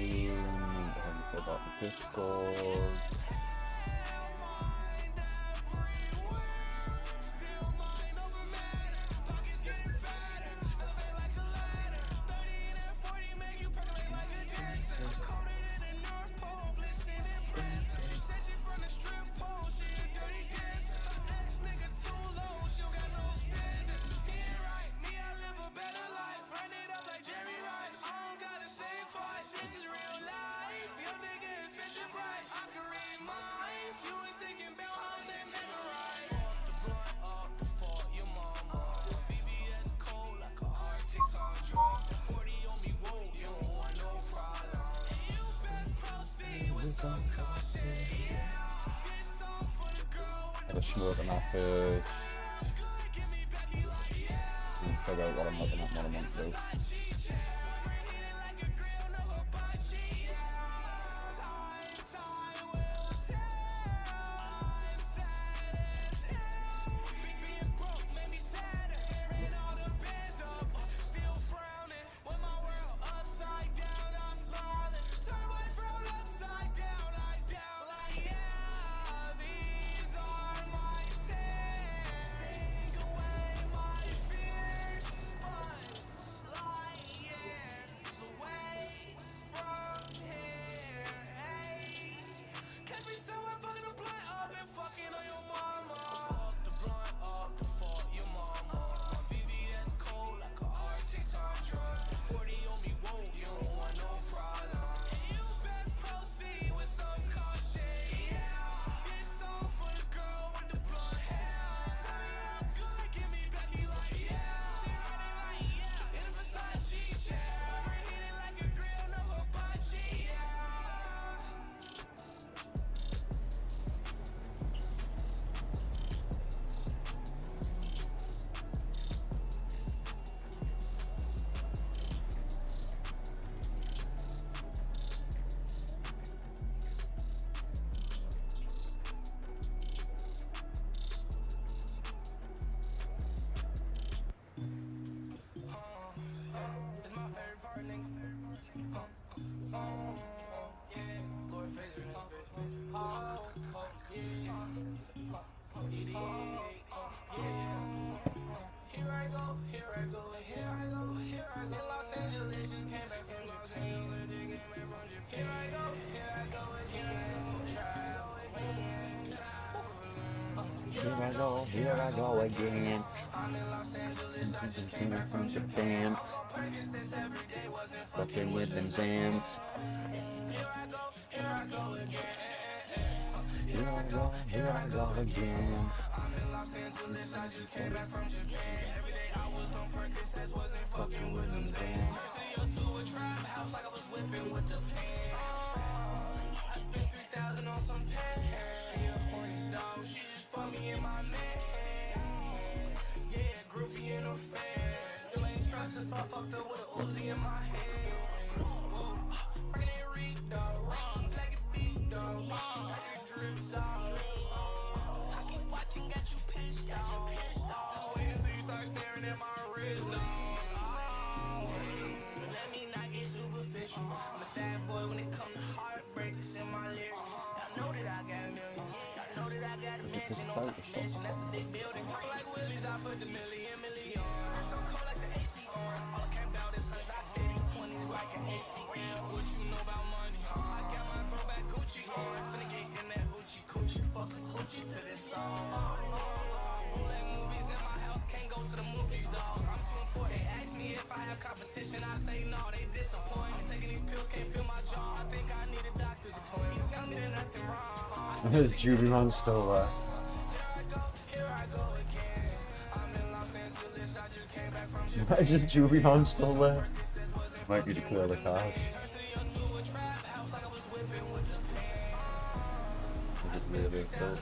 What have you said about the Discord? Gotta short on our first. Figure out what I'm looking at, what I want to do. Here I go again. From Japan. Fucking with them Zans. Here I go again. Fucking with them Zans. I spent 3,000 on some pen. She a horny dog, she just fucked me in my man. Yeah, groupie in her fan. Still ain't trust us, so I fucked up with a Uzi in my hand. Working it read, dog. Wrong, like a beat, dog. I just drips out. I keep watching, got you pissed off. Just wait until you start staring at my wrist, dog. Let me not get superficial. I'm a sad boy when it comes to heartbreak. It's in my lyrics. Y'all know that I got millions. Y'all know that I got a mansion on top of mansion. That's a big building. Like Willie's, I put the million. I'm so cold like the AC on. All I camped out is hunts. I tear these 20s like an ACM. What you know about money? I got my throwback Gucci on. Finna get in that hoochie coochie. Fuck a hoochie to this song. Bootleg movies in my house. Can't go to the movies, dog. I'm too important. They ask me if I have competition. I say no, they disappoint. I'm taking these pills, can't feel my jaw. I think I need a doctor's appointment. Tell me there's nothing wrong. Is Judy Man still there? Is Judy Man still there? Might be to clear the cards. Is it really a kill?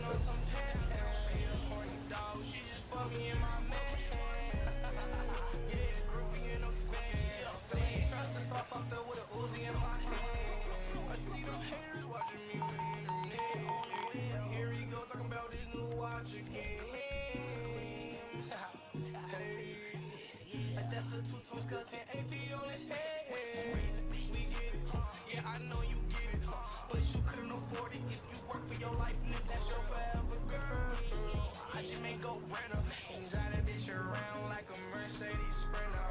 That's a two-tone skeleton AP on his head. We get it. Yeah, I dope renter. Ain't drive that bitch around like a Mercedes Sprinter.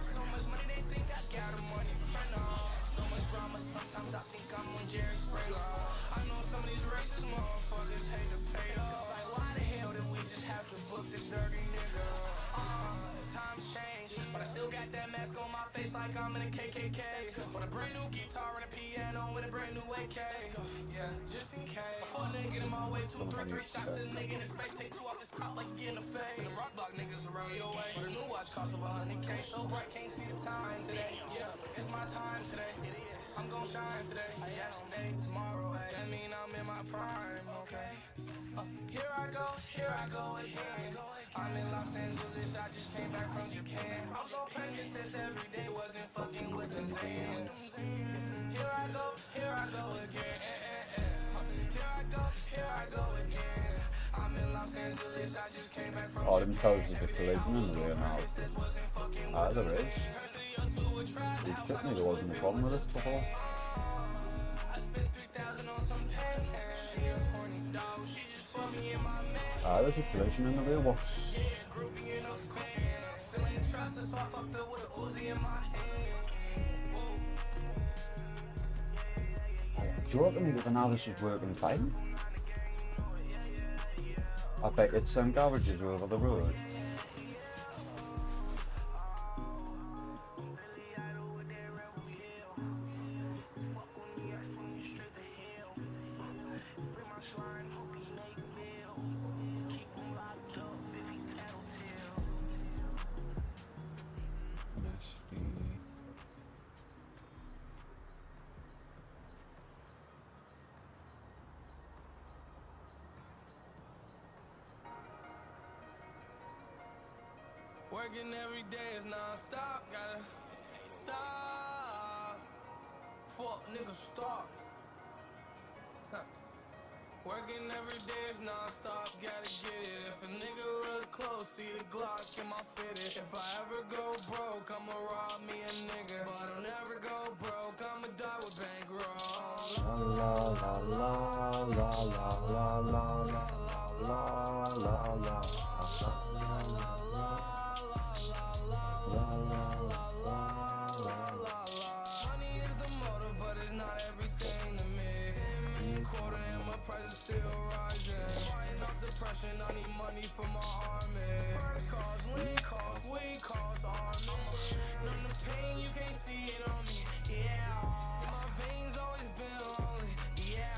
So much money they think I got a money printer. So much drama sometimes I think I'm on Jerry Springer. I know some of these racist motherfuckers hate to pay up. Like why the hell did we just have to book this dirty nigga? Times change, but I still got that mask on my face like I'm in a KKK. But a brand new guitar and a piano with a brand new AK. Yeah, just in case. Before they get in my way, 2, 3, 3 shots to the nigga in his face. Take 2 off his top like getting a face. And the rock block niggas around your way. But a new watch costs over 100K. So bright, can't see the time today. Yeah, but it's my time today. It is. I'm gon' shine today. Yesterday, tomorrow, ay. That mean I'm in my prime, okay? Here I go again. I'm in Los Angeles, I just came back from Japan. I was on Percocets every day, wasn't fucking with them Zans. Here I go again. Here I go again. I'm in Los Angeles, I just came back from I didn't tell us there's a collision in the way now. There is. He took me, there wasn't a problem with it before. I spent 3,000 on some pen. She a horny dog, she just put me in my man. There's a collision in the rear box. Still ain't trust us, so I fucked up with a Uzi in my hand. Do you reckon that now this is working fine? I bet it's some garages over the road. Working every day is non-stop, gotta stop. Fuck, nigga, stop. Working every day is non-stop, gotta get it. If a nigga look close, see the Glock in my fitted. If I ever go broke, I'ma rob me a nigga. But I'll never go broke, I'ma die with bankroll. La la la la la la la la la la la. Money is the motive, but it's not everything to me. 10 million quarter and my price is still rising. Fighting off depression, I need money for my army. First cause, lean cause, army. None of the pain, you can't see it on me, yeah. My veins always been lonely, yeah.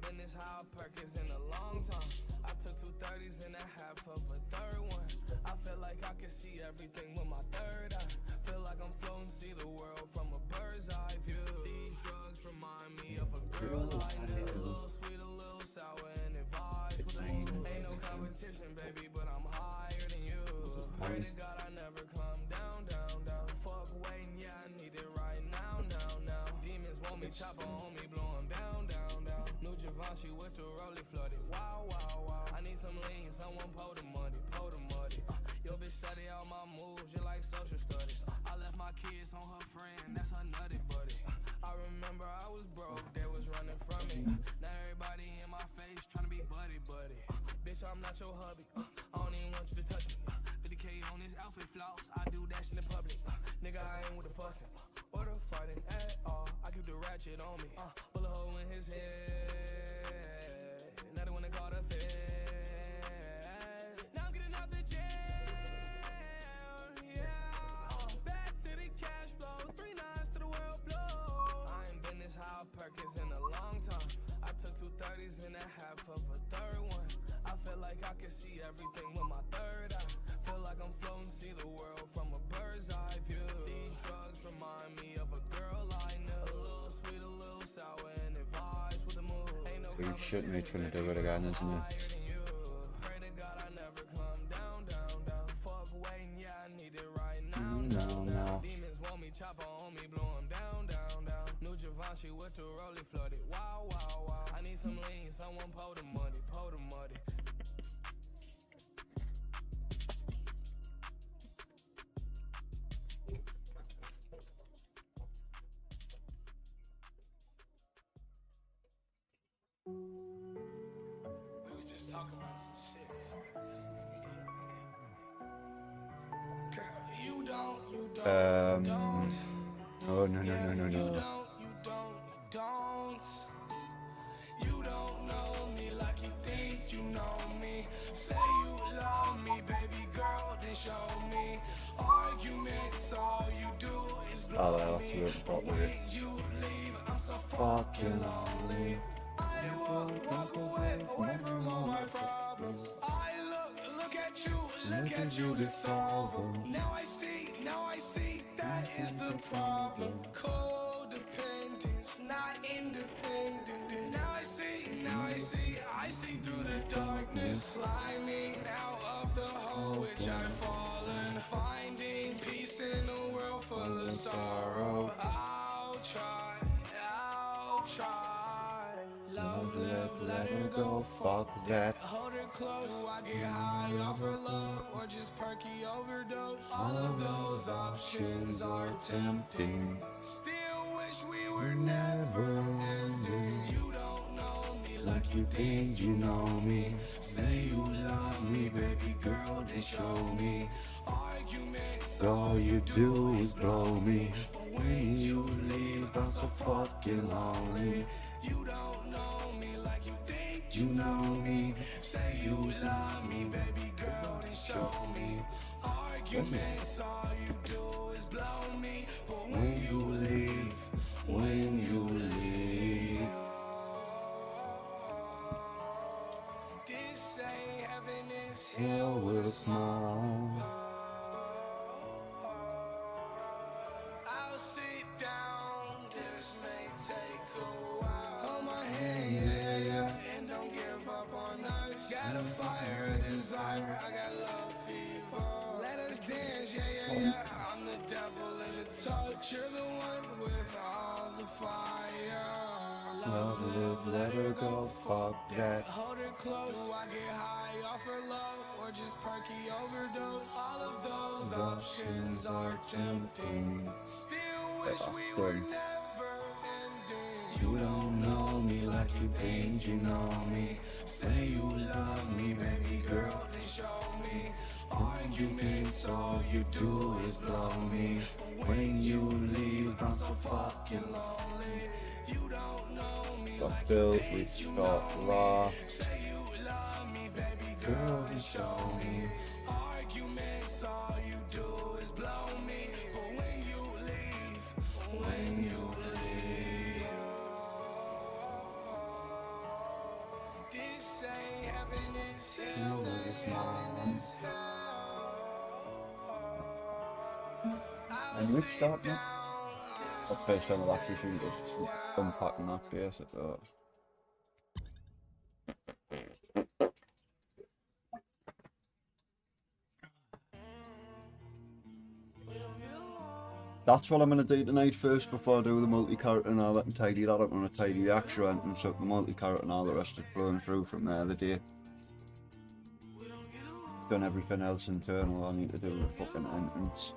ain't been this high Perkins in a long time. I took 2 30s and a half of a third one. I feel like I can see everything with my third eye. Feel like I'm floating, see the world from a bird's eye view. These drugs remind me of a girl I knew. A little sweet, a little sour, and it vibes with the mood. Ain't no competition, baby, but I'm higher than you. Pray to God I never come down, down, down. Fuck waiting, yeah, I need it right now, now, now. Demons want me, chopper on me, blow 'em down, down, down. New Givenchy with the rollie flooded, wow, wow, wow. I need some lean, someone pour the money, pour the money. Yo, bitch study all my moves, you like social studies. I left my kids on her friend, that's her nutty buddy. I remember I was broke, they was running from me. Now everybody in my face trying to be buddy, buddy. Bitch, I'm not your hubby, I don't even want you to touch me. 50K on this outfit floss, I do that shit in public. Nigga, I ain't with the fussing or the fighting at all. I keep the ratchet on me, bullet hole in his head. Now they wanna call the Fed. Now I'm getting out the jail, yeah. Back to the cash flow, 3 nines to the world blow. I ain't been this high Perkins in a long time. I took 2 30s and a half of a third one. I feel like I can see everything with my third eye. Feel like I'm floating, see the world from a bird's eye view. These drugs remind me of a girl I knew. A little sweet, a little sour, and it vibes with the mood. Ain't no He's shitting me trying to do it again, isn't he? Pray to God I never come down, down, down. Fuck waiting, yeah, I need it right now, No, no. Demons want me, chopper on me, blow 'em down, down, down. New Givenchy with the rollie flooded, wow, wow, wow. I need some lean, someone pour the money, pour the money. We was just talking about some shit. Girl, you don't. Oh, no. You don't know me like you think you know me. Say you love me, baby girl, then show me. Arguments, all you do is blow me. But when you leave, I'm so fucking lonely. I walk away from all my problems. I look at you to solve them. Now I see, that is the problem. Codependence, not independent. Now I see through the darkness. Sliding out of the hole which I've fallen. Finding peace in a world full of sorrow. I'll try. Love, let her go, fuck that. Hold her close, do I get high off her love or just perky overdose? All of those options are tempting. Still wish we were never ending. You don't know me like you think you know me. Say you love me, baby girl, then show me. Arguments, all you do is blow me. But when you leave, I'm so fucking lonely. You don't know me like you think you know me. Say you love me, baby girl, then show me. Arguments, all you do is blow me. But when you leave, this ain't heaven, it's hell with a smile. I'll sit down, this may take a while. Hold my hand, yeah, and don't give up on us. Got a fire, a desire, I got love fever. Let us dance, yeah. I'm the devil in a touch. You're the one with all the fire. Love, live, let her go, fuck that. Hold her close, do I get high off her love or just perky overdose? All of those options are tempting. Still wish we were never ending. You don't know me like you think you know me. Say you love me, baby girl, then show me. Arguments, all you do is blow me. But when you leave, I'm so fucking lonely. You don't know me So like Bill, you we think you start know me. raw. Say you love me, baby girl, then show me. Arguments, all you do is blow me. But when you leave, And you which start now? That's the first time I've actually seen just unpacking that case at that. That's what I'm going to do tonight first before I do the multi-carrot and all that and tidy that up. I'm going to tidy the actual entrance up, the multi-carrot and all the rest of it flowing through from there the day. Done everything else internal I need to do with the fucking entrance.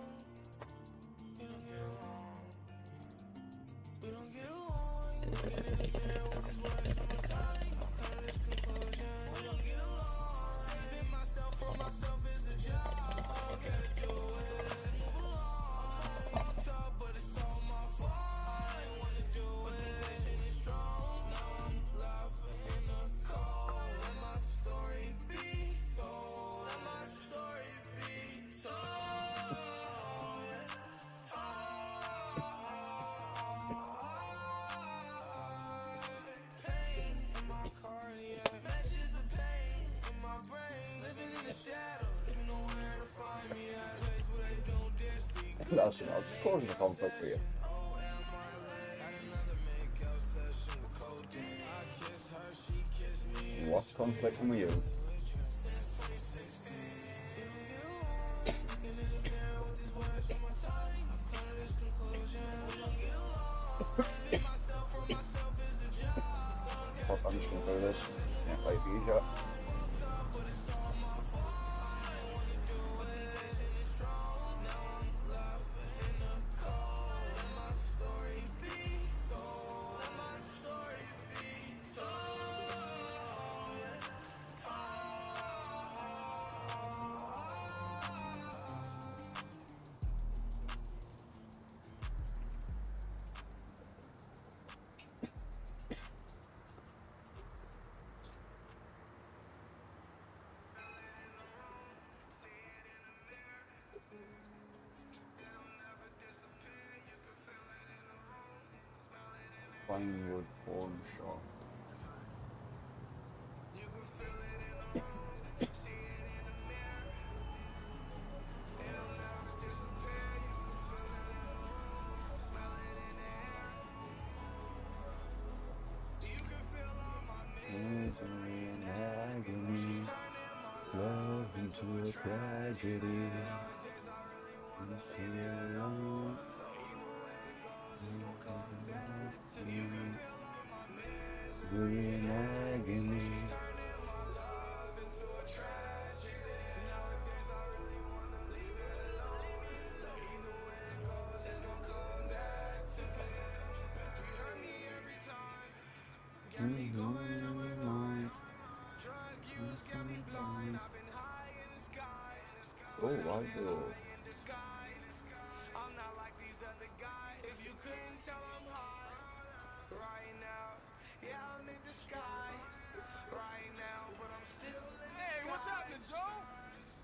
That's just causing a conflict for you. What's conflicting with you? Fuck, I'm just gonna do this. Can't wait for you, shot. Pinewood Pawn Shop. Misery and agony, love into a tragedy. You see alone. Misery and agony. Oh, I do.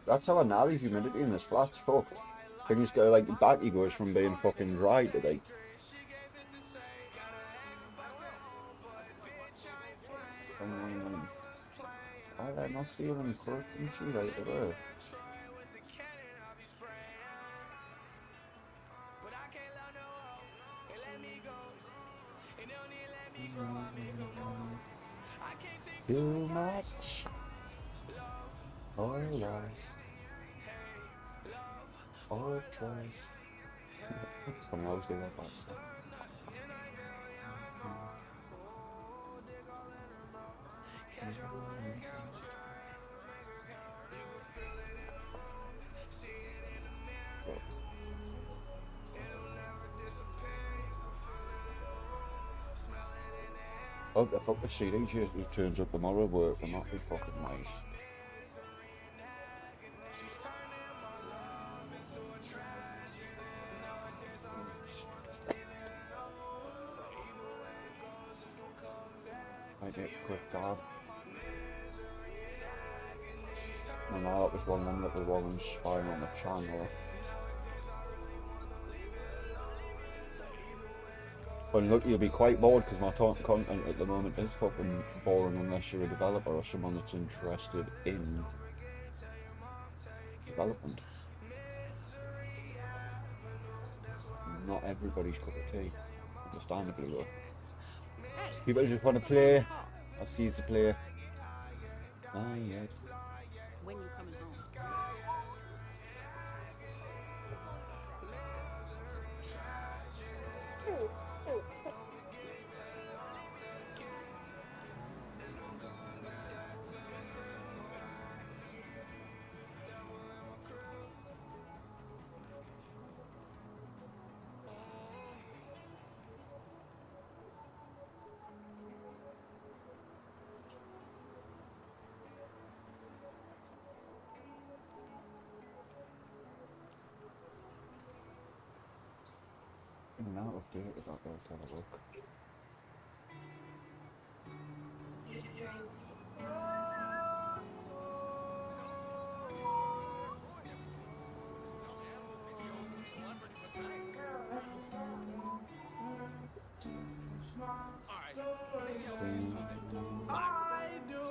That's how I know the humidity in this flat's fucked. Then just go like the battery goes from being fucking dry to like. I'm not feeling curtain shit out there. Too much or lost or trust. Funny, I always do that part. Oh, the fuck the CD just turns up tomorrow work and that'd be fucking nice. I get quick fab. And now that was one of them little ones spying on the channel. And look, you'll be quite bored because my content at the moment is fucking boring unless you're a developer or someone that's interested in development. Not everybody's cup of tea, understandably though. People just want to play. I see the play. Ah, yeah. When you coming home? In and out of date with that though, let's have a look. I do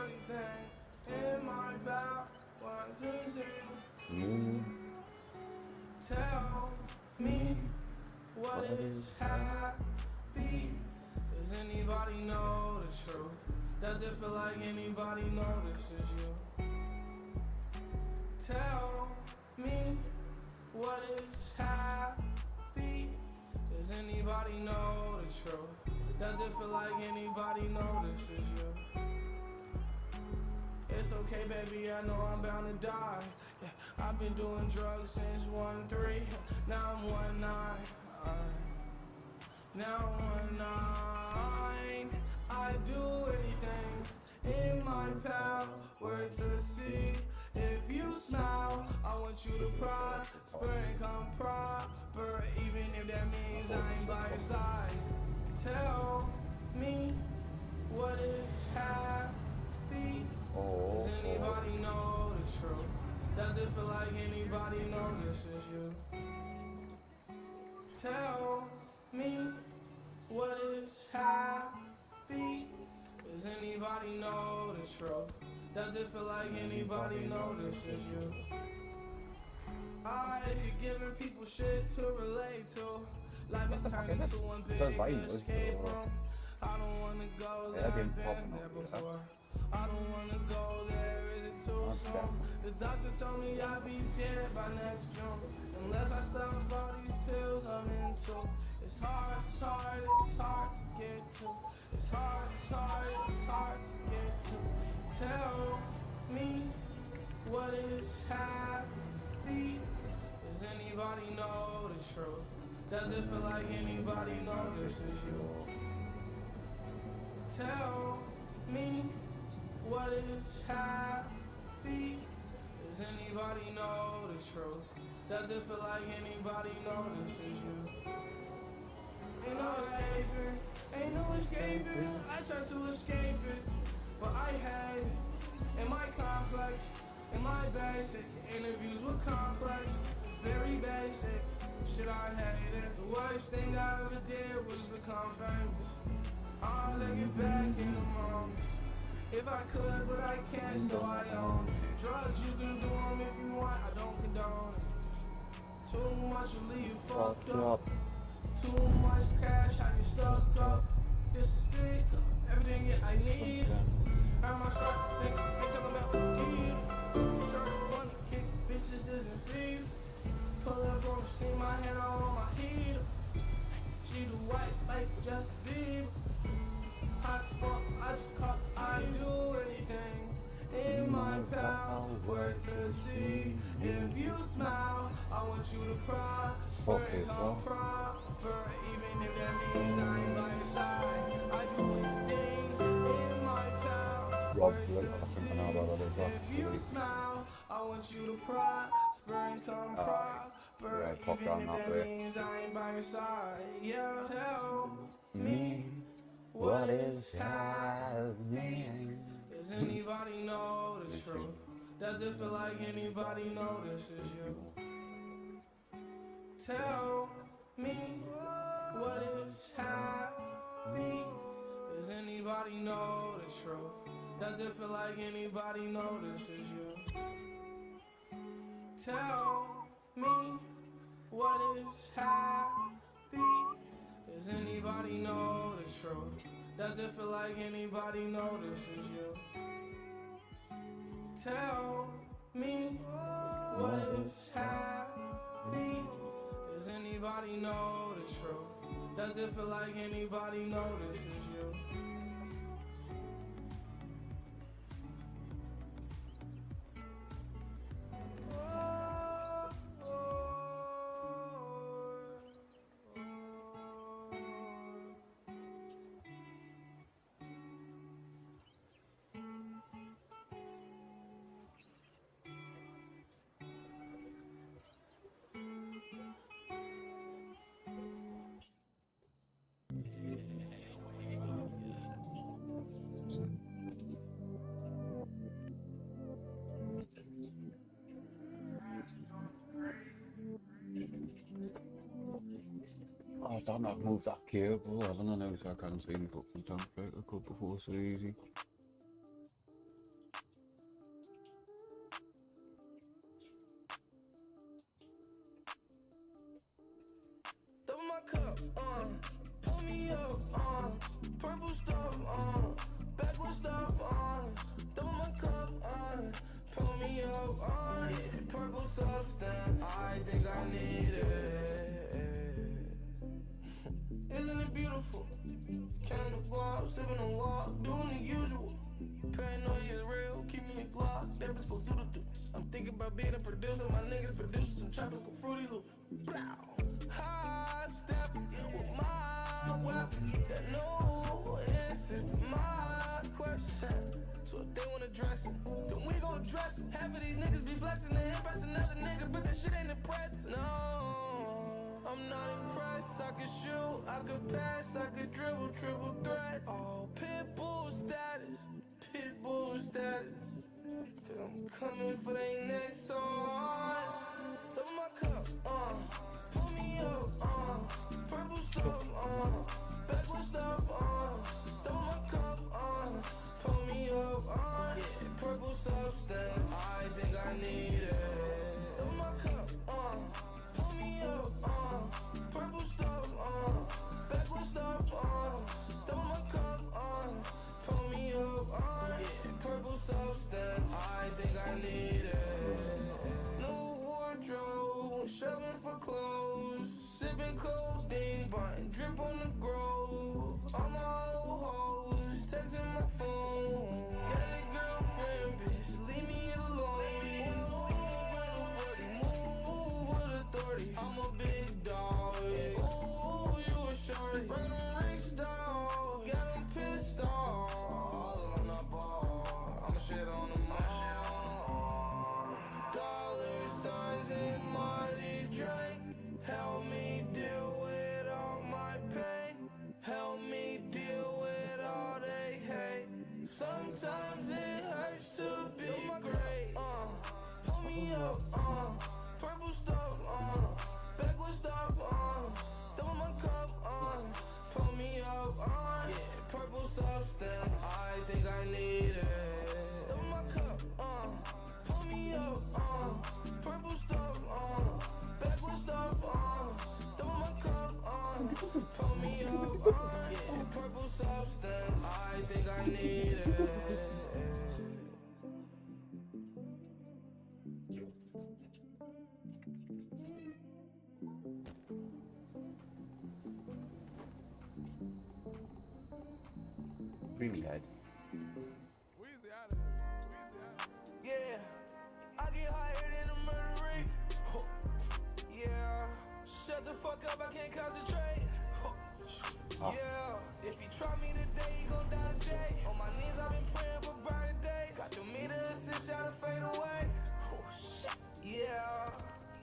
anything in my power. Want to see. Tell me what is happy. Does anybody know the truth? Does it feel like anybody notices you? Tell me what is happy. Does anybody know the truth? Does it feel like anybody notices you? It's okay, baby, I know I'm bound to die. Yeah, I've been doing drugs since 1-3. Now I'm 1-9. Now I'm 1-9. I do anything in my power to see. If you smile, I want you to prosper and come proper, even if that means I ain't by your side. Tell me what is happy. Does anybody know the truth? Does it feel like anybody notices you? Tell me what is happy. Does anybody know the truth? Does it feel like anybody notices you? I could giving people shit to relate to. Life is turning into one big escape room. I don't wanna go there, I've been there before. I don't wanna go there, is it too soon? The doctor told me I'll be dead by next June. Unless I stop all these pills I'm into. It's hard to get to. It's hard to get to. Tell me what is happy. Does anybody know the truth? Does it feel like anybody notices you? Tell me what is happy. Does anybody know the truth? Does it feel like anybody notices you? Ain't no escaping, ain't no escaping. I tried to escape it, but I had it in my complex, in my basic interviews were complex, very basic. Shit, I hated it. The worst thing I ever did was become famous. I'll take it back in a moment. If I could, but I can't, so I own it. Drugs, you can do them if you want, I don't condone it. Too much will leave you fucked up. Too much cash, how you stuck up. This stick, everything I need. Earn my shot, ain't talking about deal. Charge money, kick bitches isn't free. Pull up on the scene, my hand on my heat. She the white like just Bieber. Hot spot, I just caught. I do anything in my power to see. If you smile, I want you to prosper and come proper, even if that means I ain't by your side. I do anything in my power to see. If you smile, I want you to prosper and come proper, even if that means I ain't by your side. Yeah, tell me what is happening. Does anybody know the truth? Does it feel like anybody notices you? Tell me what is happy? Does anybody know the truth? Does it feel like anybody notices you? Tell me what is happy? Does anybody know the truth? Does it feel like anybody notices you? Tell me what is happy? Does anybody know the truth? Does it feel like anybody notices you? I don't know, I've moved that cable, haven't I? Now, so I can see me fucking template a couple before so easy. Double my cup, pull me up, purple stuff, backward stuff, double my cup, pull me up, yeah, purple substance. I think I need it. Isn't it beautiful? Counting the guap, sipping on walk, doing the usual. Paranoia is real, keep me a Glock, that bitch go do-do-do. I'm thinking about being a producer, my niggas produce some tropical Fruity Loops. Blow. High stepping with my weapon, got no answers to my question. So if they wanna dress it, then we gon' dress it. Half of these niggas be flexing and impressing other niggas, but that shit ain't impressive. No, I'm not impressed. I could shoot, I could pass, I could dribble, triple threat. Oh, pitbull status, pitbull status. Cause I'm coming for they next song. Double my cup, pull me up, purple stuff, backward stuff, double my cup, pull me up, yeah, purple substance. I think I need it. Double my cup, pull me up, purple stuff, backward stuff, double my cup, pull me up, yeah, purple substance. I think I need it. New wardrobe, shopping for clothes, sipping codeine, buying drip on the grove. All my old hoes texting my phone. Got a girlfriend, bitch, leave me alone. Move with authority. I'm a big dog, yeah. Ooh, you a shorty. Bring them rings down, got them pissed off. All on the ball, I'ma shit on them all. Dollar signs in muddy drink. Help me deal with all my pain. Help me deal with all they hate. Sometimes it hurts to be great. Pull me up, purple stuff, backward stuff, double my cup, pull me up, yeah, purple substance. I think I need it. Double my cup, pull me up, purple stuff, backward stuff, double my cup, pull me up, yeah, purple substance. I think I need it. Really head. Yeah, I get higher than a murder rate. Yeah, shut the fuck up, I can't concentrate. Yeah, if he try me today, he gon' die today. On my knees, I've been praying for brighter days. Got the meter assist, shot to fade away. Yeah,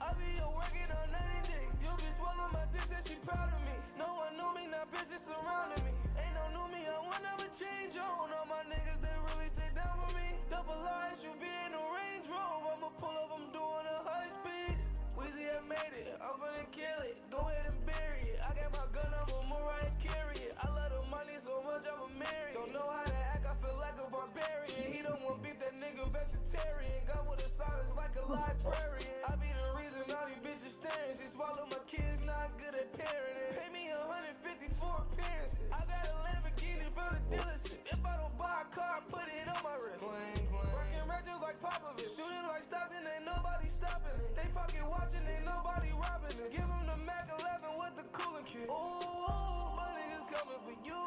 I be here working on 90 days. You'll be swallowing my dick, said she proud of me. No one knew me, now bitches surrounding me. Ain't no new me, I will never change on. All my niggas, they really stay down for me. Double R SUV in a Range Rover. I'ma pull up, I'm doing a high speed. Weezy had made get it, I'm gonna kill it. Go ahead and bury it. I got my gun, I'ma move right and carry it. I love the money so much, I'ma marry it. Don't know how to act, I feel like a barbarian. He don't want beef, that nigga vegetarian. Got with a silence like a librarian. I be the reason all these bitches staring. She swallow my kids, not good at parenting. Pay me 150 for appearances. I got a Lamborghini from the dealership. If I don't buy a car, put it on my wrist. Clang, clang. Working retros like Popovich. Shooting like Stockton, ain't nobody stopping it. They pocket watching, ain't nobody robbing it. Give them the Mac 11 with the cooling kit. Ooh, my niggas coming for you.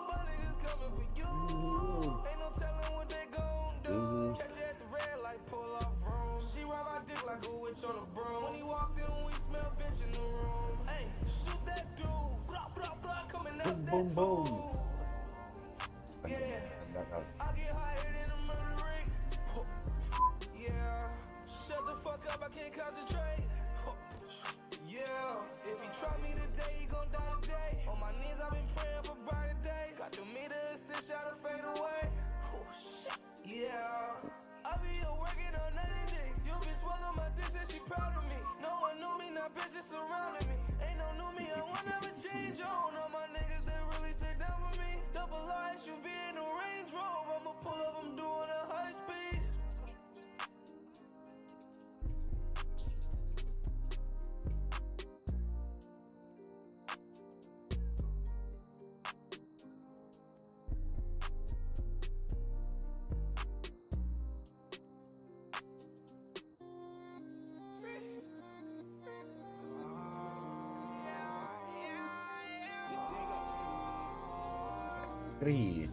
My niggas coming for you. Ain't no telling what they gon' do. Catch you at the red light, pull off room. She ride my dick like a witch on a broom. When he walked in, we smell bitch in the room. Hey, shoot that dude. Blah, blah, blah, coming out that Boom, boom. tube. Yeah, I get higher than a murder rate. Yeah, shut the fuck up, I can't concentrate. Yeah, if he try me today, he gon' die today. On my knees, I've been praying for brighter days. Got the meter assist, shot to fade away. Yeah, I be here working on anything. Your bitch swallow my dick, said she proud of me. No one knew me, now bitches surrounding me. Ain't no new me, I won't ever change on. All my niggas, they really stay down for me. Double R SUV in the Range Rover. I'ma pull up, I'm doing a high speed. Three.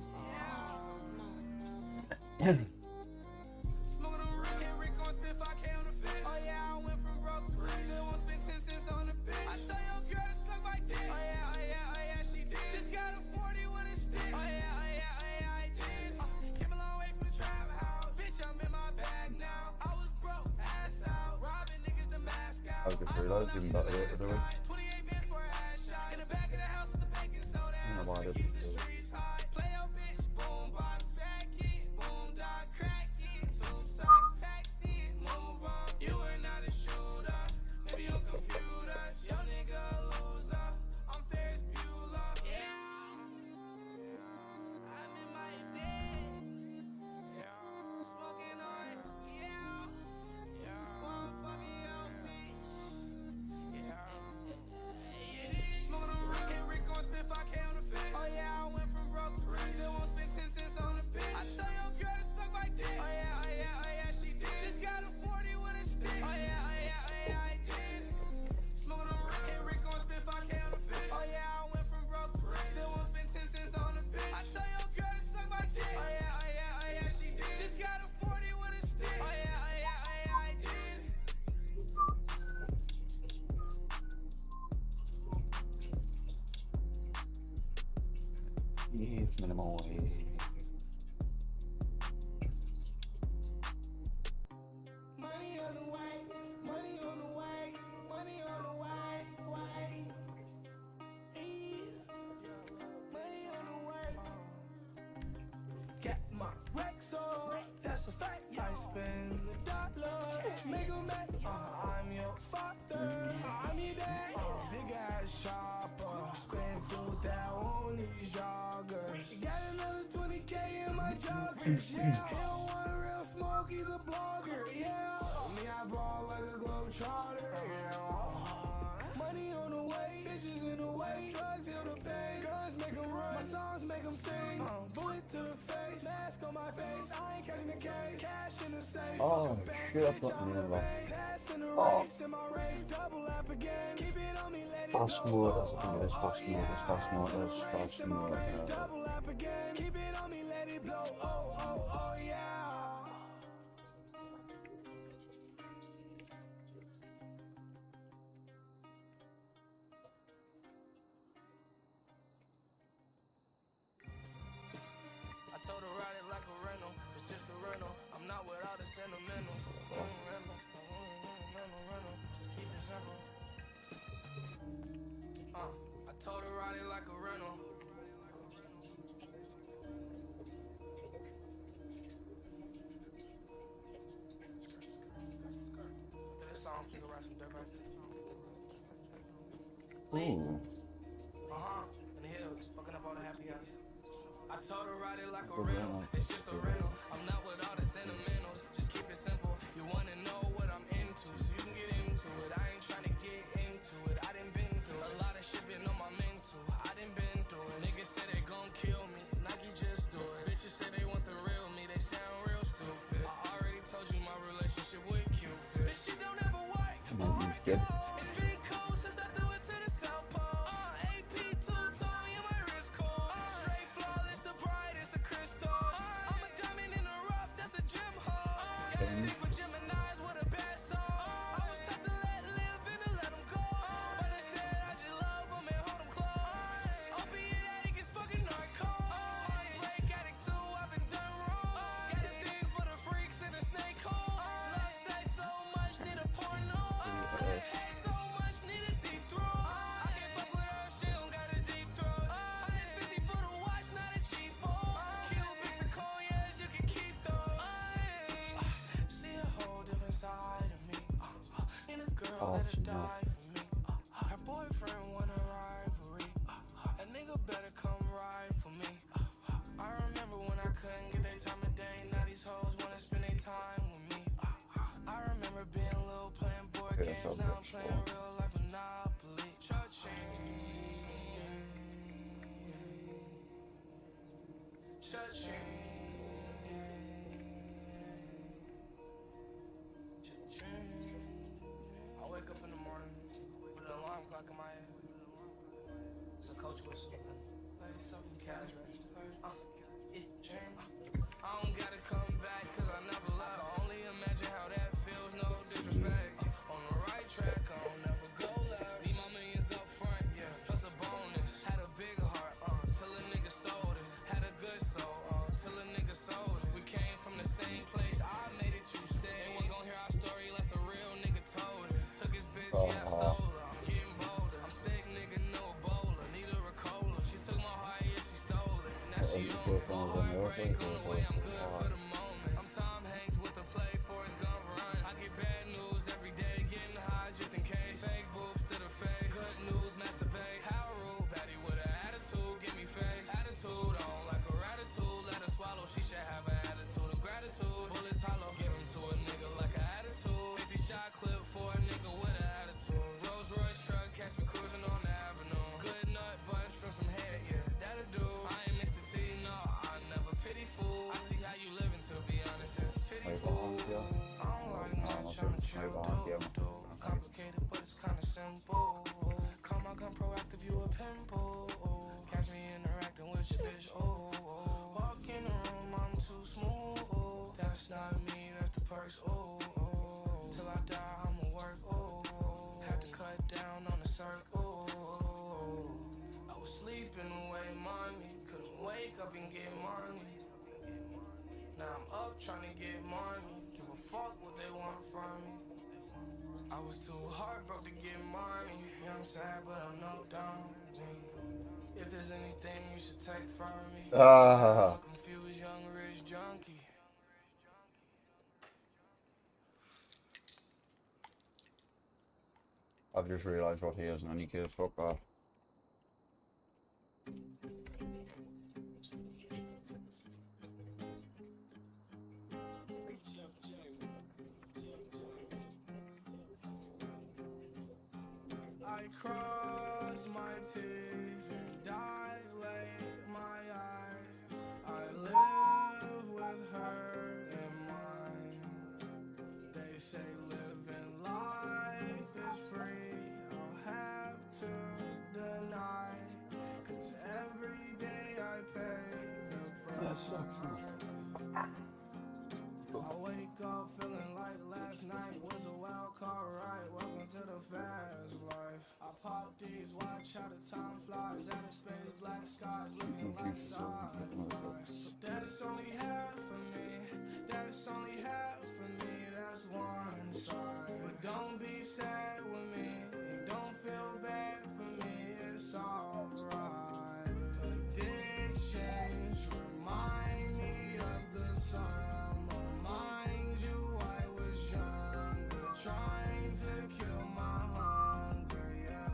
Smoking on Rick and Rick on spit 5K on the fit. Oh yeah, I went from broke to rich. Still won't spend 10 cents on the bitch. I tell your girl to suck my dick. Oh yeah, oh yeah, oh yeah, she did. Just got a 40 with a stick. Oh yeah, oh yeah, oh yeah, I did. Came a long way from the trap house. Bitch, I'm in my bag now. I was broke, ass out. Robbing niggas to mask out. I just realised even better the other way. 28 bins for a ass shot. In the back of the house with the baking soda. I don't know why I Keep didn't the do it. streets high. Play your bitch, boom box, back it, boom dog, crack it, tube socks, packs it, move on. You are not a shooter, maybe on computers. Your nigga a loser, I'm Ferris Bueller. Yeah, I'm in my bed. Yeah, smoking on. Yeah, motherfucking your bitch. Yeah, it is. Smoking on Rick and Rick on spit 5K on the fit. Oh yeah, I went from broke to rich. Still won't spend 10 cents on the bitch. I tell your girl to suck my dick. Oh yeah, oh yeah, oh yeah, she did. Just got a 40 with a stick. Oh yeah, oh yeah, oh yeah, I did. Smoking on Rick and Rick on spit 5K on the fit. Oh yeah, I went from broke to rich. Still won't spend 10 cents on the bitch. I tell your girl to suck my dick. Oh yeah, oh yeah, oh yeah, she did. Just got a 40 with a stick. Oh yeah, oh yeah, oh yeah, I did. Yes, minimal. Money on the way, money on the way, money on the way, way. Money on the way. Got my Rex on, that's a fact. I spend the dollars, make 'em back. I'm your father, I'm your dad. Big ass chopper, spend 2,000 on these joggers. Got another 20K in my joggers, yeah. He don't want real smoke, he's a blogger, yeah. Me, I ball like a globetrotter, yeah. Money on the way, bitches in the way, drugs heal the pain, guns make 'em run, my songs make 'em sing. Bullet to the face, mask on my face, I ain't catching the case, cash in the safe. Oh shit, I've got the name of Pass in the race, in my rave, double up again. Keep it on me, let it Fast blow. motors, I think it is fast motors, fast motors, fast motors. Double up again. Keep it on me, let it blow. Oh, oh, oh, yeah. I told her ride it like a rental. It's just a rental. I'm not with all the sentimentals. Rental. Just keep it simple. I told her ride it like a rental. After this song, I'm finna ride some dirt bikes. lean. Ooh. In the hills, fucking up all the happy hours. I told her ride it like a Good rental. rental. It's just a rental. I'm not with all the sentimentals. Just keep it simple. You wanna know what I'm into, so you can get into it. I ain't tryna get into it. I done been through a lot of shit been on my mental. I done been through it. Niggas say they gon' kill me. Nike just do it. Bitches say they want the real me. They sound real stupid. I already told you my relationship with Cupid. This shit don't ever work. Good. It's been cold since I threw it to the South Pole. AP two-tone, yeah, my wrist cold. Straight flawless, the brightest of crystals. I'm a diamond in the rough, that's a gem hole. Got anything for Geminis with a bad soul. I was taught to live and to let them go. But instead, I just love them and hold them close. Opiate addict is fucking narco. Heartbreak addict too, I've been done wrong. Got a thing for the freaks in the snake hole. Love sex so much, need a porno. So much, need a deep throat. I can't fuck with her, she don't got a deep throat. 150 for the watch, not a cheapo. Cubits and cognacs, you can keep those. See a whole different side of me. And a girl that'll die for me. Her boyfriend want a rivalry. A nigga better come ride for me. I remember when I couldn't get their time of day. Now these hoes wanna spend their time with me. I remember being little playing board Yeah, games. that Now I'm looks playing cool. real life Monopoly. Cha-ching. Cha-ching. Cha-ching. I wake up in the morning with an alarm clock in my head. It's a coach whistle. Play something cash register. Ching. I don't gotta come back cause I never left. I only imagine how that feels, no disrespect. On the right track, I don't never go left. Need my millions up front, yeah, plus a bonus. Had a big heart, till a nigga sold it. Had a good soul, till a nigga sold it. We came from the same place, I made it, you stay. They wasn't gon' hear our story unless a real nigga told it. Took his bitch, yeah, I stole her. I'm getting bolder. I'm sick, nigga, no Ebola. Need a Ricola. She took my heart, yeah, she stole it. And now she on heartbreak on the way, I'm good for the moment. I'm Tom Hanks with the play, Forrest Gump run. I get bad news every day, getting high just in case. Fake boobs to the face, good news, masturbate. How rude, baddie with an attitude, give me face. Attitude on like a ratitude, let her swallow. She should have an attitude of gratitude. Bullets hollow, give him to a nigga like an attitude. 50 shot clip for a nigga with an attitude. Rolls Royce truck, catch me cruising on the avenue. Good nut, bust from some head, yeah, that'll do. I ain't Mr. T, no, I never pity fool. I see how you living, to be honest, it's pitiful. I don't like much, I'm a chill dude. Complicated, but it's kinda simple. Call my gun proactive, you a pimple. Catch me interacting with your bitch, Walk in the room, I'm too smooth. That's not me, that's the perks, Till I die, I'ma work, Had to cut down on the circle. I was sleeping away money, couldn't wake up and get money. Now I'm up trying to get money, give a fuck what they want from me. I was too heartbroken to get money. Yeah, I'm sad, but I'm no dumb. If there's anything you should take from me, I'm a confused young rich junkie. I've just realised what he is and any kids, fuck off. I cross my T's and dilate my eyes. I live with her in mind. They say living life is free. I'll have to deny. 'Cause every day I pay the price. I wake up feeling like last night was a wild card ride. Welcome to the fast life. I pop these, watch how the time flies. Outer space, black skies, looking like sci-fi. But that's only half of me. That's only half of me. That's one side. But don't be sad with me, and don't feel bad for me. It's alright. Addictions remind me of the sun. Mind you, I was younger, trying to kill my hunger, yeah.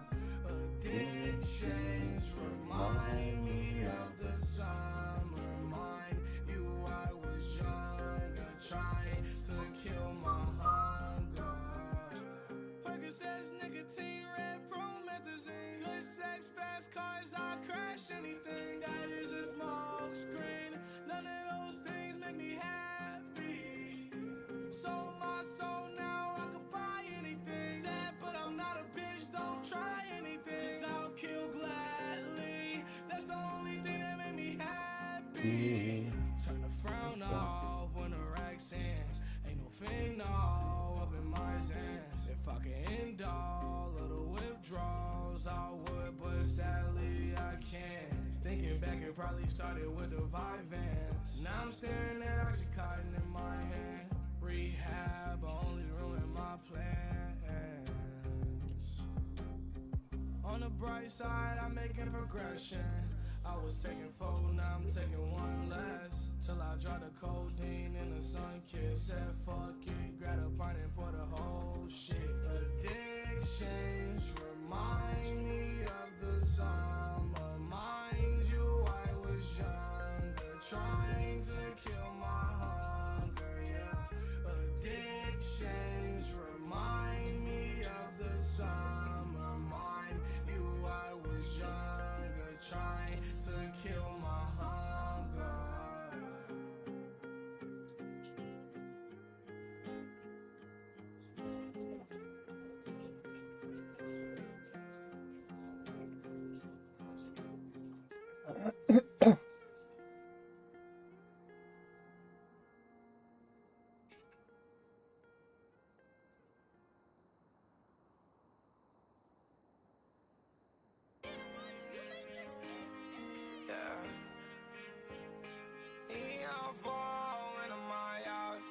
Turn the frown off when the rack's in. Ain't no phenol up in my hands. If I can end all of the withdrawals, I would, but sadly I can't. Thinking back, it probably started with the Vyvanse. Now I'm staring at Oxycontin in my hand. Rehab only ruined my plans. On the bright side, I'm making progression. I was taking 4, now I'm taking 1 less. Till I draw the codeine in the sun kiss. Said fuck it, grab a pint and pour the whole shit. Addictions remind me of the summer. Mind you, I was younger, trying to kill my hunger, yeah. Addictions remind me of the summer. Mind you, I was younger, trying to kill my hunger. Yeah. Neon fall into my eyes.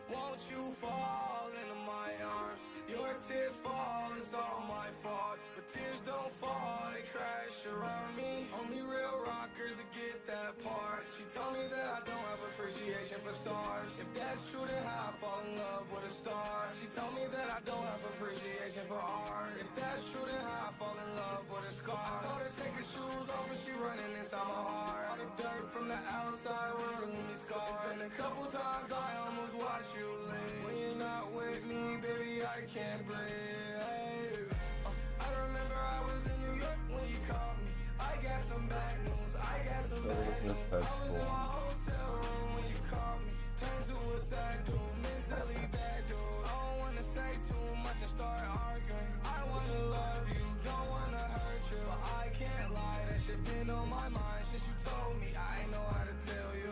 Won't you fall into my arms? Your tears fall, it's all my fault. But tears don't fall, they crash around me. Only real rockers that get that part. She told me that I don't have appreciation for stars. If that's true, then how I fall in love with a star. She told me that I don't have appreciation for art. If that's true, then how I fall in love with a scar. I told her take her shoes off and she running inside my heart. All the dirt from the outside world will leave me scarred. It's been a couple times I almost watched you leave. When you're not with me, baby, I can't breathe. I remember I was in New York when you called me. I got some bad news, I got some bad news. I was in my hotel room when you called me. Turned to a sad dude, mentally bad dude. I don't wanna say too much and start arguing. I wanna love you, don't wanna hurt you. But I can't lie, that shit been on my mind since you told me. I ain't know how to tell you.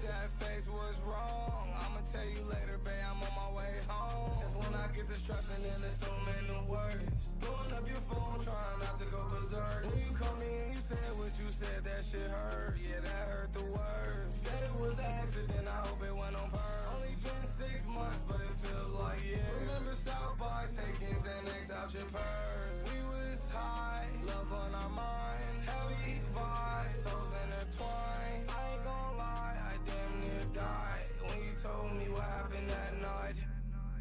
That face was wrong, I'ma tell you later, babe, I'm on my way home. That's when I get to stressing and assuming the worst. Blowing up your phone, trying not to go berserk. When you called me and you said what you said, that shit hurt. Yeah, that hurt the worst. Said it was an accident, I hope it went on purpose. Only been 6 months, but it feels like years. Remember South by taking Xanax out your purse. We was high, love on our mind. Heavy vibes, souls intertwined. I ain't gon' lie, I damn near died when you told me what happened that night.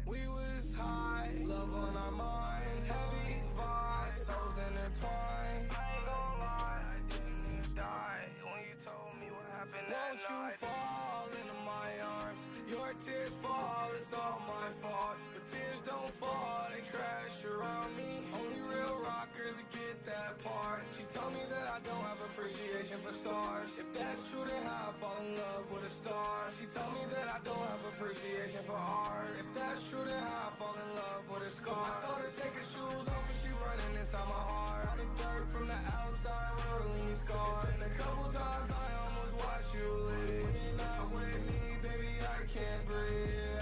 We was high, love on our mind. Heavy vibes, souls intertwined. I ain't gon' lie, I damn near died when you told me what happened that night. Won't you fall into my arms? Your tears fall, it's all my fault. But tears don't fall, they crash around me. Only real rockers that get that part. She told me that I don't have appreciation for stars. If that's true, then how I fall in love with a star. She told me that I don't have appreciation for art. If that's true, then how I fall in love with a scar. I told her take her shoes off and she running inside my heart. All the dirt from the outside world will leave me scarred. It's been a couple times I almost watched you leave. When you're not with me, baby, I can't breathe.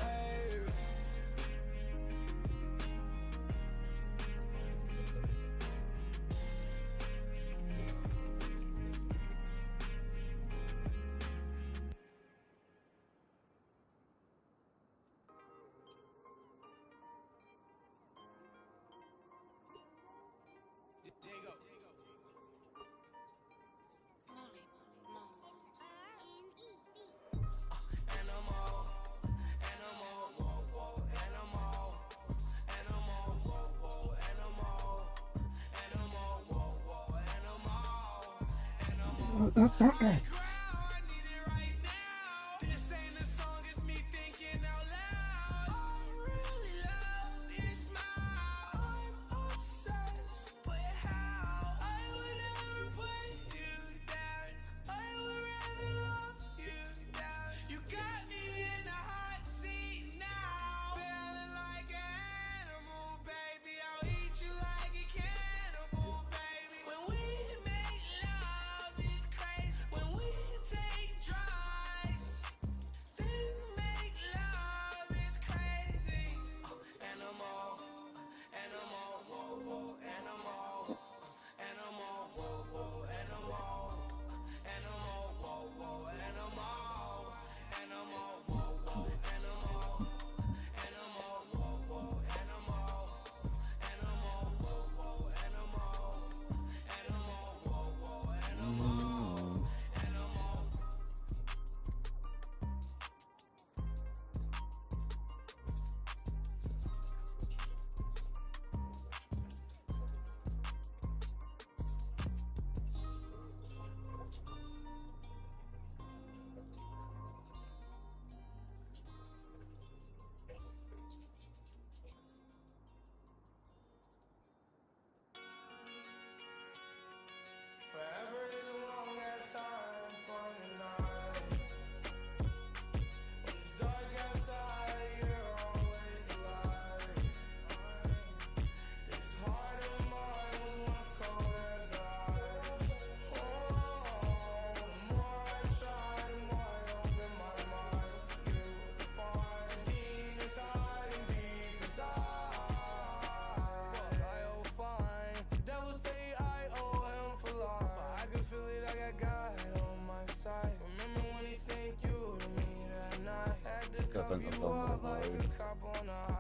think I've done with my own.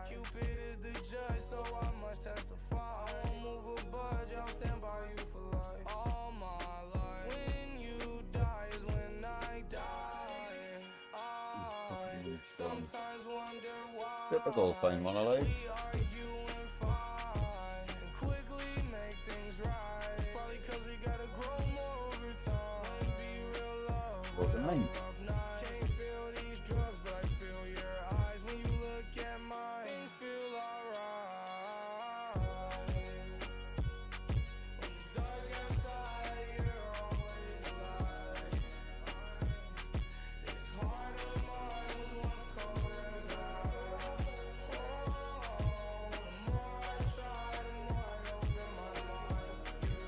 Cupid is the judge, so I must testify. I won't move a budge, I'll stand by you for life. All my life. When you die is when I die. I sometimes wonder why Typical thing when I like. we argue and fight and quickly make things right. It's probably 'cause we gotta grow more over time and be real love. What the name? Can't feel these drugs, but I feel your eyes when you look at mine. Things feel alright. When it's dark outside, you're always the light. This heart of mine was once cold as ice. The more I try, the more I open my mind for you.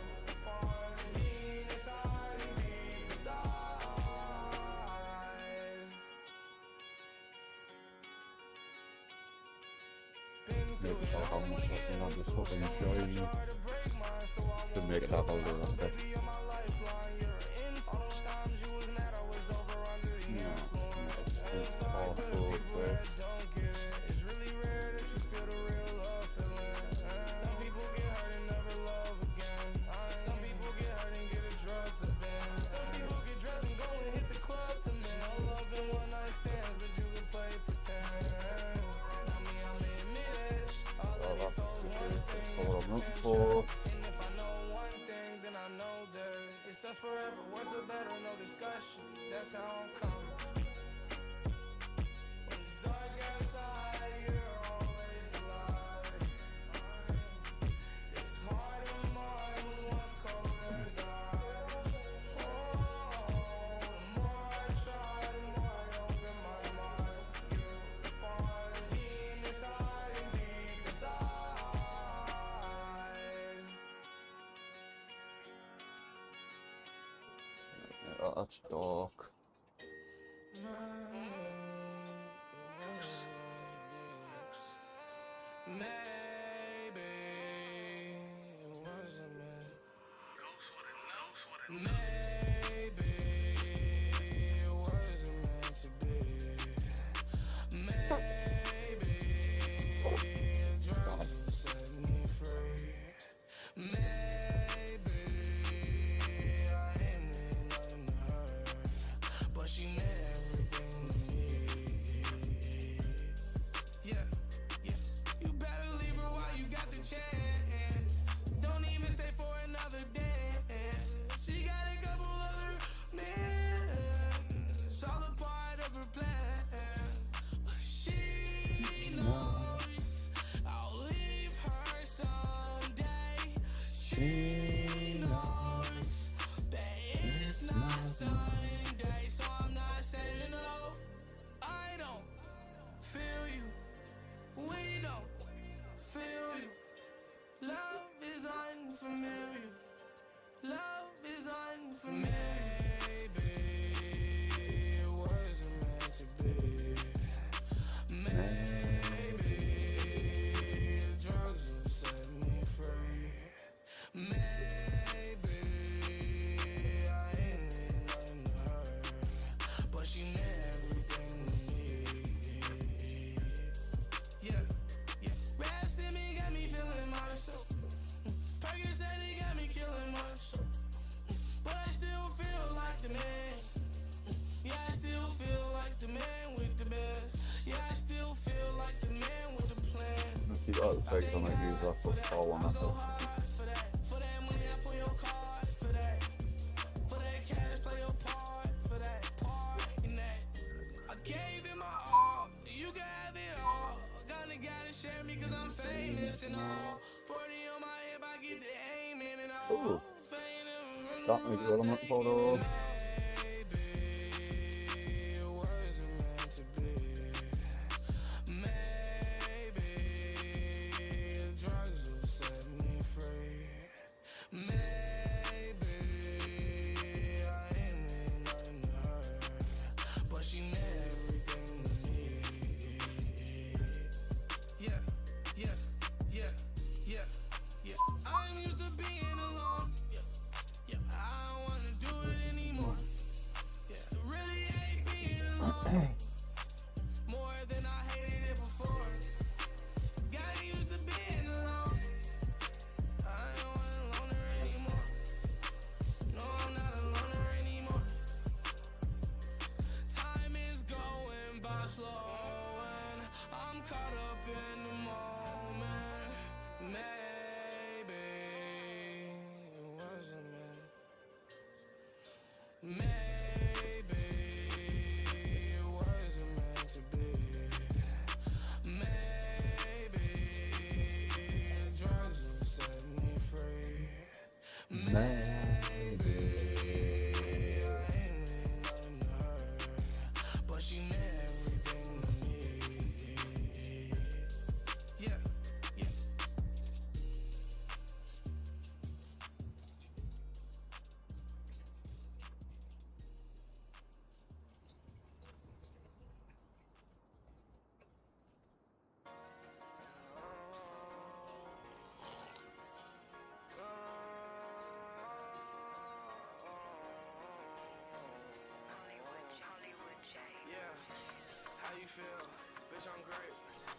Find deep inside and deep inside. Been through Maybe it I'll all have when myself it another was fucking over. journey Try to break mine, so I to won't make it let up go. over one day. Baby, you're my lifeline, you're in. All those times you was mad, I was over under the influence. It's Sorry all for the full, people bro. that don't get it. It's really rare that you feel the real love feeling. Some people get hurt and never love again. Some people get hurt and get the drugs to bend. Some people get dressed and go and hit the club to men. No love and one night stands, but you can play pretend. I mean, I'm admitted. All of these souls one thing. That's all I'm looking for. And if I know one thing, then I know that it's us forever. What's the better? No discussion. That's how I'm coming. When it's dark outside, you're always the light. This heart of mine was once cold as ice. The more I try, the more I open my mind for you. Find deep inside and deep inside. That's dark. Maybe it wasn't meant. Maybe it wasn't meant to be. Maybe drugs will set me free. Maybe I ain't meant nothing to her, but she meant everything to me. Yeah, yeah. You better leave her while you got the chance. Don't even stay for another dance. She got a couple other men. It's all a part of her plan. She knows I'll leave her someday. She knows that it's not Sunday, so I'm not saying no. I don't feel you. We don't feel you. Love is unfamiliar. Love is unfamiliar. Maybe it wasn't meant to be. Maybe drugs will set me free. Maybe I ain't meant nothing to her, but she meant everything to me. Yeah, yeah. Rap sent me, got me feeling myself. Perkins said he got me killing myself. But I still feel like the man. Yeah, I still feel like the man with the best. Yeah, I still feel like the man with the plan. If you got the sex, I might use that for all on I go that. hard for that. For that money, I pull your card for that. For that cash, play your part for that. Part in that. I gave it my all. You can have it all. Gonna gotta share me 'cause I'm famous and all. 40 on my hip, I get the aim in and all. Ooh. That may be what I'm looking for though. Maybe it wasn't meant to be. Maybe drugs will set me free. Maybe I ain't meant nothing to her, but she meant everything to me. Yeah, yeah, yeah, yeah, yeah. I'm used to being alone. Yeah, yeah. I don't wanna do it anymore. Yeah, really hate being alone. More than but she meant everything to me. Yeah, yeah. Yeah, how you feel? Bitch, I'm great.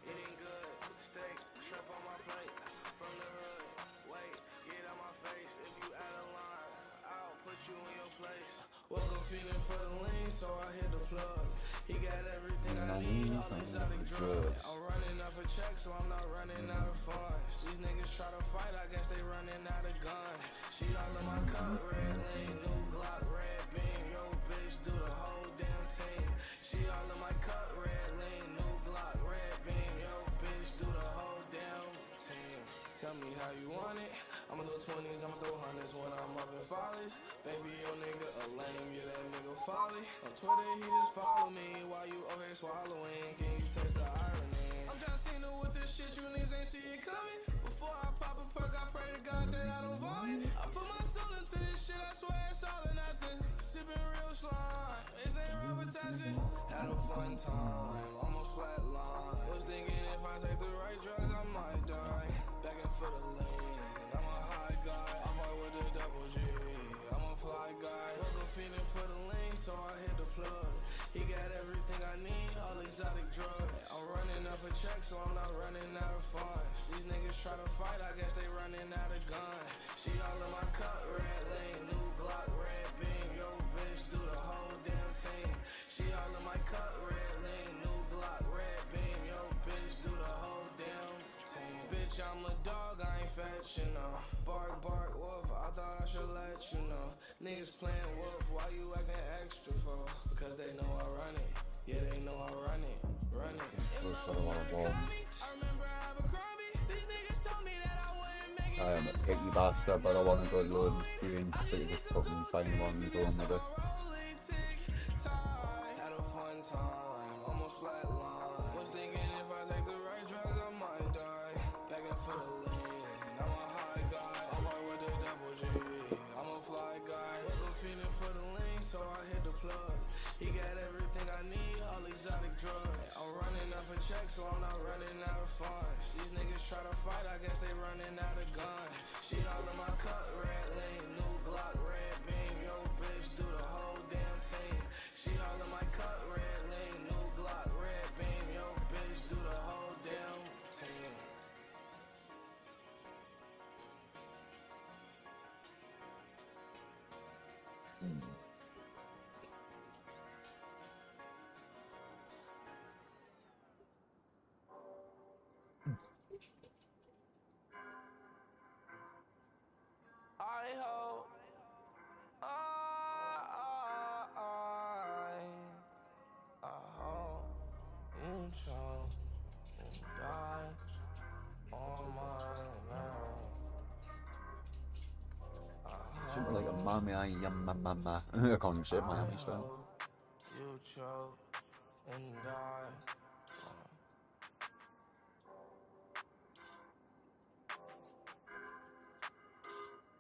Eating good. Steak, shrimp on my plate. From the hood. Wait, get out my face. If you out of line, I'll put you in your place. Welcome feeling for the lean, so I hit the plug. He got everything I need, all exotic drugs. I'm running up a check, so I'm not running out of funds. These niggas try to fight, I guess they running out of guns. She all in my cup, red lane, new Glock, red beam. Yo, bitch, do the whole damn team. She all in my cup, red lane, new Glock, red beam. Yo, bitch, do the whole damn team. Tell me how you want it. I'ma throw 20s, I'ma throw hundreds when I'm up in follies. Baby, your nigga a lame, yeah, that nigga folly. On Twitter, he just follow me while you over here swallowing. Can you taste the irony? I'm John Cena with this shit, you niggas ain't see it coming. Before I pop a perk, I pray to God that I don't vomit. I put my soul into this shit, I swear it's all or nothing. Sipping real slime, this ain't Robert Tyson. Had a fun time, almost flatline. Was thinking if I take the right drugs, I might die. Begging for the lean, I'm a high guy. I fight with the double G, I'm a fly guy. Welcome feeling for the lean, so I hit the plug. He got everything I need, all exotic drugs. I'm running up a check, so I'm not running out of funds. These niggas try to fight, I guess they running out of guns. She all in my cup, red lane, new Glock, red beam. Yo, bitch, do the whole damn team. She all in my cup, red lane, new Glock, red beam. Yo, bitch, do the whole damn team. Bitch, I'm a dog, I ain't fat, you know. Bark, bark, wolf, I thought I should let you know. Niggas playing wolf, why you acting extra for? Because they know I run it. Yeah, they know I run it. Run it. Sort of like a I remember Abercrombie. These niggas told me that I wouldn't make it. I am a picky bastard, but I want to go load doing so you just fucking find one and go on with it. Had a fun time, almost flatline. Was thinking if I take the right drugs, I might die. Begging for the lean, I'm a high guy. I fight with the double G, I'm a fly guy. Welcome feeling for the lean, so I hit the plug. He got everything I need, all exotic drugs. I'm running up a check, so I'm not running out of funds. These niggas try to fight, I guess they running out of guns. She all in my cup, red lane, new Glock, red beam. Yo, bitch, do the whole damn team. She all in my cup, red lane, new Glock, red beam. Yo, bitch, do the whole damn team. I hope I hope you choke and die on my name. Something like a mommy, I am mama. I can't even say it Miami style. You choke and die.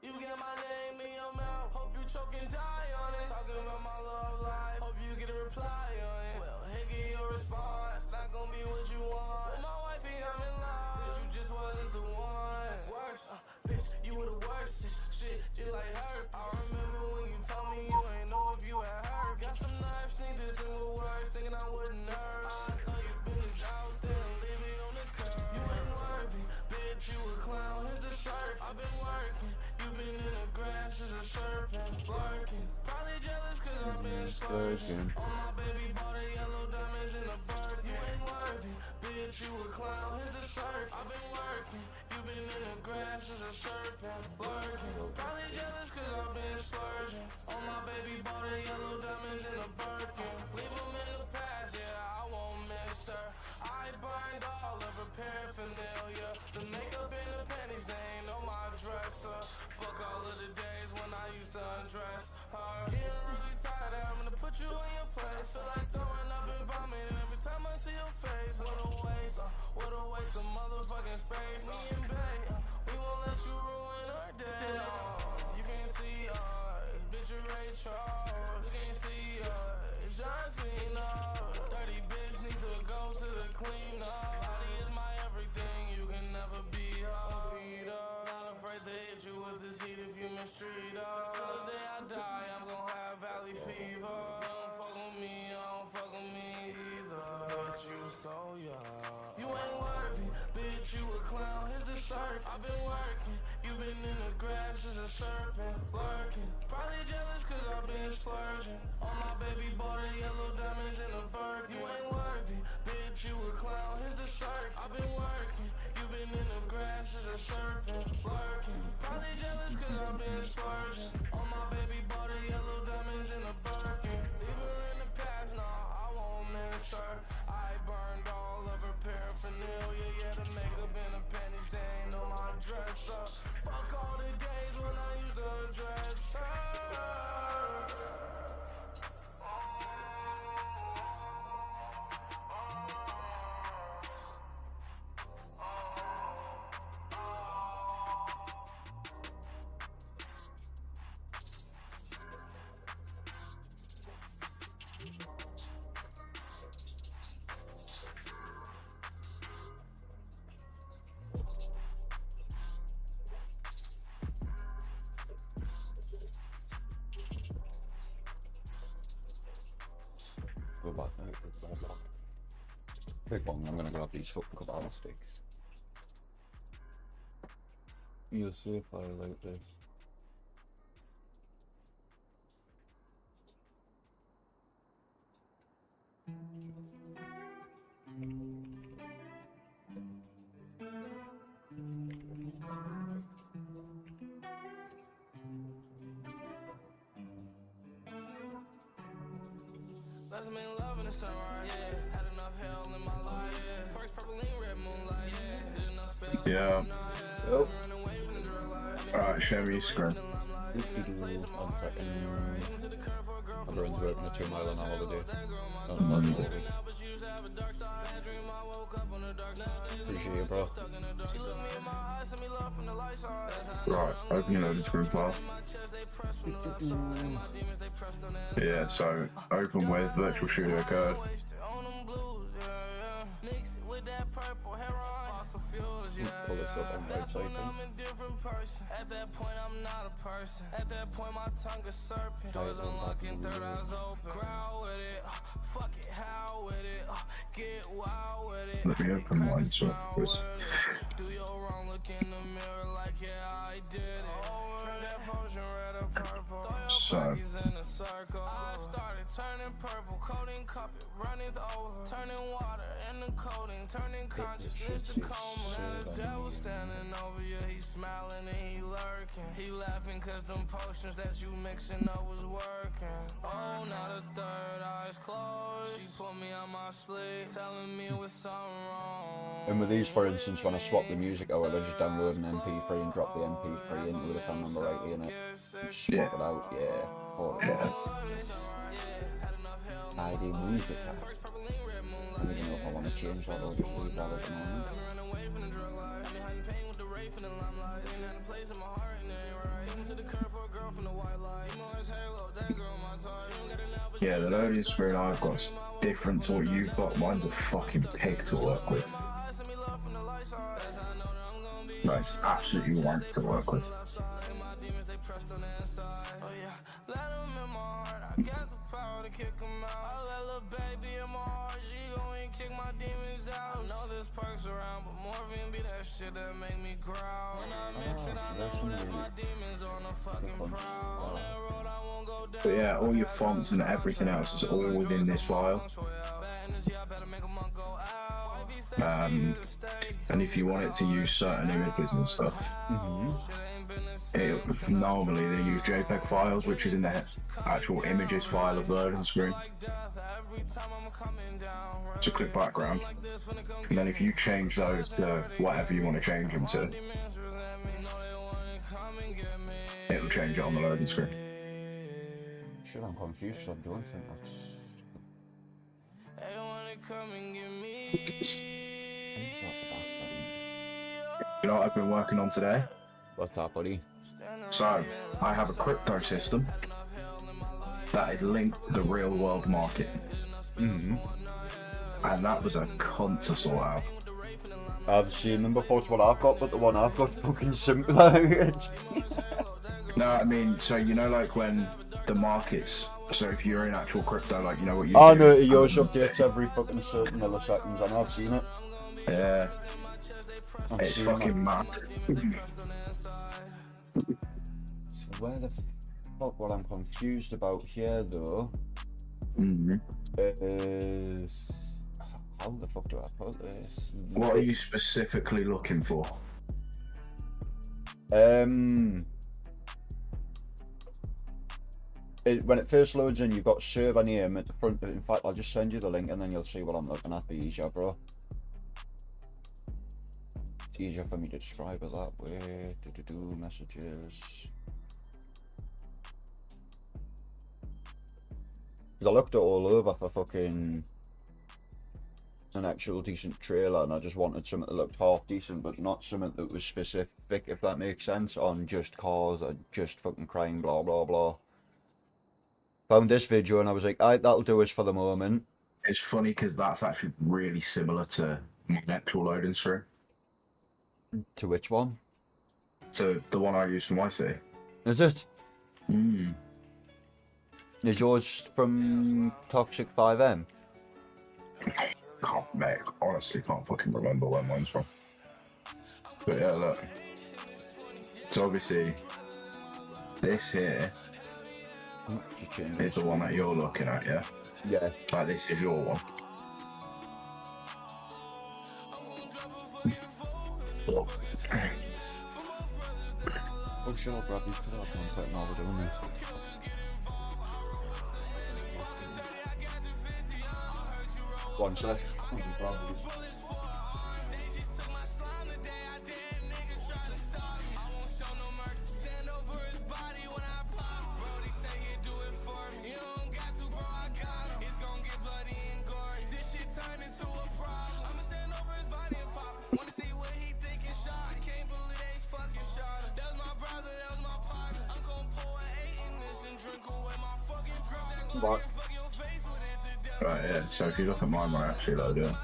You get my name in your mouth. Hope you choke and die on it. Talking about my love life. Hope you get a reply on it. Well, here get your response. Not gonna be what you want. With my wifey, I'm in love. Bitch, you just wasn't the one. Worse, bitch, you were the worst. Shit, just like her. I remember when you told me you ain't know if you had her. Got some knives, think this in the words, thinking I wouldn't hurt. I know your business out there, leave it on the curb. You ain't worthy, bitch, you a clown. Here's the shirt. I've been working. You been in the grass as a serpent, lurking. Probably jealous cause I've been splurging. On my baby bought a yellow diamonds in a Birkin. You ain't worthy, bitch, you a clown. Here's the shirt. I've been working. You been in the grass as a serpent, lurking. Probably jealous cause I've been splurging. On my baby bought a yellow diamonds in a Birkin. Leave them in the past, yeah, I won't miss her. I I burned all of her paraphernalia. The makeup and the panties, they ain't on my dresser. Fuck all of the days when I used to undress her. Getting really tired of having to put you in your place. Feel like throwing up and vomiting every time I see your face. What a waste of motherfucking space. Me and Bay, we won't let you ruin our day. You can't see us, bitch, you Ray Charles. You can't see us, John Cena. Dirty bitch need to go to the cleaner. Body is my everything, you can never be her. Not afraid to hit you with this heat if you mistreat her. Till the day I die, I'm gon' have valley fever. You don't fuck with me, I don't fuck with me either. Bitch, you so young. You ain't worthy, bitch, you a clown, here's the circuit. I've been working, you been in the grass as a serpent, lurking. Probably jealous cause I've been splurging. On my baby bought her yellow diamonds in a Birkin. You ain't worthy, bitch, you a clown, here's the circuit. I've been working, you been in the grass as a serpent, lurking. Probably jealous cause I've been splurging. On my baby bought her yellow diamonds in a Birkin. Leave her in the past, nah, I won't miss her. I burned all of her paraphernalia, yeah, the makeup and the panties, they ain't on my dresser. Fuck all the days when I used to dress her. Go back now. Big one, I'm gonna grab these fucking cabana sticks. You'll see if I like this. Let's make love in the sunrise, yeah. Had enough hell in my life, yeah. Perks, purple, and red moonlight, yeah. Did enough spells, Yeah. Yep. run away from the drug life. Alright, show me your screen. Everyone's working a 2 mile an hour holiday. Appreciate you, bro. Right, open your loading screen file. Yeah, so open with Virtual Studio Code. Mix it with that purple hair on fossil fuels, yeah. Pull this up on both sides. I'm a different person. At that point, I'm not a person. At that point, my tongue is serpent. Doors unlocking, third eyes open. Growl with it, fuck it, how with it, get wild with it. Let me open mine so first. Do your wrong, look in the mirror like, yeah, I did it. Drink that potion, red or purple. So, In a circle. I started turning purple, coating carpet, running over. Turning water in the coating, turning consciousness to coma. Now the devil standing over you, he smiling and he lurking. He laughing cause them potions that you mixing up was working. Oh, now the third eye's closed. She put me on my sleeve, telling me it was something wrong. And with these, for instance, when I swap the music out, I just download an MP3 and drop the MP3 into it if I remember rightly in it. And swap it out, yeah. Oh, yes. ID music. I don't even know if I want to change that or just leave that at the moment. yeah, the loading screen I've got is different to what you've got. Mine's a fucking pig to work with. No, it's absolutely wank to work with. I got the power to kick them out. I let little baby in my heart, she go and kick my demons out. I know there's perks around, but morphine be that shit that make me growl. When I miss it, I know that my demons on the fucking prowl. On that road, I won't go down. But yeah, all your fonts and everything else is all within this file. And if you want it to use certain images and stuff, Normally they use JPEG files, which is in the actual images file of the loading screen. It's a clip background. And then if you change those to whatever you want to change them to, it'll change it on the loading screen. Shit, I'm confused. I don't think that's. You know what I've been working on today? What's that, buddy? So, I have a crypto system that is linked to the real world market. Mm-hmm. And that was a cunt to sort out. I've seen them before. It's what I've got, but the one I've got fucking simpler. No, I mean, so you know, like when the markets. So if you're in actual crypto, like you know what you. I do, know yours updates every fucking certain milliseconds, and I've seen it. Yeah. I've It's seen fucking it. mad. So where the fuck? What I'm confused about here, though, is how the fuck do I put this? What are you specifically looking for? When it first loads in, you've got server name at the front. In fact, I'll just send you the link, and then you'll see what I'm looking at. Be easier, bro. It's easier for me to describe it that way. Messages. I looked it all over for fucking an actual decent trailer, and I just wanted something that looked half decent, but not something that was specific, if that makes sense, on just cars or just fucking crime, blah blah blah. Found this video and I was like, alright, that'll do us for the moment. It's funny because that's actually really similar to my actual loading screen. To which one? To the one I use for my city. Is it? Is yours from Toxic 5M? Can't, mate, honestly can't fucking remember where mine's from. But yeah, look. So obviously, this here is the one that you're looking at, yeah? Yeah. Like this is your one. Oh shit, I'll grab these because I'll one second while we're doing this. One sec. I'll grab these. What? Right, yeah, so if you look at mine, I actually load it.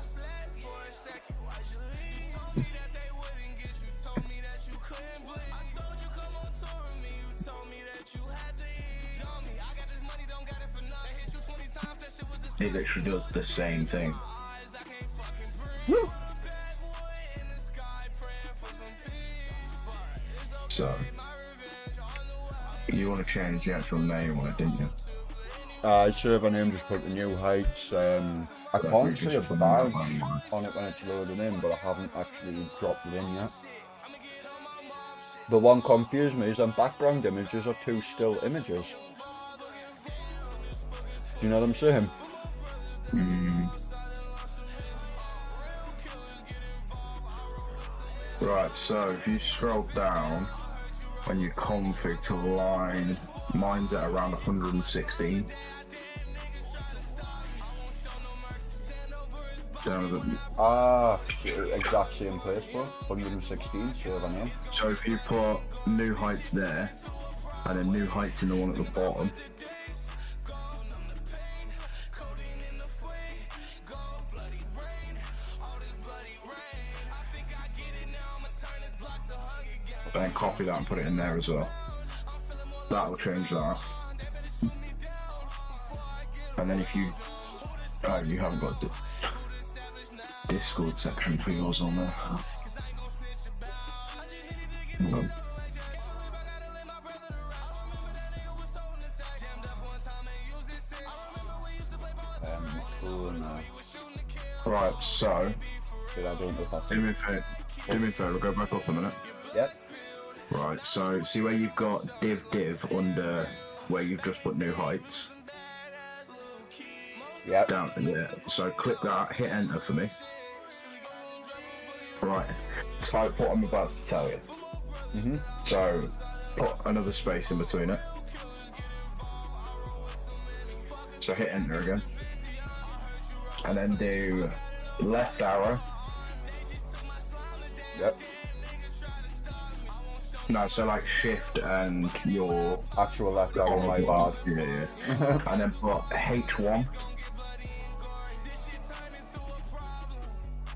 It literally does the same thing. Woo! So, you want to change the actual name on it, didn't you? Server name, just put the New Heights. I can't see a badge on it when it's loading in, but I haven't actually dropped it in yet. The one confused me is them background images are two still images. Do you know what I'm saying? Right, so if you scroll down when you config to line, mine's at around 116. Exact same place, bro. 116 server name. So if you put New Heights there, and then New Heights in the one at the bottom, then copy that and put it in there as well. That'll change that. And then if you, oh, you haven't got the Discord section for yours on there. Cool, no. Right, so Did I don't know if that's do me a favor, go back up a minute. Yep. Right, so see where you've got div under where you've just put new heights? Yep. Down there. So click that, hit enter for me. Right, type what I'm about to tell you. So put another space in between it. So hit enter again. And then do left arrow. Yep. No, so like shift and your Actual left arrow, my bad. Yeah. And then put H1.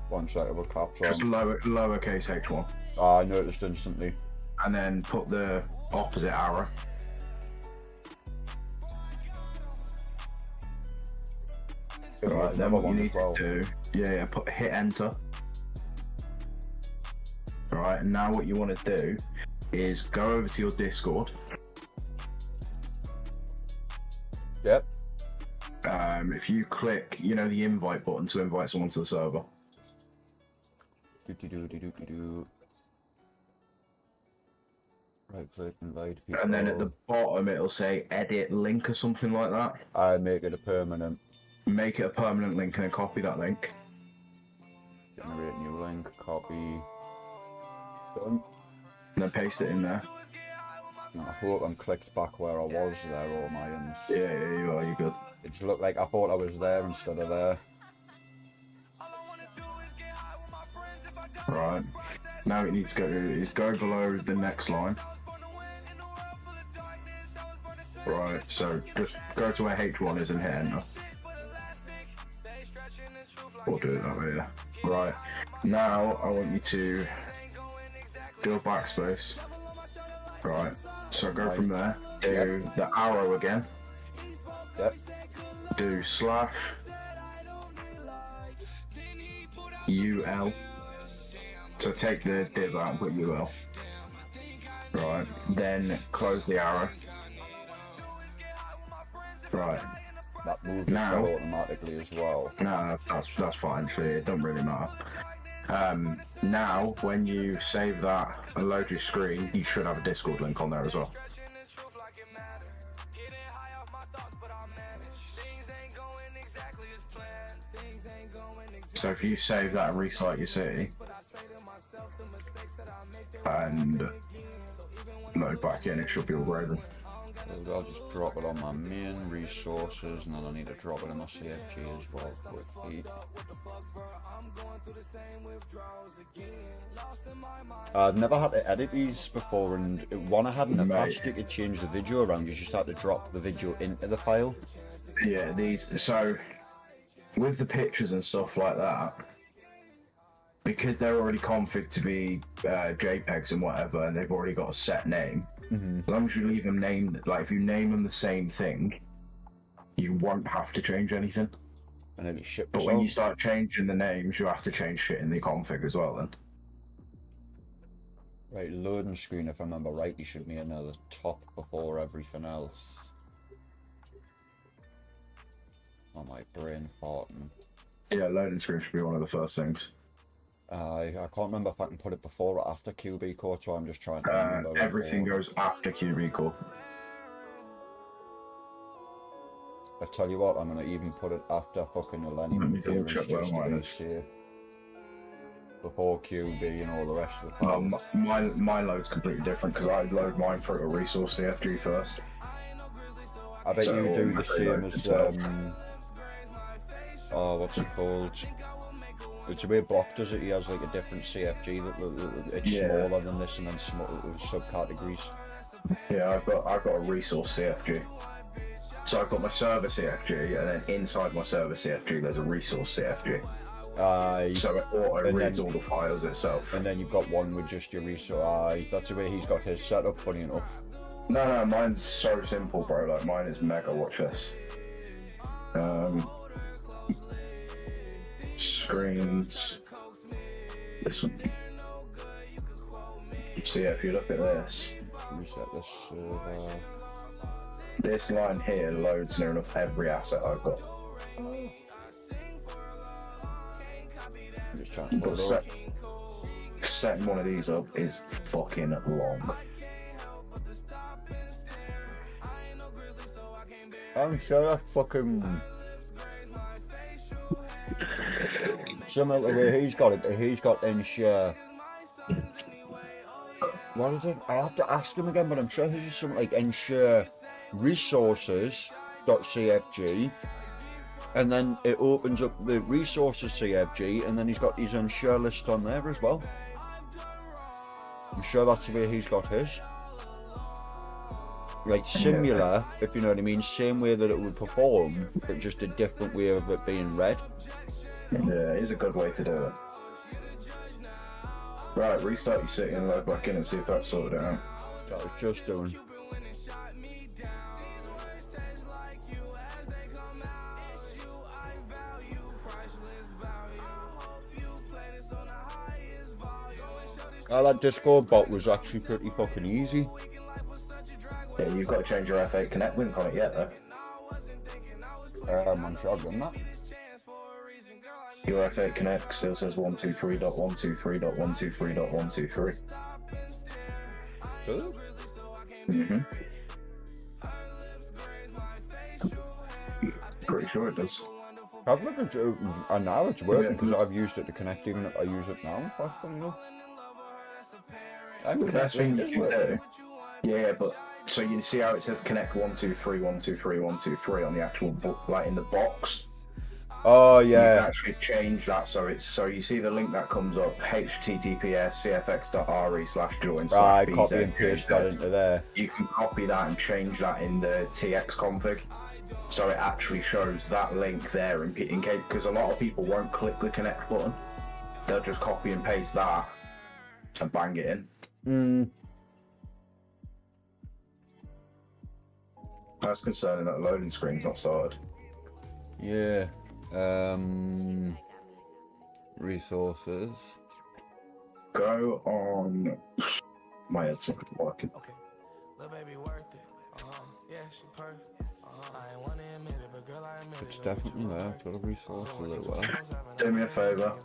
One second, we'll capture Just on. lowercase H1. I noticed instantly. And then put the opposite arrow. Right, then what you need to do, put hit enter. Right, and now what you want to do is go over to your Discord. Yep. If you click, the invite button to invite someone to the server. Right click, invite people. And then at the bottom it'll say edit link or something like that. I make it a permanent. Make it a permanent link and then copy that link. Generate new link, copy. Done. And then paste it in there. I hope I'm clicked back where I was there, all my ends. Yeah, you are, you're good. It just looked like I thought I was there instead of there. Right. Now what you need to go is go below the next line. Right, so just go to where H1 is and hit enter. Or do it that way, yeah. Right, now I want you to do a backspace. Right, so go from there, do the arrow again. Yep. Do slash UL. So take the div out and put UL. Right, then close the arrow. Right. That moved Now- itself automatically as well. No, that's fine. So it doesn't really matter. Now, when you save that and load your screen, you should have a Discord link on there as well. So if you save that and recite your city, and load back in, it should be all ready. So I'll just drop it on my main resources, and then I need to drop it in my CFG as well quickly. I've never had to edit these before, and one I had in the past, you could change the video around, you just had to drop the video into the file. Yeah, so with the pictures and stuff like that, because they're already configured to be JPEGs and whatever, and they've already got a set name, as long as you leave them named, like if you name them the same thing, you won't have to change anything. And then it ships. But when you start changing the names, you have to change shit in the config as well then. Right, loading screen, if I remember right, you should be in the top before everything else. Oh, my brain farting. Yeah, loading screen should be one of the first things. I can't remember if I can put it before or after QB core, so I'm just trying to remember. Everything goes after QB core. I tell you what, I'm gonna even put it after fucking Eleni Let me appearance double check just where to mine be is. safe. Before QB and all the rest of the things. My load's completely different because I load mine through a resource CFG first. I bet So you do my the same load as itself. oh, what's it called? It's the way Block does it. He has like a different CFG that it's Yeah. smaller than this, and then subcategories. Yeah, I've got a resource CFG. So I've got my server CFG, and then inside my server CFG, there's a resource CFG. So it auto and reads then- all the files itself. And then you've got one with just your resource. That's the way he's got his setup. Funny enough. No, mine's so simple, bro. Like mine is mega. Watch this. Screens. This one. So yeah, if you look at this, Reset this server. this line here loads near enough every asset I've got. I'm just trying to But put it up. setting one of these up is fucking long. I'm sure that's fucking similar to the way he's got it. He's got ensure. What is it? I have to ask him again, but I'm sure his is something like ensure resources.cfg, and then it opens up the resources CFG, and then he's got his ensure list on there as well. I'm sure that's the way he's got his. Like similar, if you know what I mean, same way that it would perform, but just a different way of it being read. Yeah, it's a good way to do it. Right, restart your city and log back in and see if that's sorted out. That was just doing. That Discord bot was actually pretty fucking easy. Yeah, you've got to change your F8 Connect link on it yet, though. I'm sure I've done that. Your F8 Connect still says 123.123.123.123. Really? Pretty sure it does. I've looked at it, and now it's working because I've used it to connect, even if I use it now, in fact, you know. The best thing you can do. Yeah, but so you see how it says connect 123, 123, 123 on the actual book, like in the box. Oh You yeah. can actually change that so you see the link that comes up https://cfx.re/join/bz. Right, copy and paste that into there. You can copy that and change that in the TX config, so it actually shows that link there in case, because a lot of people won't click the connect button. They'll just copy and paste that and bang it in. That's concerning that the loading screen's not started. Yeah. Resources. Go on. My head's not working. Okay, little baby worth it. Yeah, she perfect. I ain't wanna admit it, but girl, I admit it. It's definitely there. I've got a resource a little well. Do me a favour.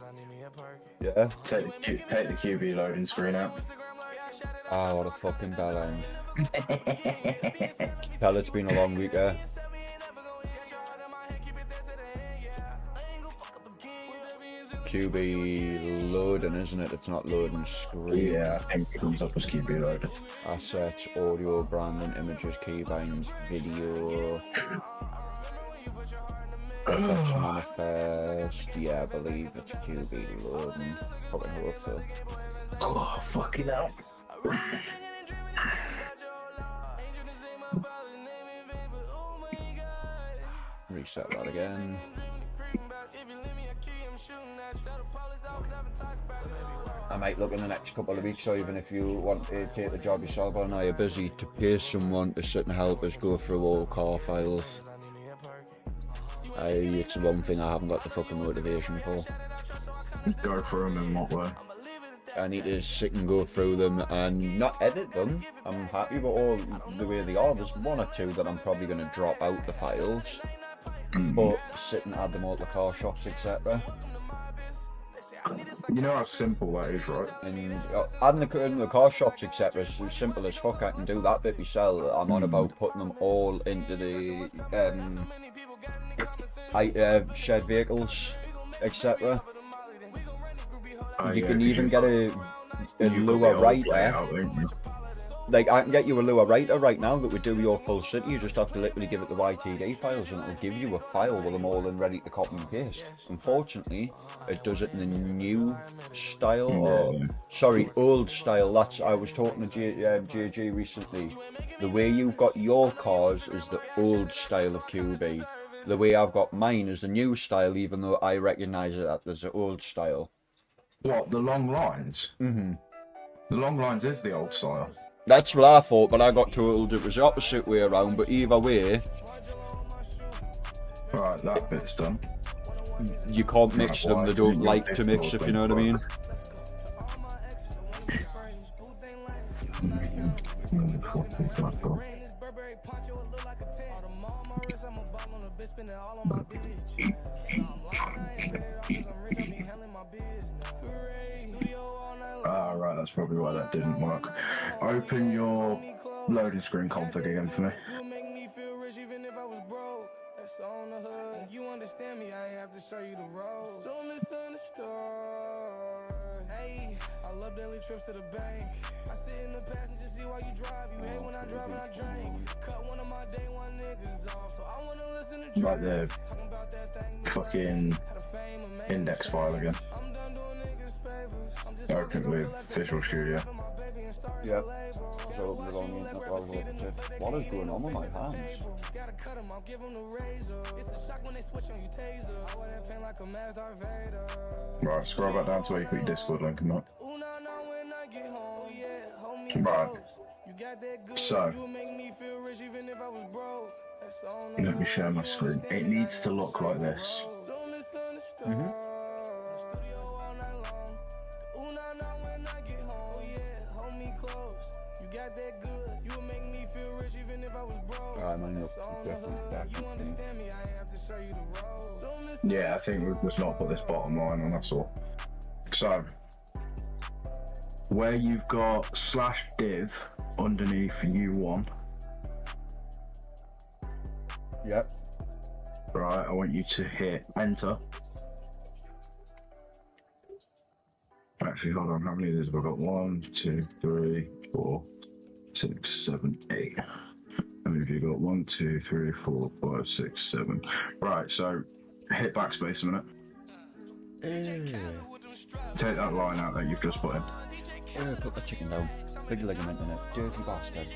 Yeah. Take the QB loading screen out. Ah, what a fucking bell end. Hell, it's been a long week there. QB loading, isn't it? It's not loading screen. Yeah, I think it comes up as QB loaded. Assets, audio, branding, images, keybinds, video. Effects manifest. Yeah, I believe it's QB loading. Fucking hope so. Oh, fucking hell. Reset that again. I might look in the next couple of weeks, or even if you want to take the job yourself, I know you're busy, to pay someone to sit and help us go through all car files. It's one thing I haven't got the fucking motivation for. Go through them in what way? I need to sit and go through them and not edit them. I'm happy with all the way they are. There's one or two that I'm probably going to drop out the files, but sit and add them all to car shops, etc. You know how simple that is, right? And adding the car shops, etc. is as simple as fuck. I can do that bit myself. I'm on about putting them all into the shared vehicles, etc. You can even get a Lua writer. Like, I can get you a Lua writer right now that would do your full city. You just have to literally give it the YTD files and it'll give you a file with them all in ready to copy and paste. Unfortunately, it does it in the new style, or sorry, old style. I was talking to JG recently. The way you've got your cars is the old style of QB. The way I've got mine is the new style, even though I recognise it as the old style. What, the long lines? The long lines is the old style. That's what I thought, but I got told it was the opposite way around. But either way, right, that bit's done. You can't mix them. They don't like to mix, if you know what I mean. that's probably why that didn't work. Open your loading screen config again for me. You make me feel rich even if I was broke. That's on the hood. You understand me, I ain't have to show you the road. So misunderstood. Hey, I love daily trips to the bank. I sit in the passenger seat while you drive. You hate when I drive and I drink. Cut one of my day one niggas off, so I wanna listen to Like the talking about that thing. fucking index file again. I'm done doing niggas favors. I'm just Open it with Visual Studio. Yep. So open it on the internet while we're looking to. What is going on with my hands? Gotta cut him off, give him the razor. It's a shock when they switch on you taser. I wear that pain like a masked Darth Vader. Right, scroll back down to where you put your Discord link and that. Ooh, nah, nah, when I get home, yeah, hold me Right. close. You got that good, So, you make me feel rich even if I was broke. That's on let me share my screen. It needs to look like this. So misunderstood. Studio all night long. Ooh, nah, nah, when I get home, yeah, hold me close. You got that good, you make me feel rich even if I was broke. Alright, man, That's on the definitely, hood. definitely. You understand me, I ain't have to show you the road. So Yeah, I think we've just not put this bottom line on, that's all. So, where you've got /div underneath U1, Yep. right, I want you to hit enter. Actually, hold on, how many of these have I got? 1, 2, 3, 4, 6, 7, 8. How many have you got? 1, 2, 3, 4, 5, 6, 7. Right, so hit backspace a minute. Take that line out that you've just put in. Put the chicken down. Big ligament in it. Dirty bastard.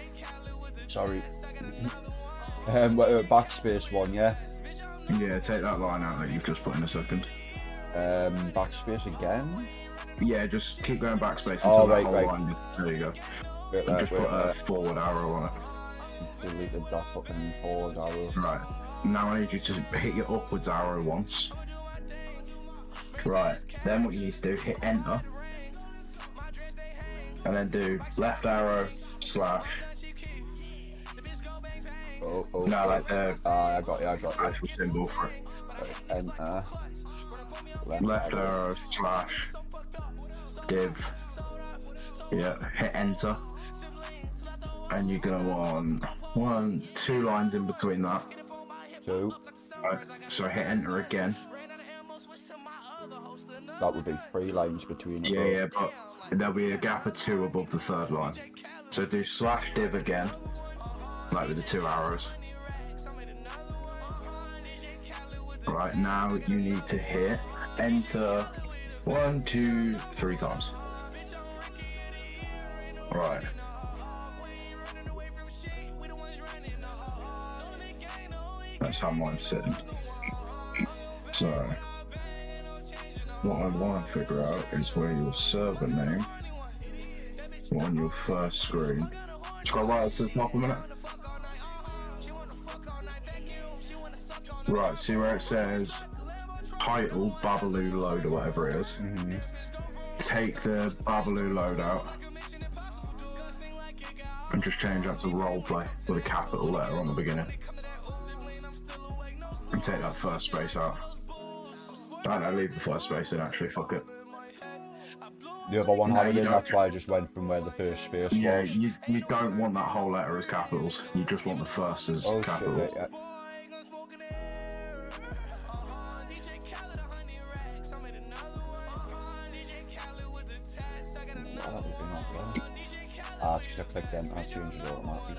Sorry. Backspace one, yeah. Yeah, take that line out that you've just put in a second. Backspace again. Yeah, just keep going backspace Oh, until that right, whole right. line. There you go. Wait, And just wait, put a forward arrow on it. deleted that fucking forward arrow. Right. Now I need you to hit your upwards arrow once. Right. Then what you need to do, hit enter. And then do left arrow /. Oh, No, like the I got you. actual symbol for it. Right, enter. Left arrow / div. Yeah, hit enter. And you're gonna want 2 lines in between that. 2. Right. So hit enter again. That would be 3 lines between Yeah, them. yeah, but there'll be a gap of 2 above the 3rd line. So do /div again, like with the 2 arrows. Right, now you need to hit enter 1, 2, 3 times. Right. That's how mine's sitting. So, what I want to figure out is where your server name on your first screen. Scroll right up to the top a minute. Right, see where it says title Babaloo load or whatever it is. Take the Babaloo load out and just change that to roleplay with a capital letter on the beginning. And take that first space out. I don't know, leave the first space in actually, fuck it. The other one No, had it you in, don't. that's why I just went from where the first space Yeah, was. you don't want that whole letter as capitals. You just want the first as Oh capital. shit, yeah. Oh, that would be not bad. Ah, just I clicked enter, I changed it automatically.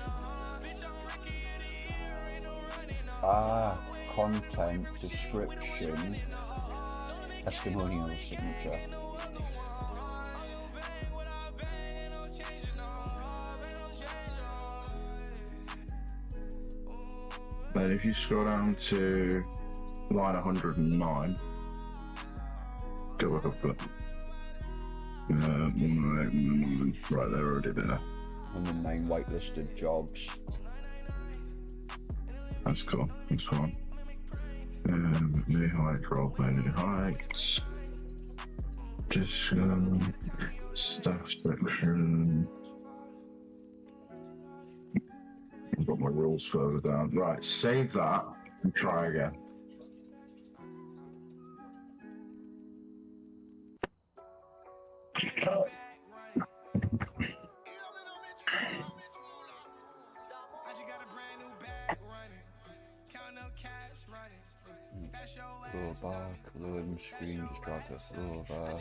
Content, description, testimonial, signature. Then if you scroll down to line 109, go back up a bit. Right, they're already there. 109 whitelisted jobs. That's cool. That's fine. New height, roleplay, new heights. Just staff section. I've got my rules further down. Right, save that and try again. Go back, loading screen, just drag this over.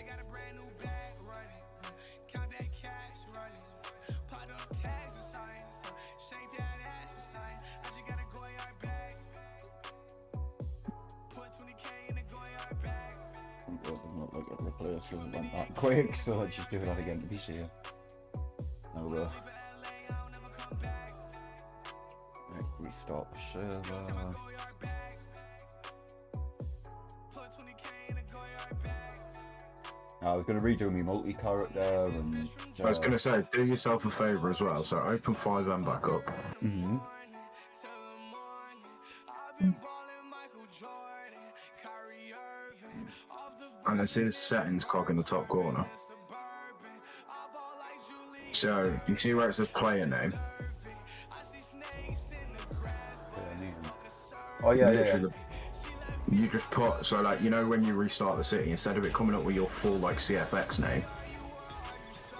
It doesn't look like it replaced because it went that quick, so let's just do that again to be safe. Now we'll restart the server. I was going to redo my multi-character and... I was going to say, do yourself a favour as well, so open 5M back up. Mm-hmm. And then see the settings cog in the top corner. So, you see where it says player name? Oh yeah, Literally, you just put, so like, you know when you restart the city, instead of it coming up with your full like CFX name,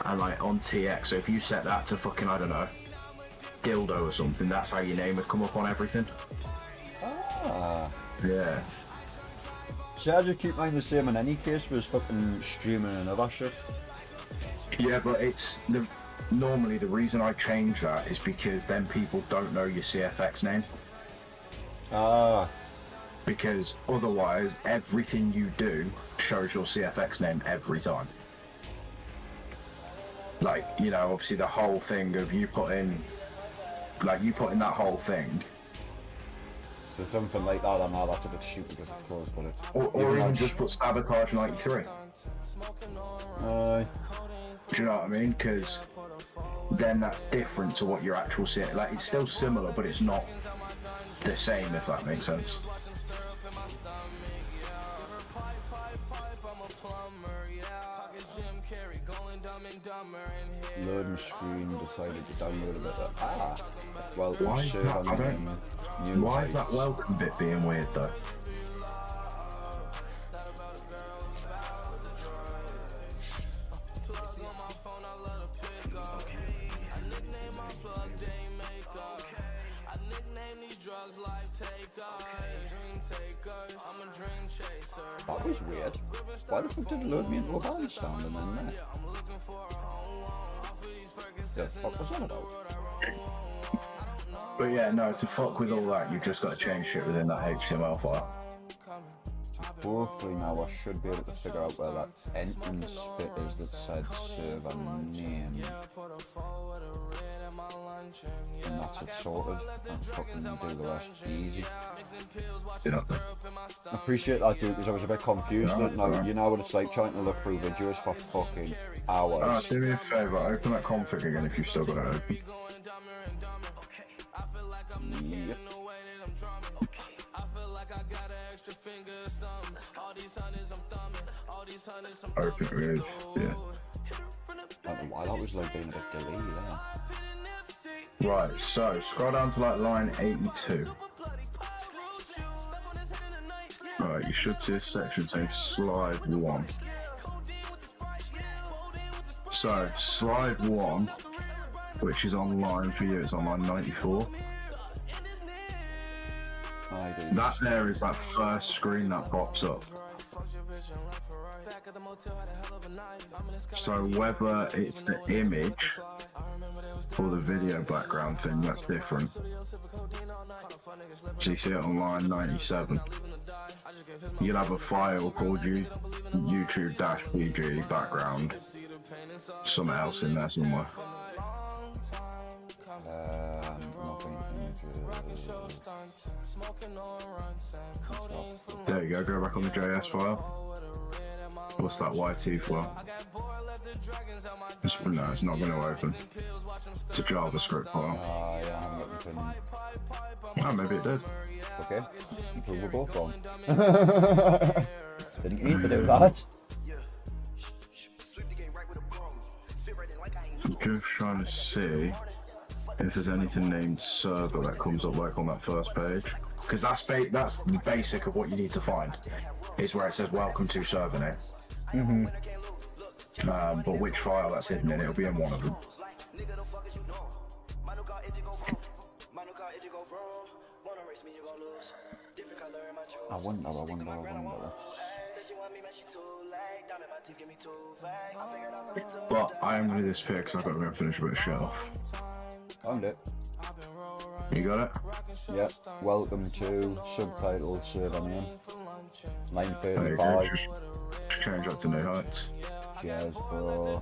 and like on TX, so if you set that to fucking, I don't know, dildo or something, that's how your name would come up on everything. Ah. Yeah. See, I just keep mine the same in any case for fucking streaming and other shit. Yeah, but it's the normally the reason I change that is because then people don't know your CFX name. Ah. Because otherwise, everything you do shows your CFX name every time. Like, you know, obviously the whole thing of you put in that whole thing. So something like that, I know that's a bit stupid because it's closed, but it's... Or even just put Sabotage 93. Aye. Do you know what I mean? Because then that's different to what your actual CFX... Like, it's still similar, but it's not the same, if that makes sense. Loading screen, decided to download a bit of... Ah! Well, Why is share that? on I don't... new Why is sites. that welcome bit being weird, though? That was weird. Why the fuck did it load me into a handstand and then there? Yeah, what was that about? But yeah, no, to fuck with all that, you've just got to change shit within that HTML file. Hopefully now I should be able to figure out where that entrance bit is that said server name. And that's it sorted, and fucking do the rest easy. Yeah. I appreciate that, dude, because I was a bit confused. Yeah, Now, right. you know what it's like trying to look through videos for fucking hours. Alright, do me a favour, open that config again if you've still got it open. Yep. Open it with, yeah. I don't know why that was like being a bit delayed there. Right, so scroll down to like line 82. Right, you should see a section saying slide 1. So, slide 1, which is online for you, it's on line 94. I do. That there is that first screen that pops up. So whether it's the image or the video background thing, that's different. So you see it on line 97. You'll have a file called YouTube-PG background. Something else in there somewhere. Nothing images. There you go back on the JS file. What's that YT file? No, it's not going to open. It's a JavaScript file. Yeah, I haven't got anything. Oh, maybe it did. Okay, because we're both wrong. Didn't need to do that. I'm just trying to see if there's anything named server that comes up like on that first page. Because that's the basic of what you need to find. Is where it says welcome to server name. But which file that's hidden in, it'll be in one of them. I wonder. But I am going to do this pick because I've got to go and finish a bit of shit off. Found it. You got it? Yep. Welcome to subtitle server name. Line There you go. 35. Just change that to New Heights. Cheers, bro.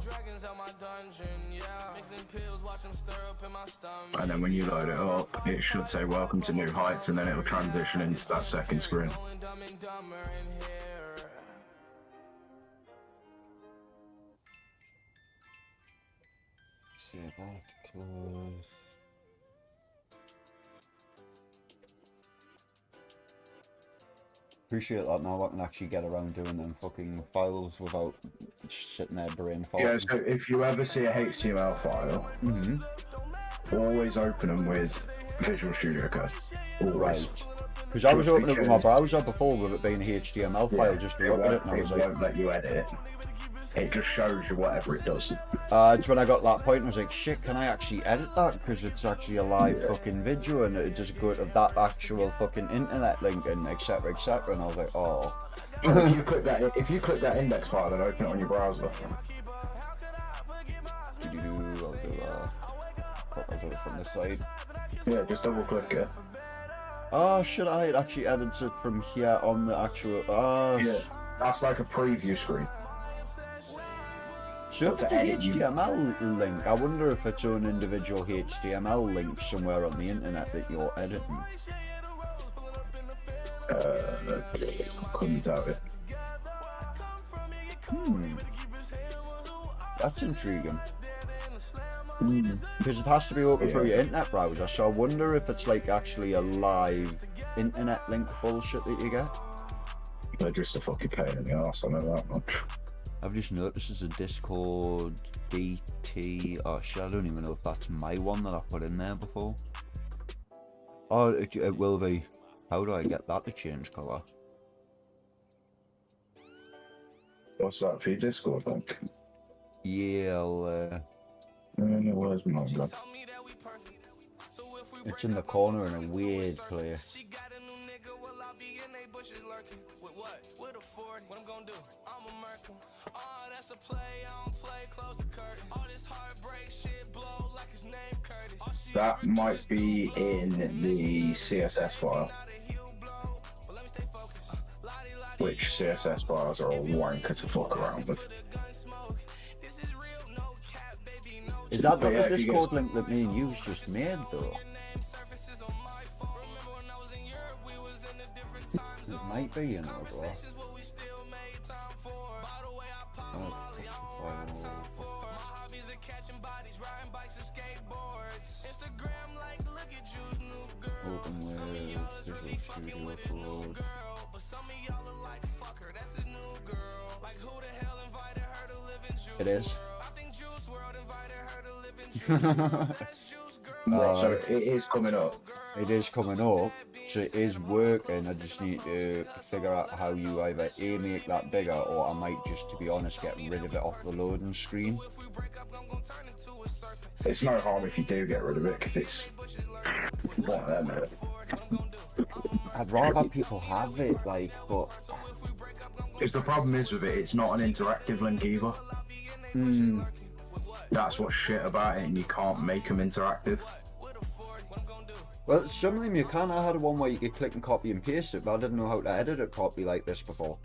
And then when you load it up, it should say welcome to New Heights, and then it'll transition into that second screen. Save that, close. Appreciate that now I can actually get around doing them fucking files without sitting there brain fog. Yeah, so if you ever see a HTML file, always open them with Visual Studio Code. Always. Right. Because I was opening it with my browser before with it being a HTML file just to look at it, and I was like, won't let you edit it. It just shows you whatever it does. it's when I got that point and I was like, shit, can I actually edit that? Because it's actually a live fucking video and it just go to that actual fucking internet link and etc. etc. And I was like, oh. if you click that index file and open it on your browser. I'll do that. I'll do it from the side. Yeah, just double click it. Oh shit, I had actually edited it from here on the actual. Yeah, that's like a preview screen. So if it's an HTML link, I wonder if it's an individual HTML link somewhere on the internet that you're editing. Couldn't doubt it. That's intriguing. Because it has to be open through your internet browser, so I wonder if it's like actually a live internet link bullshit that you get. They're just a fucking pain in the arse, I know that much. I've just noticed there's a Discord DT. Oh shit, I don't even know if that's my one that I put in there before. Oh, it will be. How do I get that to change colour? What's that for your Discord link? Yeah, I'll, where's mine gone? it's in the corner in a weird place. That might be in the CSS file. Which CSS files are all wanker to fuck around with. Is that the Discord link that me and you've just made though? It might be, you know, bro. Open with Visual Studio Code. It is. So it is coming up. It is coming up, so it is working. I just need to figure out how you either A, make that bigger, or I might just, to be honest, get rid of it off the loading screen. It's no harm if you do get rid of it, because it's one of them. I'd rather people have it, like, but... Because the problem is with it, it's not an interactive link either. That's what's shit about it, and you can't make them interactive. Well, some of them you can. I had one where you could click and copy and paste it, but I didn't know how to edit it properly like this before.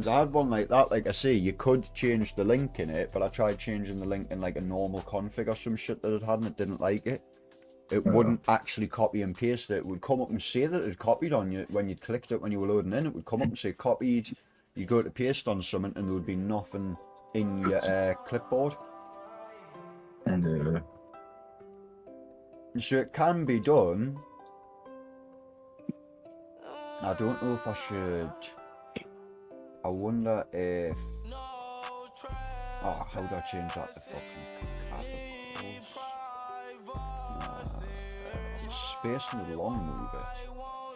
I had one like that, like I say, you could change the link in it, but I tried changing the link in like a normal config or some shit that it had, and it didn't like it. It wouldn't actually copy and paste it. It would come up and say that it had copied on you when you clicked it when you were loading in. It would come up and say copied. You go to paste on something and there would be nothing in your clipboard. So it can be done. I don't know if I should. I wonder if. Oh, how do I change that to fucking capitals? I'm spacing it along a little bit,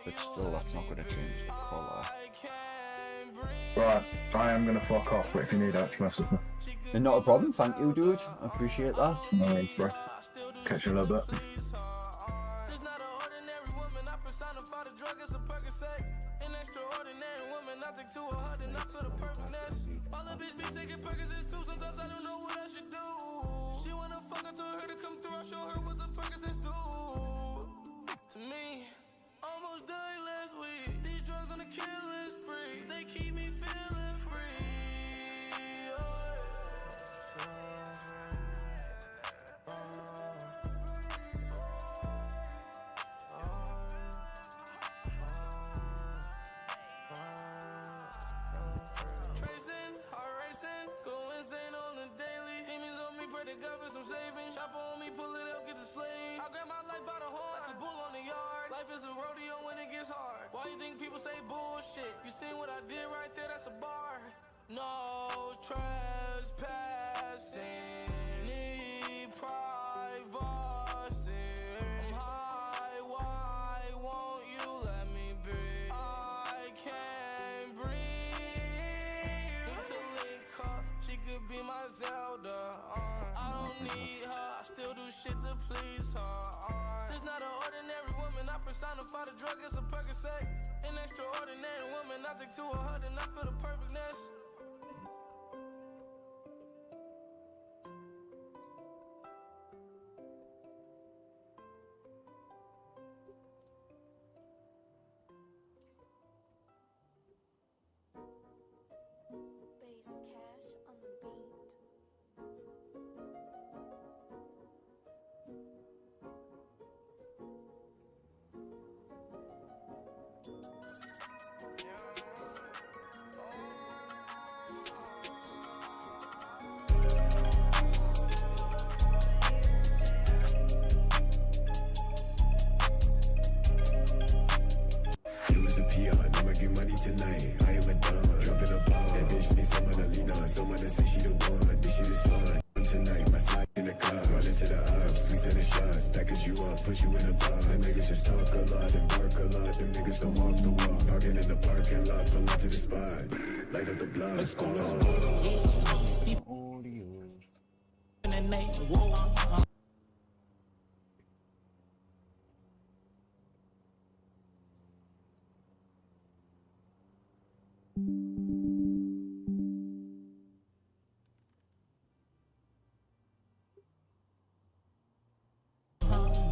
but still, that's not going to change the colour. Right, I am gonna fuck off, but if you need that, message me. And not a problem, thank you, dude. I appreciate that. No worries, bro. Catch you in a little bit. personified a drug, it's a Percocet. An extraordinary woman, I take to a hut and I feel the perfectness. My little bitch be taking Percocets too, sometimes I don't know what I should do. She wanna fuck, I told her to come through, I show her what the Percocets do. To me, almost died last week. These drugs on the killing spree, they keep me feeling free. Tracing, heart racing, go insane on the daily. Demons on me, pray to God for some saving. Chopper on me, pull it up, get the sling. I grab my life by the horn, like a bull on the yard. Life is a rodeo when it gets hard. Why you think people say bullshit? You seen what I did right there, that's a bar. No trespassing, need privacy. I'm high, why won't you let me be? I can't breathe. Need to link up, she could be my Zelda. I don't need her, I still do shit to please her. This not an ordinary woman, I personify the drug, it's a Percocet. An extraordinary woman, I take to a hut and I feel the perfectness. Bass Cash on the beat. It was a PR, I'ma get money tonight. I am a don, dropping a ball. That bitch need someone to lean on, someone to say she the one. This shit is fun. Tonight, my side in the car, roll into the ops, we sending shots, package you up, put you in a bar. Them niggas just talk a lot and bark a lot. Them niggas don't walk the walk. Parking in the parking lot, pull up to the spot, light up the block. Let's go.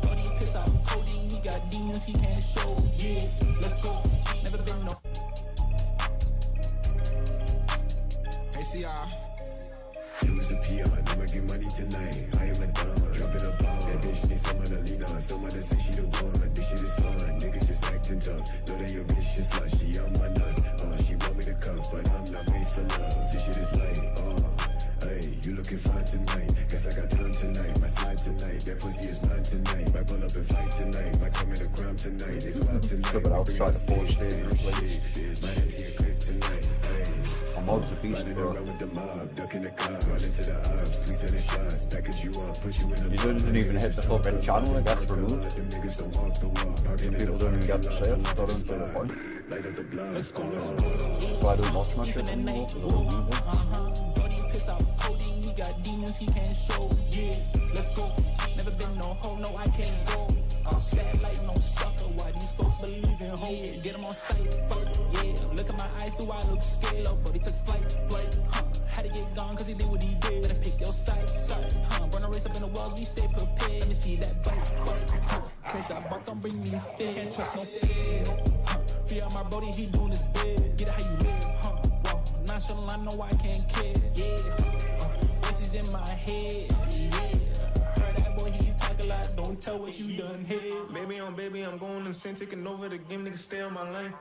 Brody piss out codeine, he got demons he can't show. Yeah, let's go. Never been no. Hey, CR. It was a PR, I'ma get money tonight. I am a don, dropping a ball. That bitch need someone to lean on, someone to say she the one. This shit is fun, niggas just acting tough. Know that your bitch just slut, she on my nuts. She want me to cuff, but I'm not made for love. This shit is light, hey, you looking fine tonight. Guess I got time tonight, my side tonight. That pussy is mine tonight. Might pull up and fight tonight. Might commit a crime tonight. It's wild tonight. But I'll try to force stages, please. My empty a clip tonight, hey. I'm obviously beast, bro. With the mob, ducking the car, run into the ops, we sending shots, package you up, put you in a You didn't even hit the fucking channel, I guess, removed. Them niggas don't walk the walk, People don't even get to say it, so I don't see the point. light up the block. So I don't watch my shit anymore, because I don't need it. Brody piss out codeine, he got demons he can't show. Yeah, let's go. Never been no hoe, no I can't go. I'm sad like no sucker. Why these folks believe in hope? Get them on sight, fuck yeah. Look at my eyes, do I look scared? Brody took flight, had to get gone cause he did what he did. Better pick your side, Run a race up in the walls, we stay prepared. Let me see that bite, Catch that bark, don't bring me fear. Can't trust no fear, Fear my Brody, he doing his bid. Get it how you live, Whoa, nonchalant, no I can't care, yeah. Voices in my head, yeah. Heard that boy, he talk a lot, don't tell what you done here. Baby, I'm going to sin, taking over the game, niggas stay on my lane,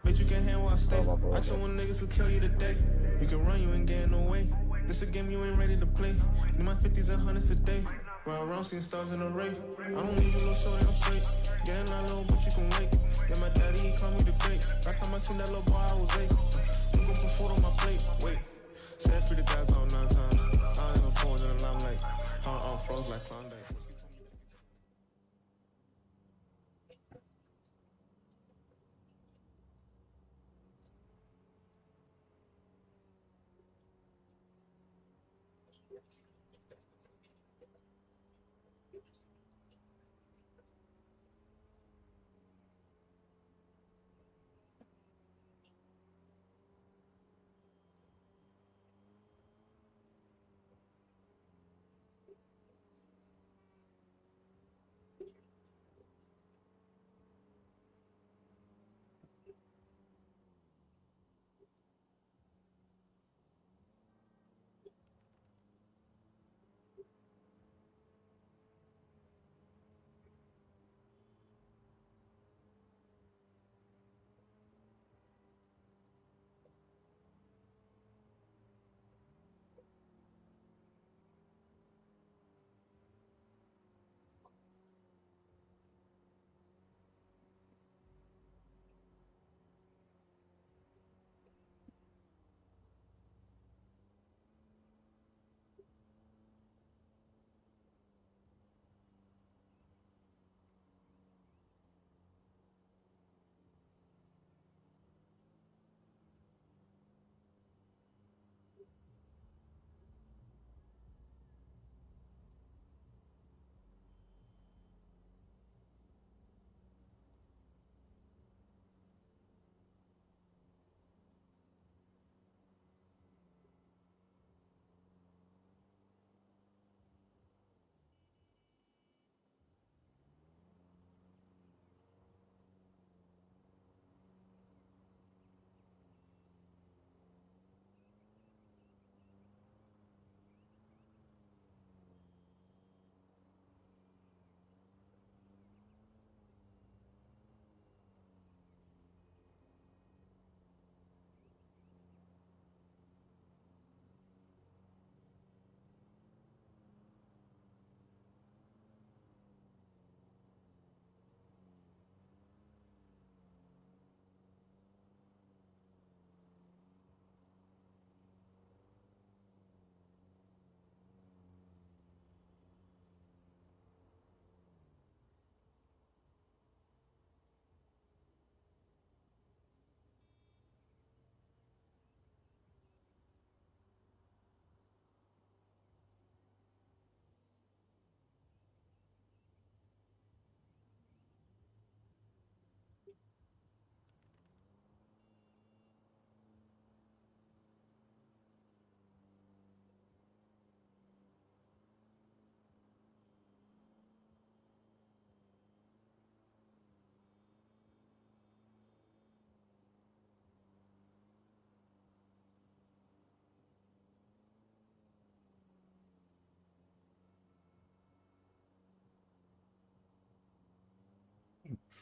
Bitch, you can handle where I stay. I show when niggas will kill you today. You can run, you ain't getting no way. This a game you ain't ready to play. Need my 50s and 100s a day. Ride around, seeing stars in a rave. I don't need you, little shorty, I'm straight. Getting out low, but you can wait. Yeah, my daddy, he called me the great. Last time I seen that little boy, I was 8. You gon' put food on my plate, wait. Said free the guy about 9 times. I ain't no phones in the limelight. I'm froze like Klondike.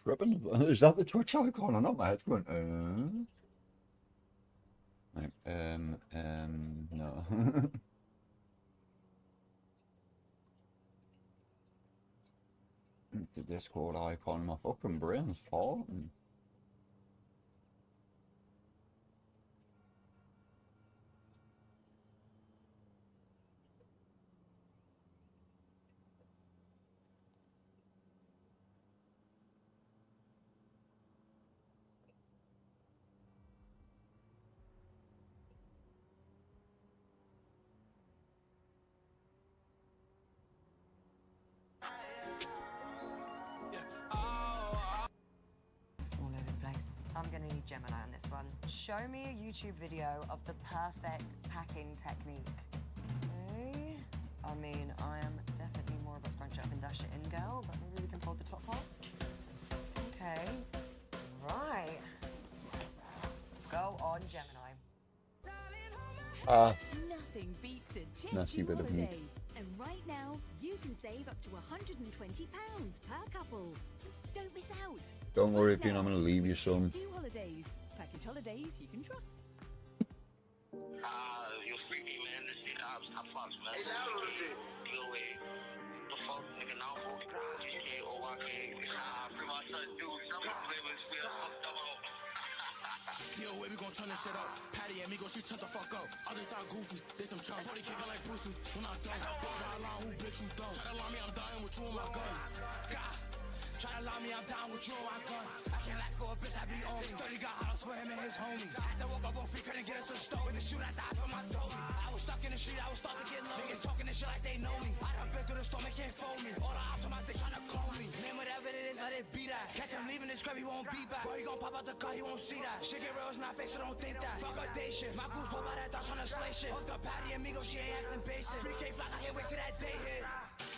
scrubbing. Is that the Twitch icon? I know my head's going, Like, no. It's a Discord icon. My fucking brain's falling. It's all over the place. I'm gonna need Gemini on this one. Show me a YouTube video of the perfect packing technique. Okay. I mean, I am definitely more of a scrunch up and dash it in girl, but maybe we can fold the top off. Okay. Right. Go on, Gemini. Nothing beats a Nasty tipsy bit of meat. holiday. And right now, you can save up to £120 per couple. Don't miss out. Don't worry, Pete, I'm gonna leave you some. 2 holidays. Package holidays you can trust. You freaky man, this shit, I'm fucked, man. Hey, loud on this. Go away. The fuck, nigga, now I'm free my son, dude. Some flavors feel fucked up. Yo, way we gon' turn this shit up. Patty and Migos, you turn the fuck up. Other side goofies, they some chumps. 40 kickin' like Bruce Lee, when I done. Ride line, who bitch you dumb? Try to lie me, I'm dying with you on my gun. God. Try to lie me, I'm down with you on my gun. I can't lack for a bitch, I be on me. 30 got house for him and his homies. Had to walk up on feet, couldn't get us a stove. With the shoot, I died for my dolly. I was stuck in the street, I was starting to get low. Niggas talking this shit like they know me. I done been through the storm, they can't fold me. All the ops on my dick trying to clone me. Name whatever it is, let it be that. Catch him leaving this crib, he won't be back. Boy, he gon' pop out the car, he won't see that. Shit get real, it's not fake, so don't think that. Fuck a day shift, my goose pop out that dog tryna slay shit. Off the Patty and Migos, she ain't acting basic. Free K flock, I can't wait till that day hit.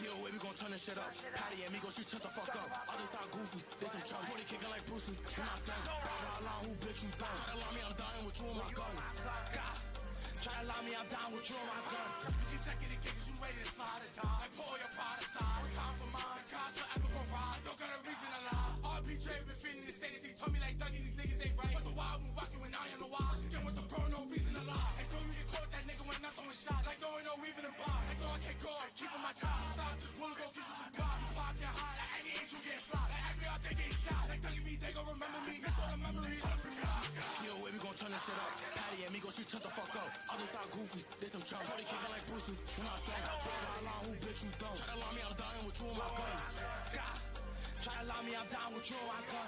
Yo, way we gon' turn this shit up. Patty and Migos, you turn the fuck up. Other side goofies, they some chumps. 40 kickin' like Bruce Lee, when I done. Ride line, who bitch you dumb? Try to lie me, I'm dying with you on my gun. God. Try to lie me, I'm down with you on my gun. You keep checking the kicks, you ready to slide it down. Like pull your pride aside. Time for mine, cars forever gon' ride. Don't got a reason to lie. RPJ been feeling the same. He told me like Dougie, these niggas ain't right. But the wild been rocking when I am the wild. Again with the pro, no reason to lie. Like though you get caught, that nigga when nothing was shot. Like though ain't no reason to buy. Like though I can't go, I'm keeping my time. Stop, just wanna go get you some God. You pop your high, like any angel getting shot. Like every out they get shot. Like Dougie me, they gon' remember me. Miss all the memories. Yo, way we gon' turn this shit up. Patty and Migos, you turn the fuck up. Other side goofies, they some chumps. 40 kickin' like Bruce Lee, when I done. Ride line, who bitch you dumb? Try to lie me, I'm dying with you on my gun. God. Try to lie me, I'm down with you on my gun.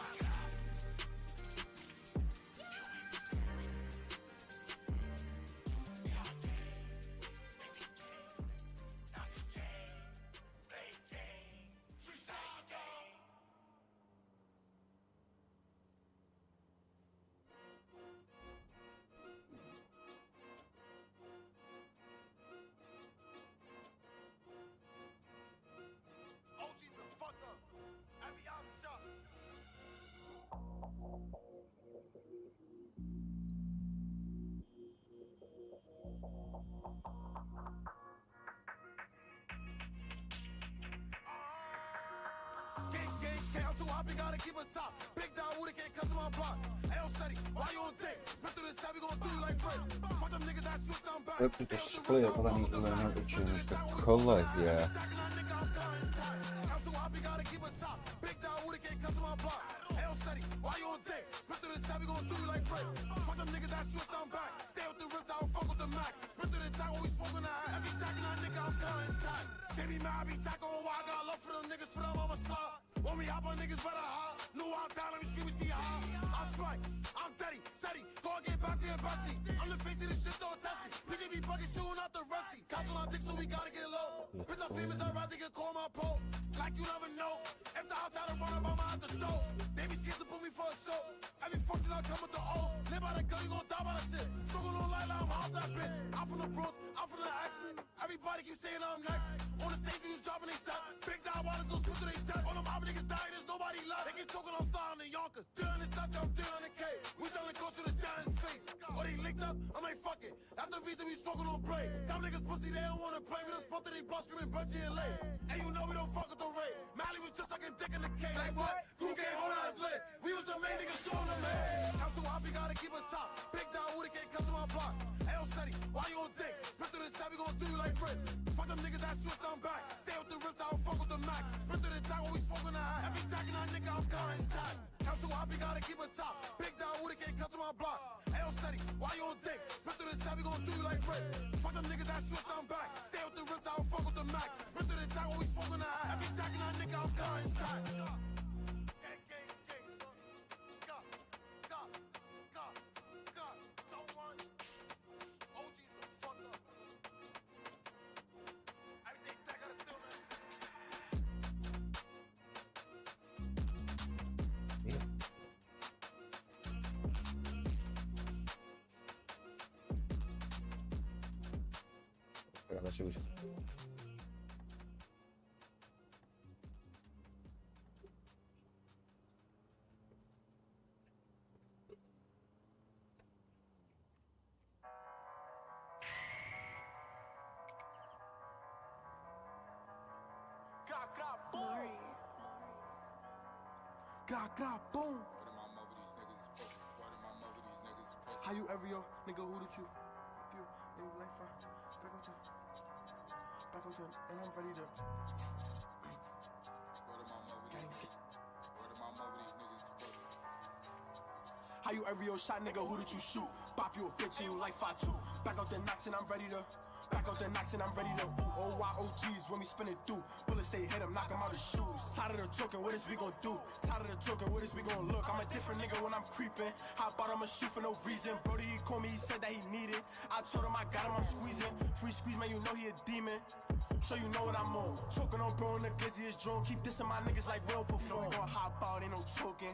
Gotta keep it top. Big down, Woody can't come to my block. Ayo, steady, why you on thick? Spit through this side, we gon' do you like Fred. Fuck them niggas that switch down back. Hope to display it, but I need to learn how to change the colour, yeah. Gotta keep it top. Big down, Woody can't come to my block. Ayo, steady, why you on thick? Spit through this side, we gon' do you like Fred. Fuck them niggas that switch down back. Stay with the rips, I don't fuck with the max. Spit through the time when we smoking the hat. Every tagging that nigga, I'm calling his tag. They be mad, I be tackling why I got love for them niggas, for them I'm a slug. When we hop on niggas better hop. New I'm down, let me scream and see how. I'm swag, I'm steady, steady. Go and get back to your bestie. I'm the face of this shit, don't test me. PJB bucket shooting out the Rexy. Cops on our dick, so we gotta get low. Bitch, I'm famous, I'd rather get called my pole. Like you never know. If the outside I run up, I'm out the door. They be scared to put me for a show. Every function I come with the O's. Live by the gun, you gon' die by the shit. Smoking on light, I'm off that bitch. I'm from the Bronx, I'm from the X. Everybody keep saying I'm next. On the stage, who's dropping they set. Big down, wallets go split to they chest. On them mob niggas dying, there's nobody left. They keep talking, I'm starting the Yonkers. Doing this touch, I'm doing the K. We selling close to the giant's face. Or they picked up, I'm like, fuck it. That's the reason we smoking on play. Them niggas pussy, they don't wanna play. We done spoke to they boss screaming Bunchy and late. And you know we don't fuck with the rate. Mally was just sucking dick in the cake. Like what? Who game on us lit? We was the main niggas doing the man. I'm too hot, we gotta keep it top. Big down, who can't come to my block. Ayo steady, why you on dick? Spit through the side, we gon' do you like Brit. Fuck them niggas that switched on back. Stay with the rips, I don't fuck with the max. Spit through the time when we smoking the hat. Every jacking that nigga, I'm counting stack. I'm too hot, we gotta keep it top. Big down, who can't come to my block. Ayo steady, why you on dick? Spit through the side, we gon' do you like Brit. Fuck them niggas that switched on back. Stay with the rips, I don't fuck with the max. Spit through the time when we smoking the hat. Every jacking that nigga, I'm counting stack. La suya. Boom. How you ever yo, nigga, who did you? Up you, and you like fire. Back on 10, and I'm ready to. How you every old shot, nigga, who did you shoot? Bop you a bitch and you like 5'2". Back out the knocks and I'm ready to. Back out the knocks and I'm ready to. Ooh, OYOGs when we spin it through. Bullets they hit him, knock him out his shoes. Tired of the talking, what is we gon' do? Tired of the talking, what is we gon' look? I'm a different nigga when I'm creeping. Hop out, I'ma shoot for no reason. Brody, he called me, he said that he needed. I told him I got him, I'm squeezing. Free squeeze, man, you know he a demon. So you know what I'm on. Talking on bro in the glizzy is drone. Keep dissing my niggas like well before. We gon' hop out, ain't no talking.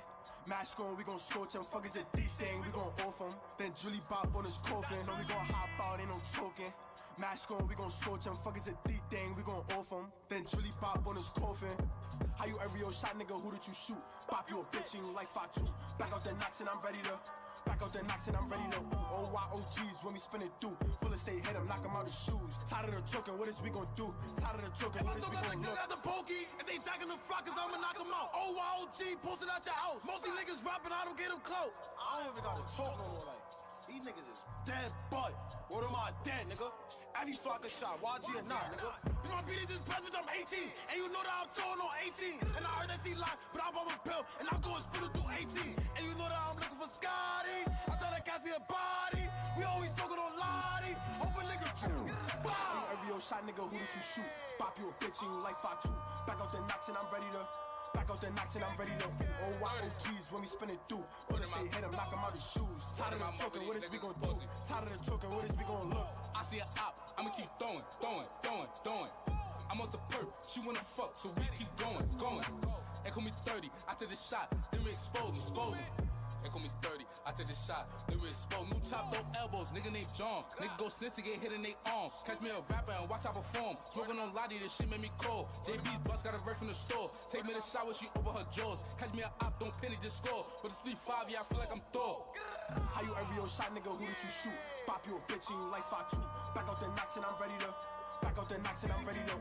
Mask on, we gon' scorch him. Fuck is a D thing, we gon' off him. Then Julie Bop on his coffin. No, we gon' hop out, ain't no talking. Mask on, we gon' scorch him. Fuck is a D thing, we gon' off him. Then Julie Bop on his coffin. How you every old shot, nigga, who did you shoot? Bop you a bitch and you like 5'2". Back out the knocks and I'm ready to. Back out the knocks and I'm ready to. Ooh, OYOGs when we spin it through. Bullets they hit him, knock him out his shoes. Tired of the talking, what is we gon' do? Tired of the talking, what is we gon' look? Got the pokey, if they jacking the front, cause I'ma knock him out. OYOG, posted out your house. Mostly niggas rapping, I don't get them close. I don't even gotta talk no more, like. These niggas is dead, but what am I dead, nigga? Every flock a shot, YG or not, nigga. You my beat just best, bitch, I'm 18. And you know that I'm towing on 18. And I heard that she lied, but I'm on a pill. And I'm going spit it through 18. And you know that I'm looking for Scotty. I tell that catch me a body. We always smoking on Lottie. Hope a nigga wow. Every old shot, nigga, who did you shoot? Bop you a bitch and you like 5'2". Back out the knocks and I'm ready to. Back out the knocks and I'm ready to. OYOGs when we spin it through. Bullets they hit him, knock him out his shoes. Tired of the talking, what is we gon' do? Tired of the talking, what is we gon' look? I see an op, I'ma keep throwing. I'm off the perk, she wanna fuck, so we keep going. They call me 30, I take the shot, then we expose them. They call me 30, I take the shot, then we expose. New top, no elbows, nigga named John. Nigga go snitch and get hit in they arm. Catch me a rapper and watch I perform. Smoking on Lottie, this shit made me cold. JB's bus got a right from the store. Take me to shower, she over her jaws. Catch me a op, don't penny, just score. But it's 3-5, yeah, I feel like I'm Thor. How you every old shot, nigga, who did you shoot? Bop you a bitch and you like 5'2". Back out the knocks and I'm ready to. Back out the knocks and I'm ready to.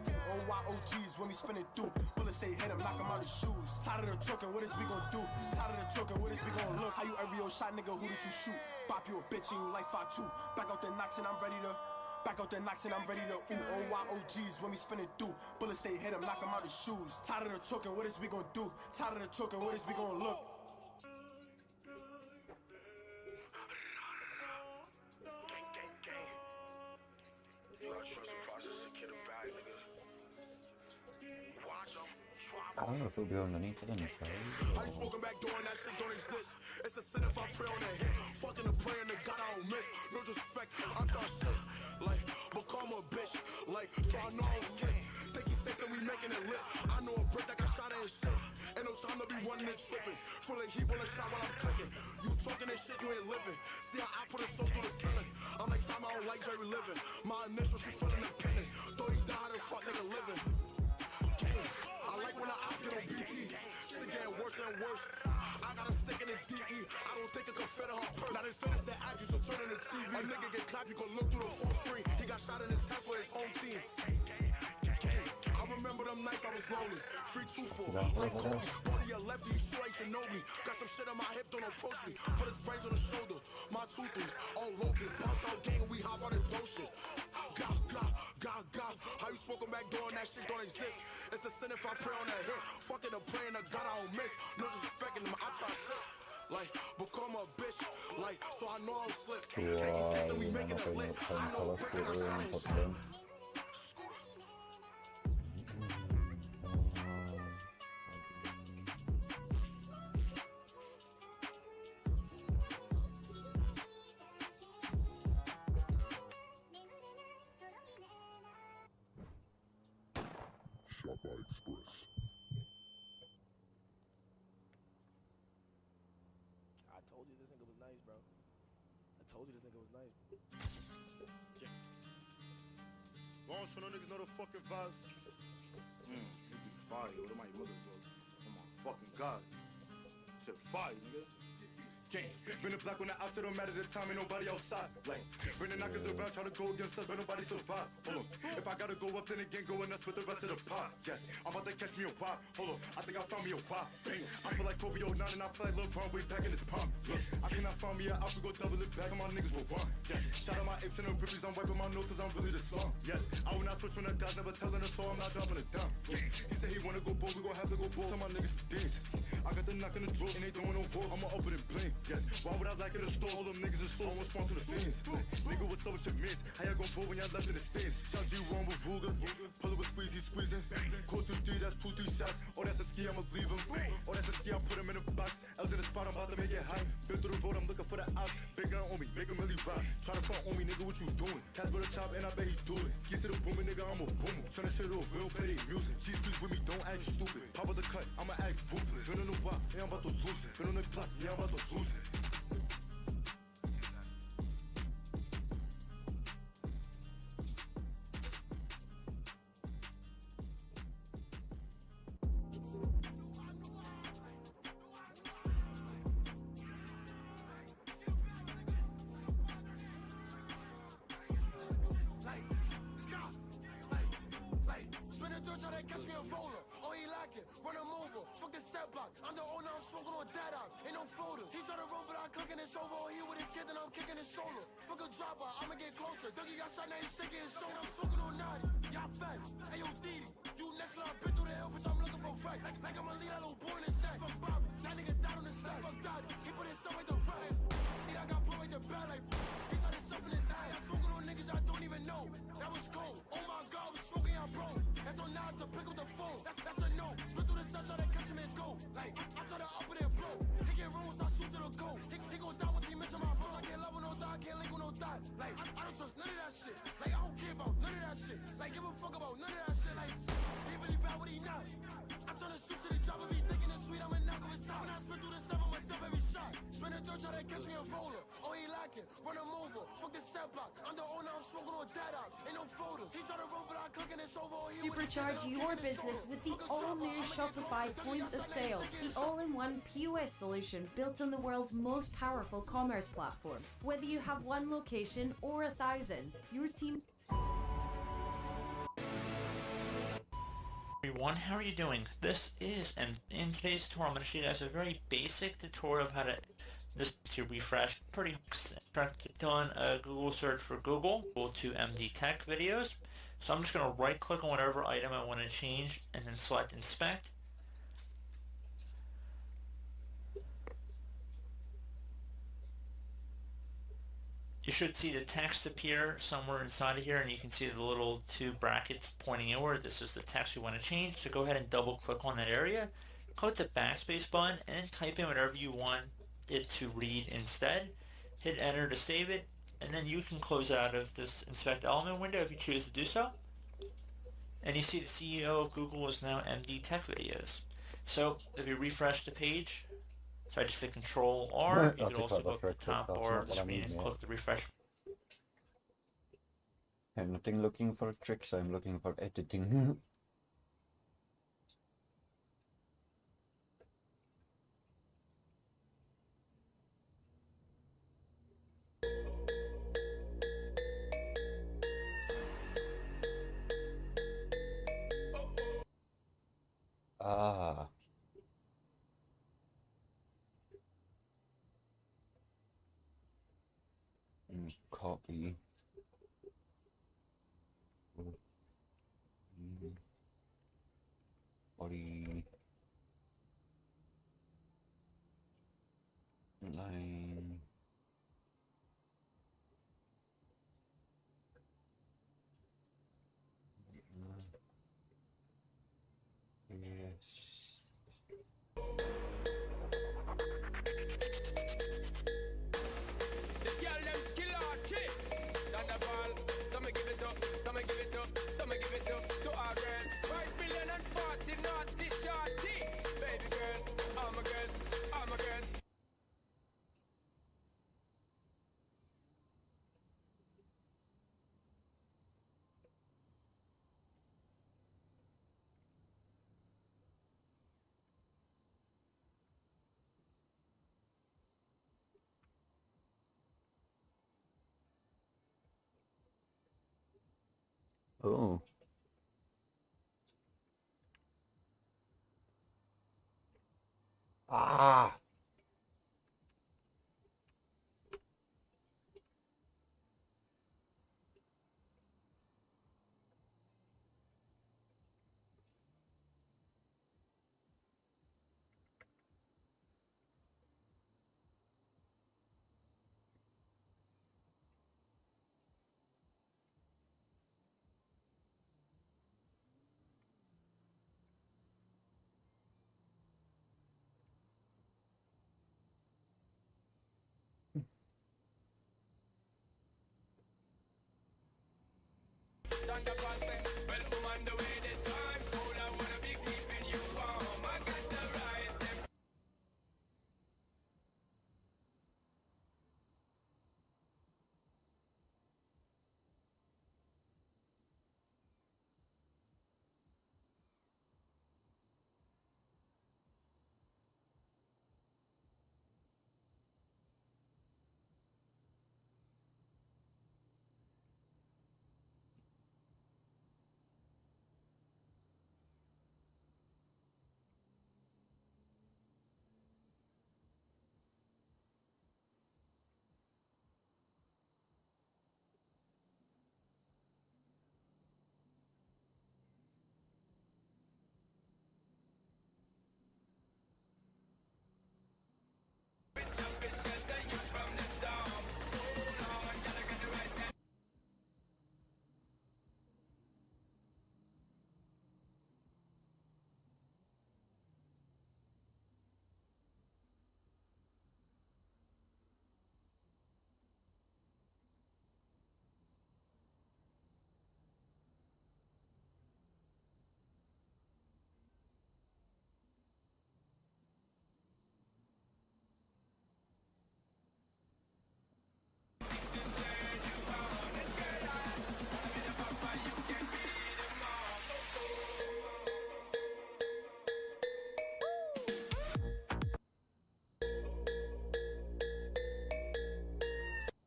OYOGs when we spin it through. Bullets they hit him, knock him out his shoes. Tired of the talking, what is we gon' do? Tired of the talking, what is we gon' look? How you every old shot, nigga, who did you shoot? Bop you a bitch and you like 5'2". Back out the knocks and I'm ready to. Back out the knocks and I'm ready to. OYOGs when we spin it through. Bullets they hit him, knock him out his shoes. Tired of the talking, what is we gon' do? Tired of the talking, what is we gon' look? I don't know if it'll be underneath it in the show. I ain't smoking back door and that shit don't exist. It's a sin if I pray on that hit. Fucking and praying to God I don't miss. No disrespect, I'm trying shit. Like, become a bitch. Like, so I know I don't slip. Think he said that we making it lit. I know a brick that got shot at his shit. Ain't no time to be running and tripping. Feel like he wanna shot while I'm clicking. You talking that shit, you ain't living. See how I put a soul through the ceiling. I'm like Tom, I don't like Jerry living. My initials, she feeling independent. Though he died and fuck nigga living. I like when I get on BT. Shit getting worse and worse. I got a stick in this DE. I don't think it can fit in her purse. Now they say this that actress will turn in the TV. nigga get clapped, you gon' look through the full screen. He got shot in his head for his home team. I remember them nights I was lonely. 3-2-4, like Kobe. Body a lefty, you sure ain't Shinobi. Got some shit on my hip, don't approach me. Put his brains on the shoulder. My 2-3s, all locusts. Bounce out gang, we hop on the dope shit. God, God, God, God. How you smoking back door and that shit don't exist? It's a sin if I pray on that hit. Fucking a praying to God I don't miss. No disrespecting him, I try shit. Like, become a bitch. Like, so I know I'm slip. Wow, we making it lit. I know quick Express. I told you this nigga was nice, bro. I told you this nigga was nice. Yeah. Long so no niggas know the fucking vibes. Niggas fire, yo. What my mother, bro? Oh my fucking god. Shit fire, nigga. Gang. Been a black when the outside don't matter the time, ain't nobody outside. Like, bring the knockers around, try to go against us, but nobody survive. Hold on. If I gotta go up, then again, going nuts with the rest of the pot. Yes, I'm about to catch me a wop. Hold on, I think I found me a wop. Bang. I feel like Kobe 09 and I feel like LeBron way back in his prime. Look, I cannot find me a outfit, go double it back, and my niggas will run. Yes, shout out my apes and the rippies, I'm wiping my nose cause I'm really the slum. Yes, I will not switch when the guys never telling us so I'm not dropping a dump. Yeah. He said he wanna go bold, we gon' have to go bold. Some of my niggas for things. I got the knock in the drawer and they throwing no ball. I'ma open and blink. Yes, why would I like in the store? All them niggas is so on response to the fiends. Nigga, what's up with your mitts? How y'all gon' pull when y'all left in the stands? Shout G1 with Ruger. Pull it with Squeezy, squeezing. Close 2-3, that's 2-3 shots. Oh, that's a ski, I'ma leave him. Oh, that's a ski, I put him in a box. I was in the spot, I'm about to make it hot. Been through the road, I'm looking for the ops. Big gun on me, make him really rock. Try to front on me, nigga, what you doing? Casper the chop, and I bet he do it. Ski to the booming, nigga, I'm a boomer. Turn that shit off, real petty music. Cheese please with me, don't act stupid. Pop of the cut, I'ma act ruthless. Been on the block, yeah, I'm about to lose it. Been on the block, yeah, I'm about to lose it. Supercharge your business with the all-new Shopify Point of Sale, the all-in-one POS solution built on the world's most powerful commerce platform. Whether you have one location or 1,000, your team... Everyone, how are you doing? This is, and in today's tutorial I'm going to show you guys a very basic tutorial of how to refresh. Pretty done a Google search for Google, go to MD Tech videos. So I'm just going to right click on whatever item I want to change and then select inspect. You should see the text appear somewhere inside of here, and you can see the little two brackets pointing inward. This is the text we want to change. So go ahead and double click on that area, click the backspace button, and type in whatever you want it to read instead. Hit enter to save it, and then you can close out of this inspect element window if you choose to do so. And you see the CEO of Google is now MD Tech Videos. So if you refresh the page, so I just hit Control R, you can also go up to the top bar of the screen and click the refresh. I'm not looking for tricks, I'm looking for editing. Copy. Body. Line. Yes. The girl them skill archie. Thunderball, some give it up, some give it up, some give it up to our girls. 5 million and 40 naughty shorty. Baby girl, all my girls, all my girls. Oh. Ah. Thunderball say, well, I'm on the way this time. Cool, I wanna be keeping you warm. I got the right.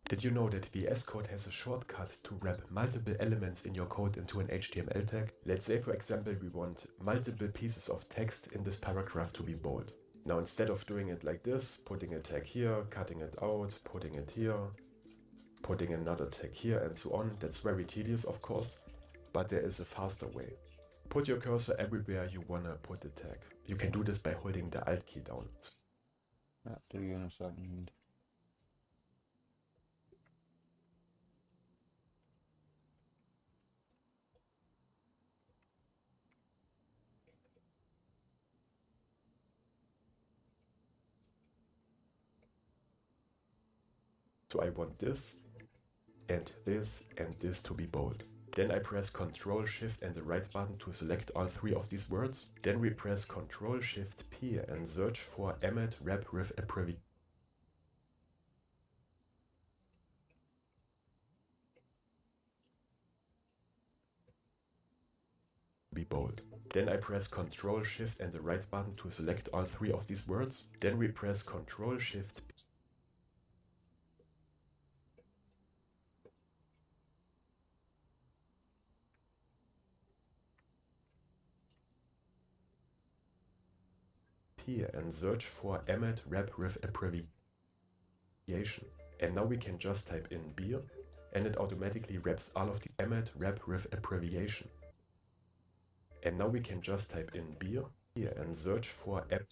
Did you know that VS Code has a shortcut to wrap multiple elements in your code into an HTML tag? Let's say, for example, we want multiple pieces of text in this paragraph to be bold. Now, instead of doing it like this, putting a tag here, cutting it out, putting it here, putting another tag here, and so on, that's very tedious, of course, but there is a faster way. Put your cursor everywhere you wanna put the tag. You can do this by holding the Alt key down. I'll do you in a second. So I want this and this to be bold. Then I press Ctrl Shift and the right button to select all three of these words. Then we press Ctrl Shift P and search for Emmet wrap with abbreviation. Be bold. Then I press Ctrl Shift and the right button to select all three of these words. Then we press Ctrl Shift P and search for Emmet wrap with abbreviation. And now we can just type in beer, and it automatically wraps all of the Emmet wrap with abbreviation. And now we can just type in beer here and search for app.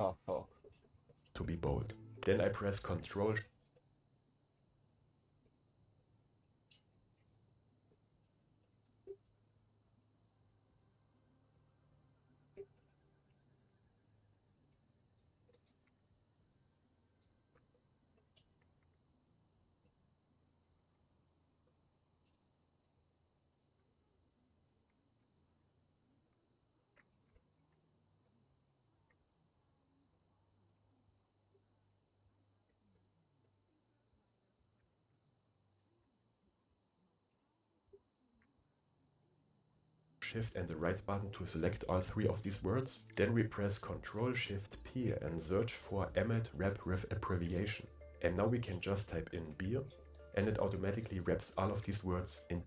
Oh, fuck. To be bold. Then I press Ctrl. Shift and the right button to select all three of these words. Then we press Ctrl Shift P and search for Emmet wrap with abbreviation. And now we can just type in beer, and it automatically wraps all of these words in.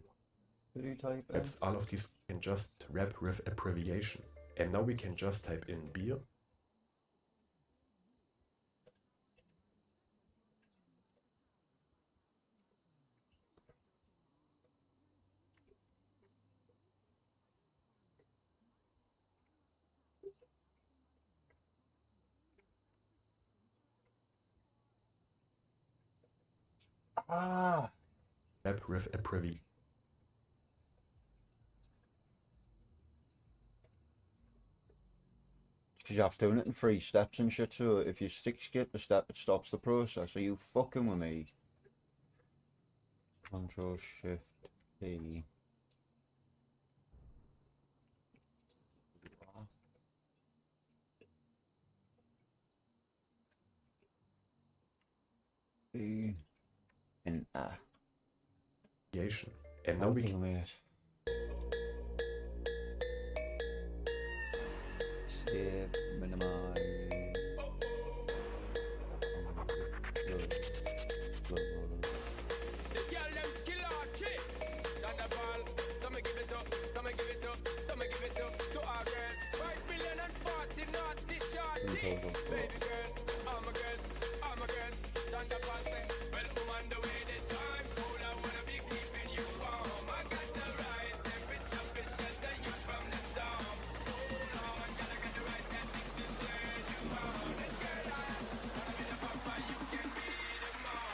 Wraps all of these and just wrap with abbreviation. And now we can just type in beer. Ah. Wrap with abbreviation. Because you have to do it in 3 steps and shit, so if you skip a step, it stops the process. Are you fucking with me? Control Shift P. E and A. And now we can save, minimize. The girl them skill or trick. Thunderball, some give it up, some give it up, some give it up to our girls. 5 billion and 40 naughty shorty. Baby girl, all my girls, all my girls. Thunderball say, well, woman, the way the time cool, I wanna be keeping you warm. I got the right temperature to shelter you from the storm. Hold on, girl, I got the right tactics to turn you on. And girl, I wanna be the papa, you can be the mom.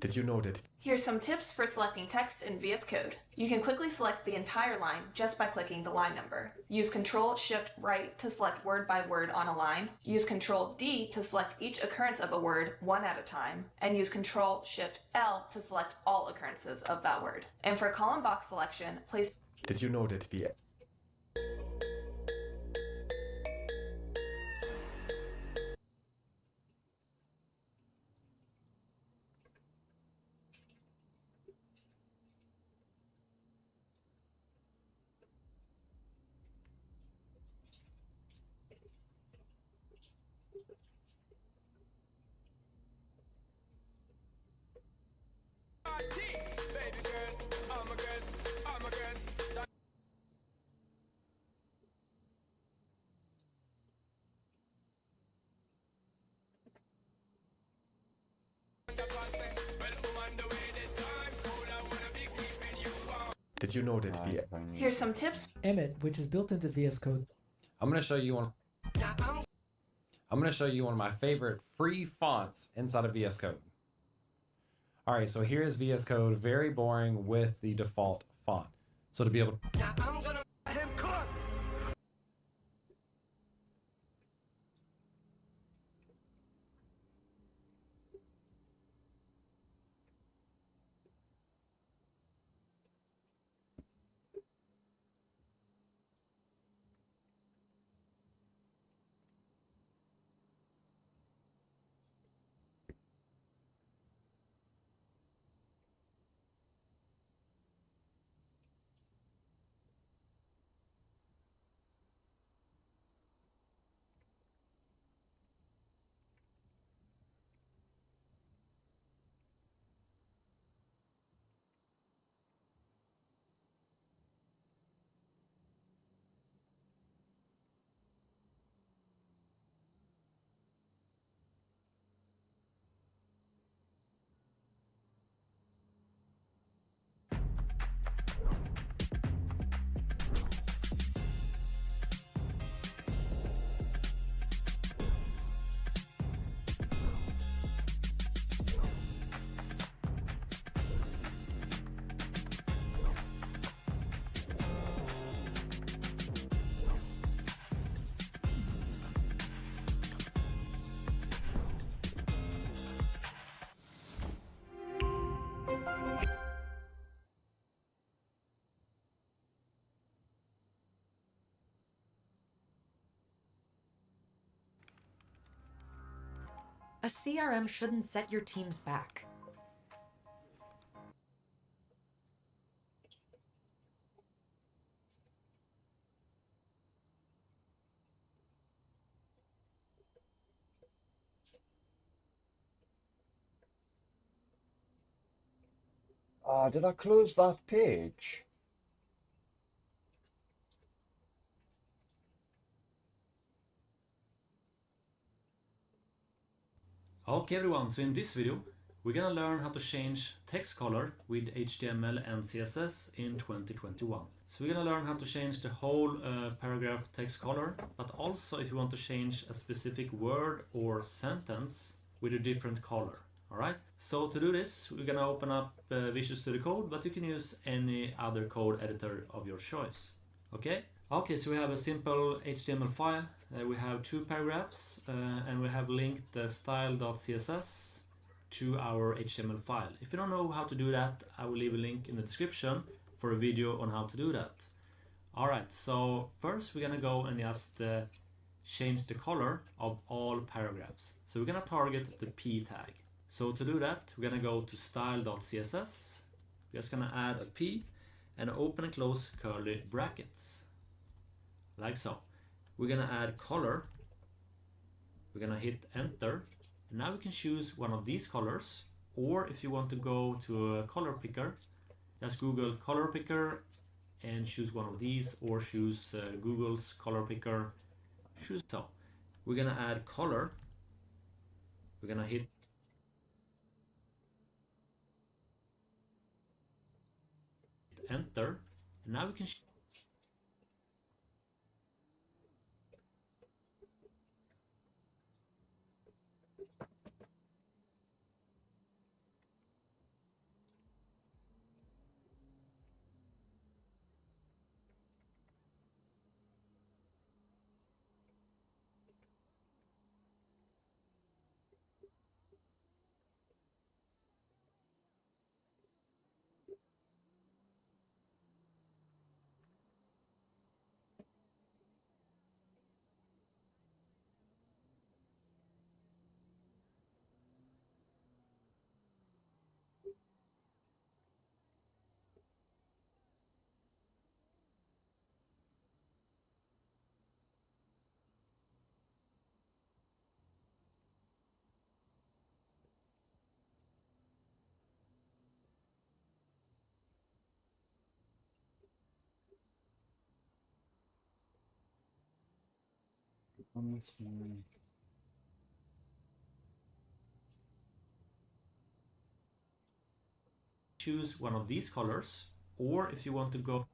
Did you know that Here's some tips for selecting text in VS Code. You can quickly select the entire line just by clicking the line number. Use Ctrl-Shift-Right to select word by word on a line. Use Ctrl-D to select each occurrence of a word one at a time. And use Ctrl-Shift-L to select all occurrences of that word. And for column box selection, place... Did you know that the Baby girl, all my girls, all my girls. Did you know that the Here's some tips. Emmet, which is built into VS Code. I'm gonna show you one. I'm gonna show you one of my favorite free fonts inside of VS Code. All right, so here is VS Code, very boring with the default font. So to be able to I'm gonna let him cook. A CRM shouldn't set your teams back. Ah, did I close that page? Okay everyone, so in this video we're gonna learn how to change text color with HTML and CSS in 2021. So we're gonna learn how to change the whole paragraph text color, but also if you want to change a specific word or sentence with a different color. Alright, so to do this we're gonna open up Visual Studio Code, but you can use any other code editor of your choice. Okay? Okay, so we have a simple HTML file. We have 2 paragraphs and we have linked the style.css to our HTML file. If you don't know how to do that, I will leave a link in the description for a video on how to do that. Alright, so first we're gonna go and just change the color of all paragraphs. So we're gonna target the P tag. So to do that, we're gonna go to style.css. We're just gonna add a P and open and close curly brackets. Like so. We're gonna add color. We're gonna hit enter. And now we can choose one of these colors. Or if you want to go to a color picker, just Google color picker and choose one of these, or choose Google's color picker. Choose so. We're gonna add color. We're gonna hit enter. And now we can choose one of these colors, or if you want to go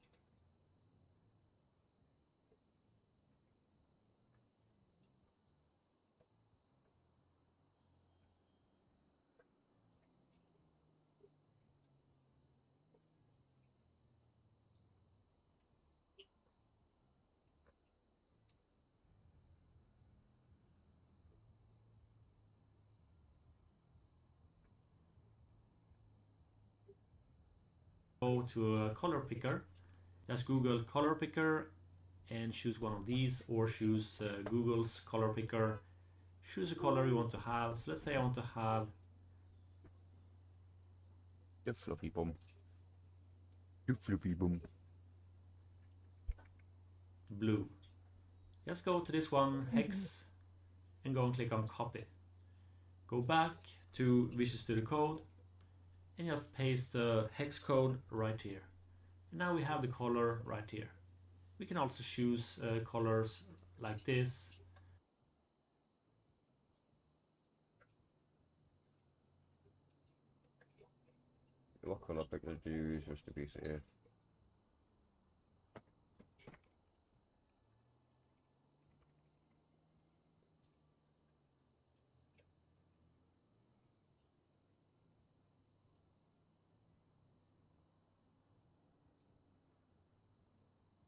to a color picker, just Google color picker and choose one of these, or choose Google's color picker. Choose a color you want to have. So let's say I want to have You fluffy bum. You fluffy bum. blue. Just go to this one, hex, and go and click on copy. Go back to Visual Studio Code and just paste the hex code right here. And now we have the color right here. We can also choose colors like this. What colour picker do you use just to be safe?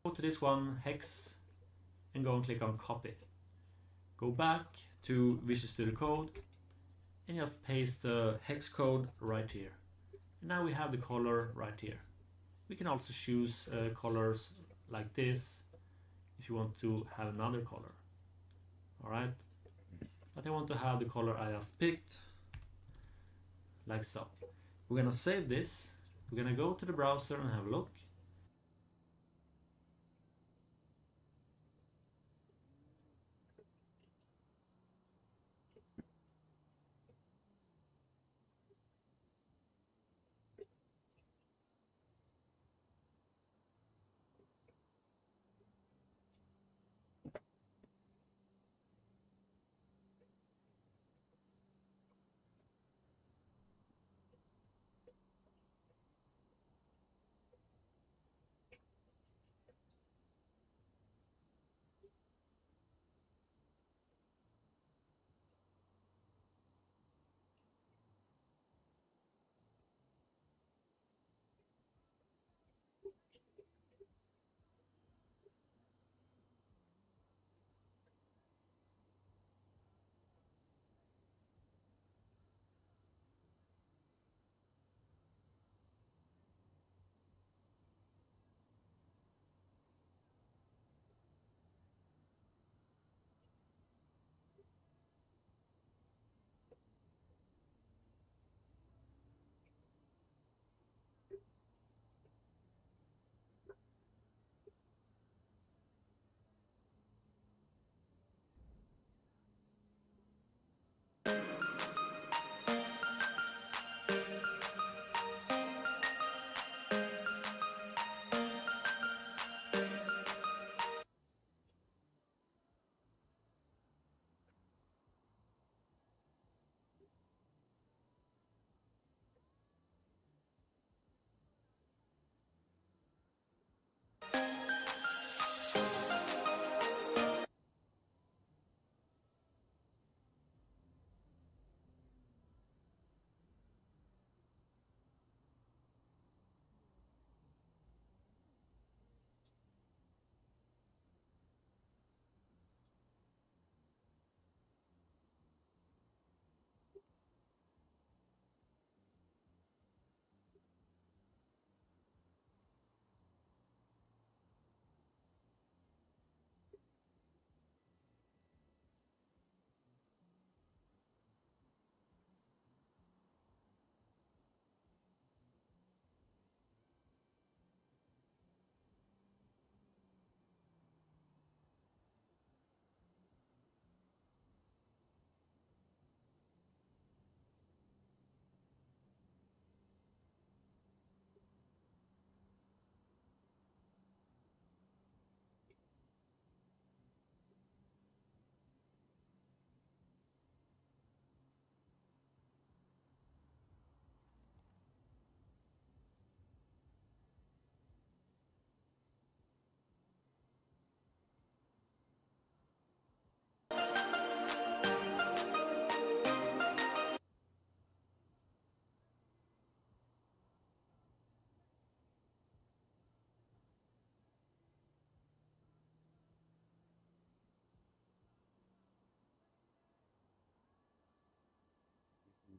Go to this one, hex, and go and click on copy. Go back to Visual Studio Code and just paste the hex code right here. And now we have the color right here. We can also choose colors like this if you want to have another color. Alright, but I want to have the color I just picked, like so. We're gonna save this, we're gonna go to the browser and have a look.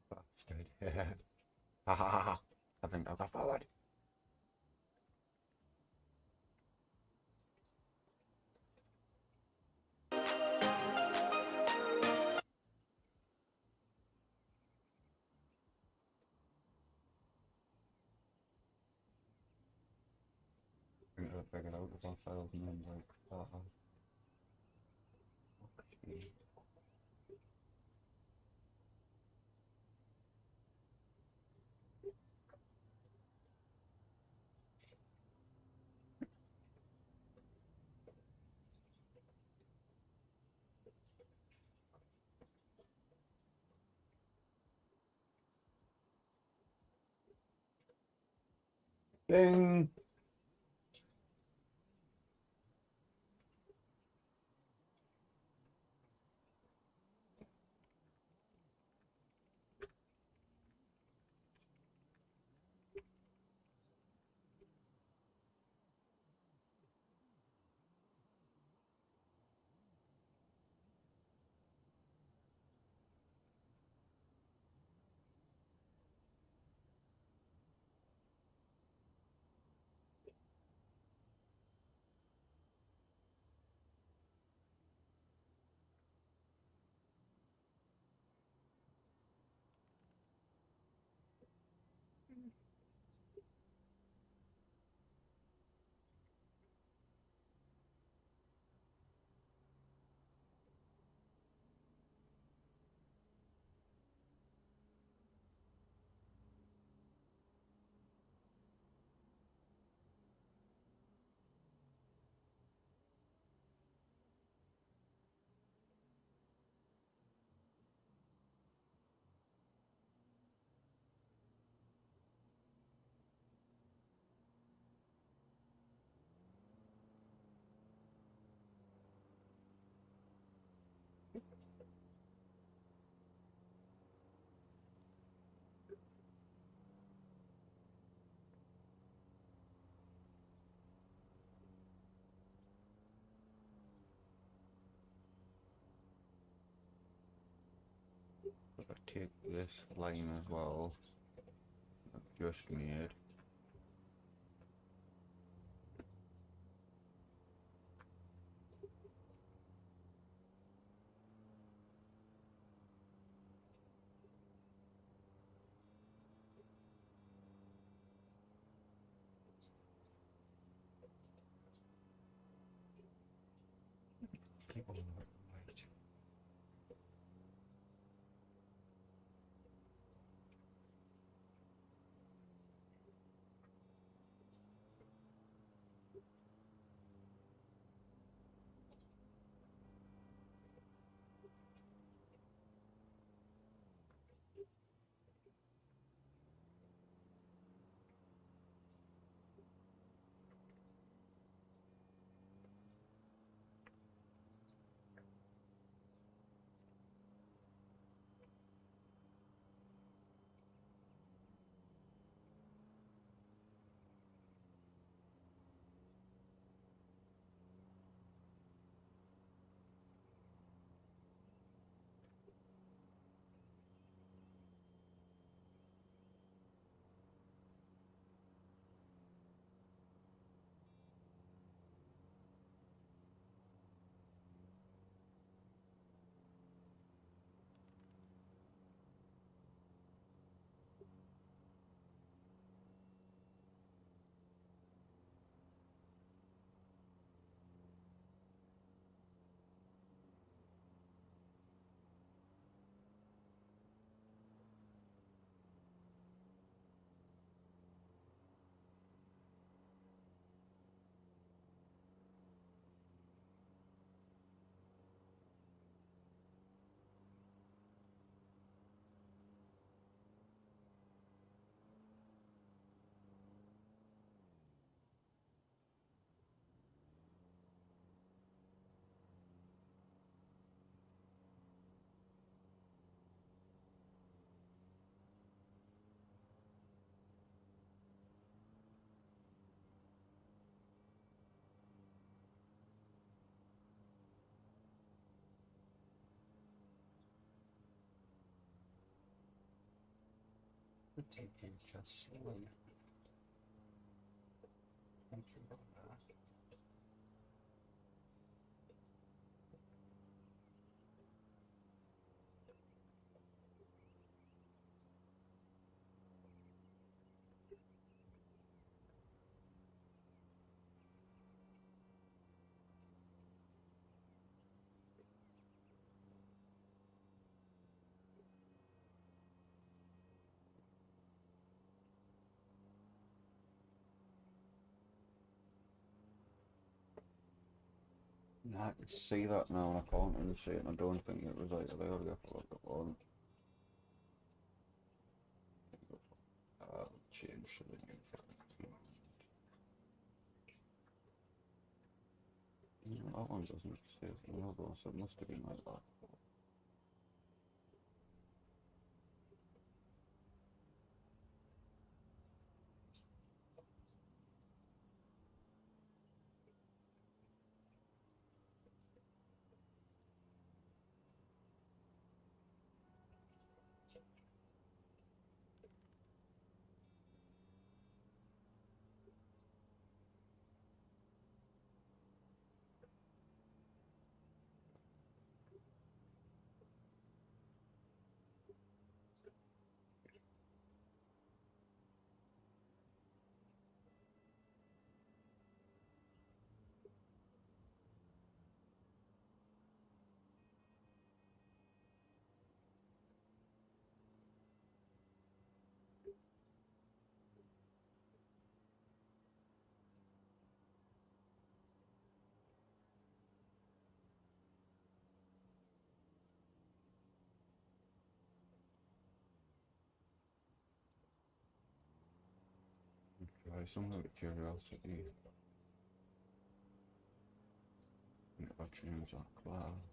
Bastard. Ha ha ha ha. I think I'll go forward. I think I'll figure it out if I failed and then like okay. Ding. If I take this line as well, I've just made. Keep on right. Taking just slowly. Thank you very much. I can see that now and I can't really see it and I don't think it was either there or the upper at once. Change to the new that one doesn't say the other one, so it must have been like that. Okay, some out of curiosity. If I change that class.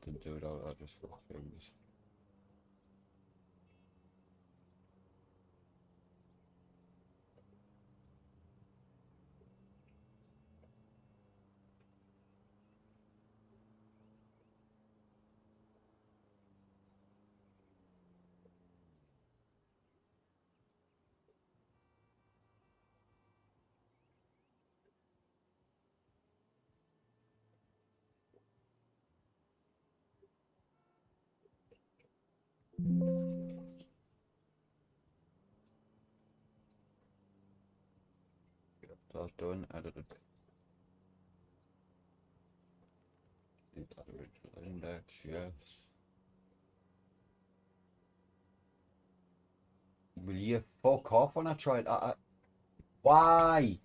didn't do it out, I just fucked things. That's done, edited. Need that original index, yes. Will you fuck off when I tried? Why?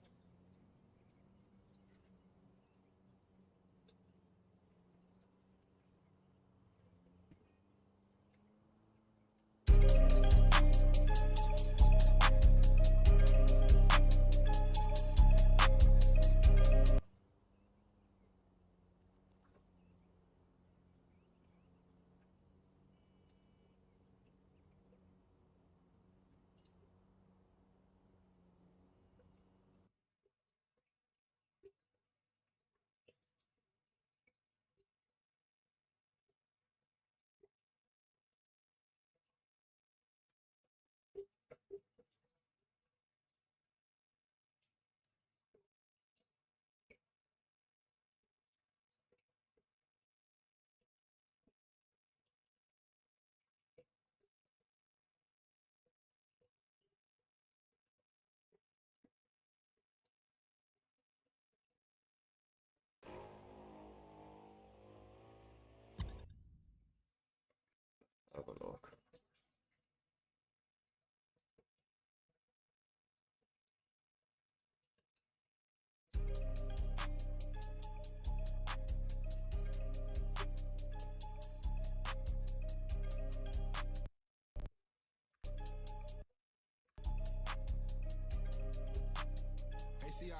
Have a look. Hey, CR.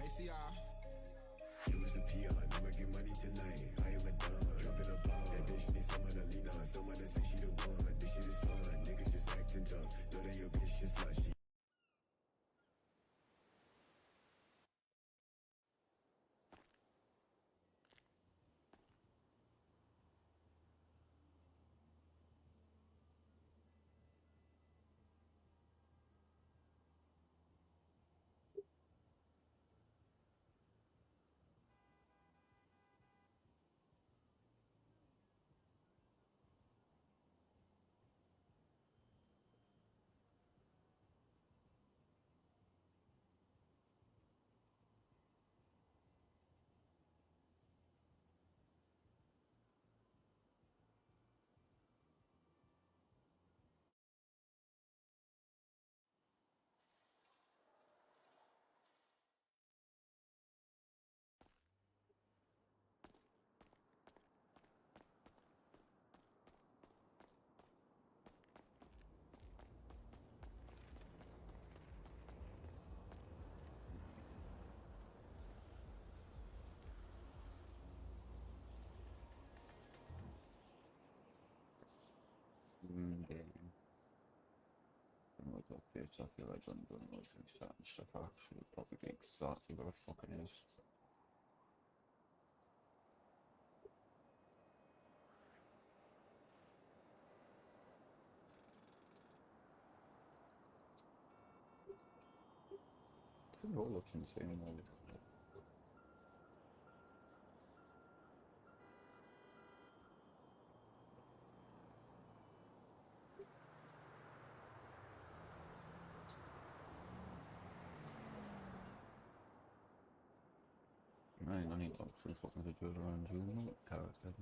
Hey, CR. It was the PR, I'ma get money tonight. I am a don, dropping a ball. That bitch needs someone to lean on, someone to say she the one. This shit is fun, niggas just acting tough. Know that your bitch just like she. Game. With updates, I feel like I'm doing loads of that and stuff actually probably be exactly what it fucking is. It all looks insane. Right, I need like 3 fucking videos around you, character.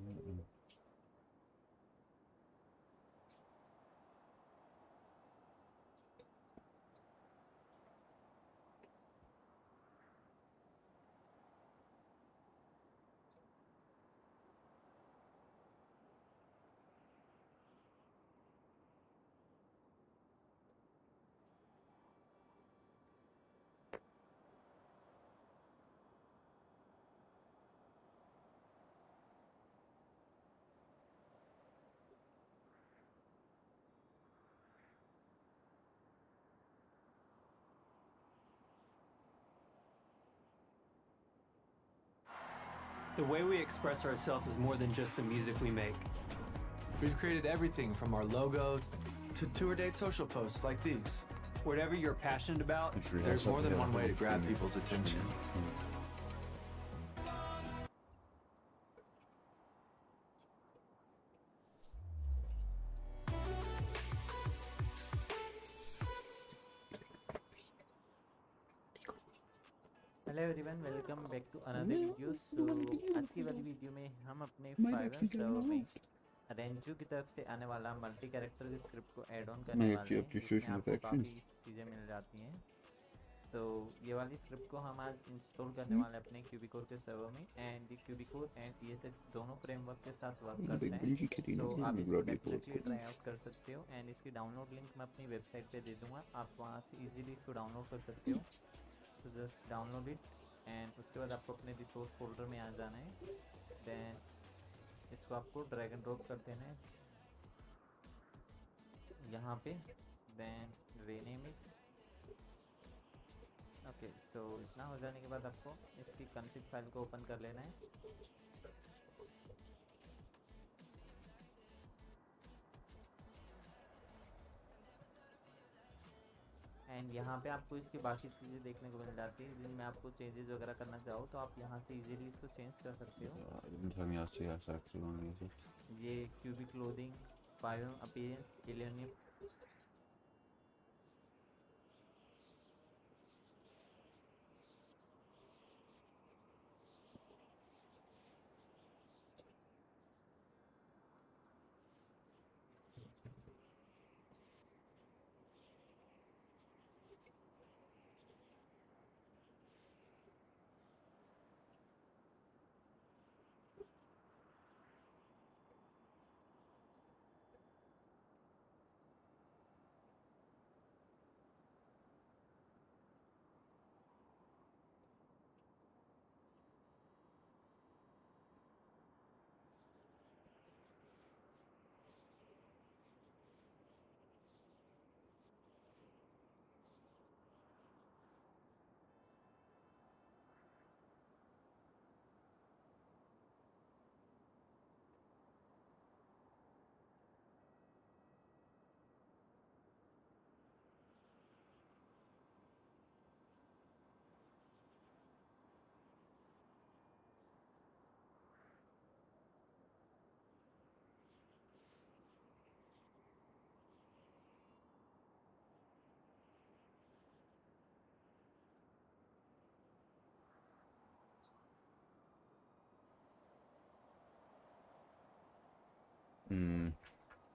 The way we express ourselves is more than just the music we make. We've created everything from our logo to tour date social posts like these. Whatever you're passionate about, there's more than one way to grab people's attention. Hello everyone, welcome back to another video. So आज की वाली video में हम अपने fibre server में रेंजू की तरफ से आने वाला मल्टी कैरेक्टर के स्क्रिप्ट को ऐड ऑन करने वाले हैं, जिसमें आपको काफ़ी चीज़ें मिल जाती हैं। तो ये वाली स्क्रिप्ट को हम आज इंस्टॉल करने वाले अपने क्यूबिकोर के सर्वर में, एंड ये क्यूबिकोर एंड ESX दोनों फ्रेमवर्क के साथ वर्क करते हैं। तो आप इसको डेफिनेटली ट्राई आउट कर सकते हो, एंड इसकी डाउनलोड लिंक मैं अपनी वेबसाइट पे दे दूँगा, आप वहाँ से ईजिली इसको डाउनलोड कर सकते हो। तो जस्ट डाउनलोड इट, एंड उसके बाद आपको अपने रिसोर्स फोल्डर में आ जाना है। देन इसको आपको ड्रैग एंड ड्रॉप कर देना है यहाँ पे, देन रीनेम इट। ओके, तो इतना हो जाने के बाद आपको इसकी कॉन्फ़िग फाइल को ओपन कर लेना है। एंड यहाँ पे आपको इसकी बाकी चीज़ें देखने को मिल जाती है, जिनमें आपको चेंजेस वगैरह करना चाहो तो आप यहाँ से इजीली इसको चेंज कर सकते हो। ये cubic clothing, five appearance, alien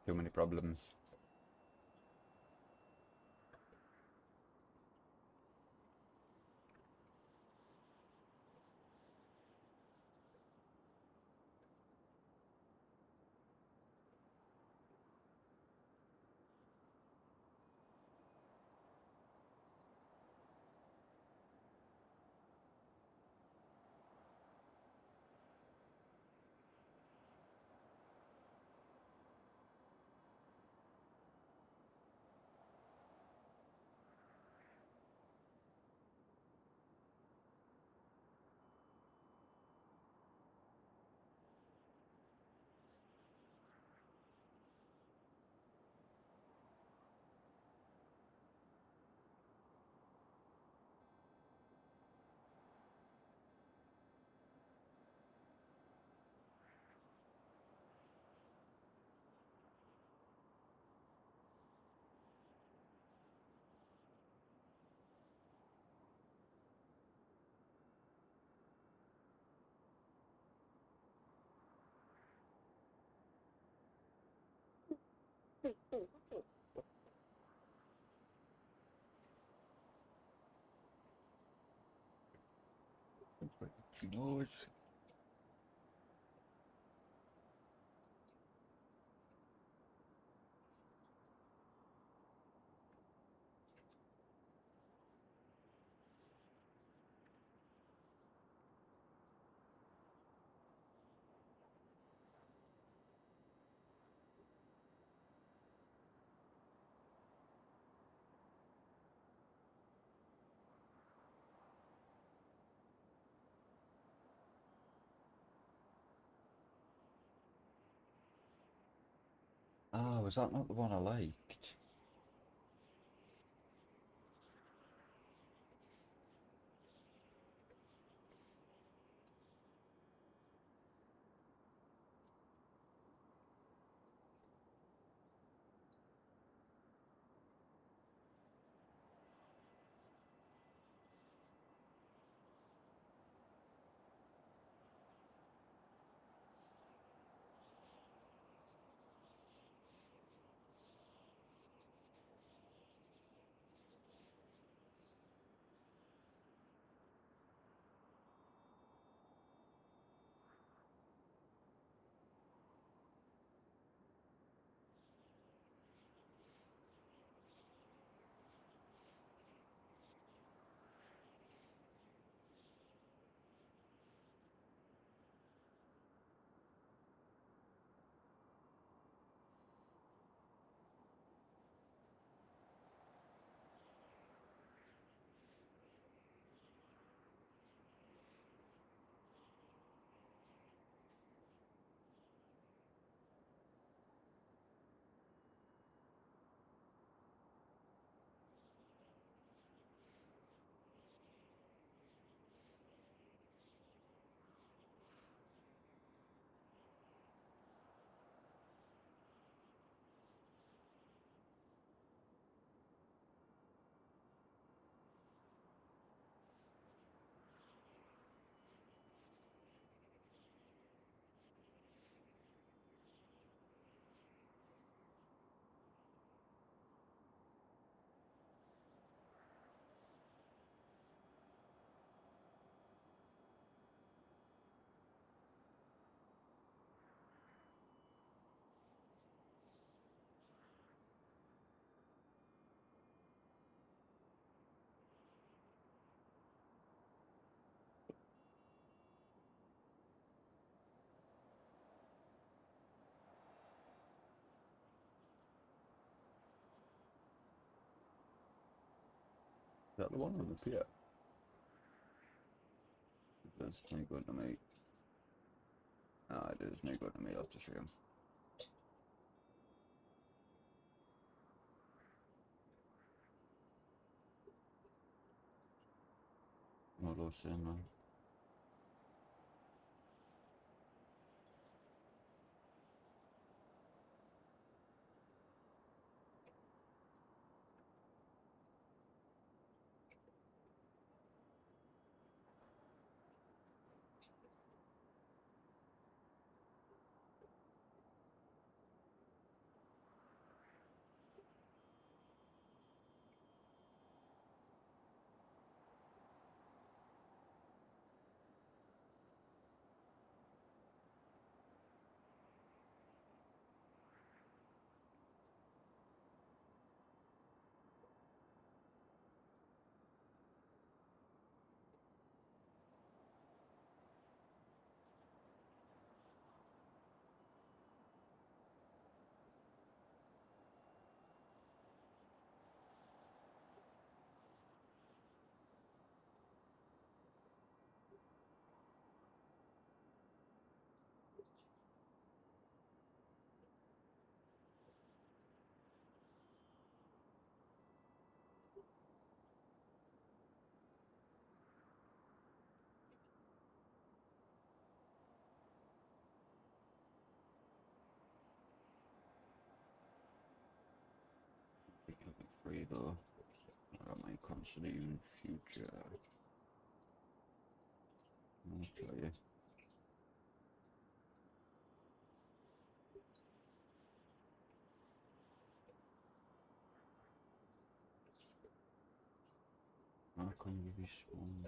Too many problems. Noise. Ah, was that not the one I liked? Is that the one on the pier? That's no good to me. Ah, it is no good to me, that's a shame. What was I saying now? Free though. I got my constant future. I'll tell you. können wir schon.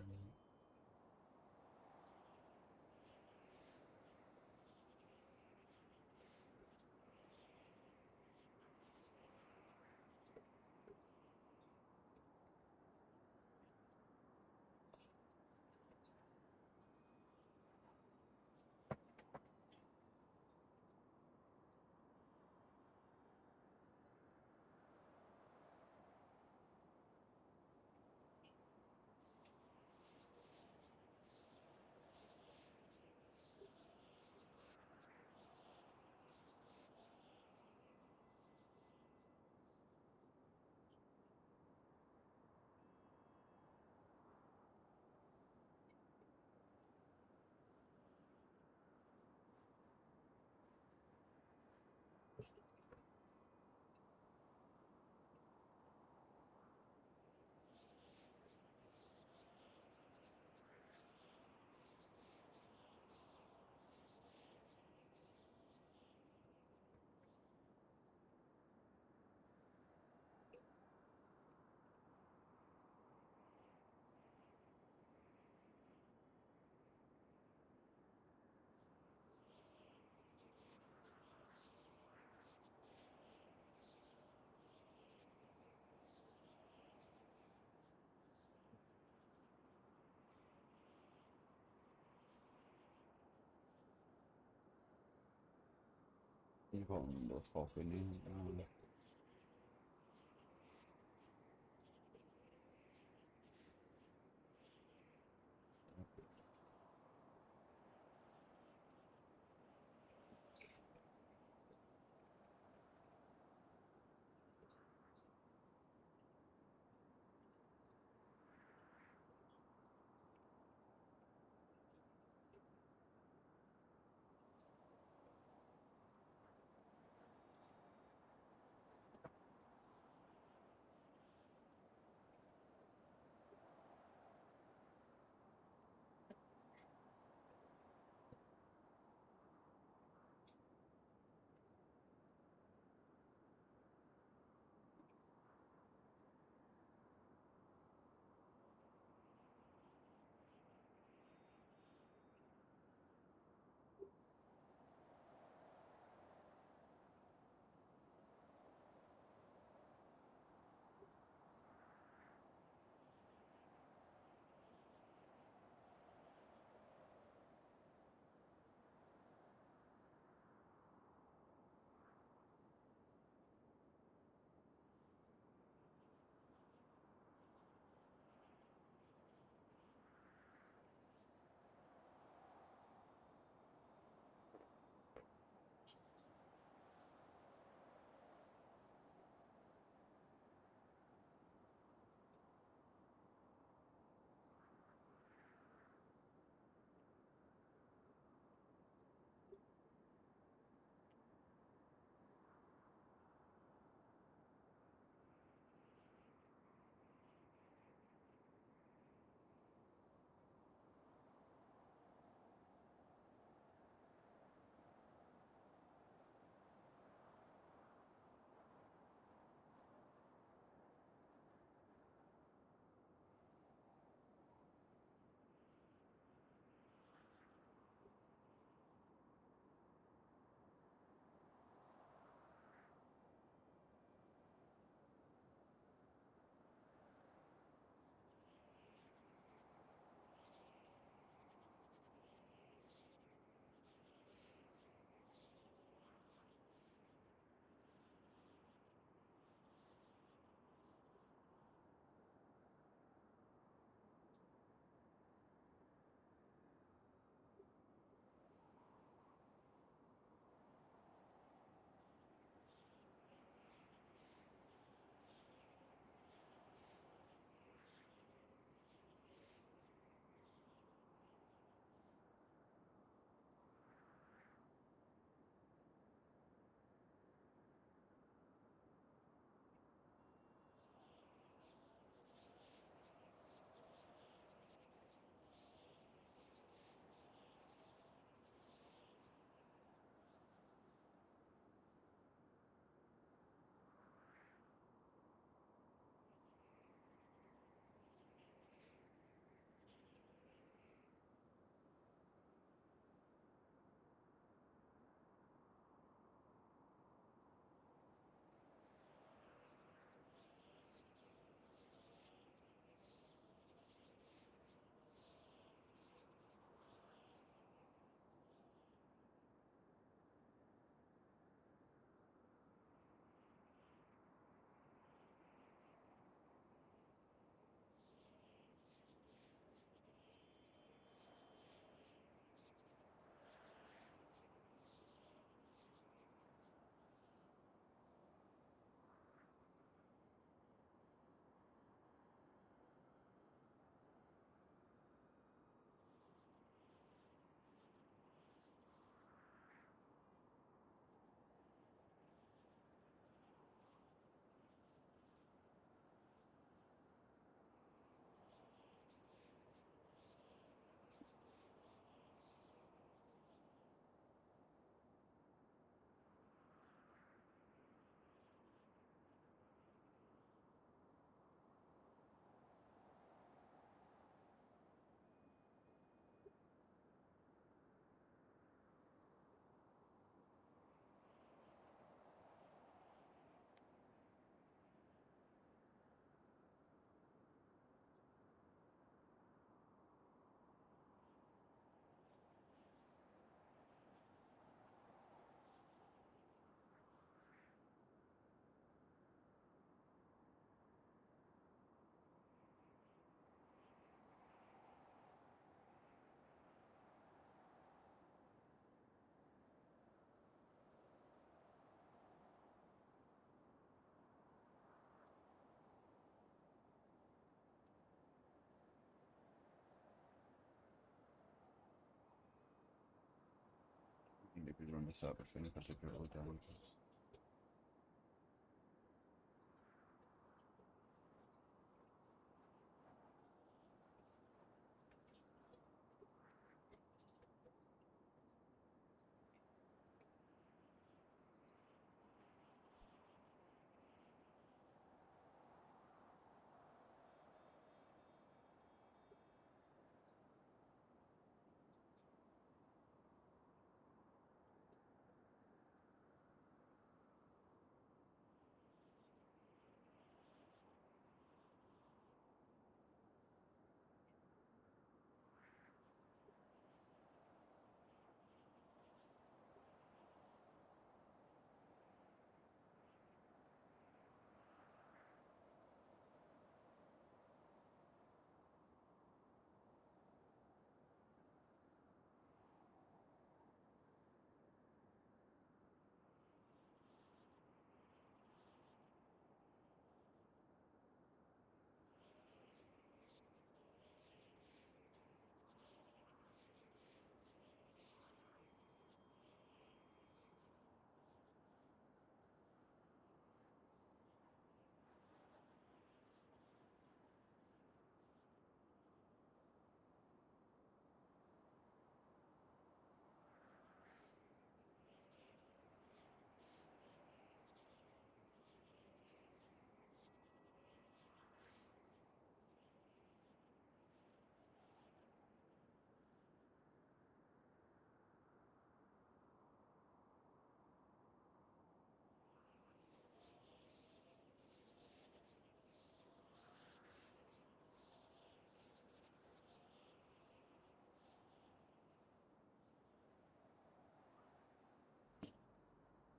You got the fucking in. decide between particular damages.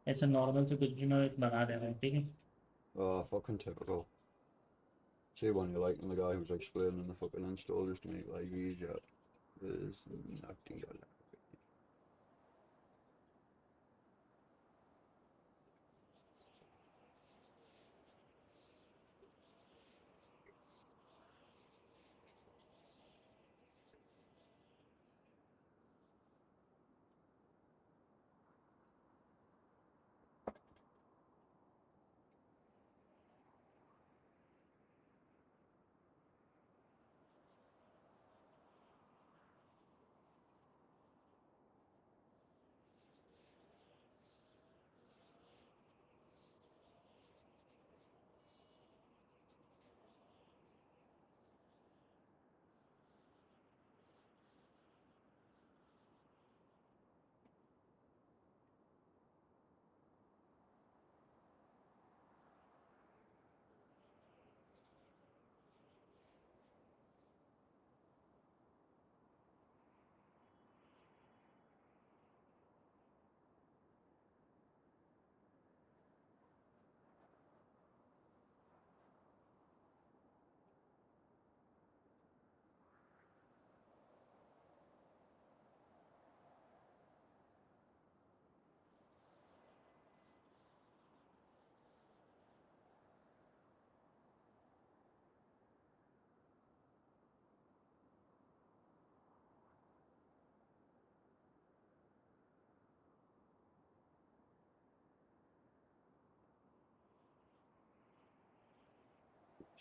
ऐसे normal से कुछ भी मैं बना देना है, ठीक है? Oh, fucking typical. See one you like, and the guy who's explaining the fucking install just to make life easier is not deal.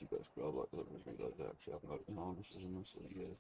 You guys grab like that with me like that, actually I haven't got it in harnesses in this yet.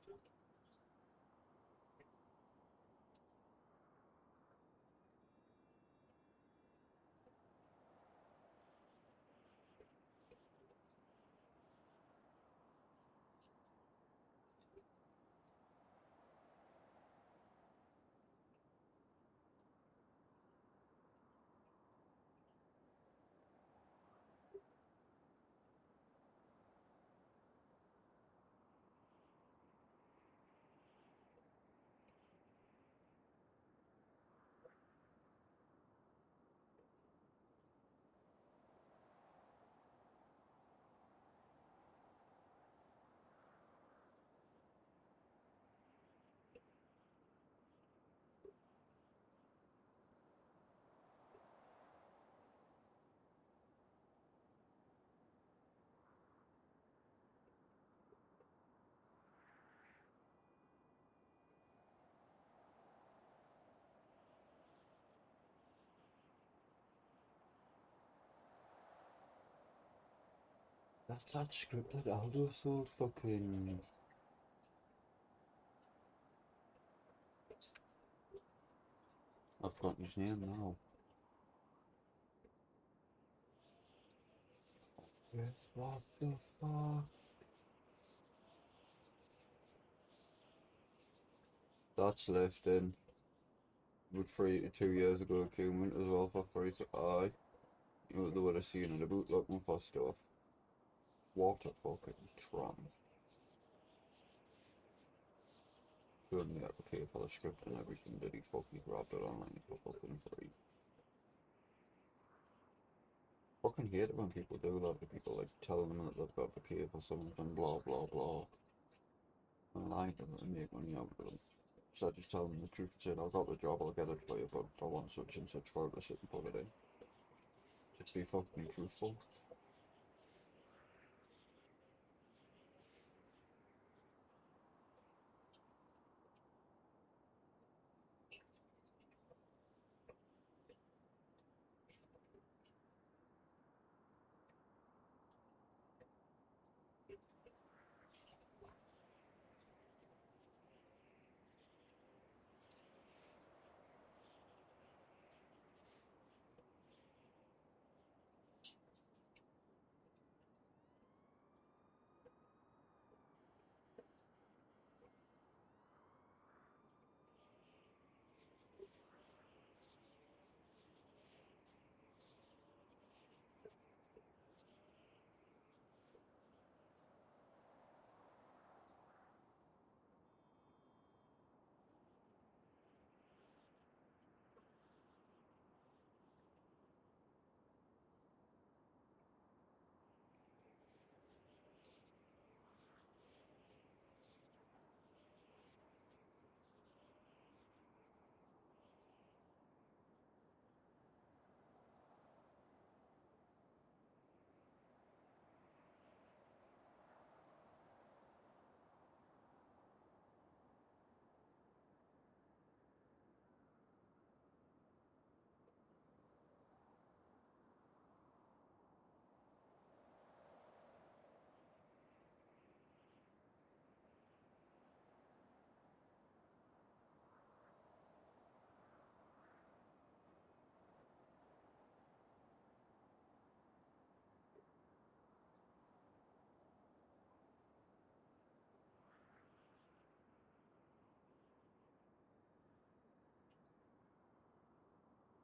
That's that script that Aldo sold fucking... I've forgotten his name now. Yes, what the fuck? That's left in. With 2 years ago, it came in as well for free, so aye. You know what they would have seen in the boot looking for stuff. What a fucking tram. Couldn't have to pay for the script and everything, did he fucking grabbed it online for fucking free. Fucking hate it when people do that, when people like tell them that they've got to pay for something, blah blah blah. And lie to them and make money out of them. So I just tell them the truth and say, I've got the job, I'll get it for you, but I want such and such for it to sit and put it in. Just be fucking truthful.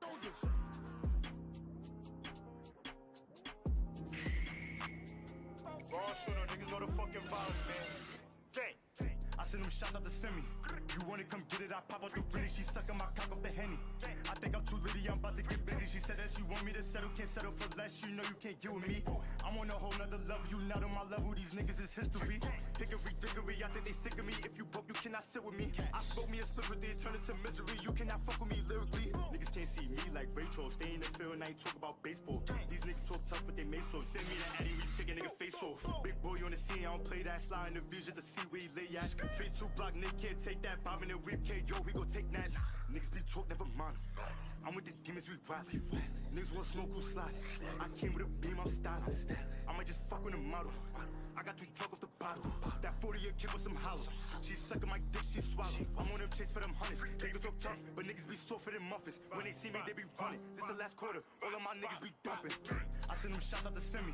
Shoulders. Raw shooter, niggas know the fucking vibes, man. Gang. I send them shots out to send me. You wanna come get it, I pop out the Rennie. She sucking my cock off the Henny. I think I'm too litty, I'm about to get busy. She said that she want me to settle, can't settle for less. You know you can't get with me. I'm on a whole nother level, you not on my level. These niggas is history. Hickory dickory, I think they sick of me. If you broke, you cannot sit with me. I smoke me a split with they turn into misery. You cannot fuck with me lyrically. Niggas can't see me like Rachel. Stay in the field and I ain't talk about baseball. These niggas talk tough, but they made so. Send me the Addy, we take a nigga face off. Big boy on the scene, I don't play that. Slide in the view just to see where he lay at. Fade 2 block, Nick can't take that. Bomb in the whip, yo, we gon' take that. Niggas be talk, never mind. I'm with the demons, we wildin'. Niggas want smoke, who slide. I came with a beam, I'm styling. I might just fuck with a model. I got too drunk off the bottle. That 40-year kid with some hollows. She sucking my dick, she swallow. I'm on them chase for them hundreds. Niggas talk tough, but niggas be softer than muffins. When they see me, they be running. This the last quarter, all of my niggas be dumping. I send them shots out to send me.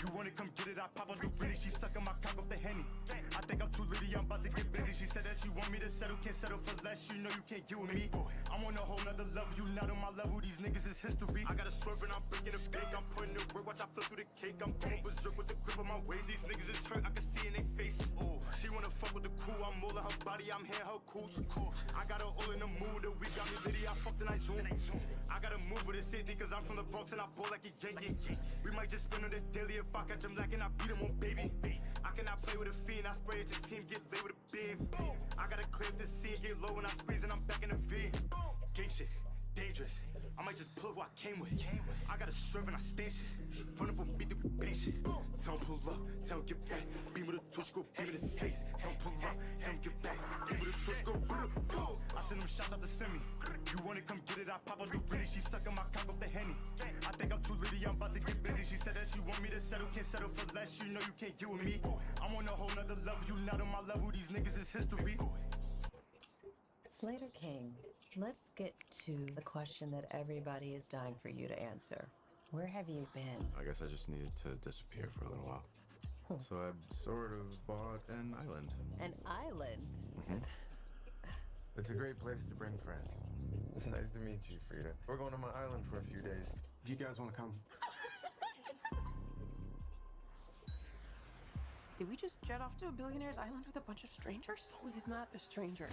You wanna come get it, I pop out the Rennie. She sucking my cock off the Henny. I think I'm too litty, I'm about to get busy. She said that she want me to settle, can't settle for less. You know you can't get with me. I'm on a whole nother level, you not on my level. These niggas is history. I got a swerve and I'm breaking a bank. I'm putting it work, watch I flip through the cake. I'm going berserk with the grip of my waist. These niggas is hurt, I can see in their face. Oh, she wanna fuck with the crew. I'm all in her body, I'm here, her cool. I got her all in the mood. The week got me litty, I fucked and I zoom. I gotta move with it safety, cause I'm from the Bronx and I ball like a Yankee. We might just spin on the daily. If I catch him lacking, I beat him on baby. I cannot play with a fiend, I spray at your team, get laid with a beam. I gotta clear this scene, get low when I squeeze and I'm back in the V. Gang shit, dangerous. I might just pull what I came with. I got a serve and I stain shit. Run up on beat the bang shit. Tell him pull up, tell him get back. Beam with a touch, go beam in his face. Tell him pull up, tell him get back. Beam with a touch, go boom. I send them shots out to send me. You wanna come get it, I pop up the Rennie. She sucking my cock off the Henny. I think I'm too litty, I'm about to get busy. She said that she want me to settle, can't settle for less. You know you can't get with me. I'm on a whole nother level, you not on my level. These niggas is history. Slater King, let's get to the question that everybody is dying for you to answer. Where have you been? I guess I just needed to disappear for a little while. So I sort of bought an island. An island? It's a great place to bring friends. Nice to meet you, Frida. We're going to my island for a few days. Do you guys want to come? Did we just jet off to a billionaire's island with a bunch of strangers? Oh, he's not a stranger.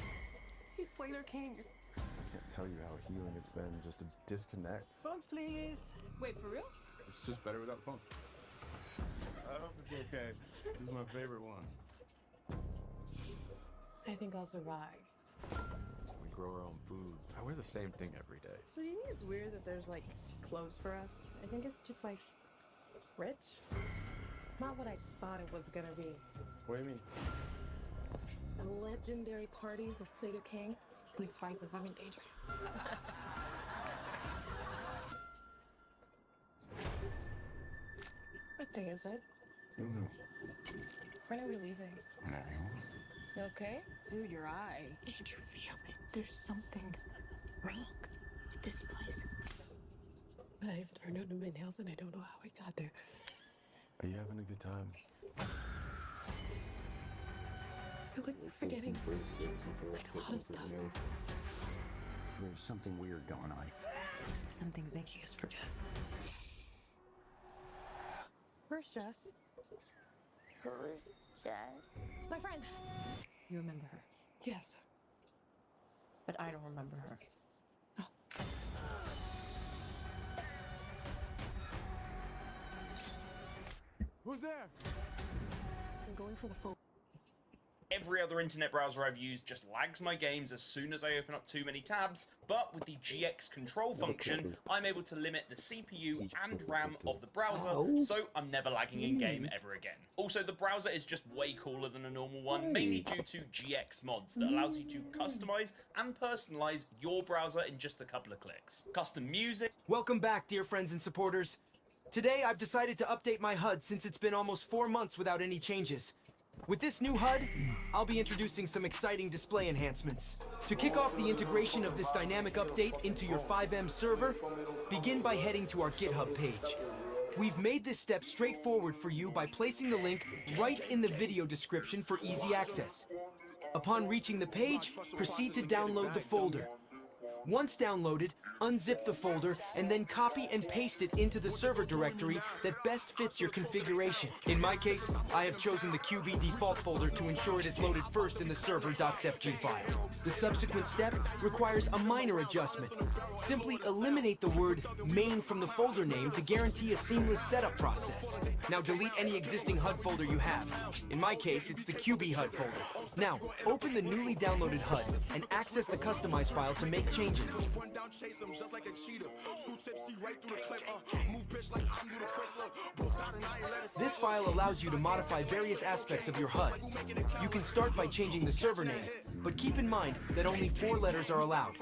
He's Slater King. I can't tell you how healing it's been just to disconnect. Phones, please. Wait, for real? It's just better without phones. I hope it's okay. This is my favorite one. I think I'll survive. We grow our own food. I wear the same thing every day. So do you think it's weird that there's like clothes for us? I think it's just like rich. It's not what I thought it was gonna be. What do you mean? The legendary parties of Slater King. Please spice if I'm in danger. What day is it? When are we leaving? Whenever you want. You okay? Dude, your eye. Can't you feel it? There's something wrong with this place. I've turned under my nails and I don't know how I got there. Are you having a good time? I feel like we're forgetting like a lot of stuff. There's something weird going on. Something's making us forget. Where's Jess? Who's Jess? My friend. You remember her? Yes. But I don't remember her. Who's there? I'm going for the phone. Every other internet browser I've used just lags my games as soon as I open up too many tabs, but with the GX control function, I'm able to limit the CPU and RAM of the browser, so I'm never lagging in game ever again. Also, the browser is just way cooler than a normal one, mainly due to GX mods that allows you to customize and personalize your browser in just a couple of clicks. Custom music. Welcome back, dear friends and supporters. Today, I've decided to update my HUD since it's been almost 4 months without any changes. With this new HUD, I'll be introducing some exciting display enhancements. To kick off the integration of this dynamic update into your FiveM server, begin by heading to our GitHub page. We've made this step straightforward for you by placing the link right in the video description for easy access. Upon reaching the page, proceed to download the folder. Once downloaded, unzip the folder and then copy and paste it into the server directory that best fits your configuration. In my case, I have chosen the QB default folder to ensure it is loaded first in the server.cfg file. The subsequent step requires a minor adjustment. Simply eliminate the word main from the folder name to guarantee a seamless setup process. Now delete any existing HUD folder you have. In my case, it's the QB HUD folder. Now, open the newly downloaded HUD and access the customize file to make changes. This file allows you to modify various aspects of your HUD. You can start by changing the server name, but keep in mind that only 4 letters are allowed.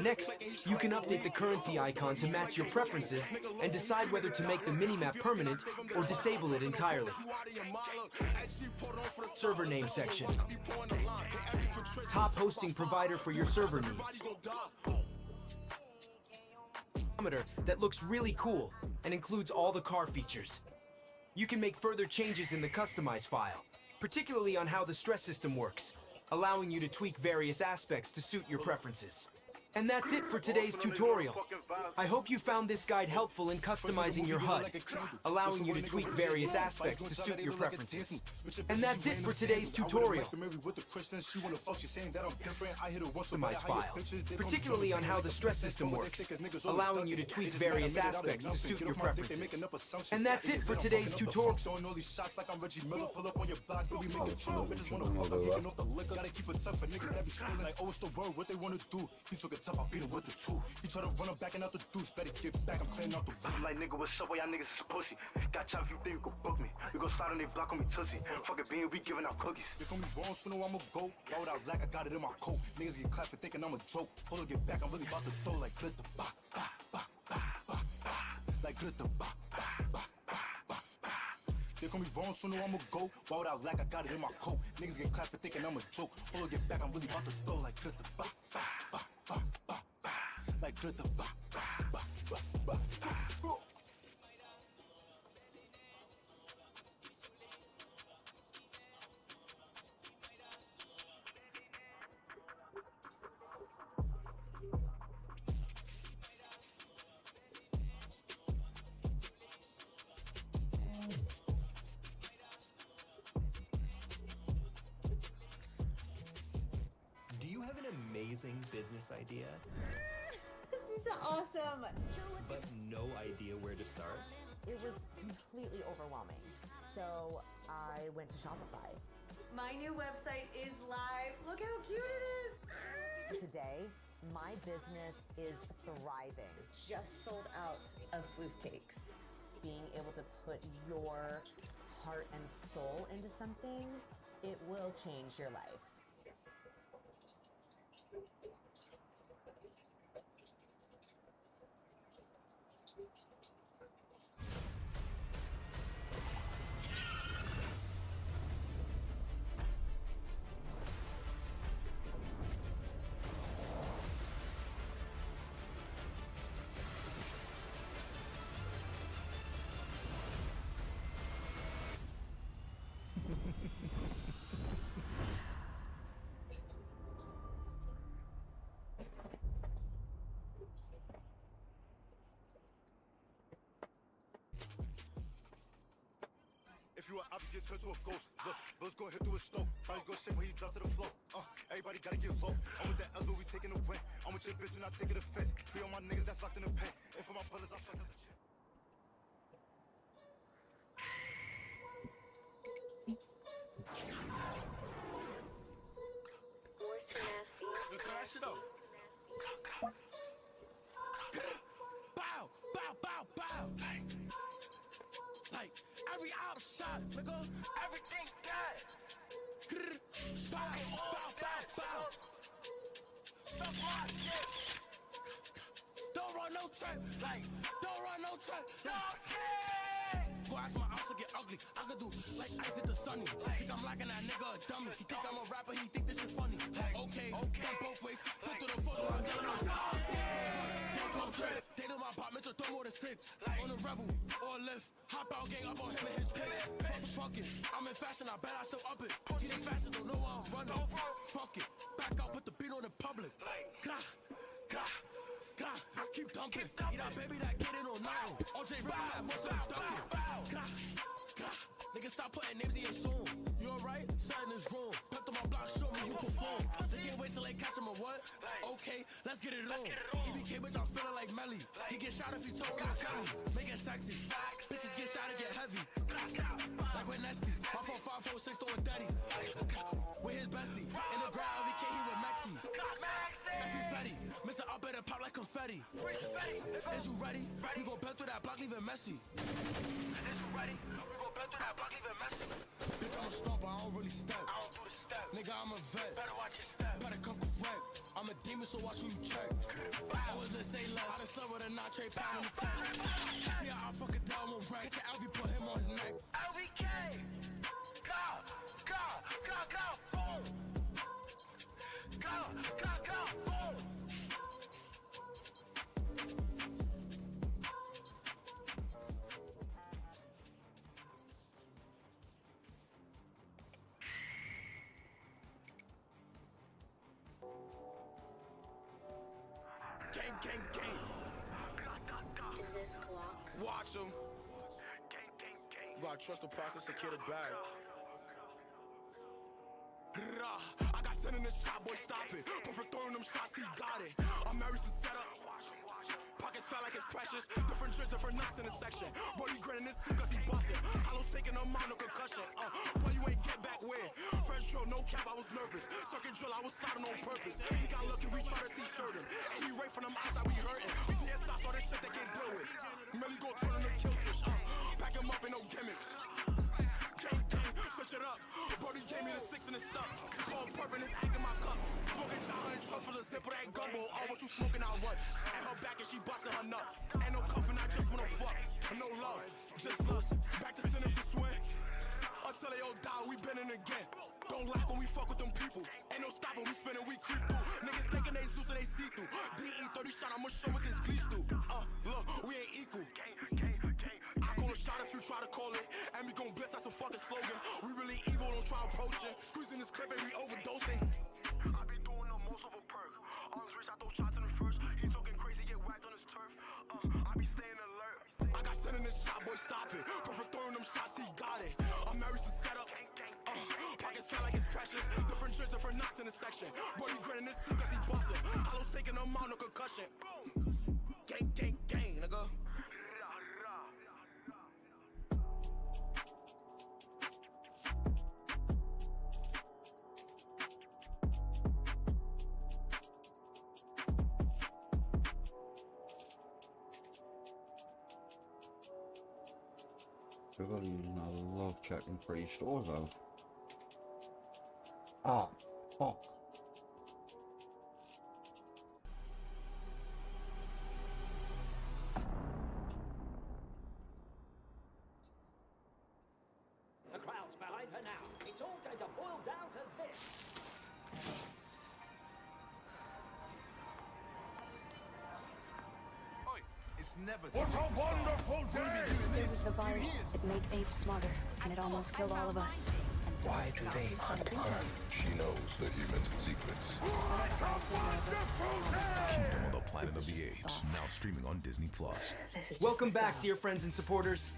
Next, you can update the currency icon to match your preferences and decide whether to make the minimap permanent or disable it entirely. Server name section. Top hosting provider for your server needs. That looks really cool and includes all the car features. You can make further changes in the customize file, particularly on how the stress system works, allowing you to tweak various aspects to suit your preferences. And that's it for today's tutorial. I hope you found this guide helpful in customizing your HUD, allowing you to tweak various aspects to suit your preferences. And that's it for today's tutorial. Customize file, particularly on how the stress system works, allowing you to tweak various aspects to suit your preferences. And that's it for today's tutorial. tough, I beat him with the two. He try to run him backing out the deuce. Better get back, I'm clearing out the room. Like nigga, what's up? Why y'all niggas is pussy? Got chop if you think you can book me. We gon' slide on they block on me tussy. Fuck it, bean, we giving out cookies. They call me wrong, so know I'ma go. Why would I lack? I got it in my coat. Niggas get clapped for thinking I'm a joke. Hold on, get back, I'm really about to throw like clip the ba ba ba ba ba ba. Like clip the ba ba ba ba ba ba. They call me wrong, so know I'ma go. Why would I lack? I got it in my coat. Niggas get clapped for thinking I'm a joke. Hold on, get back, I'm really about to throw like clip the ba ba ba ba ba ba. Like clip the ba ba ba ba ba. Do you have an amazing business idea, This is awesome. but no idea where to start? It was completely overwhelming. So I went to Shopify. My new website is live. Look how cute it is. Today, my business is thriving. Just sold out of floof cakes. Being able to put your heart and soul into something, it will change your life. If you an object, turn to a ghost. Look, Bill's gonna hit through a stove. Price go shake when he drop to the floor. Everybody gotta get low. I'm with that L, we taking a win. I'm with your bitch, do not take it offense. Free all my niggas that's locked in the pen. And for my brothers, I flex at the gym. Look at that shit up. Bow, bow, bow, bow. Like every out shot, nigga. Everything got. Bow, bow, bow, bow. Don't run no trap, like don't run no trap. Go ask my ops to get ugly. I could do like ice at the sunny. Think I'm locking that nigga a dummy. He think I'm a rapper, he think this shit funny. Okay, done both ways. Put through the photo, I'm yelling don't trip. They know my apartment to throw more than 6. On a rebel or a lift. Hop out, gang up on him and his pitch. Fuck it, I'm in fashion, I bet I still up it. He the fastest, don't know why I'm running. Fuck it, back out, put the beat on the public. Gah, gah. God, I keep dumping. Eat that baby that get it or nothing. OJ River had muscle ducking. God, God, nigga stop putting names in your song. You alright? Something is wrong. Pep to my block, show me you perform. They can't wait till they catch him or what? Okay, let's get it on. EBK bitch, I'm feeling like Melly. He get shot if he told him Kelly. Make it sexy. Bitches get shot and get heavy. Like with Nesty. My 4, 5, 4, 6 throwing daddies. With his bestie. In the ground, EBK he with Maxi. Effie Fetty. Mr. Up at pop like confetti. Is you ready? We gon' bend through that block, leaving messy. Is you ready? We gon' bend through that block, leaving messy. Bitch, I'm a stomper, I don't really step. Nigga, I'm a vet. Better watch your step. Better come correct. I'm a demon, so watch who you check. I was in say less. I slept with a notch, pound in the tank. See how I fuck it down, won't wreck. Catch an LV, put him on his neck. LVK! Go! Go! Go! Go! Boom! Go! Go! Go! Boom! Gang, gang, gang. Is this clock? Watch him. You gotta trust the process to kill the bag. I got 10 in the shot, boy, stop it. Perfect throwing them shots, he got it. I'm married to set up. Pockets felt like it's precious. Different tricks, different knots in the section. Boy, you grinning this suit cause he bustin'. Hollow taking no mind, no concussion. Boy, you ain't get back where. Fresh drill, no no cap, I was nervous. Sucking drill, I was sliding on purpose. He got lucky, we tried to t-shirt him. And he right from them eyes, I be hurting. VS sauce, all that shit they can't deal with. Millie go turn him to kill switch. Pack him up, ain't no gimmicks. Gang, gang, switch it up. Brody gave me the 6 and the stuff. Paul Purple is egg in my cup. Smoking chocolate and truffle, a zip of that gumbo. All what you smoking, I run. And her back and she busting her nut. Ain't no cuffing, I just wanna fuck. And no love, just lust. Back to center for swing. Until they all die, we been in again. Don't like when we fuck with them people. Ain't no stopping, we spinning, we creep through. Niggas thinking they Zeus and they see through. DE 30 shot, I'ma show what this bleach do. Look, we ain't equal. I call a shot if you try to call it. And we gon' blitz, that's a fucking slogan. We really evil, don't try approaching. Squeezing this clip and we overdosing. I be doing the most of a perk. Arms rich, I throw shots in the first. He talking crazy, get whacked on his turf. I be staying alert. I got 10 in this shot, boy, stop it. Perfect throwing them shots, he got it. I'm married to set up. Pockets feel like it's precious. Different tricks, different knots in the section. Boy, he grinning his seat cause he bustin'. Hollows taking them out, no concussion. Gang, gang, gang, nigga. I love checking free stores out. Ah, fuck. The crowd's behind her now. It's all going to boil down to this. It's never What a wonderful day! It was the virus. It made apes smarter, and it almost killed all of us. Why do they hunt her? She knows the humans' secrets. Kingdom of the Planet of the Apes, now streaming on Disney+. Welcome back, dear friends and supporters.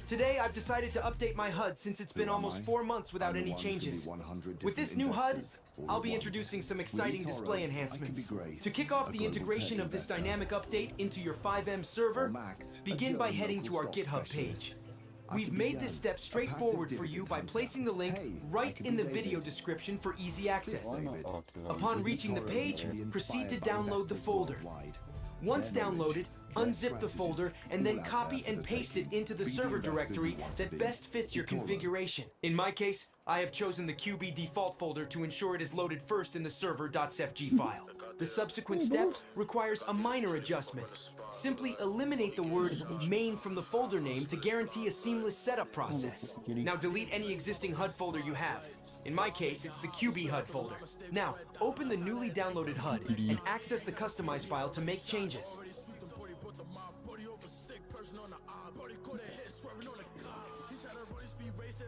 Today, I've decided to update my HUD since it's been almost 4 months without any changes. With this new HUD, I'll be introducing some exciting display enhancements. To kick off the integration of this dynamic update into your FiveM server, begin by heading to our GitHub page. We've made this step straightforward for you by placing the link right in the video description for easy access. Upon reaching the page, proceed to download the folder. Once downloaded, unzip the folder and then copy and paste it into the server directory that best fits your configuration. In my case, I have chosen the QB default folder to ensure it is loaded first in the server.cfg file. The subsequent step requires a minor adjustment. Simply eliminate the word main from the folder name to guarantee a seamless setup process. Now delete any existing HUD folder you have. In my case, it's the QB HUD folder. Now, open the newly downloaded HUD and access the customize file to make changes.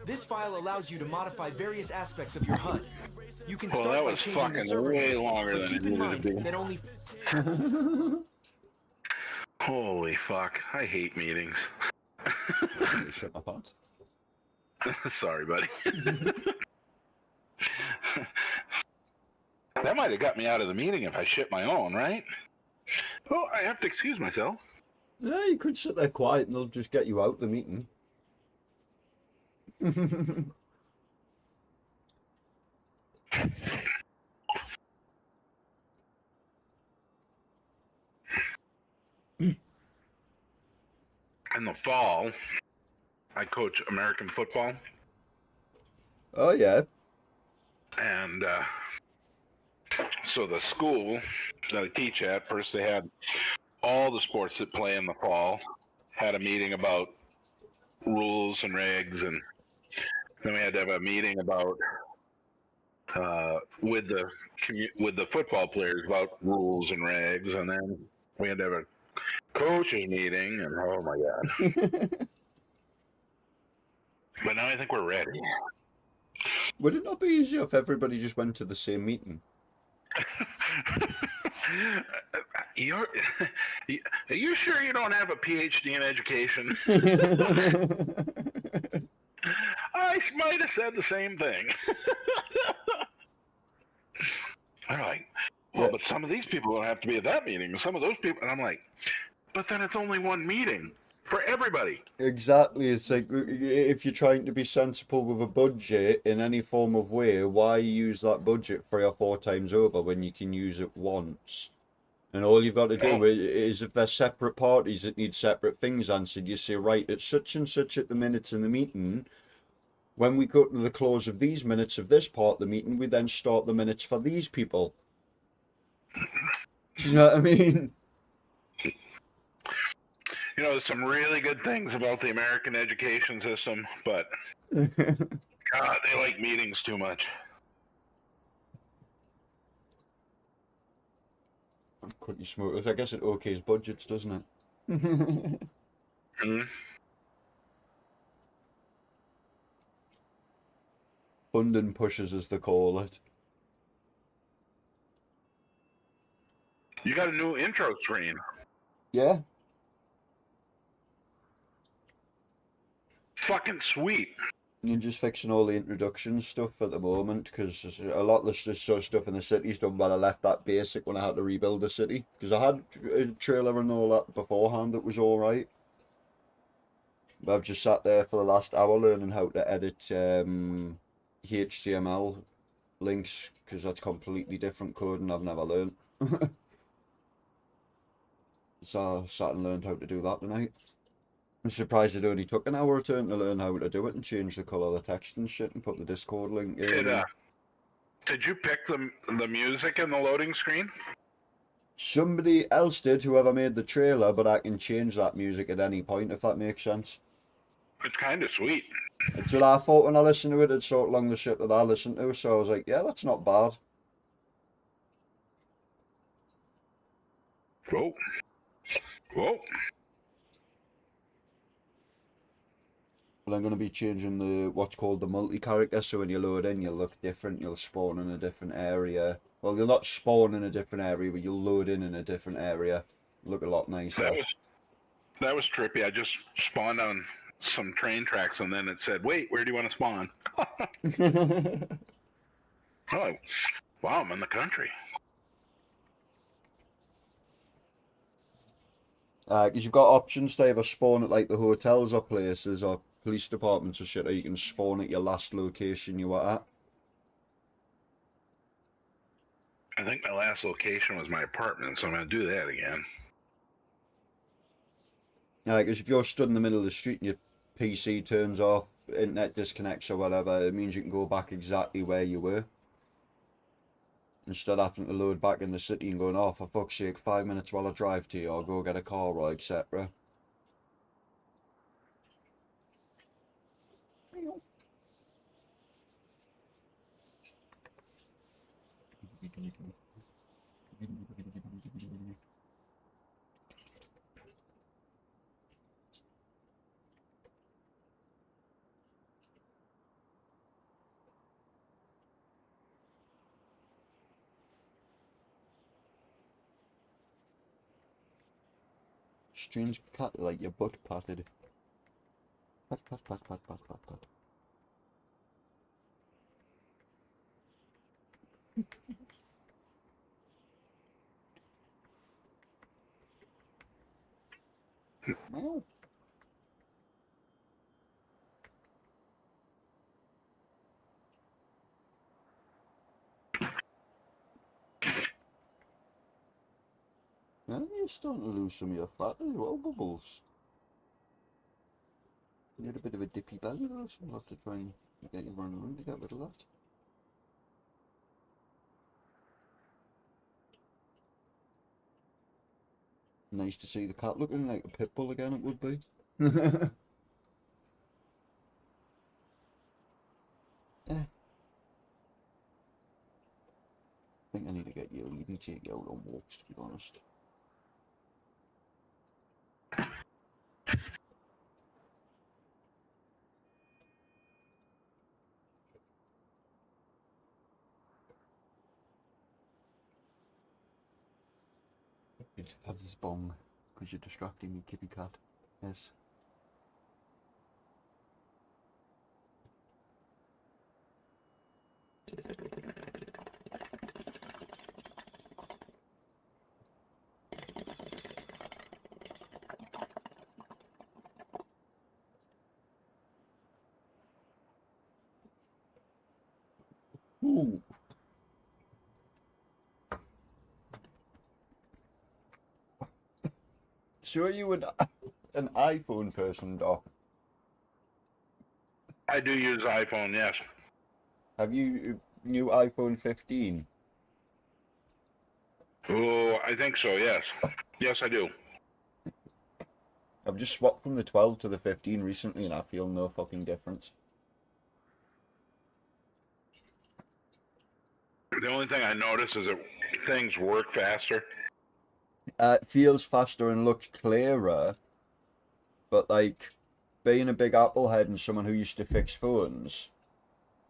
This file allows you to modify various aspects of your HUD. You can start that by was changing the fucking server way name, longer but than keep it in needed to mind be. that only Holy fuck, I hate meetings. Shut my pants. Sorry, buddy. That might have got me out of the meeting if I shit my own, right? Oh, I have to excuse myself. Yeah, you could sit there quiet and they'll just get you out the meeting. In the fall, I coach American football. Oh, yeah. And so the school that I teach at, first they had all the sports that play in the fall, had a meeting about rules and regs, and then we had to have a meeting about with the football players about rules and regs, and then we had to have a coaching meeting, and oh my god. But now I think we're ready. Would it not be easier if everybody just went to the same meeting? Are you sure you don't have a PhD in education? I might have said the same thing. I'm like, well, but some of these people don't have to be at that meeting. Some of those people, and I'm like, but then it's only one meeting. for everybody. Exactly. It's like if you're trying to be sensible with a budget in any form of way, why use that budget 3 or 4 times over when you can use it once? And all you've got to do is if they're separate parties that need separate things answered, you say, right, it's such and such at the minutes in the meeting. When we go to the close of these minutes of this part of the meeting, we then start the minutes for these people. Do you know what I mean? You know, there's some really good things about the American education system, but God, they like meetings too much. Quickly smooth. I guess it okays budgets, doesn't it? Funding pushes, as they call it. You got a new intro screen. Yeah. Fucking sweet. You're just fixing all the introduction stuff at the moment, because a lot of the sort of stuff in the city's done when I left that basic when I had to rebuild the city. Because I had a trailer and all that beforehand that was alright. But I've just sat there for the last hour learning how to edit HTML links, because that's completely different code and I've never learned. So I sat and learned how to do that tonight. I'm surprised it only took an hour or two to learn how to do it and change the colour of the text and shit and put the Discord link in. Did you pick the music in the loading screen? Somebody else did, whoever made the trailer, but I can change that music at any point, if that makes sense. It's kind of sweet. That's what I thought when I listened to it. It's sort of along the shit that I listened to, so I was like, yeah, that's not bad. Whoa. Whoa. But I'm going to be changing the what's called the multi-character, so when you load in, you'll look different, you'll spawn in a different area. Well, you'll not spawn in a different area, but you'll load in a different area. Look a lot nicer. That was trippy. I just spawned on some train tracks, and then it said, wait, where do you want to spawn? Oh, wow, I'm in the country. Because you've got options to either spawn at like the hotels or places or police departments or shit, or you can spawn at your last location you were at. I think my last location was my apartment, so I'm going to do that again. Because if you're stood in the middle of the street and your PC turns off, internet disconnects or whatever, it means you can go back exactly where you were. Instead of having to load back in the city and going, oh, for fuck's sake, 5 minutes while I drive to you, or go get a car, or etc. Strange cat, like your butt patted. Pat, pat, pat, pat, pat, pat, pat. Meow. Yeah, you're starting to lose some of your fat as well, Bubbles. You had a bit of a dippy belly though, so we'll have to try and get you running around to get rid of that. Nice to see the cat looking like a pit bull again, it would be. I think I need to get you, you need to take you out on walks, to be honest. It has this bong, because you're distracting me, kitty cat. Yes. Ooh. So are you an iPhone person, Doc? I do use iPhone, yes. Have you new iPhone 15? Oh, I think so, yes. Yes, I do. I've just swapped from the 12 to the 15 recently and I feel no fucking difference. The only thing I notice is that things work faster. It feels faster and looks clearer, but like, being a big Apple head and someone who used to fix phones,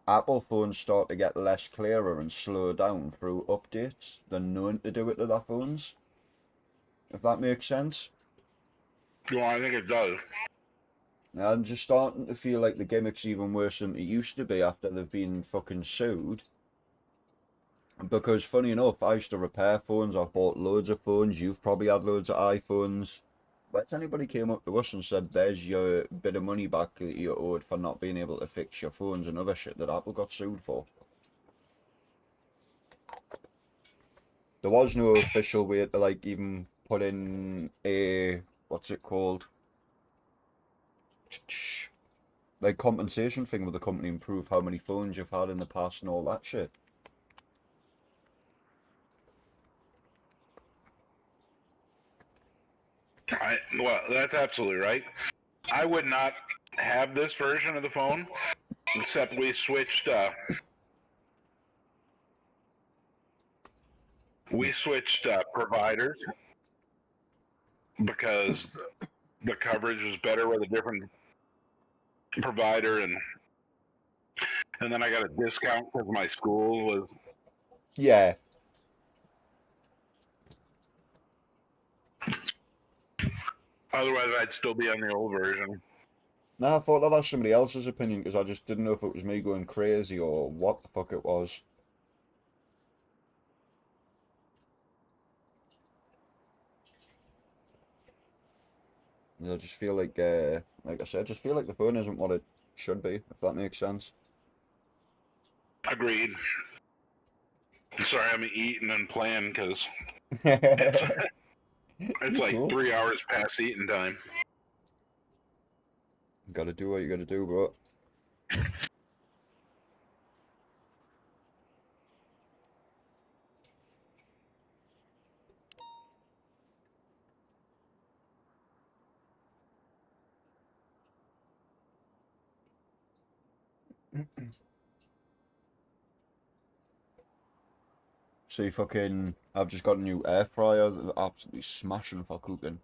Apple phones start to get less clearer and slow down through updates. They're known to do it to their phones. If that makes sense. Well, I think it does. I'm just starting to feel like the gimmick's even worse than it used to be after they've been fucking sued. Because funny enough, I used to repair phones, I've bought loads of phones, you've probably had loads of iPhones. But anybody came up to us and said, there's your bit of money back that you owed for not being able to fix your phones and other shit that Apple got sued for. There was no official way to like even put in a, what's it called? Like compensation thing with the company and prove how many phones you've had in the past and all that shit. Well, that's absolutely right. I would not have this version of the phone, except we switched providers because the coverage was better with a different provider, and then I got a discount because my school was. Yeah. Otherwise, I'd still be on the old version. No, I thought that was somebody else's opinion because I just didn't know if it was me going crazy or what the fuck it was. I just feel like I said, I just feel like the phone isn't what it should be, if that makes sense. Agreed. Sorry, I'm eating and playing because it's like Cool. 3 hours past eating time. You gotta do what you gotta do, bro. See, fucking, I've just got a new air fryer that absolutely smashing for cooking.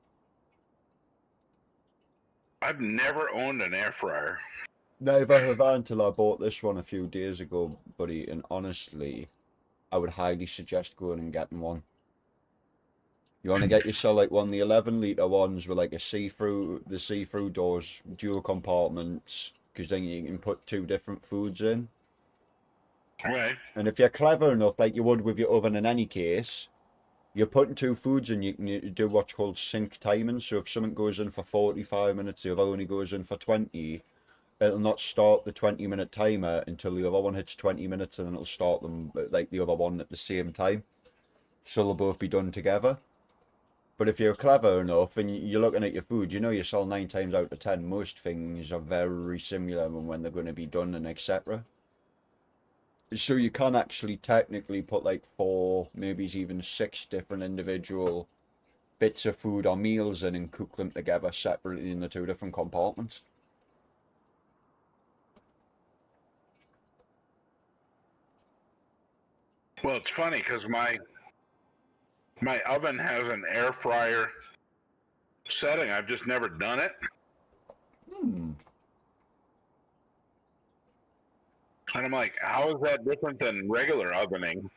I've never owned an air fryer. Never have I until I bought this one a few days ago, buddy, and honestly, I would highly suggest going and getting one. You want to get yourself like one of the 11-litre ones with like the see-through doors, dual compartments, because then you can put 2 different foods in. Right. And if you're clever enough, like you would with your oven in any case, you're putting 2 foods in, you can do what's called sync timing. So if something goes in for 45 minutes, the other only goes in for 20, it'll not start the 20-minute timer until the other one hits 20 minutes, and then it'll start them, like the other one, at the same time. So they'll both be done together. But if you're clever enough and you're looking at your food, you know yourself 9 times out of 10, most things are very similar when they're going to be done and etc. So you can actually technically put like 4, maybe even 6 different individual bits of food or meals in and cook them together separately in the 2 different compartments. Well, it's funny because my oven has an air fryer setting. I've just never done it. And I'm like, how is that different than regular ovening?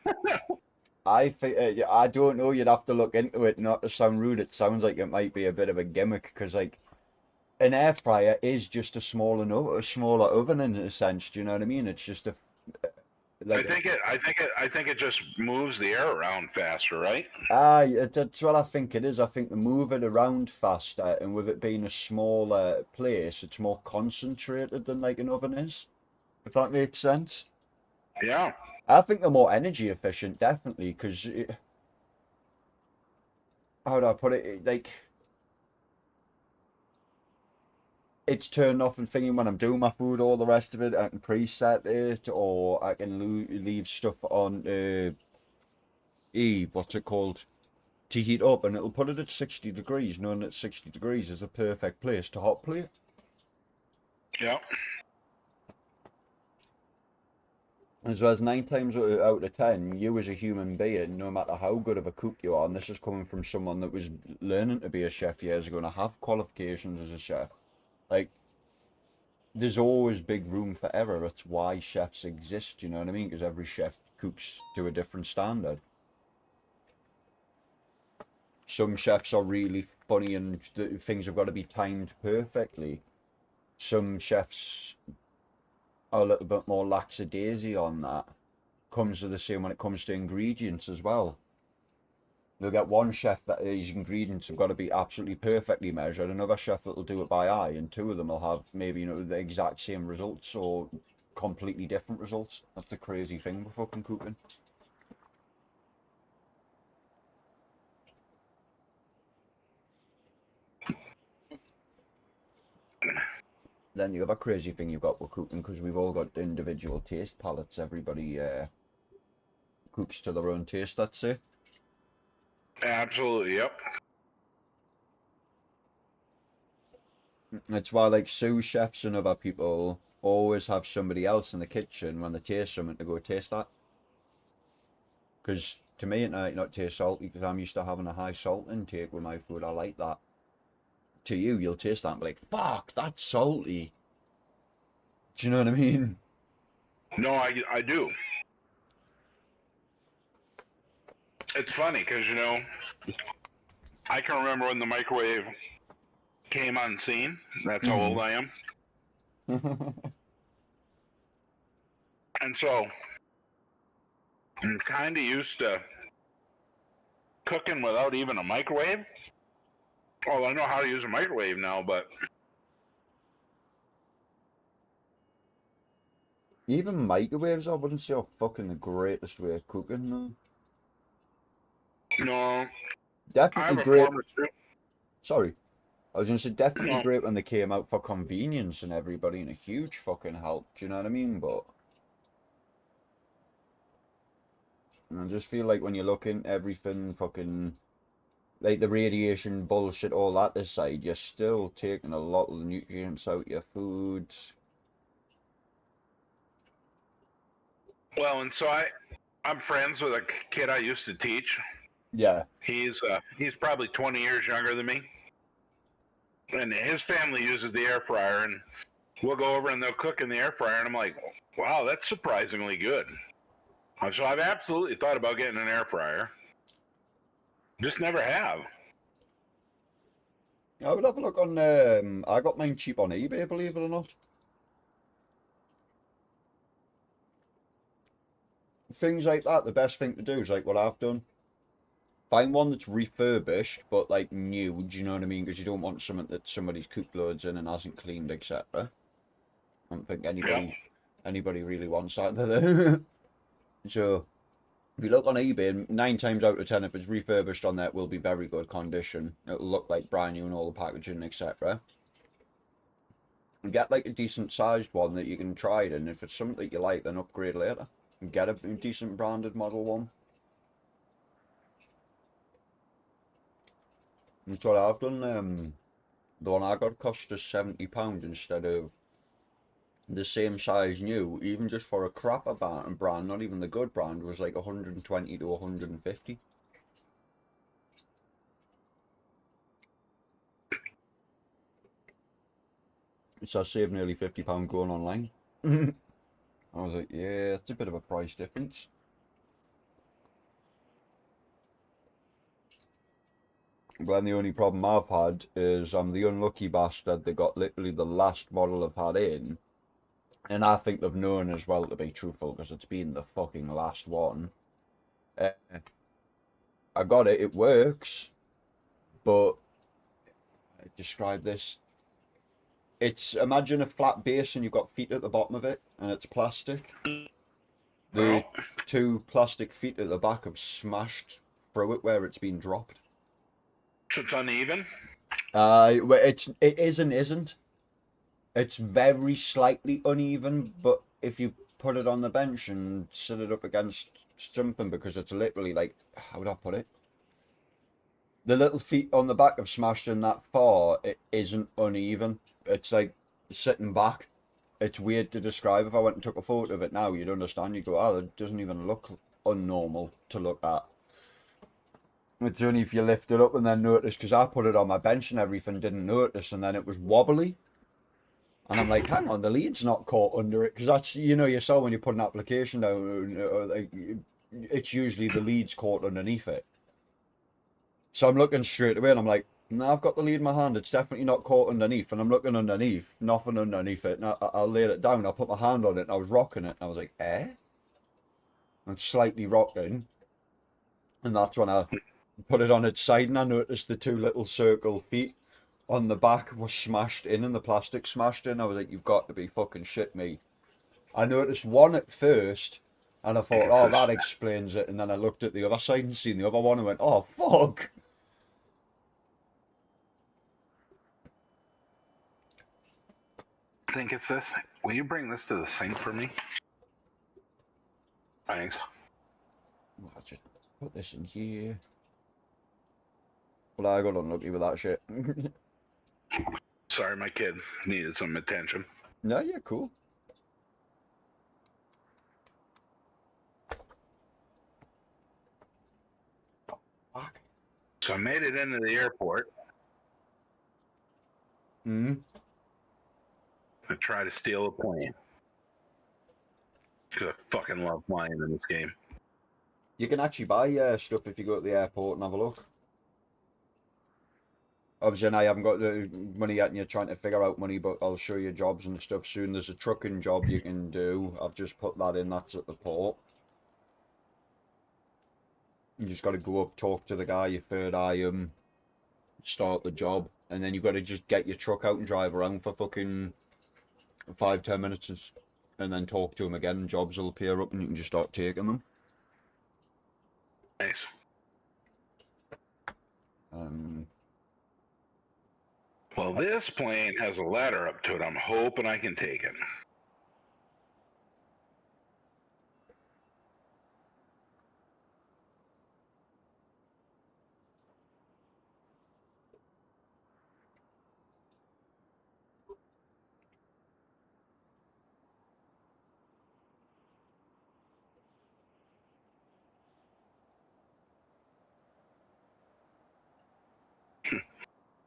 I think I don't know. You'd have to look into it. Not to sound rude, it sounds like it might be a bit of a gimmick because, like, an air fryer is just a smaller oven in a sense. Do you know what I mean? It's just a. Like, I think it just moves the air around faster, right? That's what I think it is. I think they move it around faster, and with it being a smaller place, it's more concentrated than like an oven is. If that makes sense. Yeah. I think they're more energy efficient, definitely, because how do I put it? Like, it's turned off and thinking when I'm doing my food, all the rest of it. I can preset it, or I can leave stuff on what's it called, to heat up, and it'll put it at 60 degrees, knowing that 60 degrees is a perfect place to hot plate. Yeah. As well as 9 times out of 10, you as a human being, no matter how good of a cook you are, and this is coming from someone that was learning to be a chef years ago and I have qualifications as a chef, like, there's always big room for error. That's why chefs exist, you know what I mean? Because every chef cooks to a different standard. Some chefs are really funny and things have got to be timed perfectly. Some chefs are a little bit more lackadaisy on that. Comes to the same when it comes to ingredients as well. You'll get one chef that his ingredients have got to be absolutely perfectly measured, another chef that will do it by eye, and two of them will have maybe, you know, the exact same results or completely different results. That's the crazy thing with fucking cooking. Then the other crazy thing you've got with cooking, because we've all got individual taste palates, everybody cooks to their own taste, let's say. Absolutely, yep. That's why, like, sous chefs and other people always have somebody else in the kitchen when they taste something to go taste that. Because to me it might not taste salty, because I'm used to having a high salt intake with my food. I like that. To you, you'll taste that and be like, fuck, that's salty. Do you know what I mean? No, I do. It's funny because, you know, I can remember when the microwave came on scene. That's how old I am. And so I'm kind of used to cooking without even a microwave. Well, I know how to use a microwave now, but even microwaves, I wouldn't say are fucking the greatest way of cooking, though. No. Definitely great. Sorry. I was going to say definitely great when they came out for convenience and everybody, and a huge fucking help, do you know what I mean? But I just feel like when you look in everything fucking, like the radiation bullshit, all that aside, you're still taking a lot of the nutrients out of your foods. Well, and so I'm friends with a kid I used to teach. Yeah. He's probably 20 years younger than me. And his family uses the air fryer, and we'll go over and they'll cook in the air fryer, and I'm like, wow, that's surprisingly good. So I've absolutely thought about getting an air fryer. Just never have. I would have a look on, I got mine cheap on eBay, believe it or not. Things like that, the best thing to do is like what I've done. Find one that's refurbished, but like new, do you know what I mean? Because you don't want something that somebody's cooked loads in and hasn't cleaned, etc. I don't think anybody really wants that, do they? So, if you look on eBay, 9 times out of 10, if it's refurbished on there, it will be very good condition. It'll look like brand new and all the packaging, etc. And get like a decent sized one that you can try it in. If it's something that you like, then upgrade later. And get a decent branded model one. That's what I've done. The one I got cost us £70 instead of the same size new, even just for a crapper brand, not even the good brand, was like 120 to 150. So I saved nearly £50 going online. I was like, yeah, it's a bit of a price difference. But then the only problem I've had is I'm the unlucky bastard that got literally the last model I've had in. And I think they've known as well, to be truthful, because it's been the fucking last one. I got it, it works, but describe this. It's, imagine a flat base and you've got feet at the bottom of it, and it's plastic. The two plastic feet at the back have smashed through it where it's been dropped. So it's uneven? Well, it is and isn't. It's very slightly uneven, but if you put it on the bench and sit it up against something, because it's literally like, how would I put it? The little feet on the back have smashed in that far, it isn't uneven. It's like sitting back. It's weird to describe. If I went and took a photo of it now, you'd understand. You go, oh, it doesn't even look unnormal to look at. It's only if you lift it up and then notice, because I put it on my bench and everything, didn't notice, and then it was wobbly. And I'm like, hang on, the lead's not caught under it, because that's, you know, you saw when you put an application down, like, it's usually the lead's caught underneath it. So I'm looking straight away and I'm like, no, I've got the lead in my hand, it's definitely not caught underneath. And I'm looking underneath, nothing underneath it. And I laid it down, I put my hand on it and I was rocking it. And I was like, eh? And slightly rocking. And that's when I put it on its side and I noticed the two little circle feet on the back were smashed in and the plastic smashed in. I was like, you've got to be fucking shit me. I noticed one at first and I thought, oh, that explains it. And then I looked at the other side and seen the other one and went, oh, fuck. I think it's this. Will you bring this to the sink for me? Thanks. I'll just put this in here. Well, I got unlucky with that shit. Sorry, my kid needed some attention. No, yeah, cool. So I made it into the airport. Hmm. I try to steal a plane. Because I fucking love flying in this game. You can actually buy stuff if you go to the airport and have a look. Obviously, I haven't got the money yet and you're trying to figure out money, but I'll show you jobs and stuff soon. There's a trucking job you can do. I've just put that in, that's at the port. You just got to go up, talk to the guy, you third eye him, start the job, and then you've got to just get your truck out and drive around for fucking 5-10 minutes and then talk to him again, and jobs will appear up and you can just start taking them. Nice. Well, this plane has a ladder up to it. I'm hoping I can take it.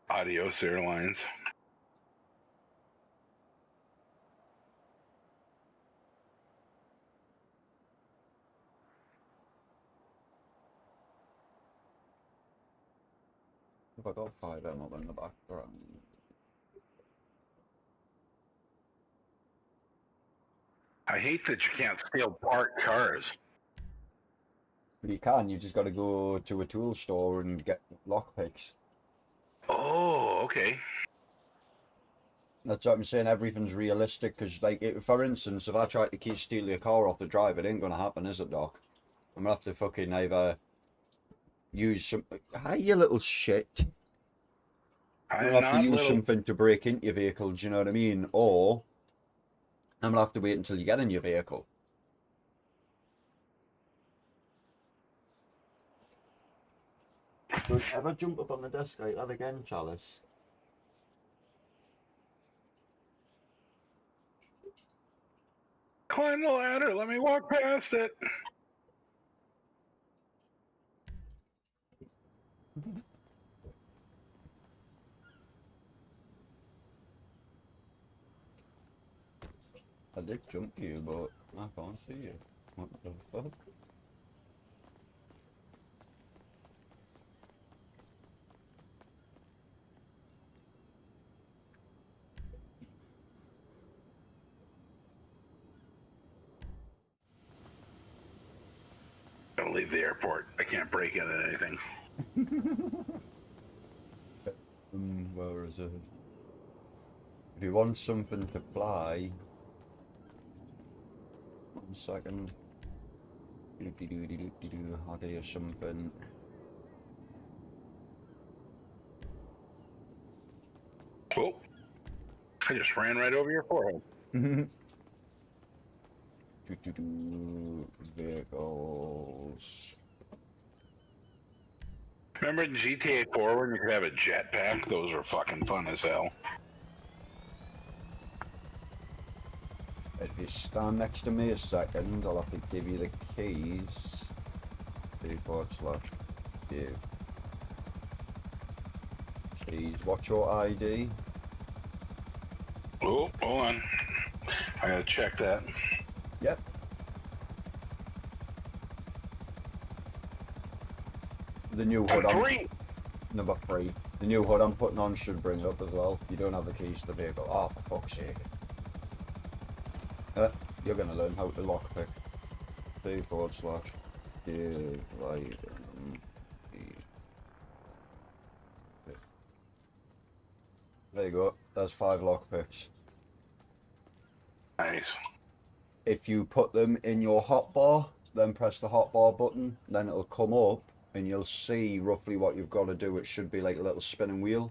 Adios Airlines. If I got 5 ammo in the background. I hate that you can't steal parked cars. But you can, you just got to go to a tool store and get lockpicks. Oh, okay. That's what I'm saying, everything's realistic, because, like, for instance, if I try to steal your car off the drive, it ain't going to happen, is it, Doc? I'm going to have to fucking either use some... Hi, you little shit. I'm going to have to use something to break into your vehicle, do you know what I mean? Or I'm going to have to wait until you get in your vehicle. Don't ever jump up on the desk like that again, Chalice. Climb the ladder, let me walk past it. I did jump you, but I can't see you. What the fuck? Gotta leave the airport. I can't break into anything. Where is it? If you want something to fly... 1 second. I'll get you something. Oh, I just ran right over your forehead. Vehicles. Remember in GTA 4 when you could have a jetpack? Those were fucking fun as hell. If you stand next to me a second, I'll have to give you the keys. /give. Keys. What's your ID? Oh, hold on. I gotta check that. Yep. The new hood number 3. The new hood I'm putting on should bring it up as well. You don't have the keys to the vehicle. Oh, for fuck's sake. You're gonna learn how to lockpick. /give. There you go. There's 5 lockpicks. Nice. If you put them in your hotbar, then press the hotbar button, then it'll come up and you'll see roughly what you've got to do. It should be like a little spinning wheel.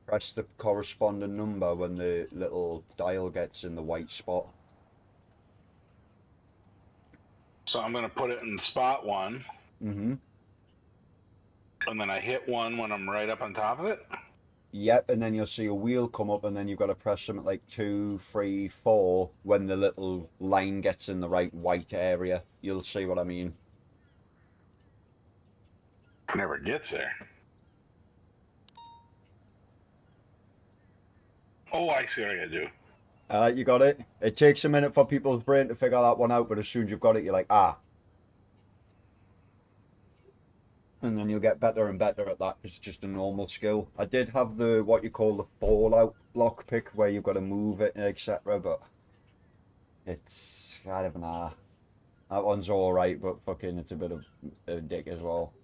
Press the corresponding number when the little dial gets in the white spot. So I'm gonna put it in spot 1. Mm-hmm. And then I hit 1 when I'm right up on top of it? Yep, and then you'll see a wheel come up and then you've got to press something like 2, 3, 4 when the little line gets in the right white area. You'll see what I mean. Never gets there. Oh, I see what I gotta do. You got it? It takes a minute for people's brain to figure that one out, but as soon as you've got it, you're like, ah. And then you'll get better and better at that. It's just a normal skill. I did have the, what you call the Fallout lockpick, where you've got to move it, etc., but it's kind of nah. That one's alright, but fucking it's a bit of a dick as well.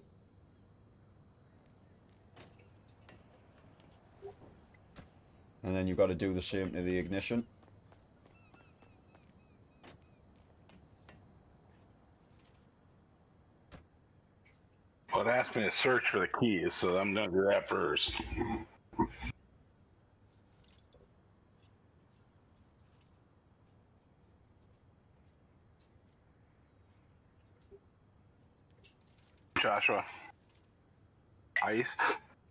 And then you've got to do the same to the ignition. Well, it asked me to search for the keys, so I'm gonna do that first. Joshua. Ice.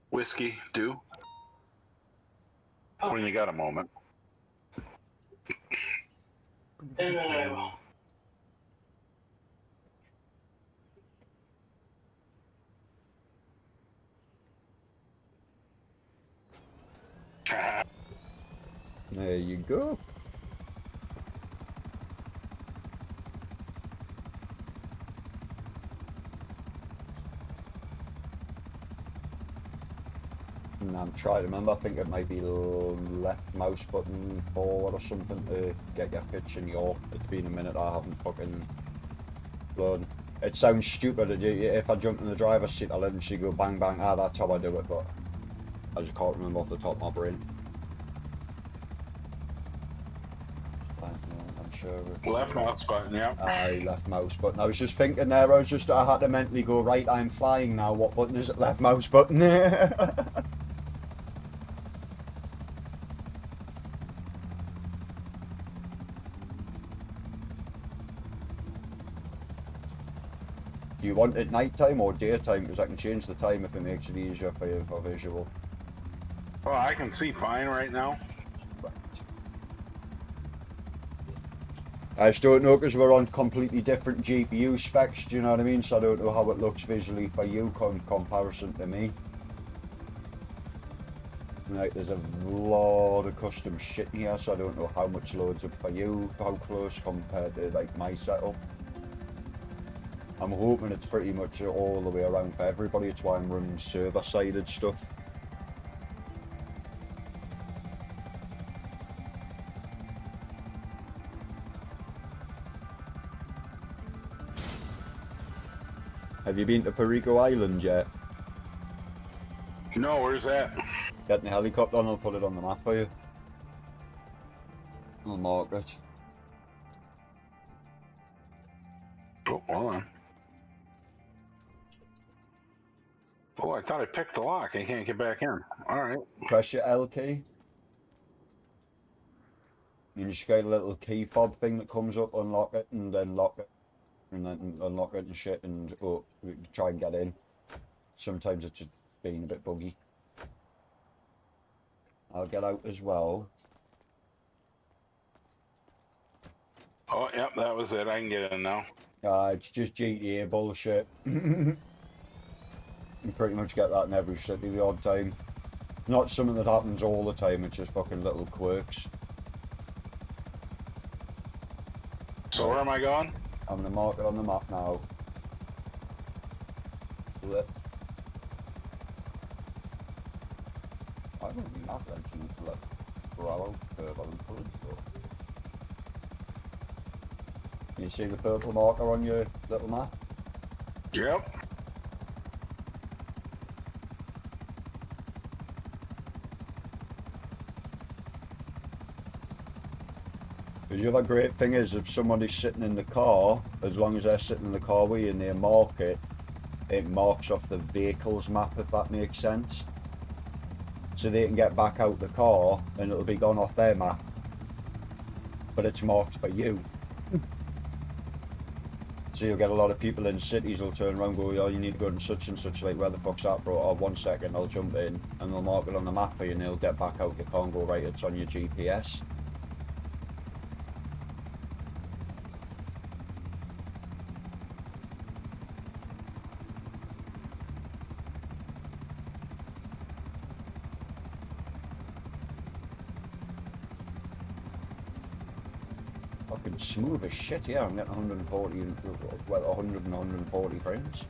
Whiskey. Do. When you got a moment. There you go. And I'm trying to remember, I think it might be left mouse button forward or something to get your pitch in your... It's been a minute, I haven't fucking learned. It sounds stupid, if I jump in the driver's seat I'll eventually go bang bang, that's how I do it, but I just can't remember off the top of my brain. I'm sure left mouse button, yeah. Aye, left mouse button. I was just thinking there, I had to mentally go, right, I'm flying now, what button is it? Left mouse button. Do you want it nighttime or daytime? Because I can change the time if it makes it easier for you for visual. Oh, I can see fine right now. Right. I just don't know because we're on completely different GPU specs, do you know what I mean? So I don't know how it looks visually for you in comparison to me. Like, there's a lot of custom shit here, so I don't know how much loads up for you, how close compared to like my setup. I'm hoping it's pretty much all the way around for everybody. It's why I'm running server-sided stuff. Have you been to Perico Island yet? No, where's that? Get in the helicopter and I'll put it on the map for you. I'll mark it. Oh, hold hold on. Oh, I thought I picked the lock. I can't get back in. All right. Press your L key. You just get a little key fob thing that comes up, unlock it, and then lock it. And then unlock it and shit, and try and get in. Sometimes it's just being a bit buggy. I'll get out as well. Oh, yep, that was it. I can get in now. It's just GTA bullshit. You pretty much get that in every city the odd time. Not something that happens all the time, it's just fucking little quirks. So where am I going? I'm gonna mark it on the map now. Flip. I don't think I've mentioned flip. Bravo, purple and coloured stuff. You see the purple marker on your little map? Yep. The other great thing is if somebody's sitting in the car, as long as they're sitting in the car with you and they mark it, it marks off the vehicle's map, if that makes sense. So they can get back out the car and it'll be gone off their map. But it's marked for you. So you'll get a lot of people in cities who'll turn around and go, oh, you need to go to such and such, like, where the fuck's that, bro? Oh, 1 second, I'll jump in, and they'll mark it on the map for you and they'll get back out your car and go, right, it's on your GPS. Fucking smooth as shit, yeah, I'm getting 140, well, 100 and 140 frames.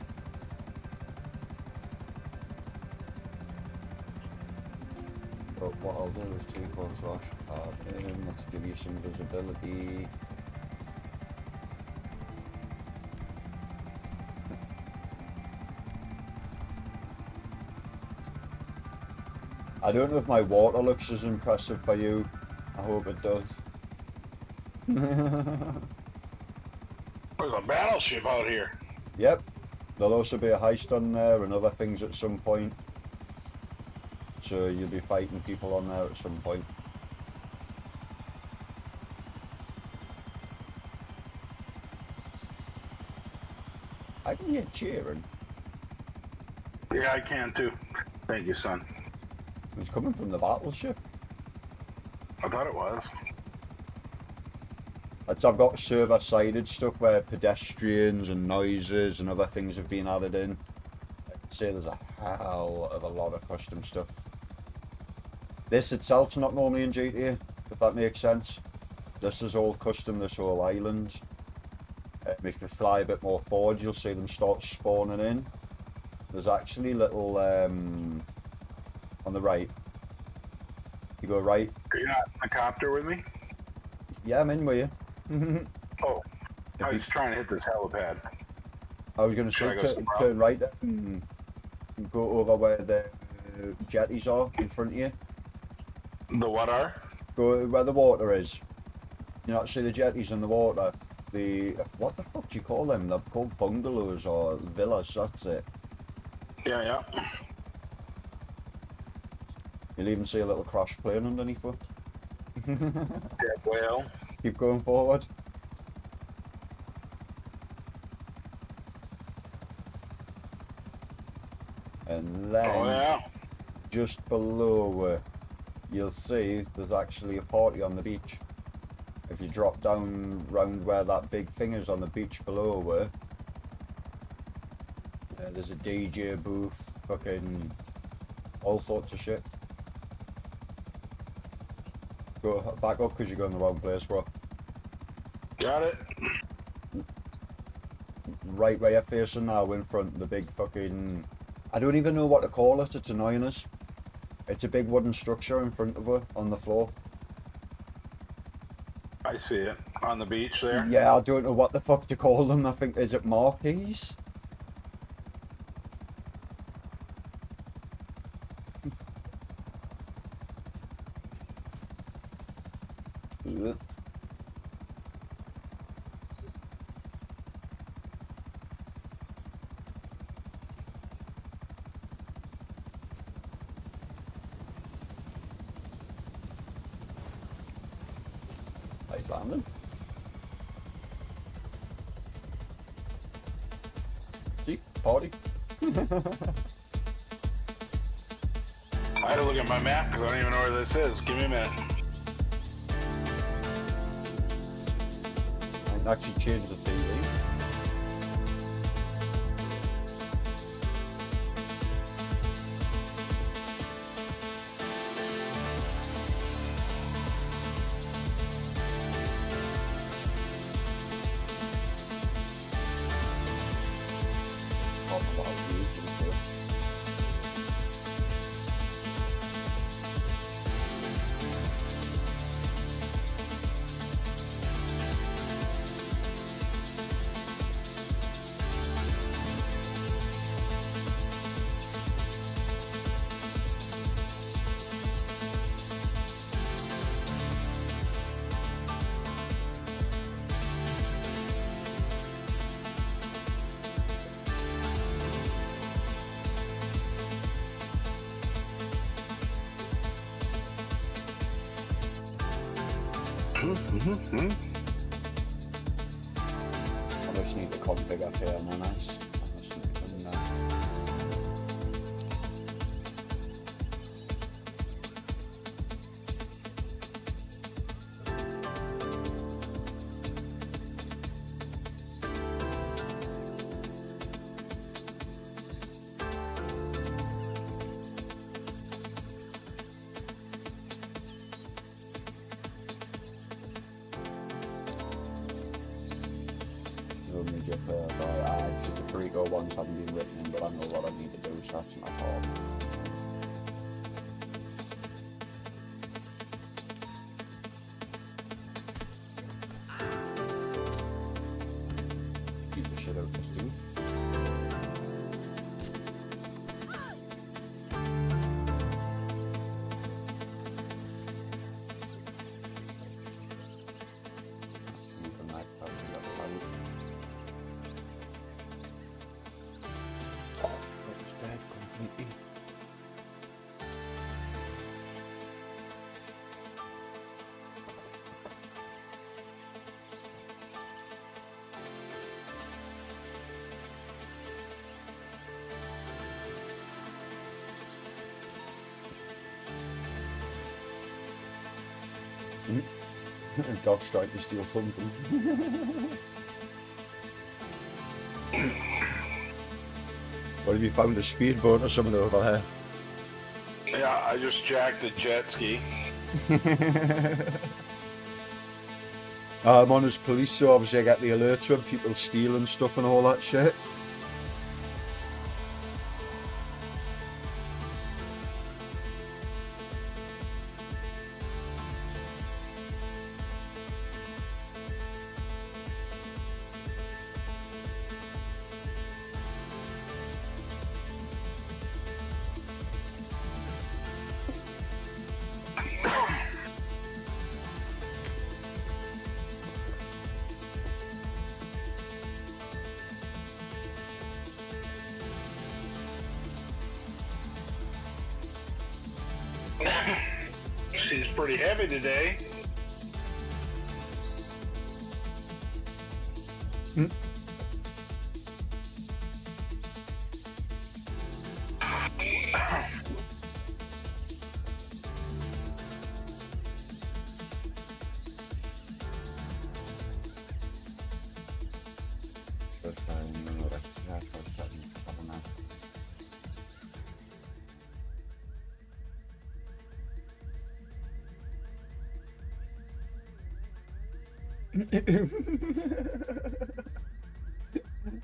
But what I'll do is T4/add, let's give you some visibility. I don't know if my water looks as impressive for you. I hope it does. There's a battleship out here. Yep. There'll also be a heist on there and other things at some point. So you'll be fighting people on there at some point. I can hear cheering. Yeah, I can too. Thank you, son. It's coming from the battleship. I thought it was. I've got server-sided stuff where pedestrians and noises and other things have been added in. I'd say there's a hell of a lot of custom stuff. This itself's not normally in GTA, if that makes sense. This is all custom, this whole island. If you fly a bit more forward, you'll see them start spawning in. There's actually little, on the right. You go right. Are you not in a copter with me? Yeah, I'm in with you. Oh, I was trying to hit this helipad. I was going to say turn right and go over where the jetties are in front of you. The what are? Go where the water is. You not see the jetties in the water. The what the fuck do you call them? They're called bungalows or villas. That's it. Yeah, yeah. You'll even see a little crash plane underneath it. Yeah, well. Keep going forward. And then just below you'll see there's actually a party on the beach. If you drop down round where that big thing is on the beach below there's a DJ booth, fucking all sorts of shit. Go back up because you're going the wrong place, bro. Got it. Right where you're facing now, in front of the big fucking... I don't even know what to call it, it's annoying us. It's a big wooden structure in front of her, on the floor. I see it. On the beach there? Yeah, I don't know what the fuck to call them. I think, is it marquees? landing. See? Party. I had to look at my map because I don't even know where this is. Give me a minute. I can actually change the TV. I just need to configure up here and then nice. The Frigo ones haven't been written in, but I know what I need to do, so that's not hard. Keep the shit out this dude. Dog's trying to steal something. What have you found, a speedboat or something over here? Yeah, I just jacked a jet ski. I'm on as police, so obviously I get the alerts when people stealing stuff and all that shit. She's pretty heavy today.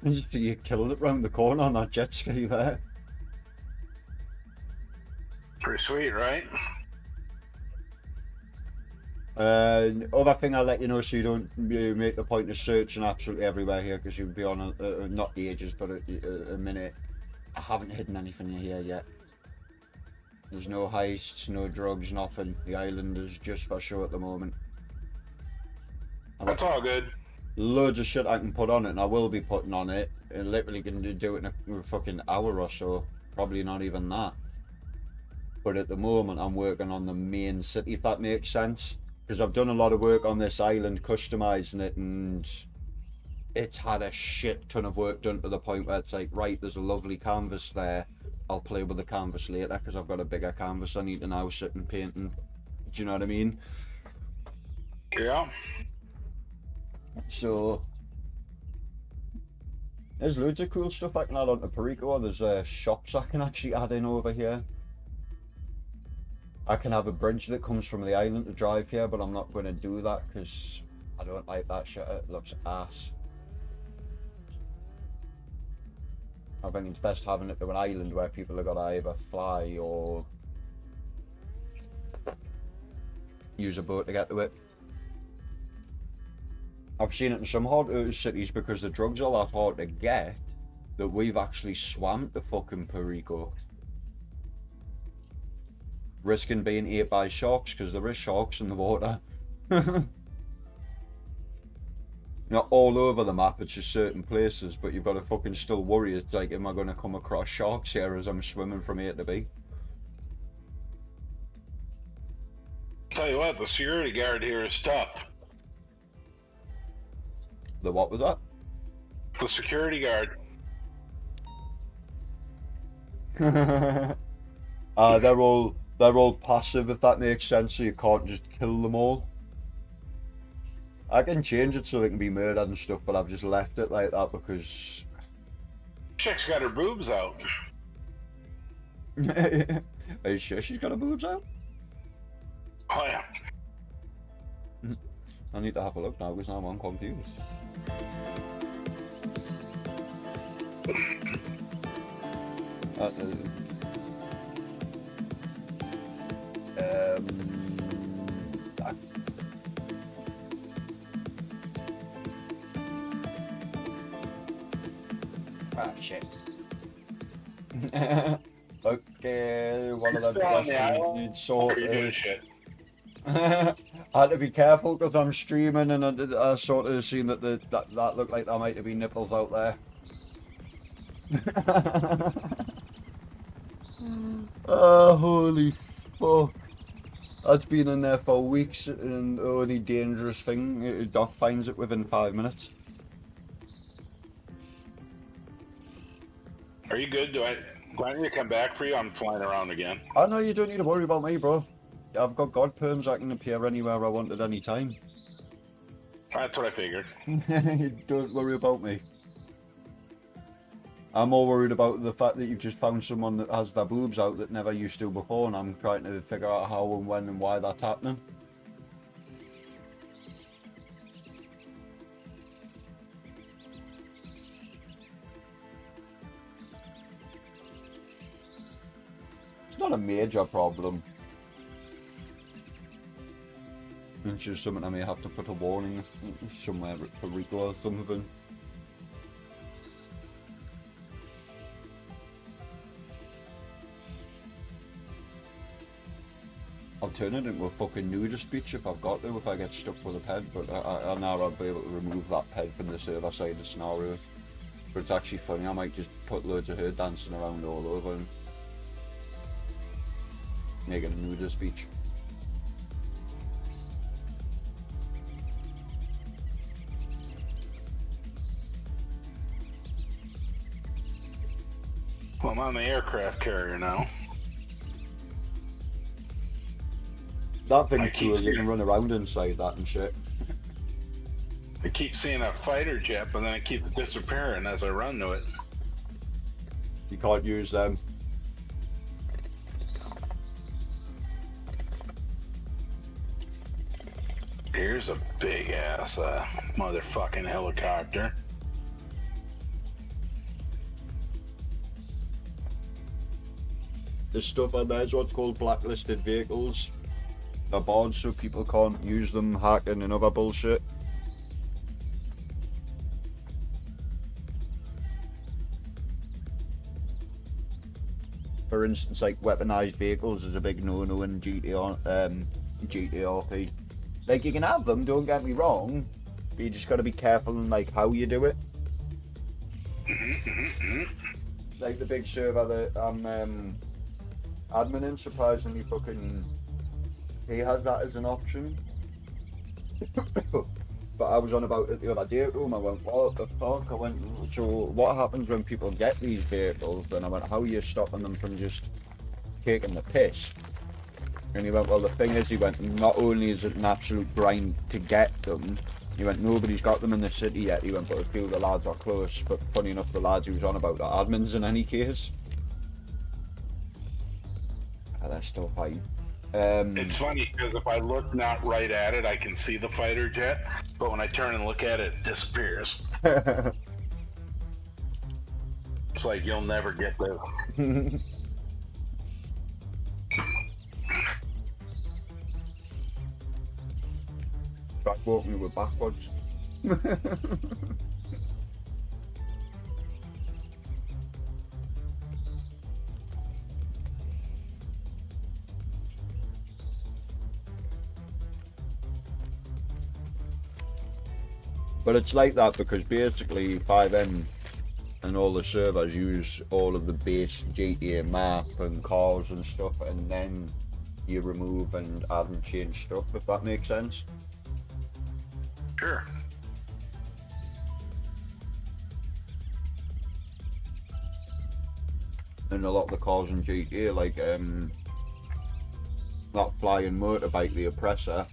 Just you killed it round the corner on that jet ski there. Pretty sweet, right? Other thing I'll let you know, so you don't make the point of searching absolutely everywhere here, because you'll be on not ages, but a minute. I haven't hidden anything here yet. There's no heists, no drugs, nothing. The island is just for show at the moment. That's all good. Loads of shit I can put on it, and I will be putting on it. And literally can do it in a fucking hour or so. Probably not even that. But at the moment, I'm working on the main city, if that makes sense. because I've done a lot of work on this island, customizing it, and it's had a shit ton of work done to the point where it's like, right, there's a lovely canvas there. I'll play with the canvas later because I've got a bigger canvas I need to now sit and paint. And, do you know what I mean? Yeah. So there's loads of cool stuff I can add onto Perico. There's shops I can actually add in over here. I can have a bridge that comes from the island to drive here, but I'm not going to do that because I don't like that shit. It looks ass. I think it's best having it to an island where people have got to either fly or use a boat to get to it. I've seen it in some hard cities because the drugs are that hard to get that we've actually swam to fucking Perico. Risking being ate by sharks because there is sharks in the water. Not all over the map, it's just certain places, but you've got to fucking still worry. It's like, am I going to come across sharks here as I'm swimming from A to B? Tell you what, the security guard here is tough. The what was that? The security guard. They're all passive, if that makes sense, so you can't just kill them all. I can change it so they can be murdered and stuff, but I've just left it like that because... Chick's got her boobs out. Are you sure she's got her boobs out? Oh yeah. I need to have a look now because now I'm confused. Ah, shit. Okay, one of them questions needs sorted. I had to be careful because I'm streaming and I sort of seen that that looked like there might have been nipples out there. Oh, holy fuck. That's been in there for weeks and only dangerous thing. Doc finds it within 5 minutes. Are you good? Do I need to come back for you? I'm flying around again. I know you don't need to worry about me, bro. I've got God perms. I can appear anywhere I want at any time. That's what I figured. Don't worry about me. I'm more worried about the fact that you've just found someone that has their boobs out that never used to before, and I'm trying to figure out how and when and why that's happening. It's not a major problem. It's just something I may have to put a warning somewhere for Rico or something. I'll turn it into a fucking nudist beach if I've got to, if I get stuck with a ped, but I know I'll be able to remove that ped from the server side of scenarios. But it's actually funny, I might just put loads of her dancing around all over and make it a nudist beach. Well, I'm on the aircraft carrier now. That thing's cool, you can run around inside that and shit. I keep seeing a fighter jet, but then it keeps disappearing as I run to it. You can't use them. Here's a big ass motherfucking helicopter. This stuff on there is what's called blacklisted vehicles. They're barred so people can't use them, hacking and other bullshit. For instance, like weaponized vehicles is a big no-no in GTRP. Like, you can have them, don't get me wrong, but you just got to be careful in like how you do it. Like the big server that I'm admin in, surprisingly fucking, he has that as an option. But I was on about it the other day at home. I went, what the fuck? I went, so what happens when people get these vehicles? Then I went, how are you stopping them from just taking the piss? And he went, well, the thing is, he went, not only is it an absolute grind to get them, he went, nobody's got them in the city yet. He went, but a few of the lads are close. But funny enough, the lads he was on about are admins in any case. They're still fine. It's funny because if I look not right at it, I can see the fighter jet, but when I turn and look at it, it disappears. It's like you'll never get this. Back walking with backwards. But it's like that because basically 5M and all the servers use all of the base GTA map and cars and stuff, and then you remove and add and change stuff, if that makes sense. Sure. And a lot of the cars in GTA, like that flying motorbike, the Oppressor,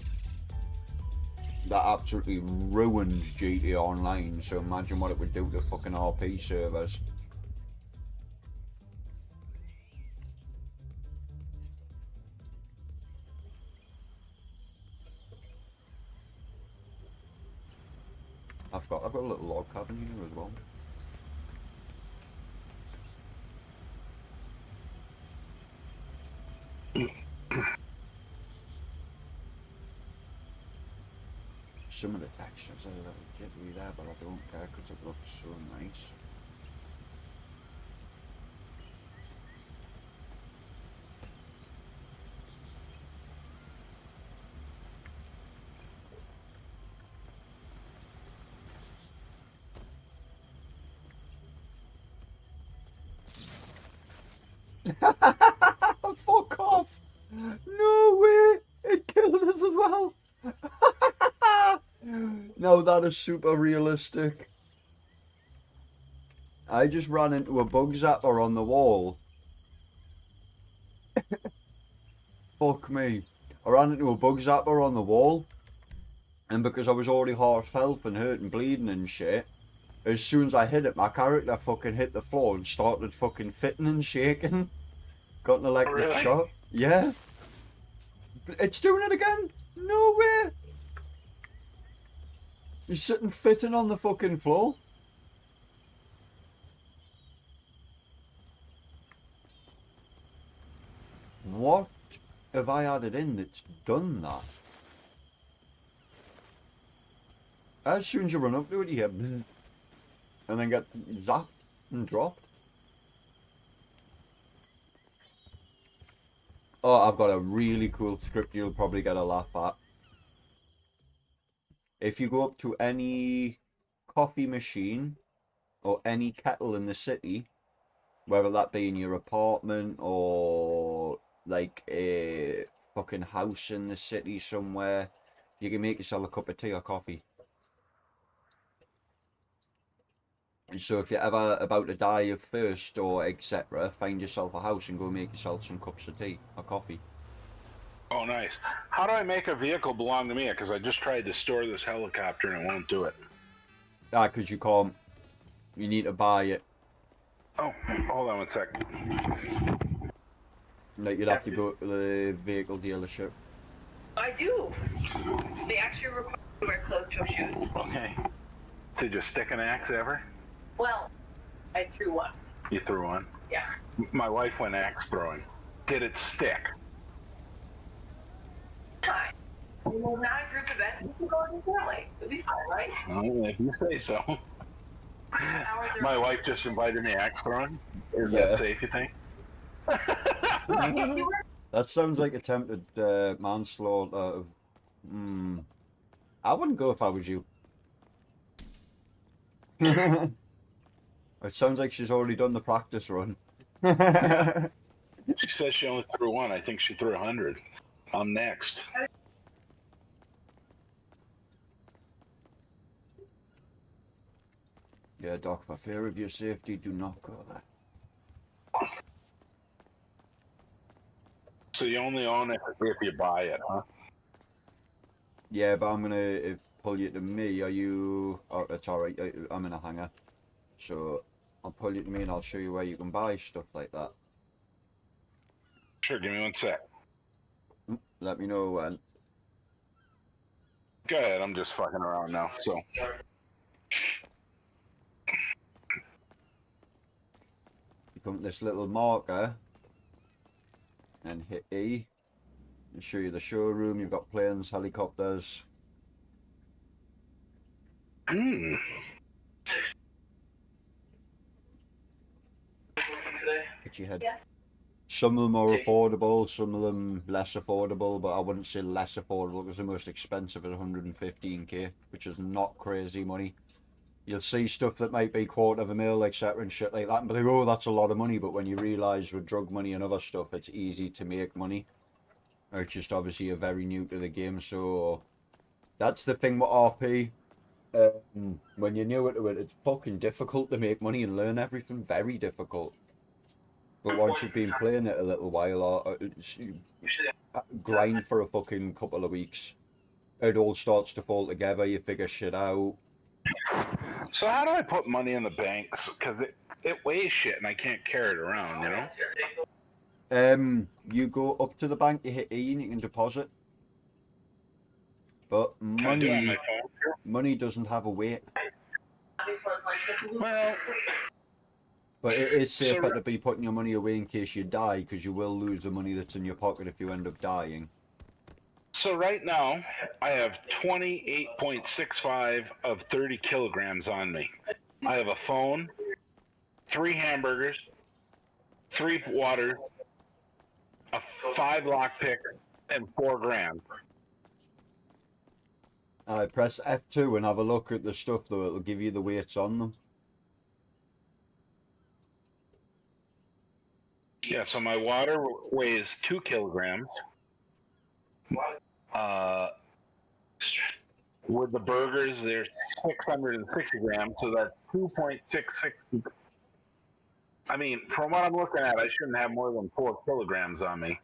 that absolutely ruined GTA Online, so imagine what it would do to fucking RP servers. I've got a little log cabin here as well. Some of the textures are a little jittery there, but I don't care because it looks so nice. Fuck off! No way! It killed us as well! No, that is super realistic. I just ran into a bug zapper on the wall. Fuck me. I ran into a bug zapper on the wall, and because I was already half health and hurt and bleeding and shit, as soon as I hit it, my character fucking hit the floor and started fucking fitting and shaking. Got an electric shock. Yeah. It's doing it again. No way. He's sitting fitting on the fucking floor. What have I added in that's done that? As soon as you run up to it, you hear bzzz, and then get zapped and dropped. Oh, I've got a really cool script you'll probably get a laugh at. If you go up to any coffee machine or any kettle in the city, whether that be in your apartment or like a fucking house in the city somewhere, you can make yourself a cup of tea or coffee. And so if you're ever about to die of thirst or etc., find yourself a house and go make yourself some cups of tea or coffee. Oh, nice. How do I make a vehicle belong to me? Because I just tried to store this helicopter and it won't do it. Ah, because you can't. You need to buy it. Oh, hold on one sec. Like, you'd have to go to the vehicle dealership. I do. They actually require you to wear closed-toe shoes. Okay. Did you stick an axe ever? Well, I threw one. You threw one? Yeah. My wife went axe throwing. Did it stick? Hi. Well, not a group event. You can go with your family. It'll be fine, right? Oh, if you say so. My wife just invited me axe throwing. Is Yeah. that safe, you think? That sounds like attempted manslaughter. I wouldn't go if I was you. It sounds like she's already done the practice run. She says she only threw one. I think she threw 100. I'm next. Yeah, Doc, for fear of your safety, do not go there. So you only own it if you buy it, huh? Yeah, but I'm gonna pull you to me. Are you? Oh, it's alright. I'm in a hangar. So I'll pull you to me and I'll show you where you can buy stuff like that. Sure, give me 1 sec. Let me know when. Go ahead, I'm just fucking around now, so. You come to this little marker and hit E. It'll show you the showroom. You've got planes, helicopters. Hmm. Hit your head. Some of them are affordable, some of them less affordable, but I wouldn't say less affordable because the most expensive is 115k, which is not crazy money. You'll see stuff that might be $250,000, etc. and shit like that, and be like, oh, that's a lot of money, but when you realise with drug money and other stuff, it's easy to make money. It's just obviously you're very new to the game, so that's the thing with RP. When you're new to it, it's fucking difficult to make money and learn everything, very difficult. But once you've been playing it a little while, or grind for a fucking couple of weeks, it all starts to fall together, you figure shit out. So how do I put money in the banks? Because it weighs shit and I can't carry it around, you know? You go up to the bank, you hit E and you can deposit. But money doesn't have a weight. Well... But it is safer to be putting your money away in case you die, because you will lose the money that's in your pocket if you end up dying. So right now, I have 28.65 of 30 kilograms on me. I have a phone, 3 hamburgers, 3 water, a 5 lockpick, and 4 grand. Press F2 and have a look at the stuff, though. It'll give you the weights on them. Yeah, so my water weighs 2 kilograms. With the burgers, they're 660 grams, so that's 2.66. I mean, from what I'm looking at, I shouldn't have more than 4 kilograms on me.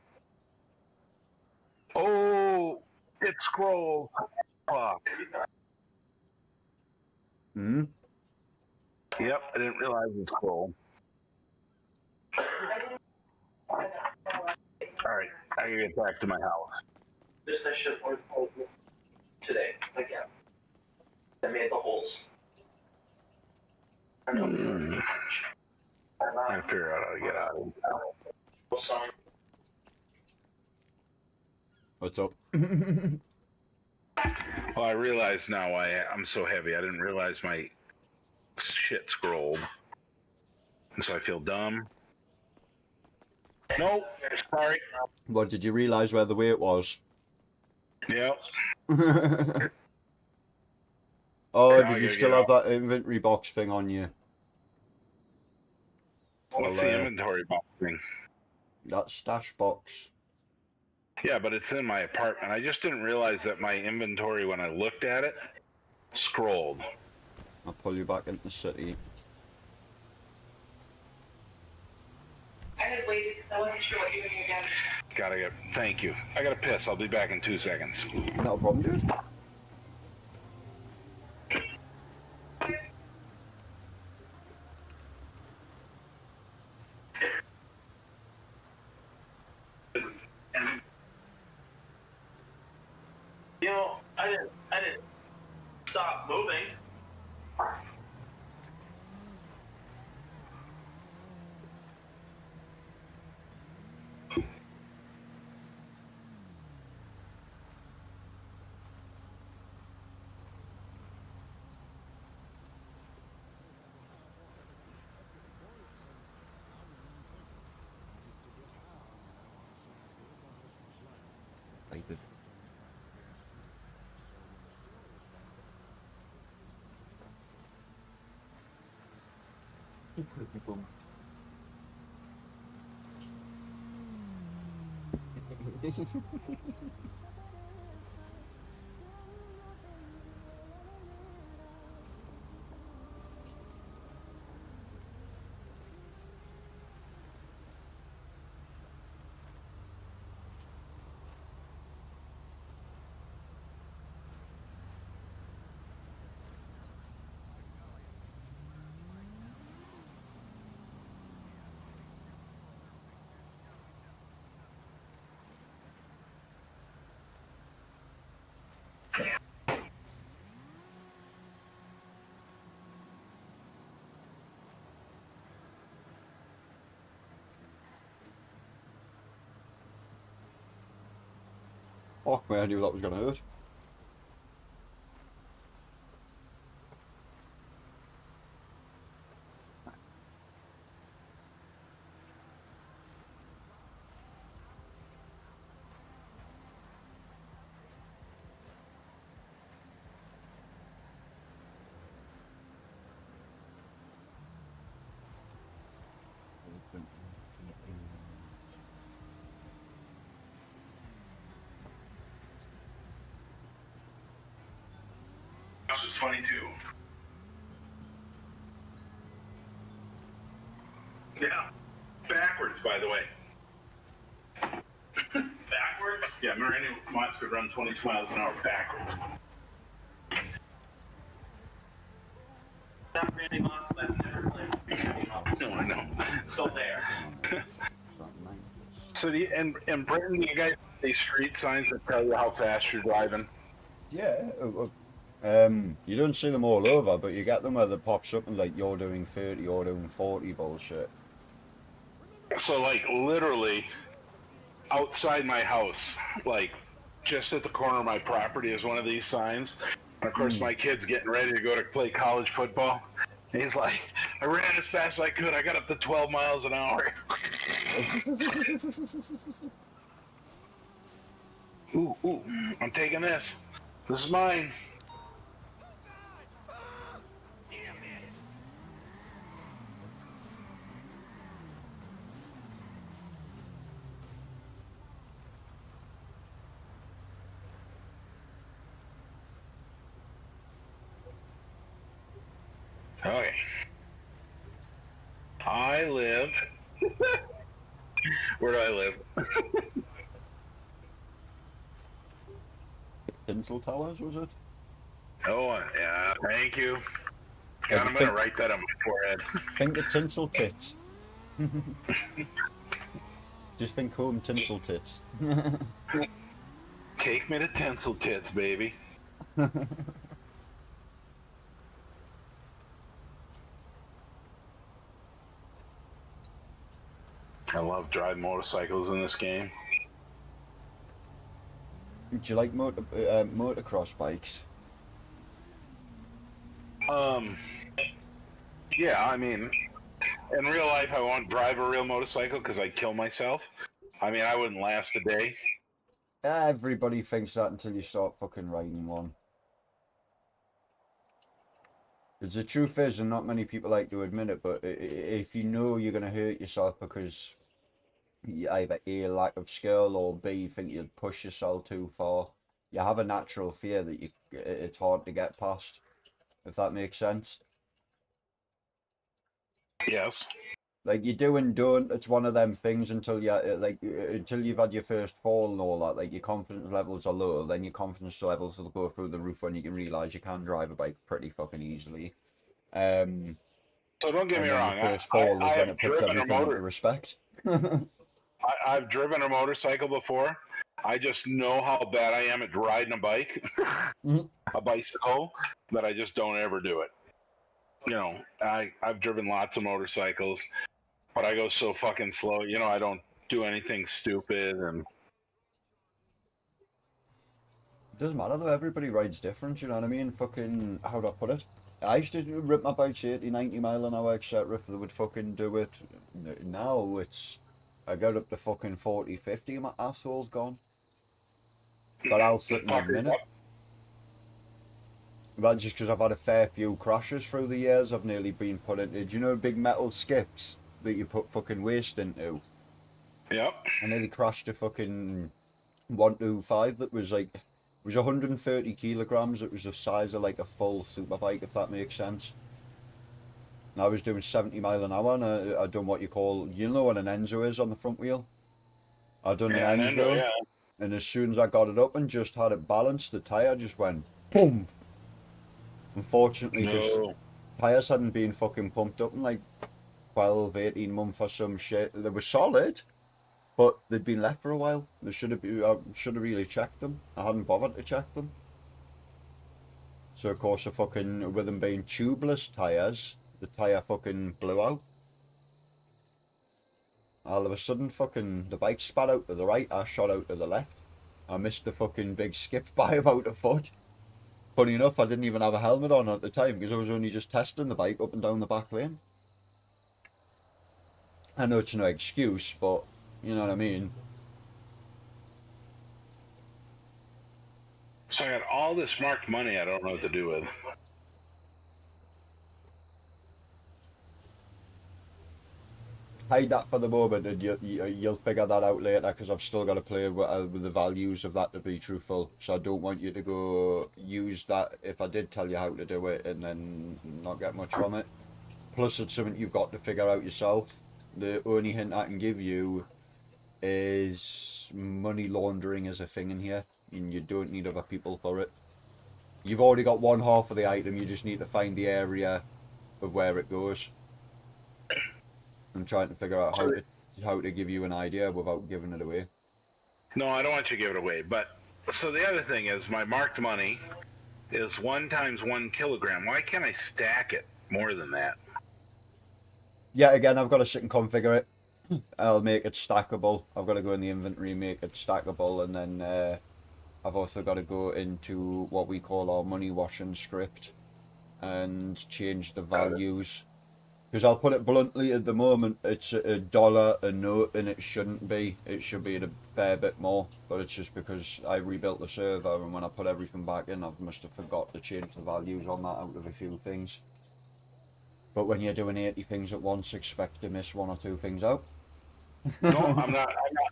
Oh, it scrolled. Fuck. Hmm? Yep, I didn't realize it scrolled. Alright, I gotta get back to my house. This shit today, again. I made the holes. I gotta figure out how to get out of here. What's up? Well, I realize now I'm so heavy. I didn't realize my shit scrolled. And so I feel dumb. Nope, sorry. What, did you realise where the weight was? Yep. Oh, did you still have that inventory box thing on you? What's the inventory box thing? That stash box. Yeah, but it's in my apartment. I just didn't realize that my inventory, when I looked at it, scrolled. I'll pull you back into the city. I had waited because I wasn't sure what you were doing again. Thank you. I gotta piss. I'll be back in 2 seconds. Not a problem, dude. You know, I didn't stop moving. Fuck me, I knew that was gonna hurt. This was 22. Yeah. Backwards, by the way. Backwards? Yeah, Miranda Moss could run 22 miles an hour backwards. Not Randy Moss, but never played. No, I know. So there. So, in Britain, do you guys have these street signs that tell you how fast you're driving? Yeah. You don't see them all over, but you get them where they pops up and like you're doing 30, you're doing 40 bullshit. So, like, literally, outside my house, like, just at the corner of my property is one of these signs. And, of course, my kid's getting ready to go to play college football. And he's like, I ran as fast as I could. I got up to 12 miles an hour. Ooh, I'm taking this. This is mine. Okay. I live. Where do I live? Tinsel Towers, was it? Oh, yeah, thank you. God, I'm going to write that on my forehead. Think the Tinsel Tits. Just think home Tinsel Tits. Take me to Tinsel Tits, baby. I love driving motorcycles in this game. Do you like motocross bikes? Yeah, I mean, in real life I won't drive a real motorcycle because I'd kill myself. I mean, I wouldn't last a day. Everybody thinks that until you start fucking riding one. Because the truth is, and not many people like to admit it, but if you know you're going to hurt yourself because you either A, lack of skill, or B, you think you'd push yourself too far, you have a natural fear that it's hard to get past, if that makes sense. Yes. Like, you do and don't, it's one of them things until you, until you've had your first fall and all that, like, your confidence levels are low, then your confidence levels will go through the roof when you can realise you can drive a bike pretty fucking easily. So don't get me wrong, First fall I is when have it puts driven a everything into motor. respect. I've driven a motorcycle before. I just know how bad I am at riding a bike, a bicycle, that I just don't ever do it. You know, I've driven lots of motorcycles, but I go so fucking slow. You know, I don't do anything stupid, and It doesn't matter though, everybody rides different, you know what I mean? Fucking, how do I put it? I used to rip my bikes 80, 90 mile an hour, etc. if they would fucking do it. Now it's, I get up to fucking 40, 50, my asshole's gone. But I'll sit in a minute. That's just because I've had a fair few crashes through the years. I've nearly been put into, do you know big metal skips that you put fucking waste into? Yep. I nearly crashed a fucking 125 that was like, it was 130 kilograms. It was the size of like a full superbike, if that makes sense. And I was doing 70 mile an hour, and I done what you call, you know what an Enzo is on the front wheel? I done an Enzo, yeah. And as soon as I got it up and just had it balanced, the tyre just went boom. Unfortunately, because tyres hadn't been fucking pumped up in like 12, 18 months or some shit. They were solid, but they'd been left for a while. I should have really checked them. I hadn't bothered to check them. So of course, with them being tubeless tyres, the tyre fucking blew out. All of a sudden, fucking the bike spat out to the right. I shot out to the left. I missed the fucking big skip by about a foot. Funny enough, I didn't even have a helmet on at the time because I was only just testing the bike up and down the back lane. I know it's no excuse, but you know what I mean. So I got all this marked money I don't know what to do with. Hide that for the moment, and you'll figure that out later. Because I've still got to play with the values of that to be truthful. So I don't want you to go use that if I did tell you how to do it and then not get much from it. Plus, it's something you've got to figure out yourself. The only hint I can give you is money laundering is a thing in here, and you don't need other people for it. You've already got one half of the item. You just need to find the area of where it goes. I'm trying to figure out how to give you an idea without giving it away. No, I don't want you to give it away. But so the other thing is my marked money is 1 times 1 kilogram. Why can't I stack it more than that? Yeah, again, I've got to sit and configure it. I'll make it stackable. I've got to go in the inventory, make it stackable, and then I've also got to go into what we call our money washing script and change the values. Because I'll put it bluntly, at the moment it's $1 a note, and it shouldn't be. It should be a fair bit more, but it's just because I rebuilt the server, and when I put everything back in, I must have forgot to change the values on that out of a few things. But when you're doing 80 things at once, expect to miss 1 or 2 things out. No,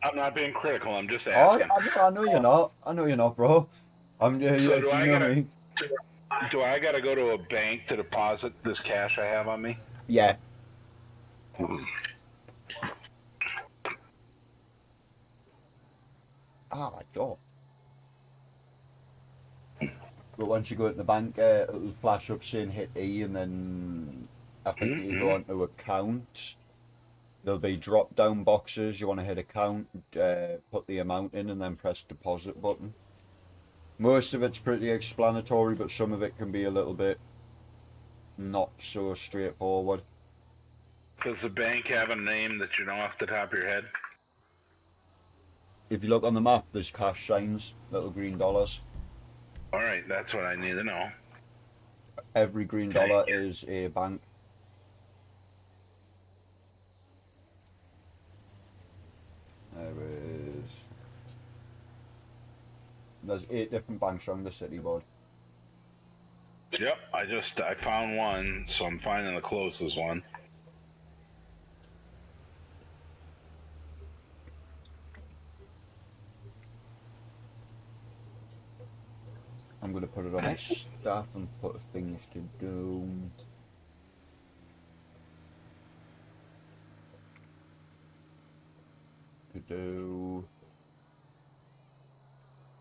I'm not being critical. I'm just asking. I know you're not. I know you're not, bro. So do I gotta go to a bank to deposit this cash I have on me? Yeah. Ah, my God. But once you go to the bank, it'll flash up saying hit E, and then I think you go onto account. There'll be drop-down boxes. You want to hit account, put the amount in, and then press deposit button. Most of it's pretty explanatory, but some of it can be a little bit not so straightforward. Does the bank have a name that you know off the top of your head? If you look on the map, there's cash signs, little green dollars. Alright, that's what I need to know. Every green dollar is a bank. There's 8 different banks around the city, bud. Yep, I found one, so I'm finding the closest one. I'm going to put it on my staff and put things to do.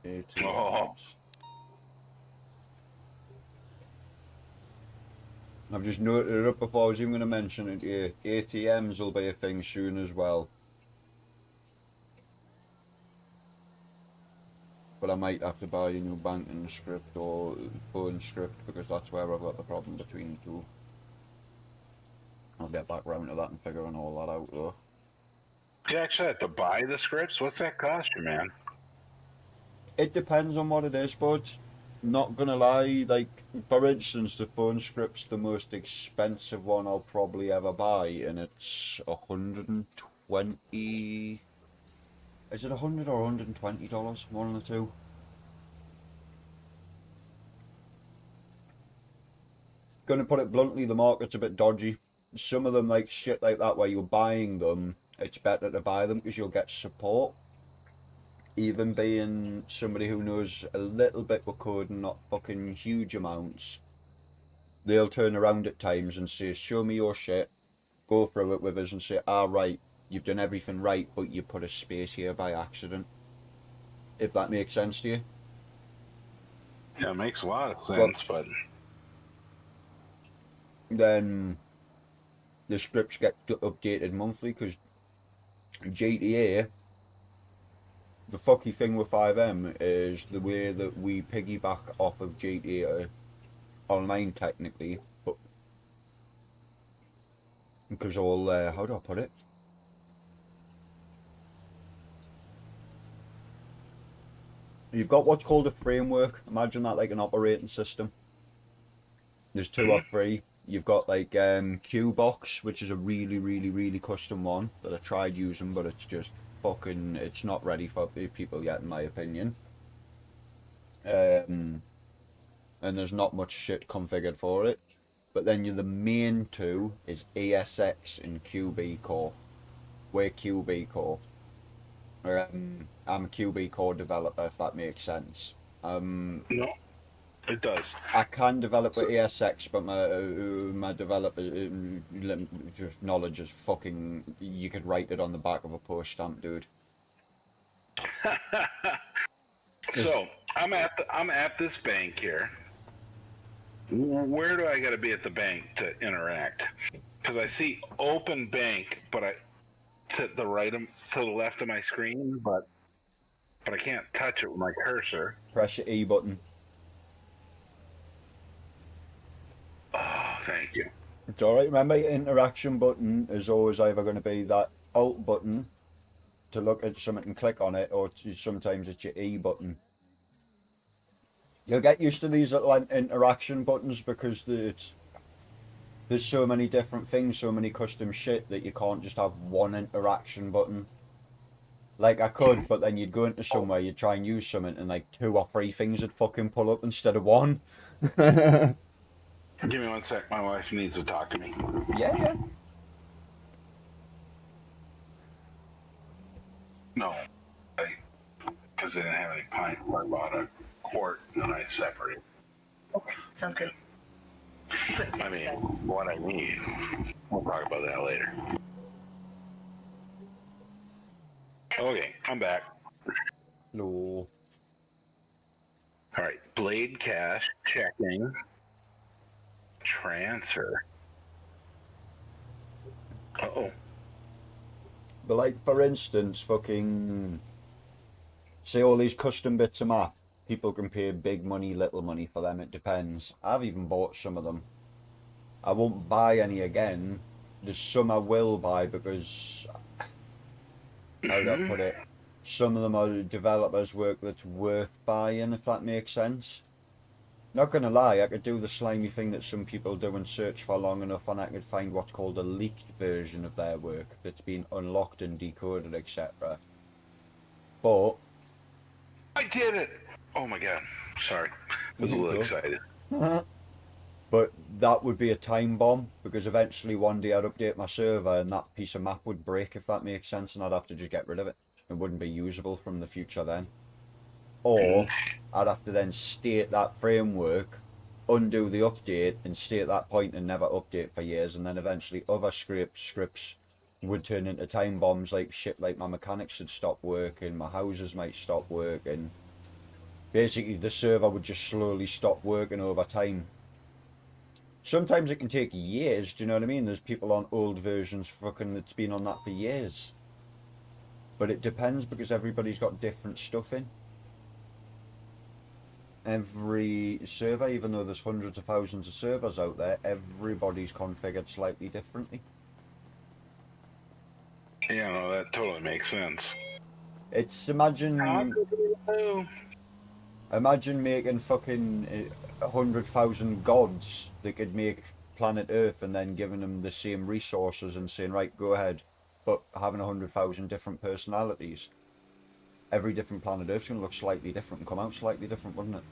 ATMs. I've just noted it up before I was even going to mention it here. ATMs will be a thing soon as well. But I might have to buy a new banking script or phone script, because that's where I've got the problem between the two. I'll get back round to that and figuring all that out though. You actually have to buy the scripts? What's that cost you, man? It depends on what it is, bud. Not gonna lie, like, for instance, the phone script's the most expensive one I'll probably ever buy, and it's 120... Is it $100 or $120? One of the two. Gonna put it bluntly, the market's a bit dodgy. Some of them, like shit like that, where you're buying them, it's better to buy them because you'll get support. Even being somebody who knows a little bit with code and not fucking huge amounts, they'll turn around at times and say, show me your shit, go through it with us and say, ah, right, you've done everything right, but you put a space here by accident. If that makes sense to you. Yeah, it makes a lot of sense, but... Then the scripts get updated monthly, because GTA, the fucky thing with FiveM is the way that we piggyback off of GTA Online technically, but because all, how do I put it? You've got what's called a framework. Imagine that like an operating system. There's 2 or 3. You've got like Qbox, which is a really custom one that I tried using, but it's just fucking, it's not ready for people yet, in my opinion. And there's not much shit configured for it. But then the main 2 is ESX and QB Core. We're QB Core. I'm a QB Core developer, if that makes sense. No, it does. I can develop with ESX, but my developer knowledge is fucking. You could write it on the back of a post stamp, dude. So I'm at this bank here. Where do I got to be at the bank to interact? Because I see open bank, but to the left of my screen, but I can't touch it with my cursor. Press your E button. Oh, thank you. It's alright. Remember, your interaction button is always either going to be that Alt button to look at something and click on it, or sometimes it's your E button. You'll get used to these little interaction buttons because there's so many different things, so many custom shit that you can't just have one interaction button. Like I could, but then you'd go into somewhere, you'd try and use something, and like 2 or 3 things would fucking pull up instead of one. Give me 1 sec. My wife needs to talk to me. Yeah. No, because they didn't have any pint, I bought a quart and then I separated. Okay, sounds good. I mean, what I need. We'll talk about that later. Okay, I'm back. No. Alright, Blade Cash, checking. Transfer. Uh-oh. But like, for instance, fucking... say all these custom bits of map. People can pay big money, little money for them, it depends. I've even bought some of them. I won't buy any again. There's some I will buy because... how do I put it? Some of them are developers' work that's worth buying, if that makes sense. Not gonna lie, I could do the slimy thing that some people do and search for long enough and I could find what's called a leaked version of their work that's been unlocked and decoded, etc. But... I did it! Oh my god, sorry. I was a little excited. But that would be a time bomb, because eventually one day I'd update my server and that piece of map would break, if that makes sense, and I'd have to just get rid of it. It wouldn't be usable from the future then. Or I'd have to then state that framework, undo the update, and stay at that point and never update for years, and then eventually other scripts would turn into time bombs, like shit like my mechanics would stop working, my houses might stop working. Basically the server would just slowly stop working over time. Sometimes it can take years, do you know what I mean? There's people on old versions fucking that's been on that for years. But it depends because everybody's got different stuff in. Every server, even though there's hundreds of thousands of servers out there, everybody's configured slightly differently. Yeah, no, that totally makes sense. It's imagine making fucking 100,000 gods that could make planet Earth and then giving them the same resources and saying, right, go ahead, but having 100,000 different personalities. Every different planet Earth's going to look slightly different and come out slightly different, wouldn't it?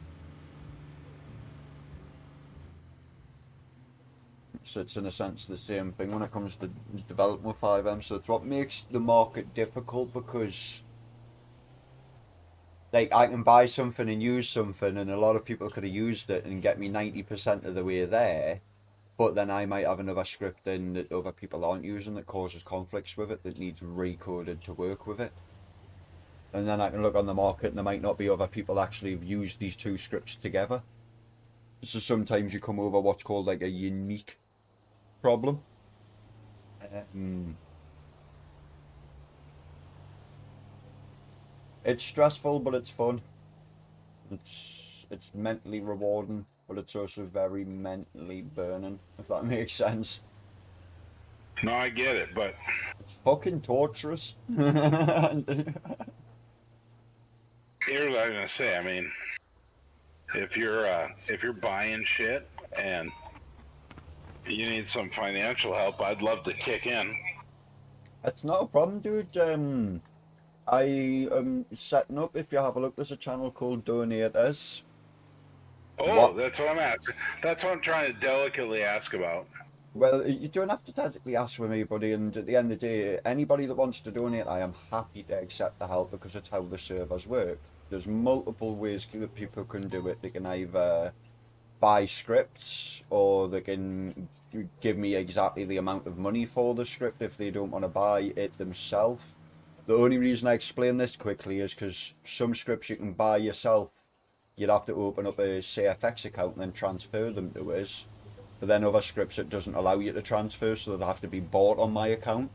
So it's in a sense the same thing when it comes to development with FiveM. So it's what makes the market difficult, because like I can buy something and use something and a lot of people could have used it and get me 90% of the way there, but then I might have another script in that other people aren't using that causes conflicts with it that needs recoded to work with it. And then I can look on the market and there might not be other people actually have used these two scripts together. So sometimes you come over what's called like a unique problem. It's stressful, but it's fun. It's mentally rewarding, but it's also very mentally burning, if that makes sense. No, I get it, but it's fucking torturous. Here's what I was gonna say. I mean, if you're buying shit and you need some financial help, I'd love to kick in. It's not a problem, dude. I am setting up, if you have a look, there's a channel called Donators. Oh, that's what I'm asking. That's what I'm trying to delicately ask about. Well, you don't have to technically ask for me, buddy, and at the end of the day, anybody that wants to donate, I am happy to accept the help because it's how the servers work. There's multiple ways that people can do it. They can either buy scripts, or they can give me exactly the amount of money for the script if they don't want to buy it themselves. The only reason I explain this quickly is because some scripts you can buy yourself. You'd have to open up a CFX account and then transfer them to us. But then other scripts, it doesn't allow you to transfer, so they have to be bought on my account.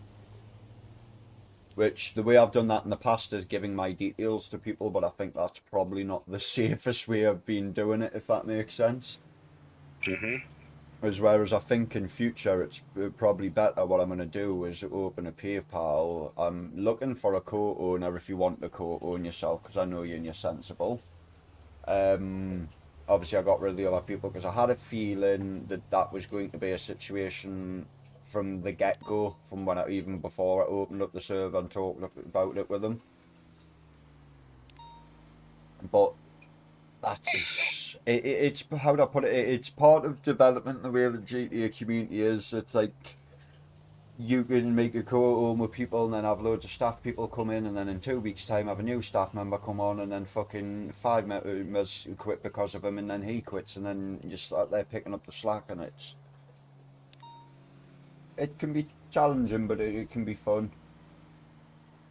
Which, the way I've done that in the past is giving my details to people, but I think that's probably not the safest way I've been doing it, if that makes sense. Whereas I think in future it's probably better. What I'm going to do is open a PayPal. I'm looking for a co-owner if you want to co-own yourself, because I know you and you're sensible. Obviously I got rid of the other people because I had a feeling that that was going to be a situation from the get-go, from when even before I opened up the server and talked about it with them. But that's it's how do I put it? It's part of development. The way the GTA community is, it's like you can make a co-own with people and then have loads of staff people come in, and then in 2 weeks' time have a new staff member come on, and then fucking 5 members quit because of him, and then he quits, and then you start there picking up the slack, and it can be challenging, but it can be fun.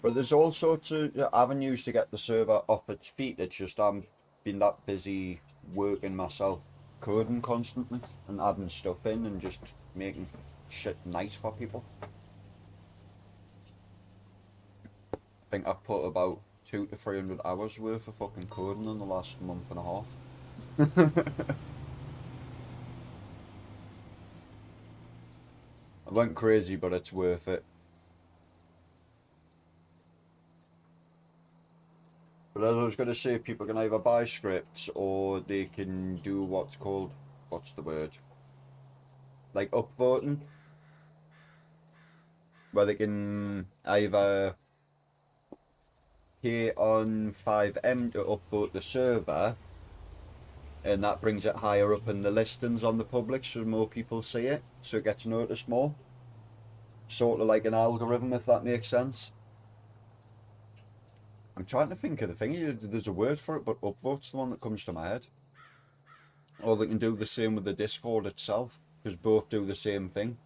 But there's all sorts of avenues to get the server off its feet. It's just I'm been that busy working myself, coding constantly and adding stuff in and just making shit nice for people. I think I've put about 200 to 300 hours worth of fucking coding in the last month and a half. I went crazy, but it's worth it. But as I was going to say, people can either buy scripts or they can do what's called, what's the word? Like upvoting. Where they can either pay on 5M to upvote the server, and that brings it higher up in the listings on the public so more people see it, so it gets noticed more. Sort of like an algorithm, if that makes sense. I'm trying to think of the thing. There's a word for it, but upvote's the one that comes to my head. Or they can do the same with the Discord itself, because both do the same thing.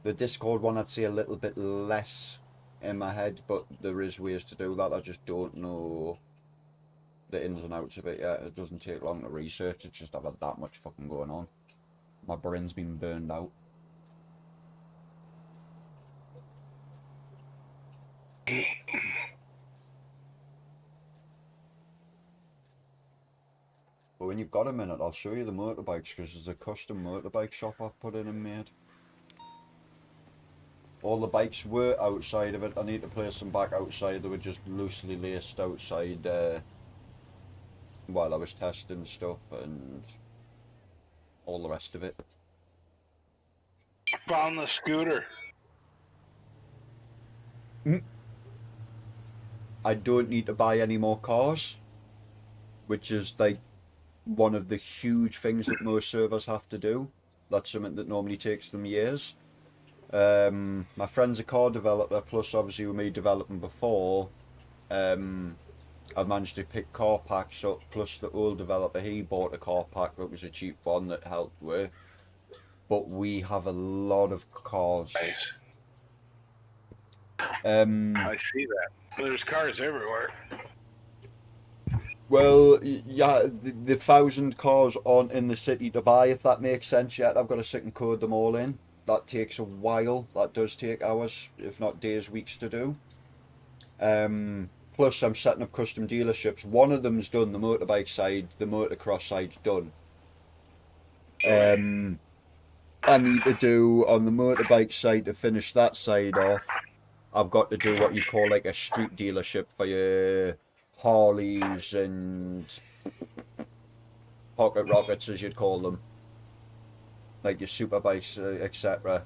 The Discord one I'd say a little bit less in my head, but there is ways to do that. I just don't know the ins and outs of it yet. It doesn't take long to research. It's just I've had that much fucking going on. My brain's been burned out. But when you've got a minute, I'll show you the motorbikes, because there's a custom motorbike shop I've put in and made. All the bikes were outside of it. I need to place them back outside. They were just loosely laced outside while I was testing stuff and all the rest of it. Found the scooter. I don't need to buy any more cars, which is like one of the huge things that most servers have to do. That's something that normally takes them years. My friend's a car developer, plus obviously with me developing before, I've managed to pick car packs up, plus the old developer, he bought a car pack that was a cheap one that helped with. But we have a lot of cars. Nice. I see that. There's cars everywhere. Well, yeah, the 1,000 cars aren't in the city to buy, if that makes sense yet. I've got to sit and code them all in. That takes a while. That does take hours, if not days, weeks to do. Plus, I'm setting up custom dealerships. One of them's done, the motorbike side. The motocross side's done. I need to do, on the motorbike side, to finish that side off, I've got to do what you call like a street dealership for your Harleys and pocket rockets, as you'd call them, like your super bikes, etc.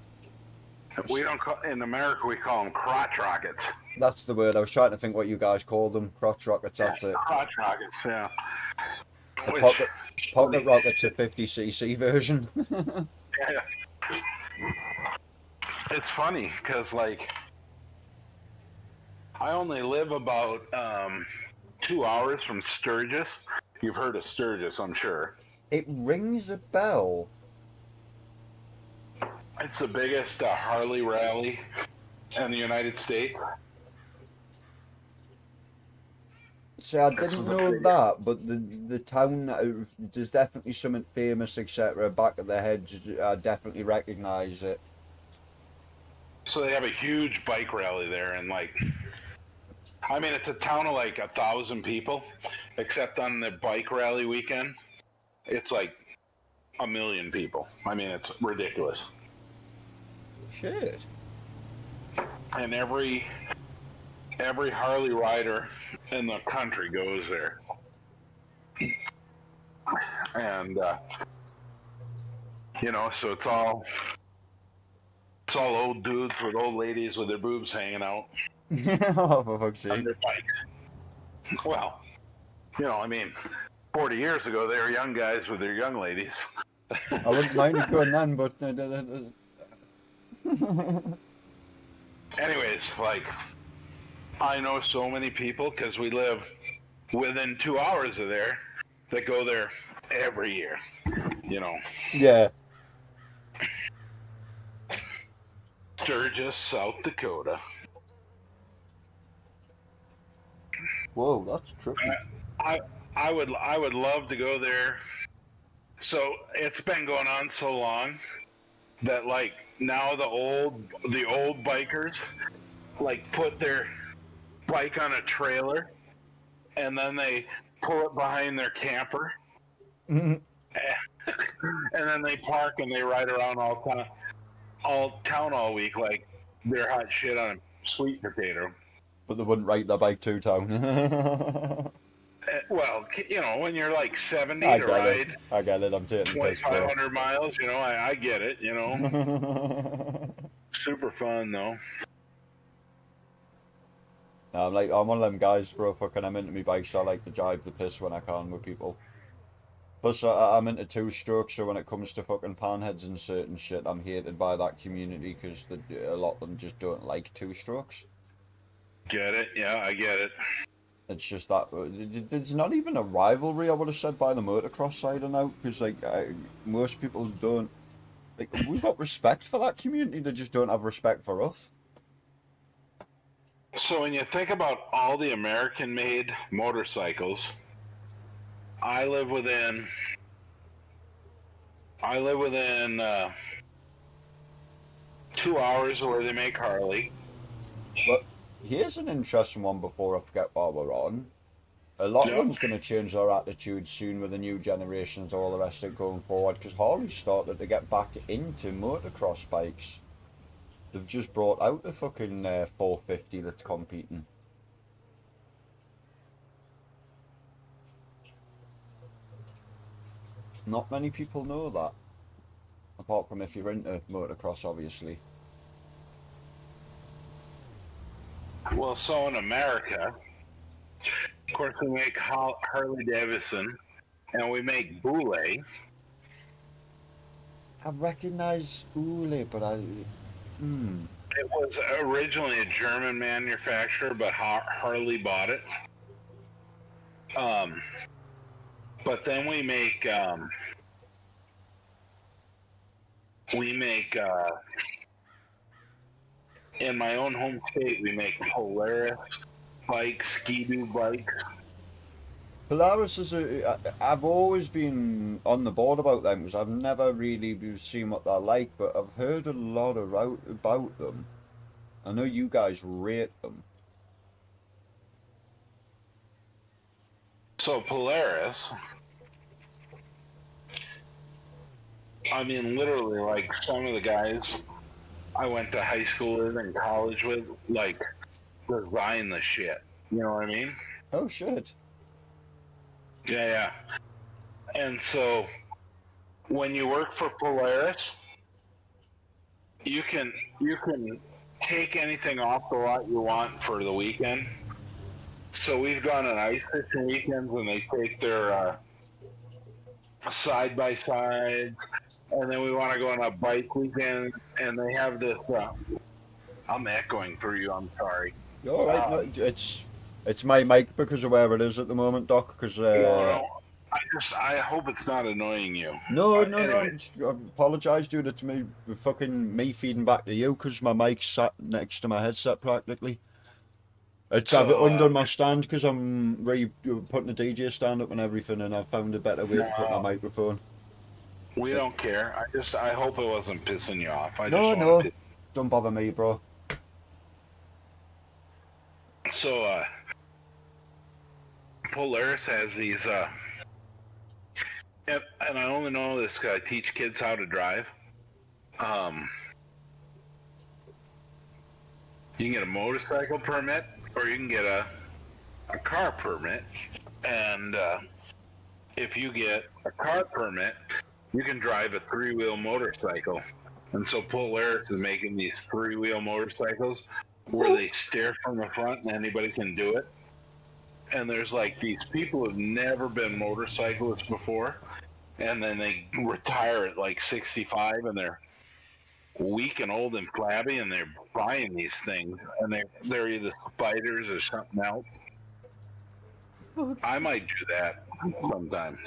We don't call, in America we call them crotch rockets. That's the word. I was trying to think what you guys call them. Crotch rockets. That's it. Crotch rockets, yeah. The pocket rockets, a 50cc version. Yeah. It's funny because, like, I only live about 2 hours from Sturgis. You've heard of Sturgis, I'm sure. It rings a bell. It's the biggest Harley rally in the United States. See, I didn't know that, but the town, there's definitely something famous, etc. Back of the head, I definitely recognise it. So they have a huge bike rally there, and like, I mean, it's a town of like 1,000 people, except on the bike rally weekend, it's like 1 million people. I mean, it's ridiculous. Shit. And every Harley rider in the country goes there. And you know, so it's all old dudes with old ladies with their boobs hanging out. Oh, for fuck's sake. On their bike. Well, you know, I mean, 40 years ago they were young guys with their young ladies. I wouldn't mind it going then, but anyways, like, I know so many people because we live within 2 hours of there that go there every year, you know. Yeah. Sturgis, South Dakota. Whoa, that's trippy. I would love to go there. So it's been going on so long that, like, now the old bikers like put their bike on a trailer and then they pull it behind their camper. Mm-hmm. And then they park and they ride around all town all week like they're hot shit on a sweet potato. But they wouldn't ride their bike to town. Well, you know, when you're like 70 I to get ride it. I get it. I'm taking the piss, bro. 2,500 miles, you know, I get it, you know. Super fun though. I'm one of them guys, bro. Fucking, I'm into my bike, so I like to drive the piss when I can with people. Plus, I'm into two-stroke, so when it comes to fucking panheads and certain shit, I'm hated by that community because a lot of them just don't like two-strokes. Get it? Yeah, I get it. It's just that there's not even a rivalry, I would have said, by the motocross side now, because like most people don't. Like, we've got respect for that community, they just don't have respect for us. So when you think about all the American-made motorcycles, I live within 2 hours of where they make Harley. But here's an interesting one before I forget while we're on. A lot of them's going to change their attitude soon with the new generations, all the rest of it going forward, because Harley's started to get back into motocross bikes. They've just brought out the fucking 450 that's competing. Not many people know that. Apart from if you're into motocross, obviously. Well, so in America, of course, we make Harley Davidson, and we make Boule. I recognize Boule, but I... It was originally a German manufacturer, but Harley bought it. But then we make in my own home state, we make Polaris bikes, Ski-Doo bikes. Polaris is I've always been on the board about them because I've never really seen what they're like, but I've heard a lot about them. I know you guys rate them. So Polaris, I mean, literally, like, some of the guys I went to high school with and college with, like, design the shit. You know what I mean? Oh shit. Yeah. And so when you work for Polaris, you can take anything off the lot you want for the weekend. So we've gone on ice fishing weekends, and they take their side by sides, and then we want to go on a bike weekend, and they have this. I'm echoing through you. I'm sorry. You're all right. No, it's my mic because of where it is at the moment, Doc. Because no, I hope it's not annoying you. No, Anyway. I apologise, dude. It's me feeding back to you because my mic's sat next to my headset practically. It's have it under my stand because I'm putting a DJ stand up and everything, and I've found a better way to put my microphone. We don't care. I hope it wasn't pissing you off. No, don't bother me, bro. So, Polaris has these, and I only know this because I teach kids how to drive. You can get a motorcycle permit, or you can get a car permit, and if you get a car permit, you can drive a 3-wheel motorcycle. And so Polaris is making these 3-wheel motorcycles where they steer from the front and anybody can do it. And there's like these people who've never been motorcyclists before, and then they retire at like 65 and they're weak and old and flabby, and they're buying these things, and they're either spiders or something else. I might do that sometime.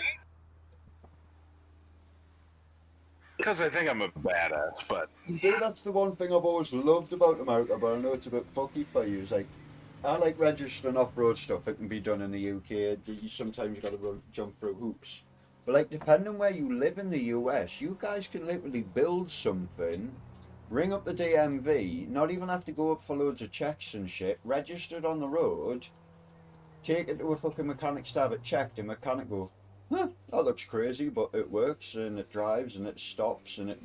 Because I think I'm a badass, but... See, that's the one thing I've always loved about America, but I know it's a bit fucky for you. It's like, I like registering off-road stuff. It can be done in the UK. Sometimes you got to jump through hoops. But like, depending on where you live in the US, you guys can literally build something, ring up the DMV, not even have to go up for loads of checks and shit, register it on the road, take it to a fucking mechanic to have it checked, and mechanic go, huh, that looks crazy, but it works, and it drives, and it stops, and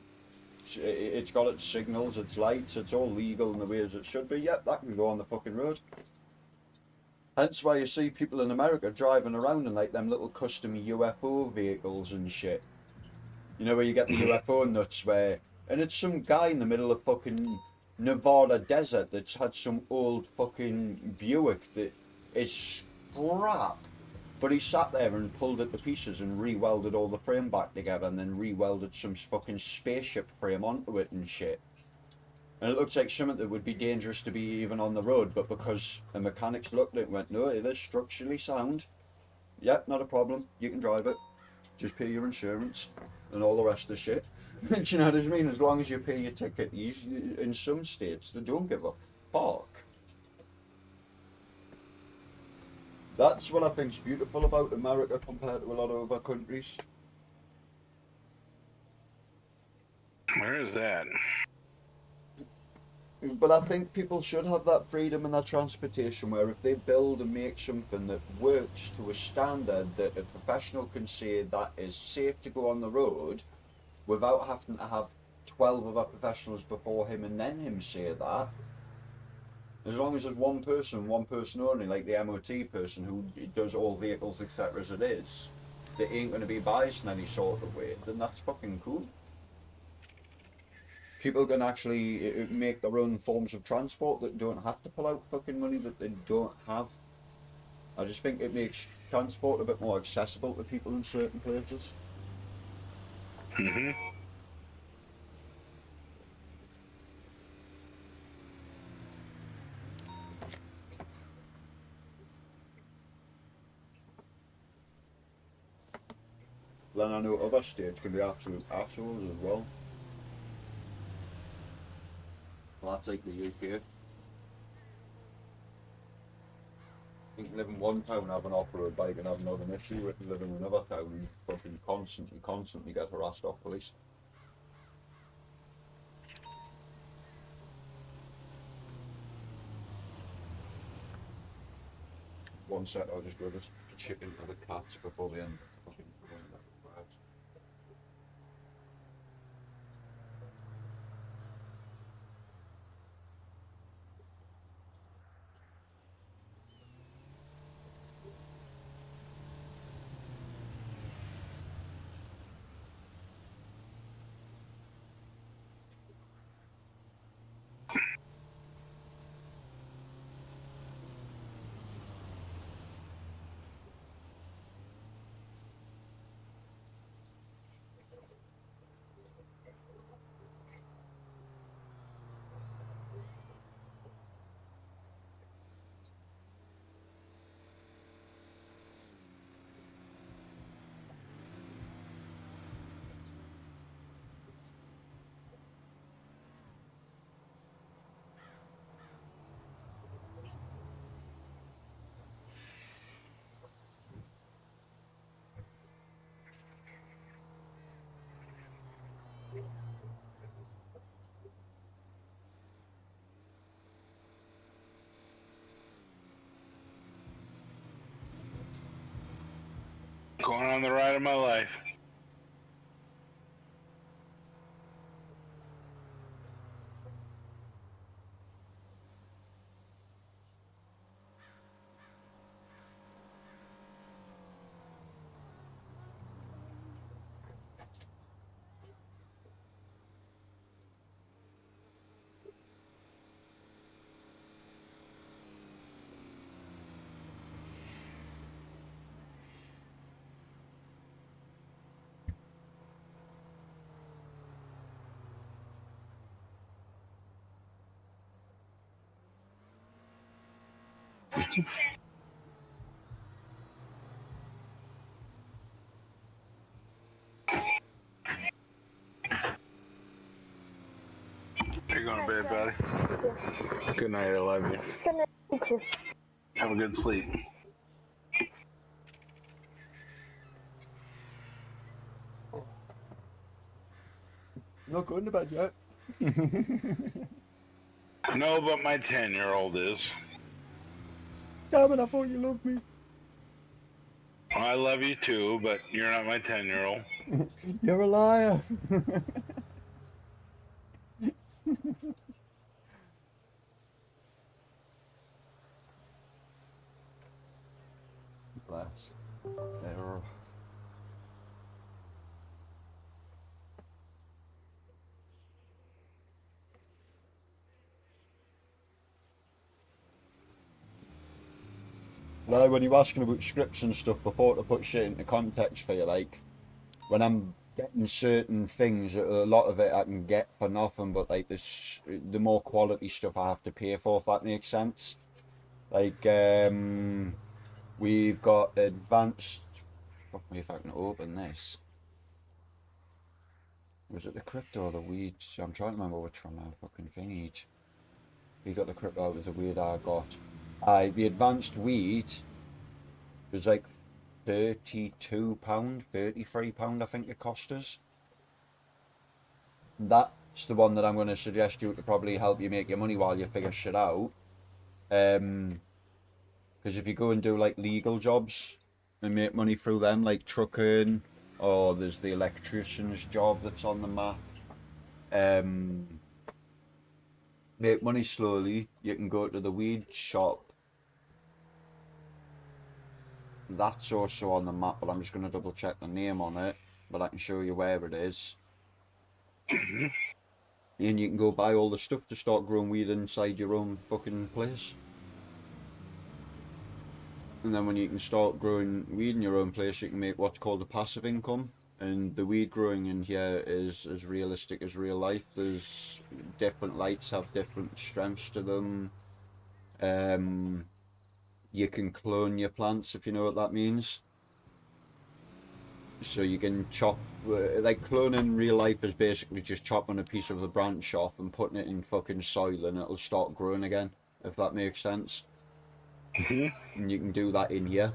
it's got its signals, its lights, it's all legal in the way as it should be. Yep, that can go on the fucking road. Hence why you see people in America driving around in like them little custom UFO vehicles and shit. You know, where you get the UFO nuts where, and it's some guy in the middle of fucking Nevada desert that's had some old fucking Buick that is scrap. But he sat there and pulled it to pieces and re-welded all the frame back together, and then re-welded some fucking spaceship frame onto it and shit. And it looks like something that would be dangerous to be even on the road, but because the mechanics looked at it and went, no, it is structurally sound. Yep, not a problem. You can drive it. Just pay your insurance and all the rest of the shit. Do you know what I mean? As long as you pay your ticket. In some states, they don't give a fuck. That's what I think's beautiful about America compared to a lot of other countries. Where is that? But I think people should have that freedom in their transportation, where if they build and make something that works to a standard that a professional can say that is safe to go on the road without having to have 12 other professionals before him and then him say that, as long as there's one person only, like the MOT person who does all vehicles etc. as it is, that ain't going to be biased in any sort of way, then that's fucking cool. People can actually make their own forms of transport that don't have to pull out fucking money that they don't have. I just think it makes transport a bit more accessible to people in certain places. Mm-hmm. Then I know other states can be absolute assholes as well. Well, that's like the UK. You can live in one town, have an off-road bike and have not an issue. You can live in another town and fucking constantly get harassed off police. One sec, I'll just go to chicken for the cats before the end. Going on the ride of my life. You're going to bed, buddy. Good night. I love you. Good night, you too. Have a good sleep. Not going to bed yet. No, but my 10-year-old is. Damn it, I thought you loved me. I love you too, but you're not my 10-year-old. You're a liar. Bless. Error. Now, when you're asking about scripts and stuff, before to put shit into context for you, like, when I'm getting certain things, a lot of it I can get for nothing, but like the more quality stuff I have to pay for, if that makes sense. Like, we've got advanced, fuck me if I can open this. Was it the crypto or the weed? I'm trying to remember which one I fucking thingied. We got the crypto, it was the weed I got. The advanced weed was like £32, £33 I think it cost us. That's the one that I'm going to suggest you to probably help you make your money while you figure shit out. Because if you go and do like legal jobs and make money through them, like trucking, or there's the electrician's job that's on the map, make money slowly, you can go to the weed shop. That's also on the map, but I'm just going to double check the name on it, but I can show you where it is. And you can go buy all the stuff to start growing weed inside your own fucking place. And then when you can start growing weed in your own place, you can make what's called a passive income. And the weed growing in here is as realistic as real life. There's different lights, have different strengths to them. You can clone your plants, if you know what that means. So you can chop, like cloning in real life is basically just chopping a piece of the branch off and putting it in fucking soil and it'll start growing again, if that makes sense. And you can do that in here.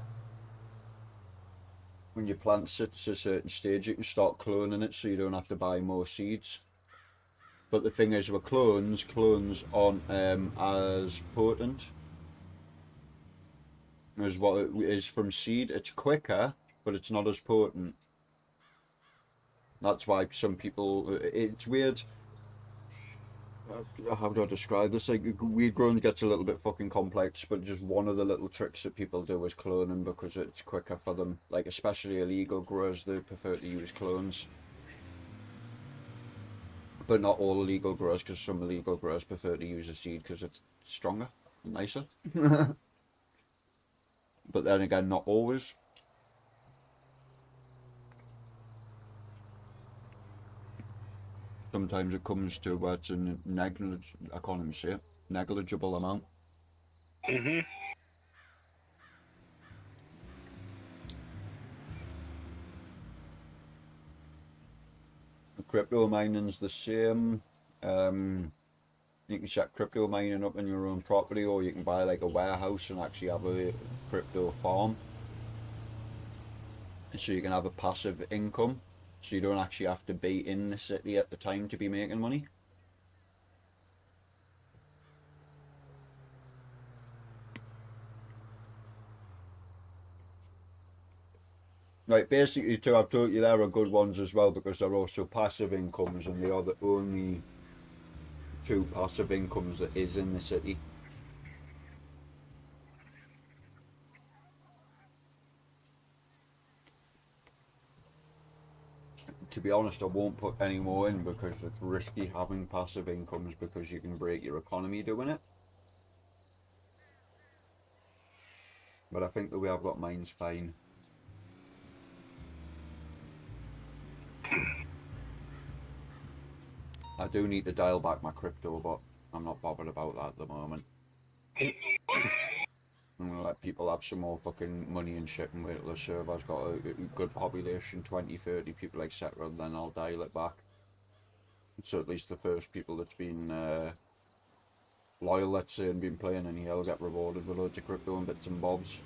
When your plant sits at a certain stage, you can start cloning it so you don't have to buy more seeds. But the thing is with clones aren't as potent as what it is from seed. It's quicker, but it's not as potent. That's why some people, it's weird. How do I describe this? Like, weed growing gets a little bit fucking complex, but just one of the little tricks that people do is cloning because it's quicker for them. Like, especially illegal growers, they prefer to use clones. But not all illegal growers, because some illegal growers prefer to use a seed because it's stronger and nicer. But then again, not always. Sometimes it comes to where it's a negligible, I can't even say it, negligible amount. Crypto mining's the same. You can set crypto mining up in your own property, or you can buy like a warehouse and actually have a crypto farm. So you can have a passive income, so you don't actually have to be in the city at the time to be making money. Right, basically, too, I've told you there are good ones as well because they're also passive incomes, and they are the only two passive incomes that is in the city. To be honest, I won't put any more in because it's risky having passive incomes because you can break your economy doing it. But I think the way I've got mine's fine. I do need to dial back my crypto, but I'm not bothered about that at the moment. I'm gonna let people have some more fucking money and shit and wait till the server's got a good population, 20, 30 people, etc. And then I'll dial it back. So at least the first people that's been loyal, let's say, and been playing any hell get rewarded with loads of crypto and bits and bobs.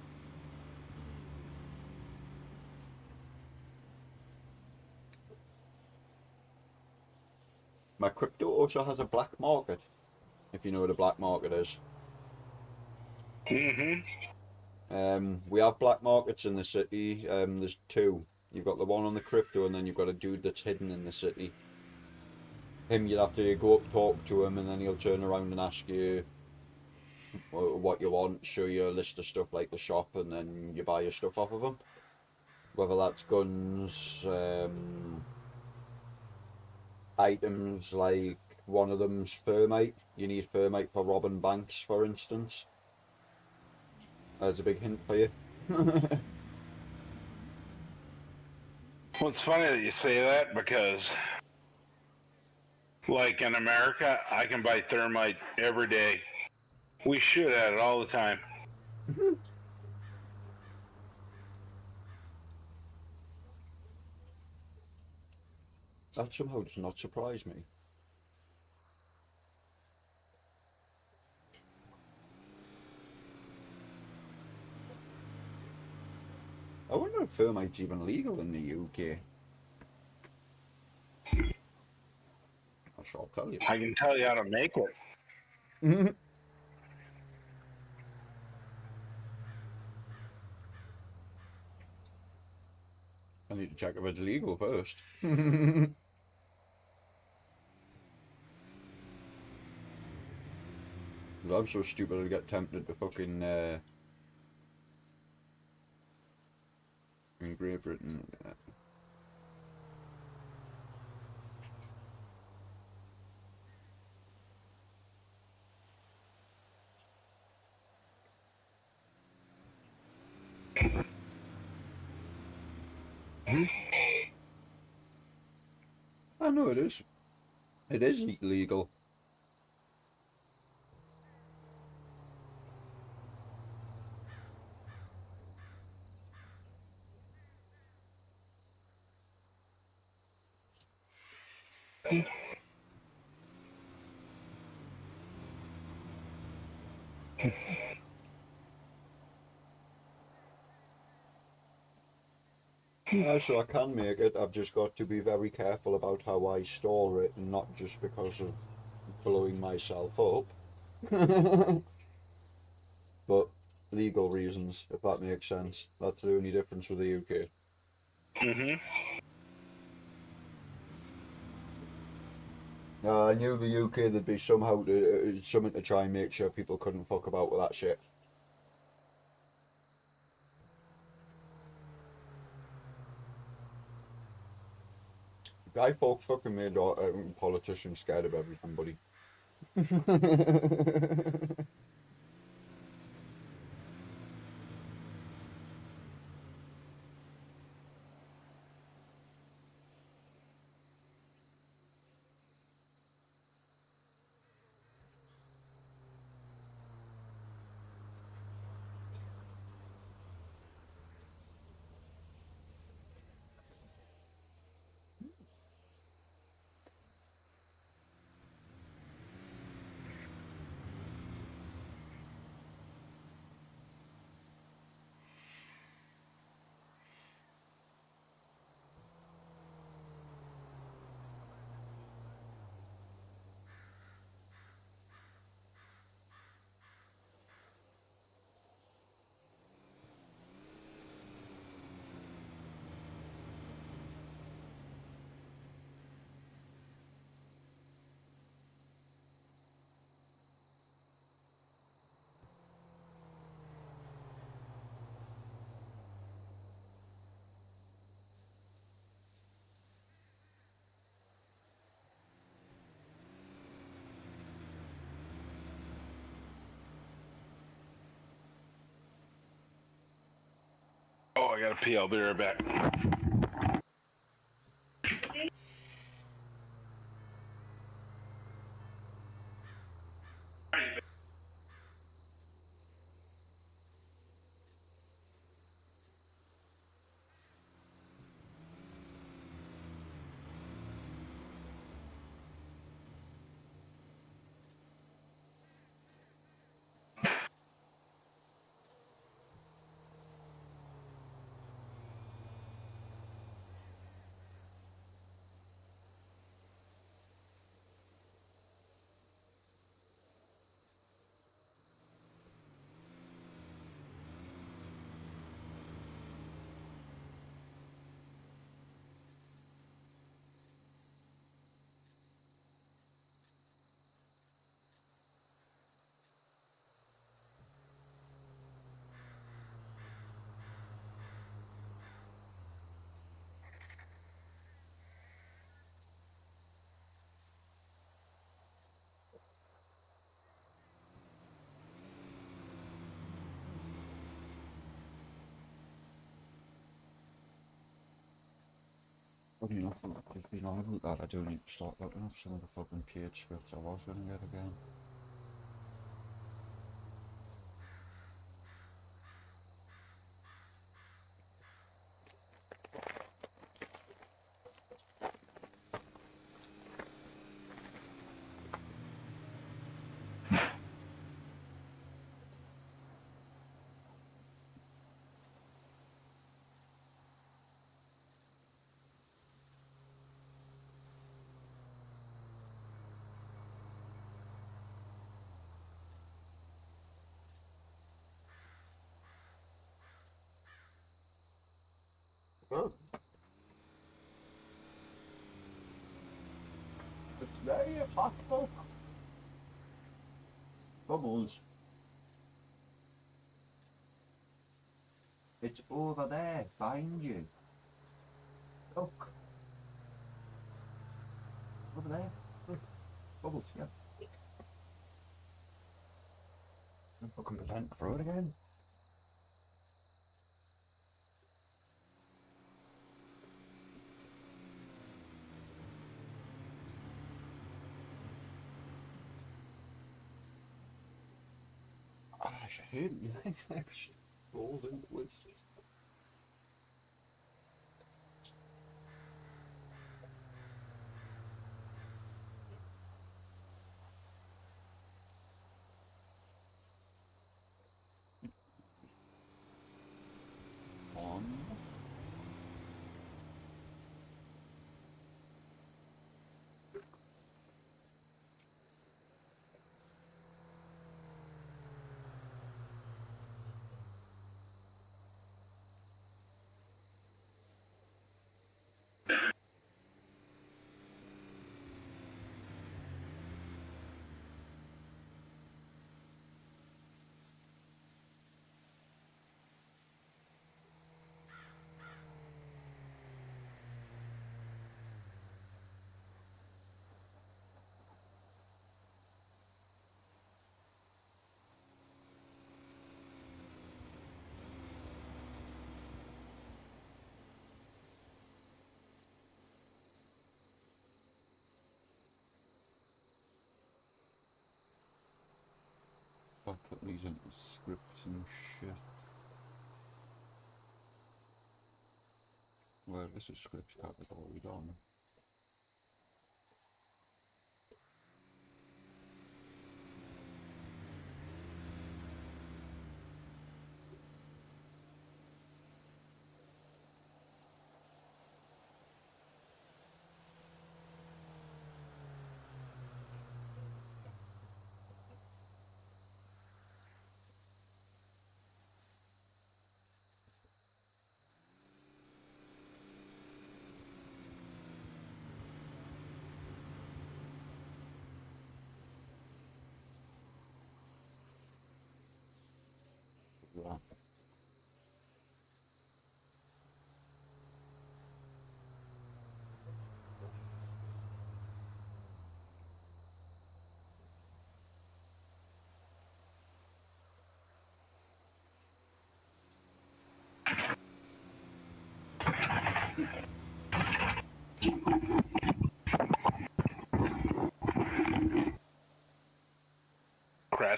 My crypto also has a black market, if you know what a black market is. We have black markets in the city. There's two. You've got the one on the crypto, and then you've got a dude that's hidden in the city. Him, you'd have to go up, talk to him, and then he'll turn around and ask you what you want, show you a list of stuff like the shop, and then you buy your stuff off of him. Whether that's guns, items, like one of them's thermite. You need thermite for robbing banks, for instance. There's a big hint for you. Well, it's funny that you say that because, like in America, I can buy thermite every day. We shoot at it all the time. That somehow does not surprise me. I wonder if thermite's even legal in the UK. I shall tell you. I can tell you how to make it. I need to check if it's legal first. I'm so stupid I get tempted to fucking in Great Britain. I know it is. It is illegal. So I can make it, I've just got to be very careful about how I store it, and not just because of blowing myself up. But legal reasons, if that makes sense. That's the only difference with the UK. I knew the UK there'd be somehow something to try and make sure people couldn't fuck about with that shit. Guy Fawkes fucking made politicians scared of everything, buddy. I gotta pee. I'll be right back. Funny enough, I've been on about that. I do need to start looking up some of the fucking page scripts I was going to get again. Good. It's very possible. Bubbles. It's over there, behind you. Look. Over there. Look. Bubbles, yeah. I'm fucking pretend to throw it again. I should hate you. Balls into it. On. I'll put these into scripts and shit. Well, this is scripts category done. Yeah.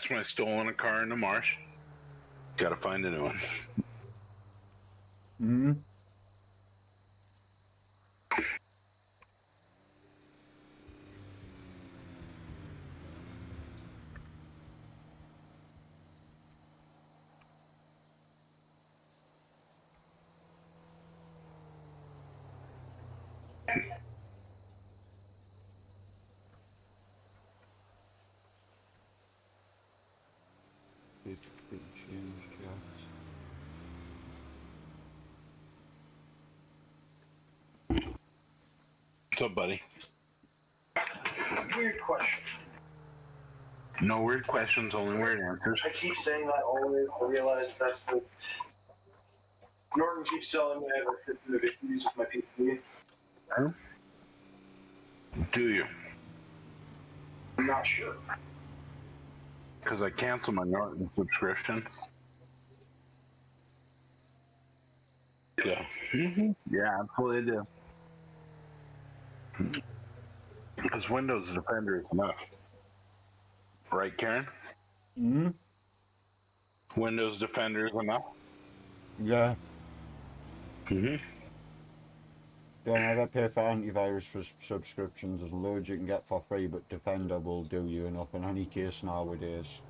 That's when I stolen a car in the marsh. Gotta find a new one. Hmm. It's been changed yet. What's up, buddy? Weird question. No weird questions, only weird answers. I keep saying that always. I realize that's the. Norton keeps telling me I have a 50 of issues with my PC. Huh? Do you? I'm not sure. Because I canceled my Norton subscription. Yeah. Yeah, absolutely do. Because Windows Defender is enough. Right, Karen? Hmm? Windows Defender is enough? Yeah. Mm-hmm. Don't ever pay for antivirus for subscriptions. There's loads you can get for free, but Defender will do you enough in any case nowadays.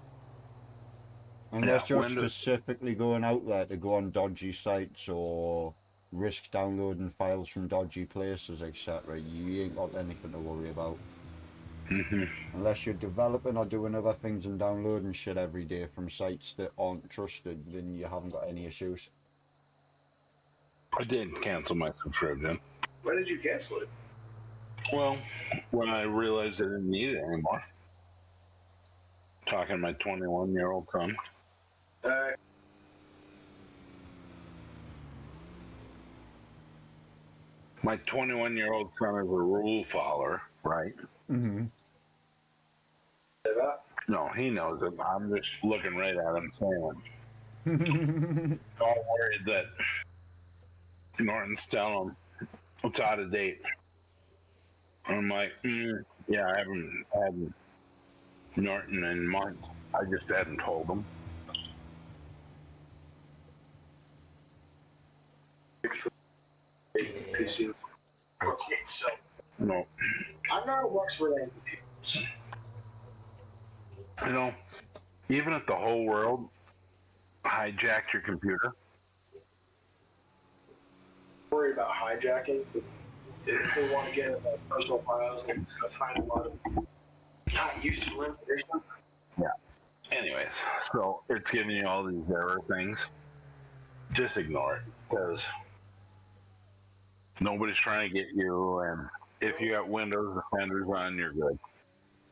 Unless Yeah, you're Windows- specifically going out there to go on dodgy sites or risk downloading files from dodgy places, etc., you ain't got anything to worry about. Mm-hmm. Unless you're developing or doing other things and downloading shit every day from sites that aren't trusted, then you haven't got any issues. I did cancel my subscription. When did you cancel it? Well, when I realized I didn't need it anymore. Talking to my 21-year-old son. My 21-year-old son is a rule follower, right? Mm-hmm. No, he knows it. I'm just looking right at him saying, don't worry that Norton's telling him it's out of date. I'm like, yeah, I haven't had Norton in months. I just hadn't told him. PC. So, No. I'm not a Wexford Angry. You know, even if the whole world hijacked your computer, Worry about hijacking. If they want to get at personal files, they're going to find a lot of not useful information. yeah. Anyways, so it's giving you all these error things. Just ignore it, because nobody's trying to get you, and if you got Windows Defenders on, you're good.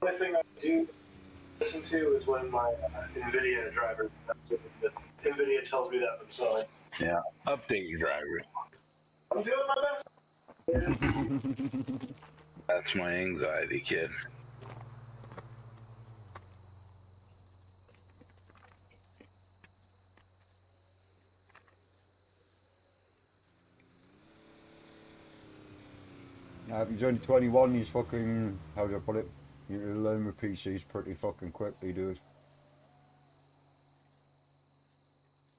The only thing I do listen to is when my NVIDIA driver, NVIDIA tells me that themselves. Yeah, update your driver. I'm doing my best. That's my anxiety, kid. If he's only 21, he's fucking, how do I put it? You learn with PCs pretty fucking quickly, dude.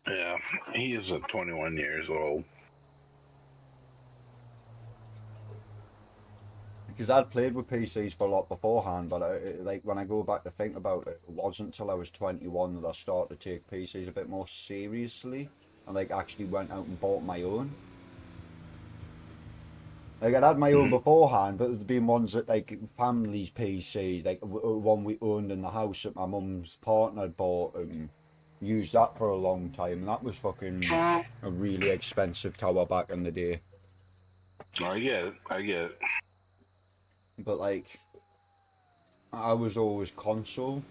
Yeah, he is 21 years old. Because I'd played with PCs for a lot beforehand, but like when I go back to think about it, it wasn't until I was 21 that I started to take PCs a bit more seriously, and like actually went out and bought my own. Like I'd had my own beforehand, but there'd been ones that like family's PC, like one we owned in the house that my mum's partner bought and used that for a long time, and that was fucking a really expensive tower back in the day. I get it. I get it. But like, I was always console.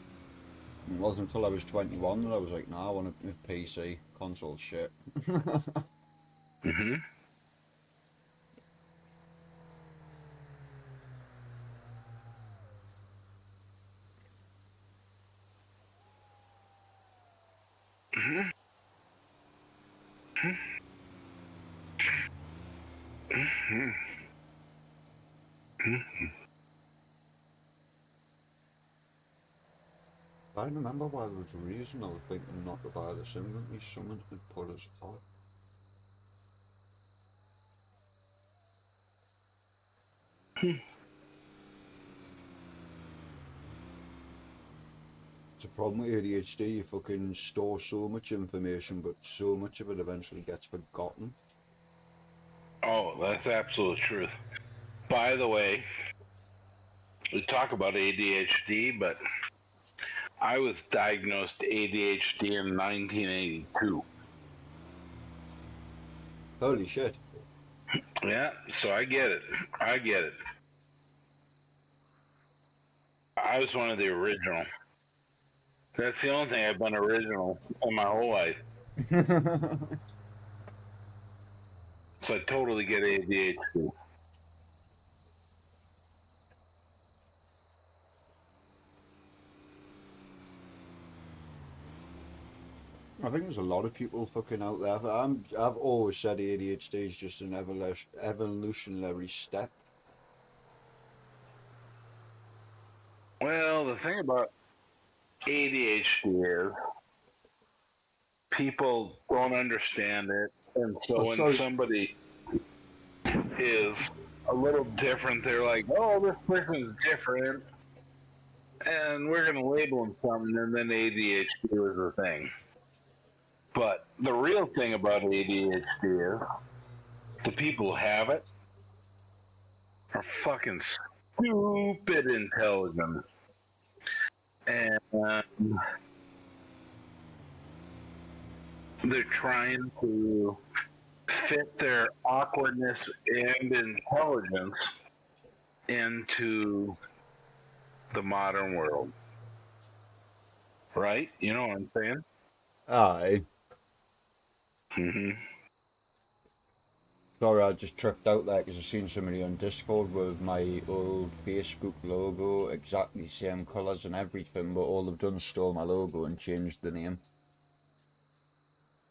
It wasn't until I was 21 that I was like, nah, I want a PC. Console shit. Mm-hmm. trying to remember why there was a reason I was thinking not to buy this inventory. Someone had put us off. It's a problem with ADHD. You fucking store so much information, but so much of it eventually gets forgotten. Oh, that's absolute truth. By the way, we talk about ADHD, but I was diagnosed ADHD in 1982. Holy shit. Yeah, so I get it. I get it. I was one of the original. That's the only thing I've been original in my whole life. So I totally get ADHD. I think there's a lot of people fucking out there. I've always said ADHD is just an evolutionary step. Well, the thing about ADHD is people don't understand it, and so when somebody is a little different, they're like, "Oh, this person's different," and we're gonna label them something, and then ADHD was the thing. But the real thing about ADHD is the people who have it are fucking stupid intelligent. And they're trying to fit their awkwardness and intelligence into the modern world. Right? You know what I'm saying? Aye. Mm-hmm. Sorry, I just tripped out there because I've seen somebody on Discord with my old Facebook logo, exactly the same colours and everything, but all they've done is stole my logo and changed the name.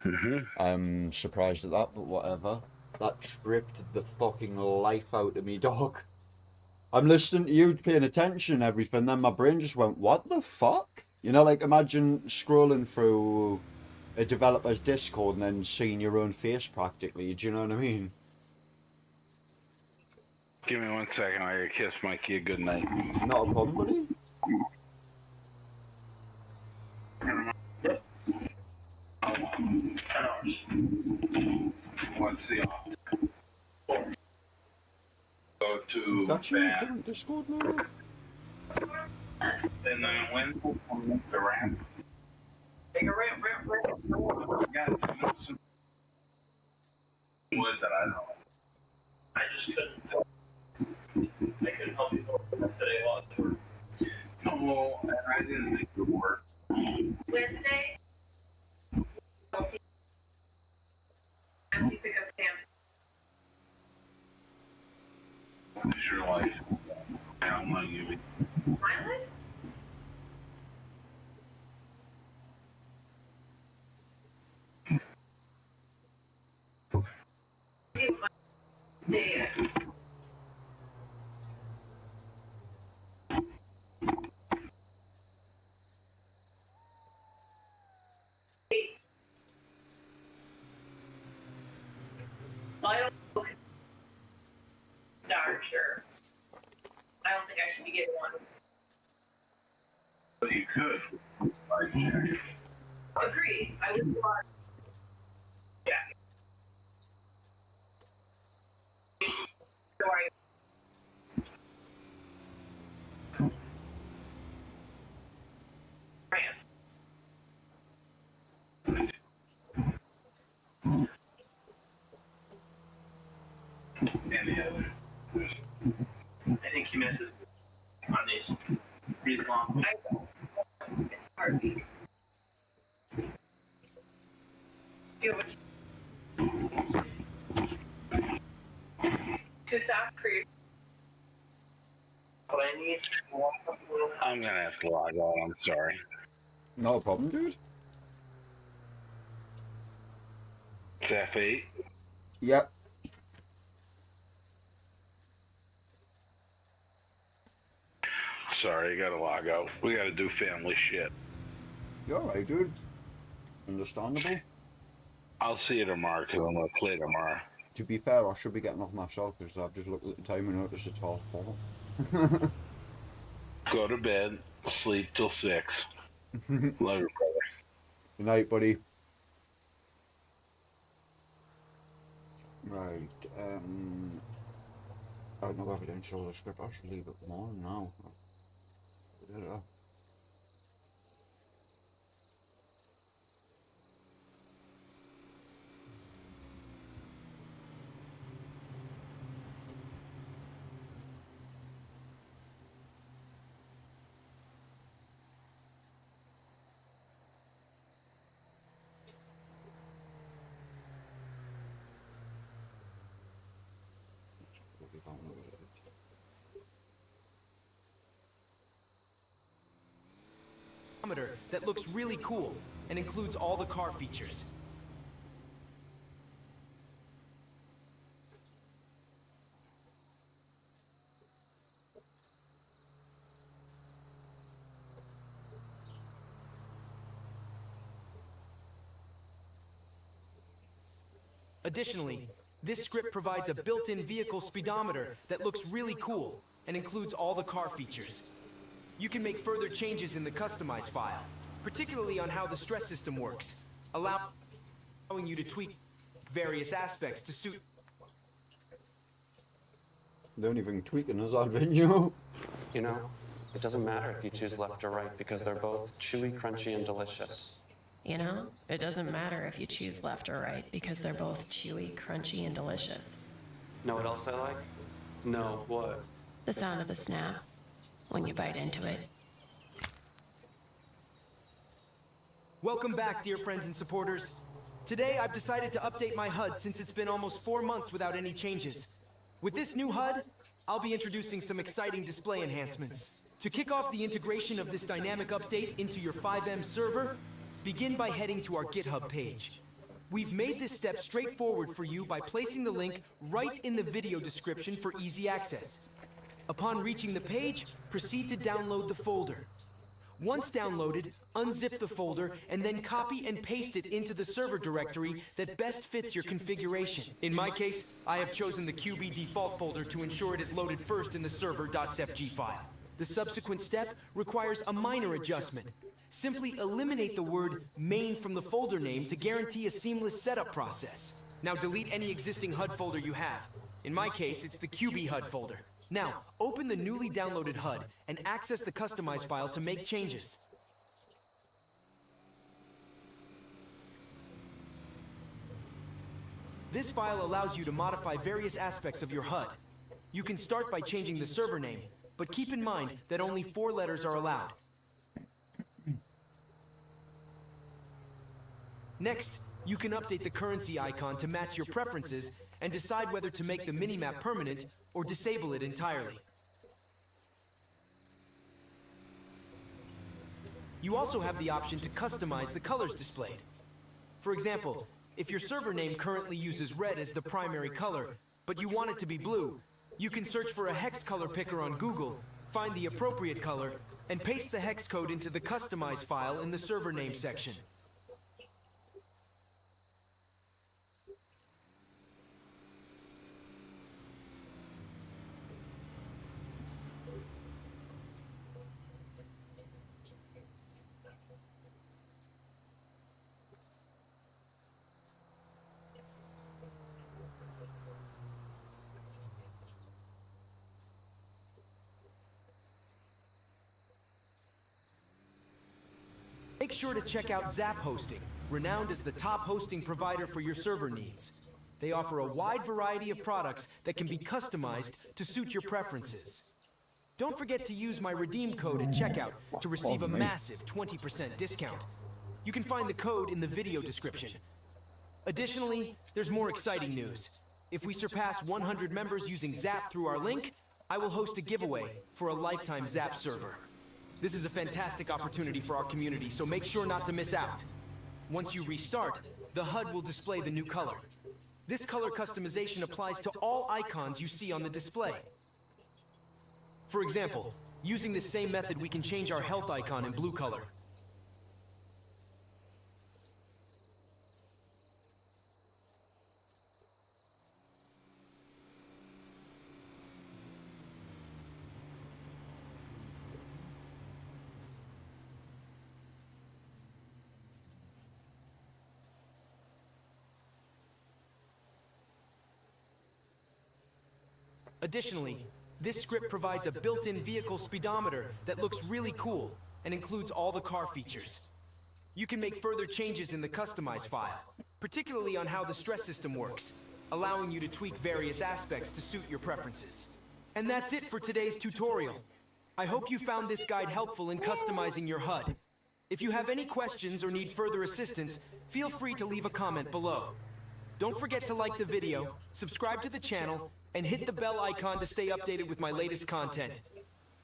Mm-hmm. I'm surprised at that, but whatever. That tripped the fucking life out of me, dog. I'm listening to you, paying attention and everything, then my brain just went, what the fuck? You know, like imagine scrolling through a developer's Discord and then seeing your own face practically, do you know what I mean? Give me 1 second, I gotta kiss Mikey a good night. Not a problem, buddy. Let's see. Go to That's your current Discord now? and then when the ramp. Take a ramp. Got some wood that I know. I just couldn't. I couldn't help you today while I was working. No, and I didn't think it would work. Wednesday. Empty pickup Sam. What is your life? I don't want you. My life? Day. Well, I don't look darn sure. I don't think I should be getting one. But you could. Agreed. I would want. Yeah. Sorry. Any other? I think he misses on these long. It's hard. Two socks for you. What I need. I'm gonna have to log out, I'm sorry. Not a problem, dude. It's F8. Yep. Sorry, I gotta log out. We gotta do family shit. You're alright, dude. Understandable. I'll see you tomorrow because I'm gonna play tomorrow. To be fair, I should be getting off myself because I've just looked at the time and noticed it's 4:30. Go to bed, sleep till 6. Love you, brother. Good night, buddy. Right, I don't know whether to install the script. I should leave it more now. Yeah. That looks really cool and includes all the car features. Additionally, this script provides a built-in vehicle speedometer that looks really cool and includes all the car features. You can make further changes in the customize file, particularly on how the stress system works, allowing you to tweak various aspects to suit. The only thing tweaking is that venue. You know, it doesn't matter if you choose left or right because they're both chewy, crunchy, and delicious. You know, it doesn't matter if you choose left or right because they're both chewy, crunchy, and delicious. Know what else I like? No, what? The sound of the snap when you bite into it. Welcome back, dear friends and supporters. Today, I've decided to update my HUD since it's been almost 4 months without any changes. With this new HUD, I'll be introducing some exciting display enhancements. To kick off the integration of this dynamic update into your FiveM server, begin by heading to our GitHub page. We've made this step straightforward for you by placing the link right in the video description for easy access. Upon reaching the page, proceed to download the folder. Once downloaded, unzip the folder and then copy and paste it into the server directory that best fits your configuration. In my case, I have chosen the QB default folder to ensure it is loaded first in the server.sfg file. The subsequent step requires a minor adjustment. Simply eliminate the word main from the folder name to guarantee a seamless setup process. Now delete any existing HUD folder you have. In my case, it's the QB HUD folder. Now, open the newly downloaded HUD and access the customize file to make changes. This file allows you to modify various aspects of your HUD. You can start by changing the server name, but keep in mind that only 4 letters are allowed. Next, you can update the currency icon to match your preferences and decide whether to make the minimap permanent or disable it entirely. You also have the option to customize the colors displayed. For example, if your server name currently uses red as the primary color, but you want it to be blue, you can search for a hex color picker on Google, find the appropriate color, and paste the hex code into the customize file in the server name section. Make sure to check out Zap Hosting, renowned as the top hosting provider for your server needs. They offer a wide variety of products that can be customized to suit your preferences. Don't forget to use my redeem code at checkout to receive a massive 20% discount. You can find the code in the video description. Additionally, there's more exciting news. If we surpass 100 members using Zap through our link, I will host a giveaway for a lifetime Zap server. This is a fantastic opportunity for our community, so make sure not to miss out. Once you restart, the HUD will display the new color. This color customization applies to all icons you see on the display. For example, using this same method, we can change our health icon in blue color. Additionally, this script provides a built-in vehicle speedometer that looks really cool and includes all the car features. You can make further changes in the Customize file, particularly on how the stress system works, allowing you to tweak various aspects to suit your preferences. And that's it for today's tutorial. I hope you found this guide helpful in customizing your HUD. If you have any questions or need further assistance, feel free to leave a comment below. Don't forget to like the video, subscribe to the channel, and hit the bell icon to stay updated with my latest content.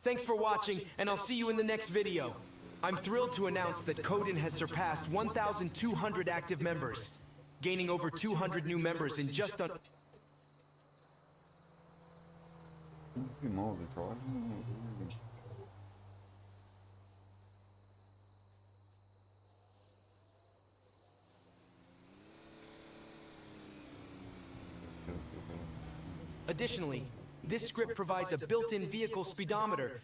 Thanks for watching, and I'll see you in the next video. I'm thrilled to announce that Coden has surpassed 1,200 active members, gaining over 200 new members in just under... Additionally, this script provides a built-in vehicle speedometer.